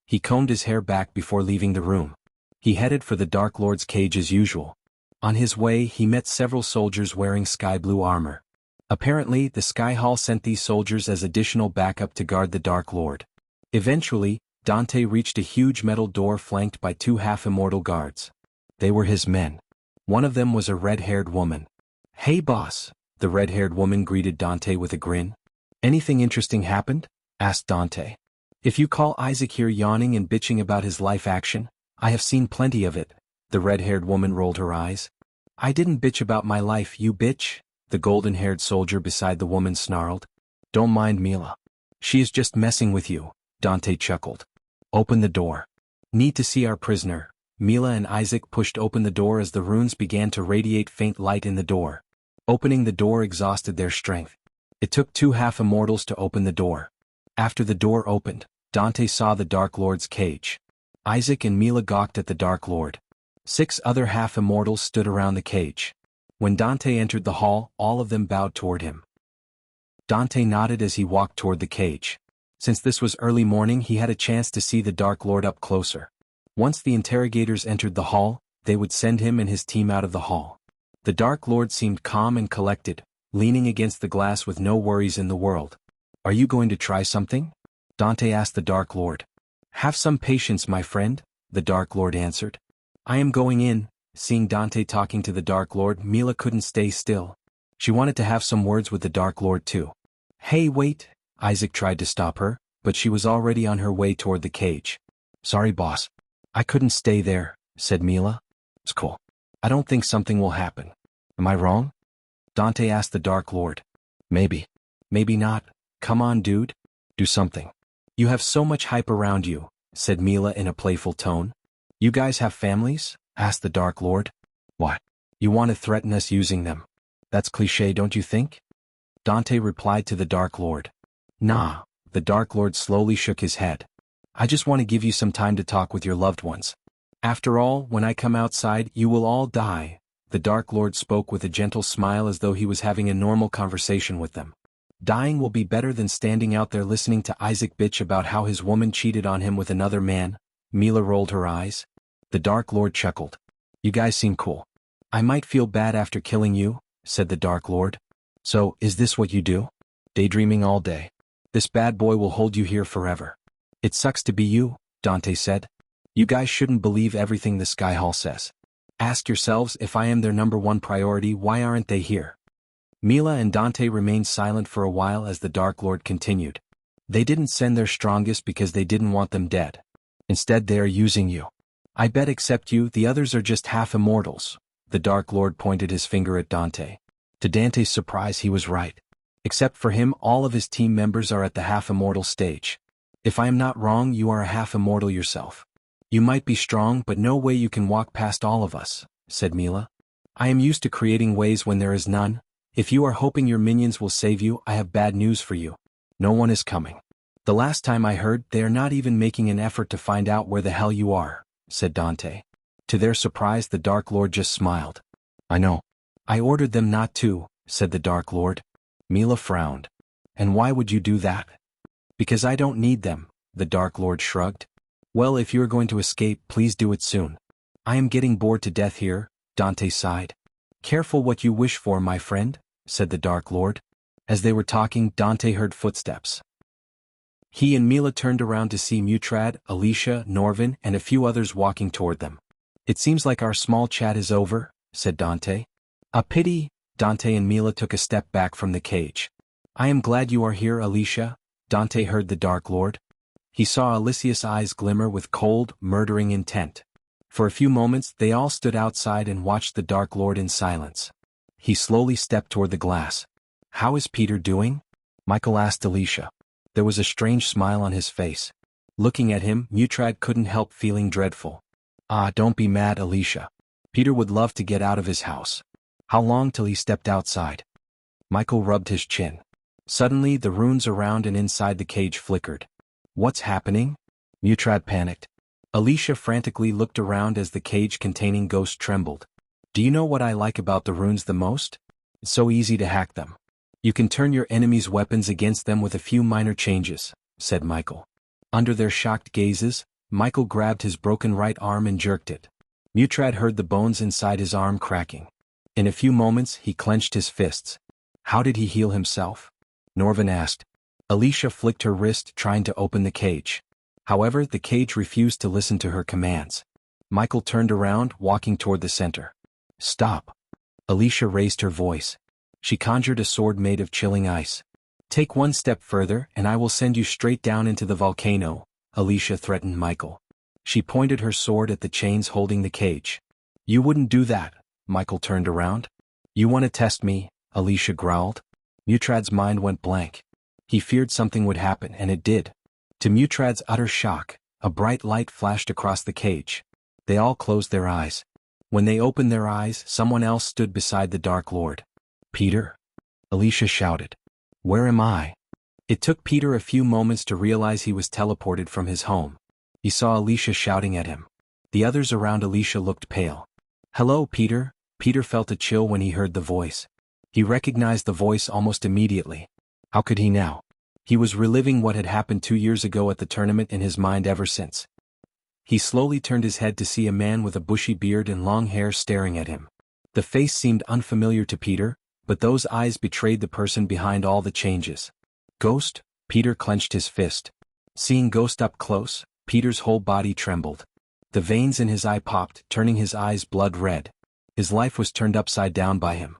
S1: He combed his hair back before leaving the room. He headed for the Dark Lord's cage as usual. On his way, he met several soldiers wearing sky blue armor. Apparently, the Sky Hall sent these soldiers as additional backup to guard the Dark Lord. Eventually, Dante reached a huge metal door flanked by two half-immortal guards. They were his men. One of them was a red-haired woman. "Hey boss," the red-haired woman greeted Dante with a grin. "Anything interesting happened?" asked Dante. "If you call Isaac here yawning and bitching about his life action, I have seen plenty of it," the red-haired woman rolled her eyes. "I didn't bitch about my life, you bitch," the golden-haired soldier beside the woman snarled. "Don't mind Mila. She is just messing with you," Dante chuckled. "Open the door. Need to see our prisoner." Mila and Isaac pushed open the door as the runes began to radiate faint light in the door. Opening the door exhausted their strength. It took two half-immortals to open the door. After the door opened, Dante saw the Dark Lord's cage. Isaac and Mila gawked at the Dark Lord. 6 other half-immortals stood around the cage. When Dante entered the hall, all of them bowed toward him. Dante nodded as he walked toward the cage. Since this was early morning, he had a chance to see the Dark Lord up closer. Once the interrogators entered the hall, they would send him and his team out of the hall. The Dark Lord seemed calm and collected, leaning against the glass with no worries in the world. "Are you going to try something?" Dante asked the Dark Lord. "Have some patience, my friend," the Dark Lord answered. "I am going in." Seeing Dante talking to the Dark Lord, Mila couldn't stay still. She wanted to have some words with the Dark Lord too. "Hey, wait," Isaac tried to stop her, but she was already on her way toward the cage. "Sorry, boss. I couldn't stay there," said Mila. "It's cool. I don't think something will happen. Am I wrong?" Dante asked the Dark Lord. "Maybe. Maybe not. Come on, dude. Do something. You have so much hype around you," said Mila in a playful tone. "You guys have families?" asked the Dark Lord. "What? You want to threaten us using them? That's cliché, don't you think?" Dante replied to the Dark Lord. "Nah," the Dark Lord slowly shook his head. "I just want to give you some time to talk with your loved ones. After all, when I come outside, you will all die." The Dark Lord spoke with a gentle smile as though he was having a normal conversation with them. "Dying will be better than standing out there listening to Isaac bitch about how his woman cheated on him with another man." Mila rolled her eyes. The Dark Lord chuckled. "You guys seem cool. I might feel bad after killing you," said the Dark Lord. "So, is this what you do? Daydreaming all day? This bad boy will hold you here forever." "It sucks to be you," Dante said. "You guys shouldn't believe everything the Sky Hall says. Ask yourselves, if I am their #1 priority, why aren't they here?" Mila and Dante remained silent for a while as the Dark Lord continued. "They didn't send their strongest because they didn't want them dead. Instead, they are using you. I bet except you, the others are just half-immortals." The Dark Lord pointed his finger at Dante. To Dante's surprise, he was right. Except for him, all of his team members are at the half-immortal stage. "If I am not wrong, you are a half-immortal yourself. You might be strong, but no way you can walk past all of us," said Mila. "I am used to creating ways when there is none. If you are hoping your minions will save you, I have bad news for you. No one is coming. The last time I heard, they are not even making an effort to find out where the hell you are," said Dante. To their surprise, the Dark Lord just smiled. "I know. I ordered them not to," said the Dark Lord. Mila frowned. "And why would you do that?" "Because I don't need them," the Dark Lord shrugged. "Well, if you are going to escape, please do it soon. I am getting bored to death here," Dante sighed. "Careful what you wish for, my friend," said the Dark Lord. As they were talking, Dante heard footsteps. He and Mila turned around to see Mutrad, Alicia, Norvin, and a few others walking toward them. "It seems like our small chat is over," said Dante. "A pity." Dante and Mila took a step back from the cage. "I am glad you are here, Alicia," Dante heard the Dark Lord. He saw Alicia's eyes glimmer with cold, murdering intent. For a few moments, they all stood outside and watched the Dark Lord in silence. He slowly stepped toward the glass. "How is Peter doing?" Michael asked Alicia. There was a strange smile on his face. Looking at him, Mutrad couldn't help feeling dreadful. Ah, don't be mad, Alicia. Peter would love to get out of his house. How long till he stepped outside? Michael rubbed his chin. Suddenly, the runes around and inside the cage flickered. What's happening? Mutrad panicked. Alicia frantically looked around as the cage containing Ghost trembled. Do you know what I like about the runes the most? It's so easy to hack them. You can turn your enemy's weapons against them with a few minor changes, said Michael. Under their shocked gazes, Michael grabbed his broken right arm and jerked it. Mutrad heard the bones inside his arm cracking. In a few moments, he clenched his fists. How did he heal himself? Norvin asked. Alicia flicked her wrist trying to open the cage. However, the cage refused to listen to her commands. Michael turned around, walking toward the center. Stop. Alicia raised her voice. She conjured a sword made of chilling ice. Take one step further and I will send you straight down into the volcano, Alicia threatened Michael. She pointed her sword at the chains holding the cage. You wouldn't do that. Michael turned around. You want to test me? Alicia growled. Mutrad's mind went blank. He feared something would happen, and it did. To Mutrad's utter shock, a bright light flashed across the cage. They all closed their eyes. When they opened their eyes, someone else stood beside the Dark Lord. Peter? Alicia shouted. Where am I? It took Peter a few moments to realize he was teleported from his home. He saw Alicia shouting at him. The others around Alicia looked pale. Hello, Peter. Peter felt a chill when he heard the voice. He recognized the voice almost immediately. How could he now? He was reliving what had happened 2 years ago at the tournament in his mind ever since. He slowly turned his head to see a man with a bushy beard and long hair staring at him. The face seemed unfamiliar to Peter, but those eyes betrayed the person behind all the changes. Ghost? Peter clenched his fist. Seeing Ghost up close, Peter's whole body trembled. The veins in his eye popped, turning his eyes blood red. His life was turned upside down by him.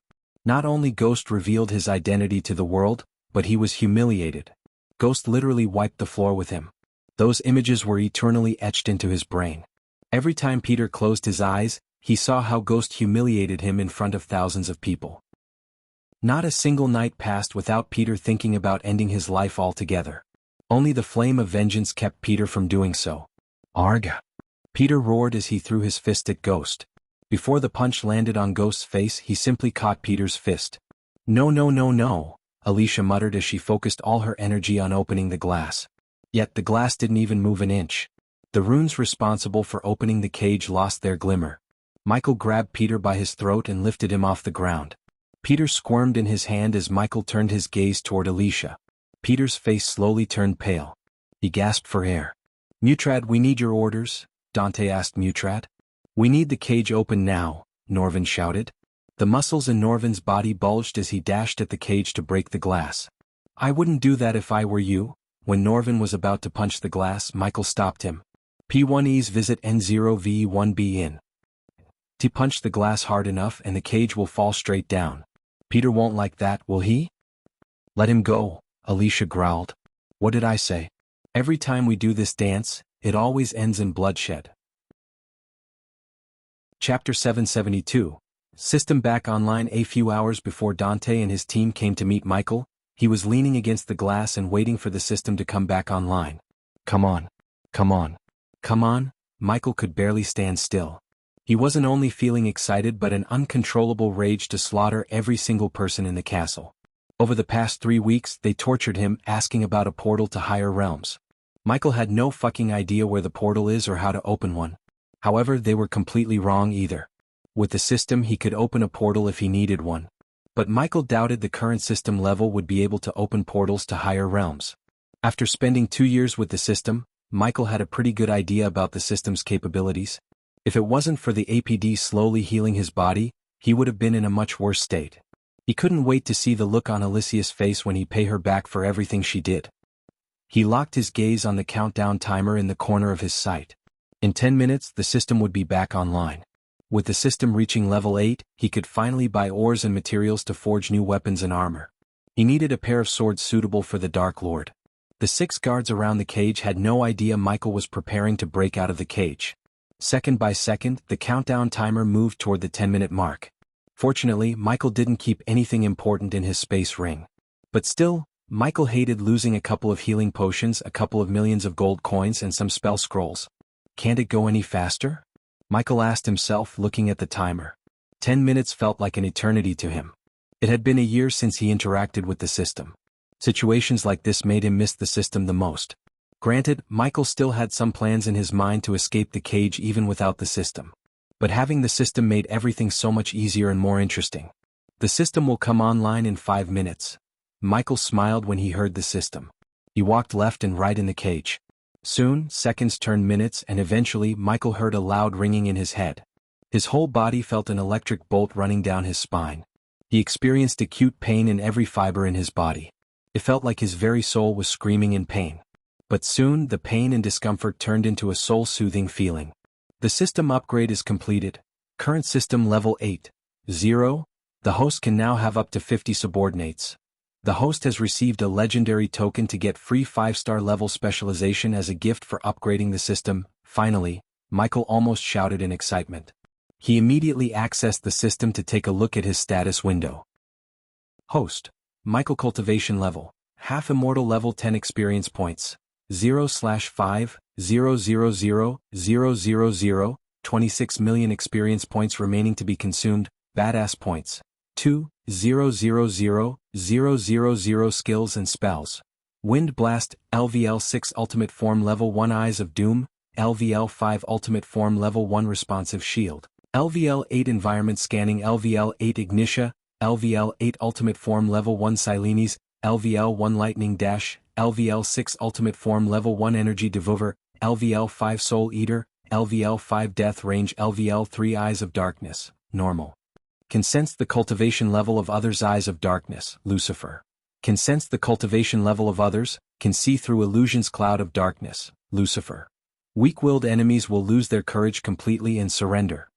S1: Not only Ghost revealed his identity to the world, but he was humiliated. Ghost literally wiped the floor with him. Those images were eternally etched into his brain. Every time Peter closed his eyes, he saw how Ghost humiliated him in front of thousands of people. Not a single night passed without Peter thinking about ending his life altogether. Only the flame of vengeance kept Peter from doing so. Arga! Peter roared as he threw his fist at Ghost. Before the punch landed on Ghost's face, he simply caught Peter's fist. No, no, no, no, Alicia muttered as she focused all her energy on opening the glass. Yet the glass didn't even move an inch. The runes responsible for opening the cage lost their glimmer. Michael grabbed Peter by his throat and lifted him off the ground. Peter squirmed in his hand as Michael turned his gaze toward Alicia. Peter's face slowly turned pale. He gasped for air. Mutrad, we need your orders, Dante asked Mutrad. We need the cage open now, Norvin shouted. The muscles in Norvin's body bulged as he dashed at the cage to break the glass. I wouldn't do that if I were you. When Norvin was about to punch the glass, Michael stopped him. P1Es visit N0V1B in. He punched the glass hard enough and the cage will fall straight down. Peter won't like that, will he? Let him go, Alicia growled. What did I say? Every time we do this dance, it always ends in bloodshed. Chapter 772. System back online. A few hours before Dante and his team came to meet Michael, he was leaning against the glass and waiting for the system to come back online. Come on. Come on. Come on, Michael could barely stand still. He wasn't only feeling excited but an uncontrollable rage to slaughter every single person in the castle. Over the past 3 weeks, they tortured him, asking about a portal to higher realms. Michael had no fucking idea where the portal is or how to open one. However, they were completely wrong either. With the system, he could open a portal if he needed one. But Michael doubted the current system level would be able to open portals to higher realms. After spending 2 years with the system, Michael had a pretty good idea about the system's capabilities. If it wasn't for the APD slowly healing his body, he would have been in a much worse state. He couldn't wait to see the look on Alicia's face when he paid her back for everything she did. He locked his gaze on the countdown timer in the corner of his sight. In 10 minutes, the system would be back online. With the system reaching level 8, he could finally buy ores and materials to forge new weapons and armor. He needed a pair of swords suitable for the Dark Lord. The 6 guards around the cage had no idea Michael was preparing to break out of the cage. Second by second, the countdown timer moved toward the 10-minute mark. Fortunately, Michael didn't keep anything important in his space ring. But still, Michael hated losing a couple of healing potions, a couple of millions of gold coins and some spell scrolls. Can't it go any faster? Michael asked himself, looking at the timer. 10 minutes felt like an eternity to him. It had been a year since he interacted with the system. Situations like this made him miss the system the most. Granted, Michael still had some plans in his mind to escape the cage even without the system. But having the system made everything so much easier and more interesting. The system will come online in 5 minutes. Michael smiled when he heard the system. He walked left and right in the cage. Soon, seconds turned minutes and eventually Michael heard a loud ringing in his head. His whole body felt an electric bolt running down his spine. He experienced acute pain in every fiber in his body. It felt like his very soul was screaming in pain. But soon the pain and discomfort turned into a soul-soothing feeling. The system upgrade is completed. Current system level 8.0. The host can now have up to 50 subordinates. The host has received a legendary token to get free 5-star level specialization as a gift for upgrading the system. Finally, Michael almost shouted in excitement. He immediately accessed the system to take a look at his status window. Host. Michael Cultivation level. Half Immortal level 10 experience points. 0/5/000,000, 26 million experience points remaining to be consumed. Badass points. 2,000,000 skills and spells. Wind Blast, LVL 6 Ultimate Form Level 1 Eyes of Doom, LVL 5 Ultimate Form Level 1 Responsive Shield, LVL 8 Environment Scanning, LVL 8 Ignitia, LVL 8 Ultimate Form Level 1 Silenes, LVL 1 Lightning Dash, LVL 6 Ultimate Form Level 1 Energy Devour, LVL 5 Soul Eater, LVL 5 Death Range, LVL 3 Eyes of Darkness, Normal. Can sense the cultivation level of others. Eyes of Darkness, Lucifer. Can sense the cultivation level of others, can see through illusions. Cloud of Darkness, Lucifer. Weak-willed enemies will lose their courage completely and surrender.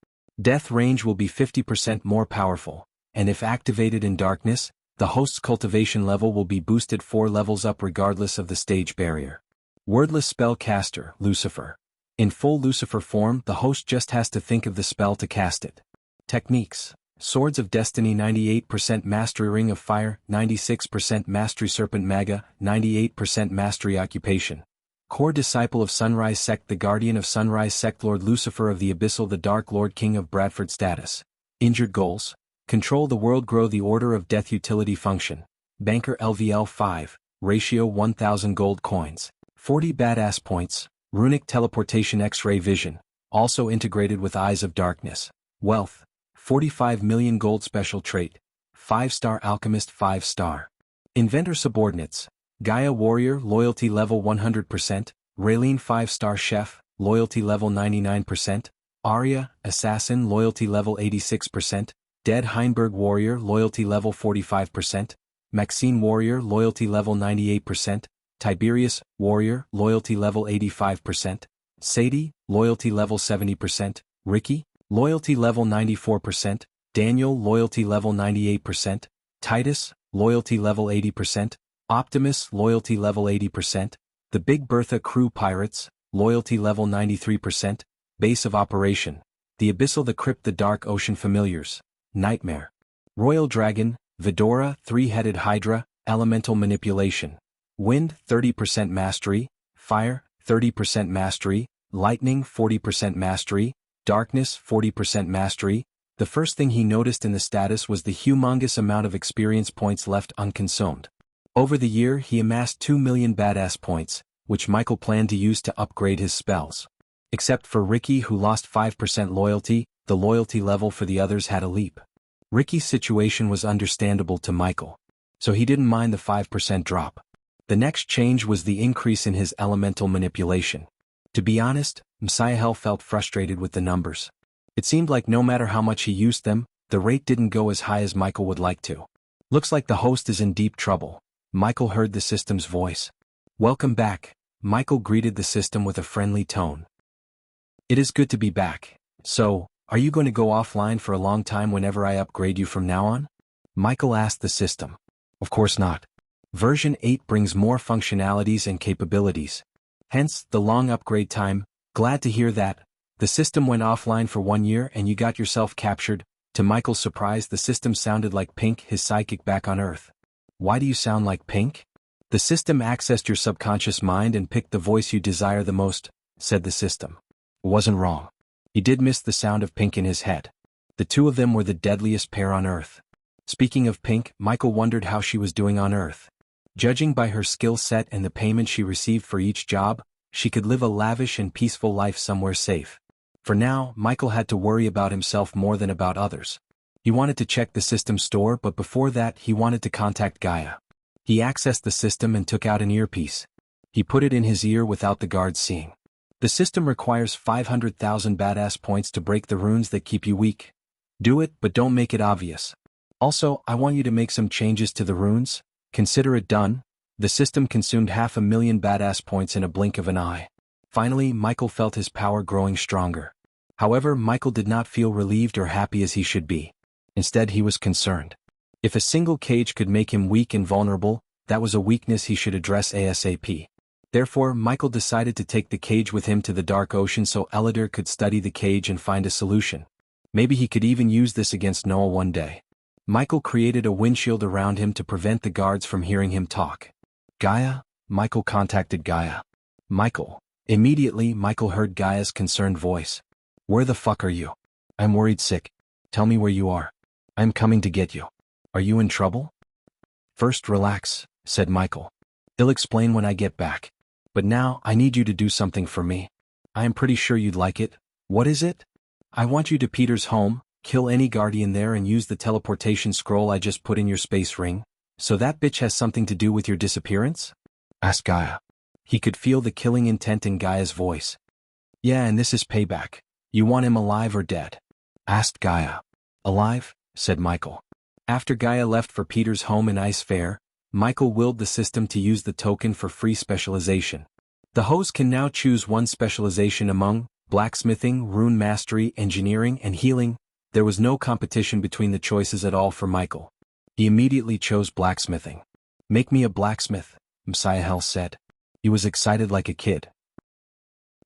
S1: Death range will be 50% more powerful, and if activated in darkness, the host's cultivation level will be boosted 4 levels up regardless of the stage barrier. Wordless Spellcaster, Lucifer. In full Lucifer form, the host just has to think of the spell to cast it. Techniques. Swords of Destiny 98% Mastery, Ring of Fire 96% Mastery, Serpent Maga 98% Mastery, Occupation. Core Disciple of Sunrise Sect, the Guardian of Sunrise Sect, Lord Lucifer of the Abyssal, the Dark Lord, King of Bradford. Status. Injured goals. Control the world, grow the Order of Death. Utility function. Banker, LVL 5, ratio 1000 gold coins, 40 badass points, runic teleportation, X-ray vision, also integrated with Eyes of Darkness. Wealth. 45 million gold. Special trait. 5-star Alchemist, 5-star. Inventor. Subordinates. Gaia Warrior, loyalty level 100%, Raylene 5-star Chef, loyalty level 99%, Arya, Assassin, loyalty level 86%, Dead Heinberg Warrior, loyalty level 45%, Maxine Warrior, loyalty level 98%, Tiberius, Warrior, loyalty level 85%, Sadie, loyalty level 70%, Ricky, loyalty level 94%, Daniel, loyalty level 98%, Titus, loyalty level 80%, Optimus, loyalty level 80%, the Big Bertha Crew Pirates, loyalty level 93%, Base of Operation, the Abyssal, the Crypt, the Dark Ocean Familiars, Nightmare, Royal Dragon, Vidora, Three-Headed Hydra, Elemental Manipulation, Wind, 30% Mastery, Fire, 30% Mastery, Lightning, 40% Mastery, Darkness, 40% Mastery. The first thing he noticed in the status was the humongous amount of experience points left unconsumed. Over the year he amassed 2 million badass points, which Michael planned to use to upgrade his spells. Except for Ricky, who lost 5% loyalty, the loyalty level for the others had a leap. Ricky's situation was understandable to Michael, so he didn't mind the 5% drop. The next change was the increase in his elemental manipulation. To be honest, Messiahel felt frustrated with the numbers. It seemed like no matter how much he used them, the rate didn't go as high as Michael would like to. Looks like the host is in deep trouble. Michael heard the system's voice. Welcome back, Michael greeted the system with a friendly tone. It is good to be back. So, are you going to go offline for a long time whenever I upgrade you from now on? Michael asked the system. Of course not. Version 8 brings more functionalities and capabilities. Hence, the long upgrade time. Glad to hear that. The system went offline for 1 year and you got yourself captured. To Michael's surprise, the system sounded like Pink, his sidekick back on Earth. Why do you sound like Pink? The system accessed your subconscious mind and picked the voice you desire the most, said the system. It wasn't wrong. He did miss the sound of Pink in his head. The two of them were the deadliest pair on Earth. Speaking of Pink, Michael wondered how she was doing on Earth. Judging by her skill set and the payment she received for each job, she could live a lavish and peaceful life somewhere safe. For now, Michael had to worry about himself more than about others. He wanted to check the system store, but before that he wanted to contact Gaia. He accessed the system and took out an earpiece. He put it in his ear without the guards seeing. The system requires 500,000 badass points to break the runes that keep you weak. Do it, but don't make it obvious. Also, I want you to make some changes to the runes. Consider it done. The system consumed 500,000 badass points in a blink of an eye. Finally, Michael felt his power growing stronger. However, Michael did not feel relieved or happy as he should be. Instead, he was concerned. If a single cage could make him weak and vulnerable, that was a weakness he should address ASAP. Therefore, Michael decided to take the cage with him to the Dark Ocean so Elidor could study the cage and find a solution. Maybe he could even use this against Noah one day. Michael created a windshield around him to prevent the guards from hearing him talk. Gaia? Michael contacted Gaia. Michael. Immediately, Michael heard Gaia's concerned voice. Where the fuck are you? I'm worried sick. Tell me where you are. I'm coming to get you. Are you in trouble? First relax, said Michael. I'll explain when I get back. But now, I need you to do something for me. I am pretty sure you'd like it. What is it? I want you to Peter's home, kill any guardian there and use the teleportation scroll I just put in your space ring, so that bitch has something to do with your disappearance? Asked Gaia. He could feel the killing intent in Gaia's voice. Yeah, and this is payback. You want him alive or dead? Asked Gaia. Alive, said Michael. After Gaia left for Peter's home in Ice Fair, Michael willed the system to use the token for free specialization. The host can now choose one specialization among blacksmithing, rune mastery, engineering, and healing. There was no competition between the choices at all for Michael. He immediately chose blacksmithing. Make me a blacksmith, Messiahel said. He was excited like a kid.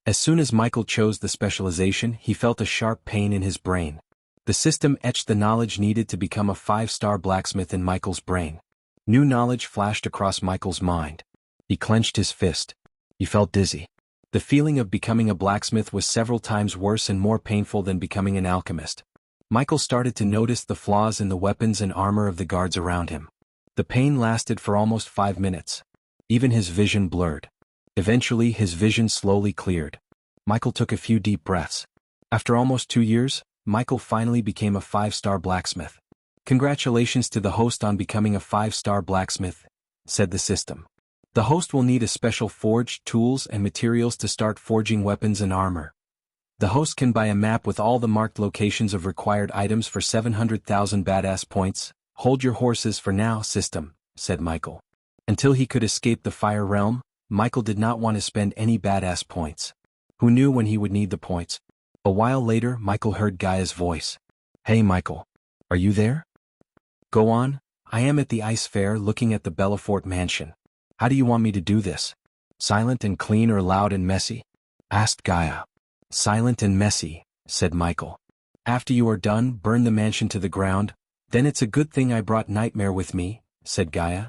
S1: As soon as Michael chose the specialization, he felt a sharp pain in his brain. The system etched the knowledge needed to become a 5-star blacksmith in Michael's brain. New knowledge flashed across Michael's mind. He clenched his fist. He felt dizzy. The feeling of becoming a blacksmith was several times worse and more painful than becoming an alchemist. Michael started to notice the flaws in the weapons and armor of the guards around him. The pain lasted for almost 5 minutes. Even his vision blurred. Eventually, his vision slowly cleared. Michael took a few deep breaths. After almost 2 years, Michael finally became a 5-star blacksmith. Congratulations to the host on becoming a 5-star blacksmith, said the system. The host will need a special forge, tools, and materials to start forging weapons and armor. The host can buy a map with all the marked locations of required items for 700,000 badass points. Hold your horses for now, system, said Michael. Until he could escape the Fire Realm, Michael did not want to spend any badass points. Who knew when he would need the points? A while later, Michael heard Gaia's voice. Hey Michael. Are you there? Go on. I am at the Ice Fair looking at the Belafort mansion. How do you want me to do this? Silent and clean or loud and messy? Asked Gaia. Silent and messy, said Michael. After you are done, burn the mansion to the ground. Then it's a good thing I brought Nightmare with me, said Gaia.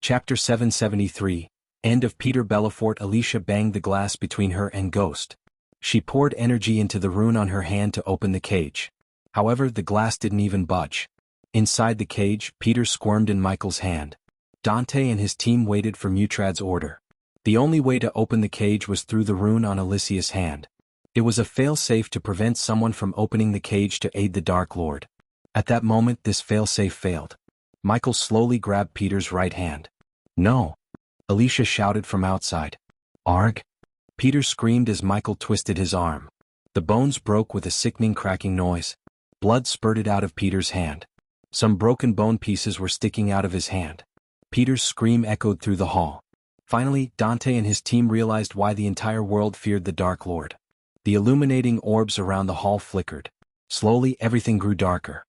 S1: Chapter 773. End of Peter Belafort. Alicia banged the glass between her and Ghost. She poured energy into the rune on her hand to open the cage. However, the glass didn't even budge. Inside the cage, Peter squirmed in Michael's hand. Dante and his team waited for Mutrad's order. The only way to open the cage was through the rune on Alicia's hand. It was a fail-safe to prevent someone from opening the cage to aid the Dark Lord. At that moment, this fail-safe failed. Michael slowly grabbed Peter's right hand. No! Alicia shouted from outside. Arg! Peter screamed as Michael twisted his arm. The bones broke with a sickening cracking noise. Blood spurted out of Peter's hand. Some broken bone pieces were sticking out of his hand. Peter's scream echoed through the hall. Finally, Dante and his team realized why the entire world feared the Dark Lord. The illuminating orbs around the hall flickered. Slowly, everything grew darker.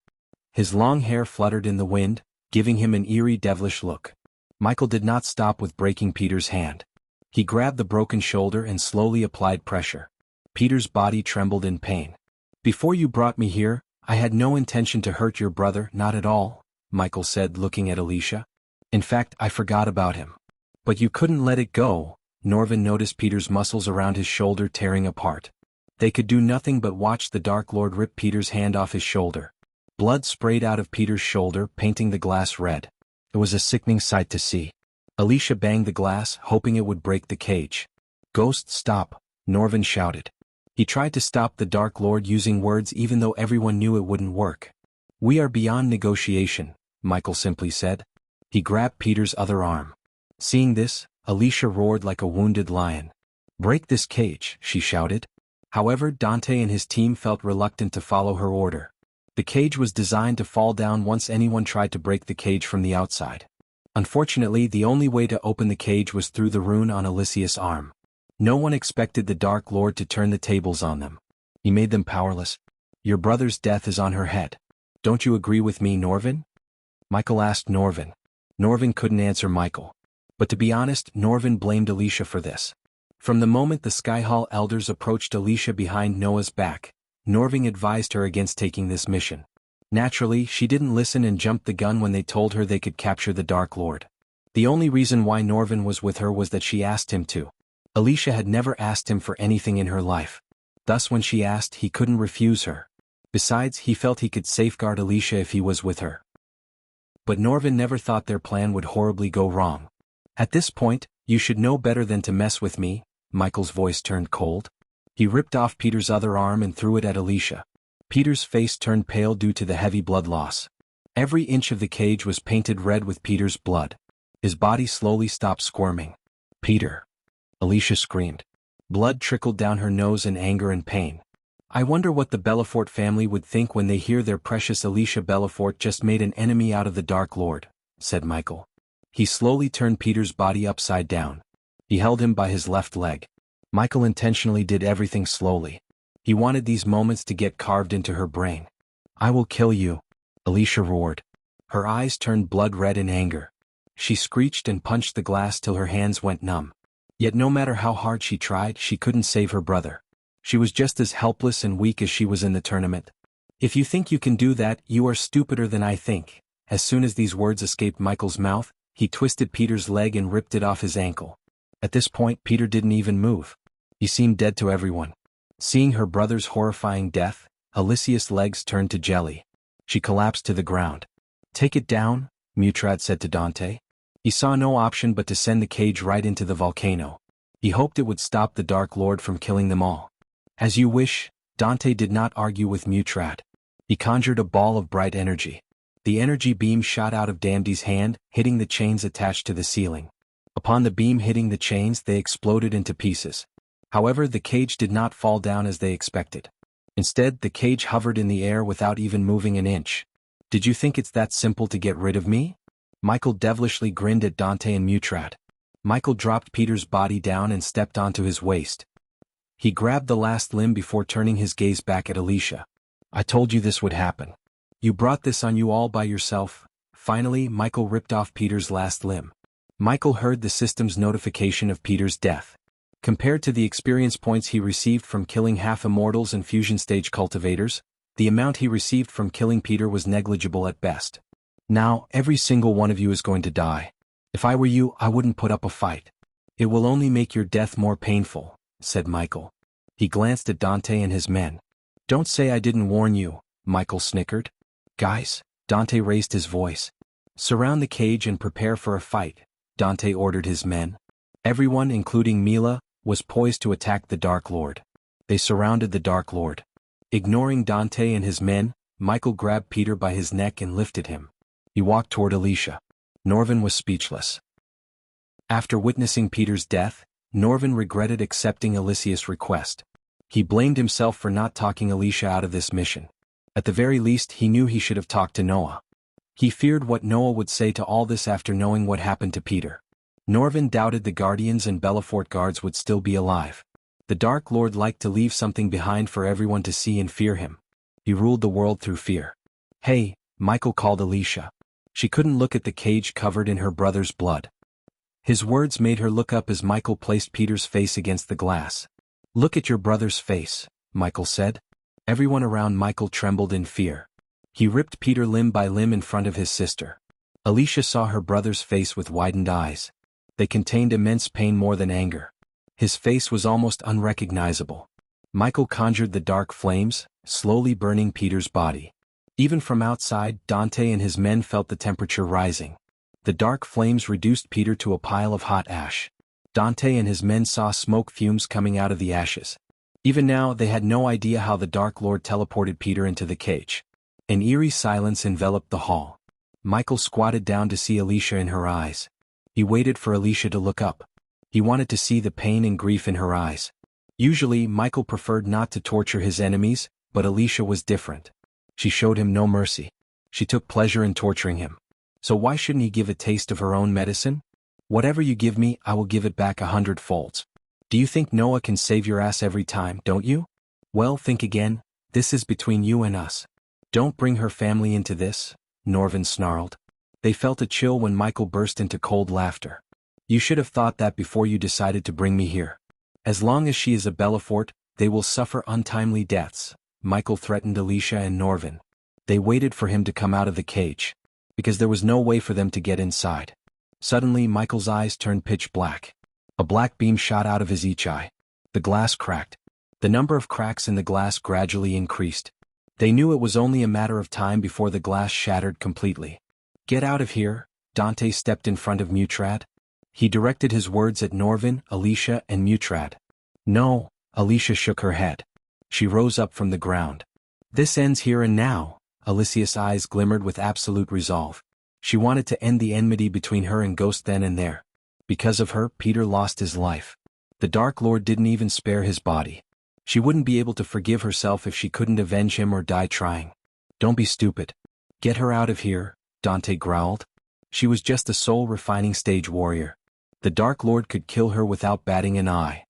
S1: His long hair fluttered in the wind, giving him an eerie, devilish look. Michael did not stop with breaking Peter's hand. He grabbed the broken shoulder and slowly applied pressure. Peter's body trembled in pain. Before you brought me here, I had no intention to hurt your brother, not at all, Michael said, looking at Alicia. In fact, I forgot about him. But you couldn't let it go. Norvin noticed Peter's muscles around his shoulder tearing apart. They could do nothing but watch the Dark Lord rip Peter's hand off his shoulder. Blood sprayed out of Peter's shoulder, painting the glass red. It was a sickening sight to see. Alicia banged the glass, hoping it would break the cage. "Ghost, stop," Norvin shouted. He tried to stop the Dark Lord using words even though everyone knew it wouldn't work. "We are beyond negotiation," Michael simply said. He grabbed Peter's other arm. Seeing this, Alicia roared like a wounded lion. "Break this cage," she shouted. However, Dante and his team felt reluctant to follow her order. The cage was designed to fall down once anyone tried to break the cage from the outside. Unfortunately, the only way to open the cage was through the rune on Alicia's arm. No one expected the Dark Lord to turn the tables on them. He made them powerless. "Your brother's death is on her head. Don't you agree with me, Norvin?" Michael asked Norvin. Norvin couldn't answer Michael. But to be honest, Norvin blamed Alicia for this. From the moment the Skyhall elders approached Alicia behind Noah's back, Norvin advised her against taking this mission. Naturally, she didn't listen and jumped the gun when they told her they could capture the Dark Lord. The only reason why Norvin was with her was that she asked him to. Alicia had never asked him for anything in her life. Thus when she asked, he couldn't refuse her. Besides, he felt he could safeguard Alicia if he was with her. But Norvin never thought their plan would horribly go wrong. "At this point, you should know better than to mess with me." Michael's voice turned cold. He ripped off Peter's other arm and threw it at Alicia. Peter's face turned pale due to the heavy blood loss. Every inch of the cage was painted red with Peter's blood. His body slowly stopped squirming. "Peter!" Alicia screamed. Blood trickled down her nose in anger and pain. "I wonder what the Belafort family would think when they hear their precious Alicia Belafort just made an enemy out of the Dark Lord," said Michael. He slowly turned Peter's body upside down. He held him by his left leg. Michael intentionally did everything slowly. He wanted these moments to get carved into her brain. "I will kill you," Alicia roared. Her eyes turned blood red in anger. She screeched and punched the glass till her hands went numb. Yet no matter how hard she tried, she couldn't save her brother. She was just as helpless and weak as she was in the tournament. "If you think you can do that, you are stupider than I think." As soon as these words escaped Michael's mouth, he twisted Peter's leg and ripped it off his ankle. At this point, Peter didn't even move. He seemed dead to everyone. Seeing her brother's horrifying death, Alicia's legs turned to jelly. She collapsed to the ground. "Take it down," Mutrad said to Dante. He saw no option but to send the cage right into the volcano. He hoped it would stop the Dark Lord from killing them all. "As you wish." Dante did not argue with Mutrad. He conjured a ball of bright energy. The energy beam shot out of Damdi's hand, hitting the chains attached to the ceiling. Upon the beam hitting the chains, they exploded into pieces. However, the cage did not fall down as they expected. Instead, the cage hovered in the air without even moving an inch. "Did you think it's that simple to get rid of me?" Michael devilishly grinned at Dante and Mutrad. Michael dropped Peter's body down and stepped onto his waist. He grabbed the last limb before turning his gaze back at Alicia. "I told you this would happen. You brought this on you all by yourself." Finally, Michael ripped off Peter's last limb. Michael heard the system's notification of Peter's death. Compared to the experience points he received from killing half immortals and fusion stage cultivators, the amount he received from killing Peter was negligible at best. "Now, every single one of you is going to die. If I were you, I wouldn't put up a fight. It will only make your death more painful," said Michael. He glanced at Dante and his men. "Don't say I didn't warn you," Michael snickered. "Guys," Dante raised his voice. "Surround the cage and prepare for a fight," Dante ordered his men. Everyone, including Mila, was poised to attack the Dark Lord. They surrounded the Dark Lord. Ignoring Dante and his men, Michael grabbed Peter by his neck and lifted him. He walked toward Alicia. Norvin was speechless. After witnessing Peter's death, Norvin regretted accepting Alicia's request. He blamed himself for not talking Alicia out of this mission. At the very least, he knew he should have talked to Noah. He feared what Noah would say to all this after knowing what happened to Peter. Norvin doubted the Guardians and Belafort guards would still be alive. The Dark Lord liked to leave something behind for everyone to see and fear him. He ruled the world through fear. "Hey," Michael called Alicia. She couldn't look at the cage covered in her brother's blood. His words made her look up as Michael placed Peter's face against the glass. "Look at your brother's face," Michael said. Everyone around Michael trembled in fear. He ripped Peter limb by limb in front of his sister. Alicia saw her brother's face with widened eyes. They contained immense pain more than anger. His face was almost unrecognizable. Michael conjured the dark flames, slowly burning Peter's body. Even from outside, Dante and his men felt the temperature rising. The dark flames reduced Peter to a pile of hot ash. Dante and his men saw smoke fumes coming out of the ashes. Even now, they had no idea how the Dark Lord teleported Peter into the cage. An eerie silence enveloped the hall. Michael squatted down to see Alicia in her eyes. He waited for Alicia to look up. He wanted to see the pain and grief in her eyes. Usually, Michael preferred not to torture his enemies, but Alicia was different. She showed him no mercy. She took pleasure in torturing him. So why shouldn't he give a taste of her own medicine? Whatever you give me, I will give it back 100 folds. Do you think Noah can save your ass every time, don't you? Well, think again. This is between you and us. Don't bring her family into this, Norvin snarled. They felt a chill when Michael burst into cold laughter. You should have thought that before you decided to bring me here. As long as she is a Belafort, they will suffer untimely deaths, Michael threatened Alicia and Norvin. They waited for him to come out of the cage, because there was no way for them to get inside. Suddenly Michael's eyes turned pitch black. A black beam shot out of his each eye. The glass cracked. The number of cracks in the glass gradually increased. They knew it was only a matter of time before the glass shattered completely. Get out of here, Dante stepped in front of Mutrad. He directed his words at Norvin, Alicia, and Mutrad. No, Alicia shook her head. She rose up from the ground. This ends here and now, Alicia's eyes glimmered with absolute resolve. She wanted to end the enmity between her and Ghost then and there. Because of her, Peter lost his life. The Dark Lord didn't even spare his body. She wouldn't be able to forgive herself if she couldn't avenge him or die trying. Don't be stupid. Get her out of here, Dante growled. She was just a soul-refining stage warrior. The Dark Lord could kill her without batting an eye.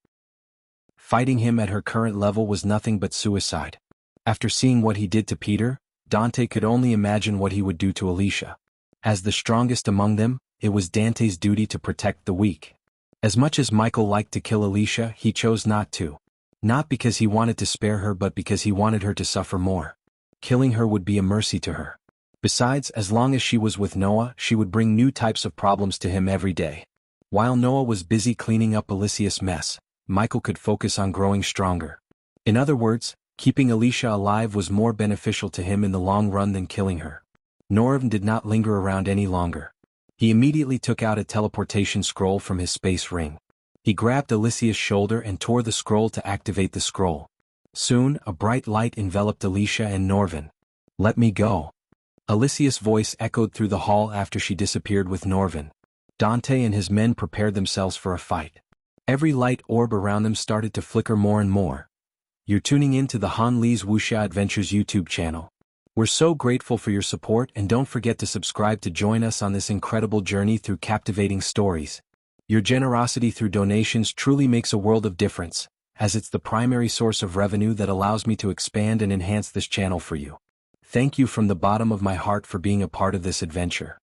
S1: Fighting him at her current level was nothing but suicide. After seeing what he did to Peter, Dante could only imagine what he would do to Alicia. As the strongest among them, it was Dante's duty to protect the weak. As much as Michael liked to kill Alicia, he chose not to. Not because he wanted to spare her but because he wanted her to suffer more. Killing her would be a mercy to her. Besides, as long as she was with Noah, she would bring new types of problems to him every day. While Noah was busy cleaning up Alicia's mess, Michael could focus on growing stronger. In other words, keeping Alicia alive was more beneficial to him in the long run than killing her. Norvin did not linger around any longer. He immediately took out a teleportation scroll from his space ring. He grabbed Alicia's shoulder and tore the scroll to activate the scroll. Soon, a bright light enveloped Alicia and Norvin. Let me go. Alicia's voice echoed through the hall after she disappeared with Norvin. Dante and his men prepared themselves for a fight. Every light orb around them started to flicker more and more. You're tuning in to the Han Li's Wuxia Adventures YouTube channel. We're so grateful for your support and don't forget to subscribe to join us on this incredible journey through captivating stories. Your generosity through donations truly makes a world of difference, as it's the primary source of revenue that allows me to expand and enhance this channel for you. Thank you from the bottom of my heart for being a part of this adventure.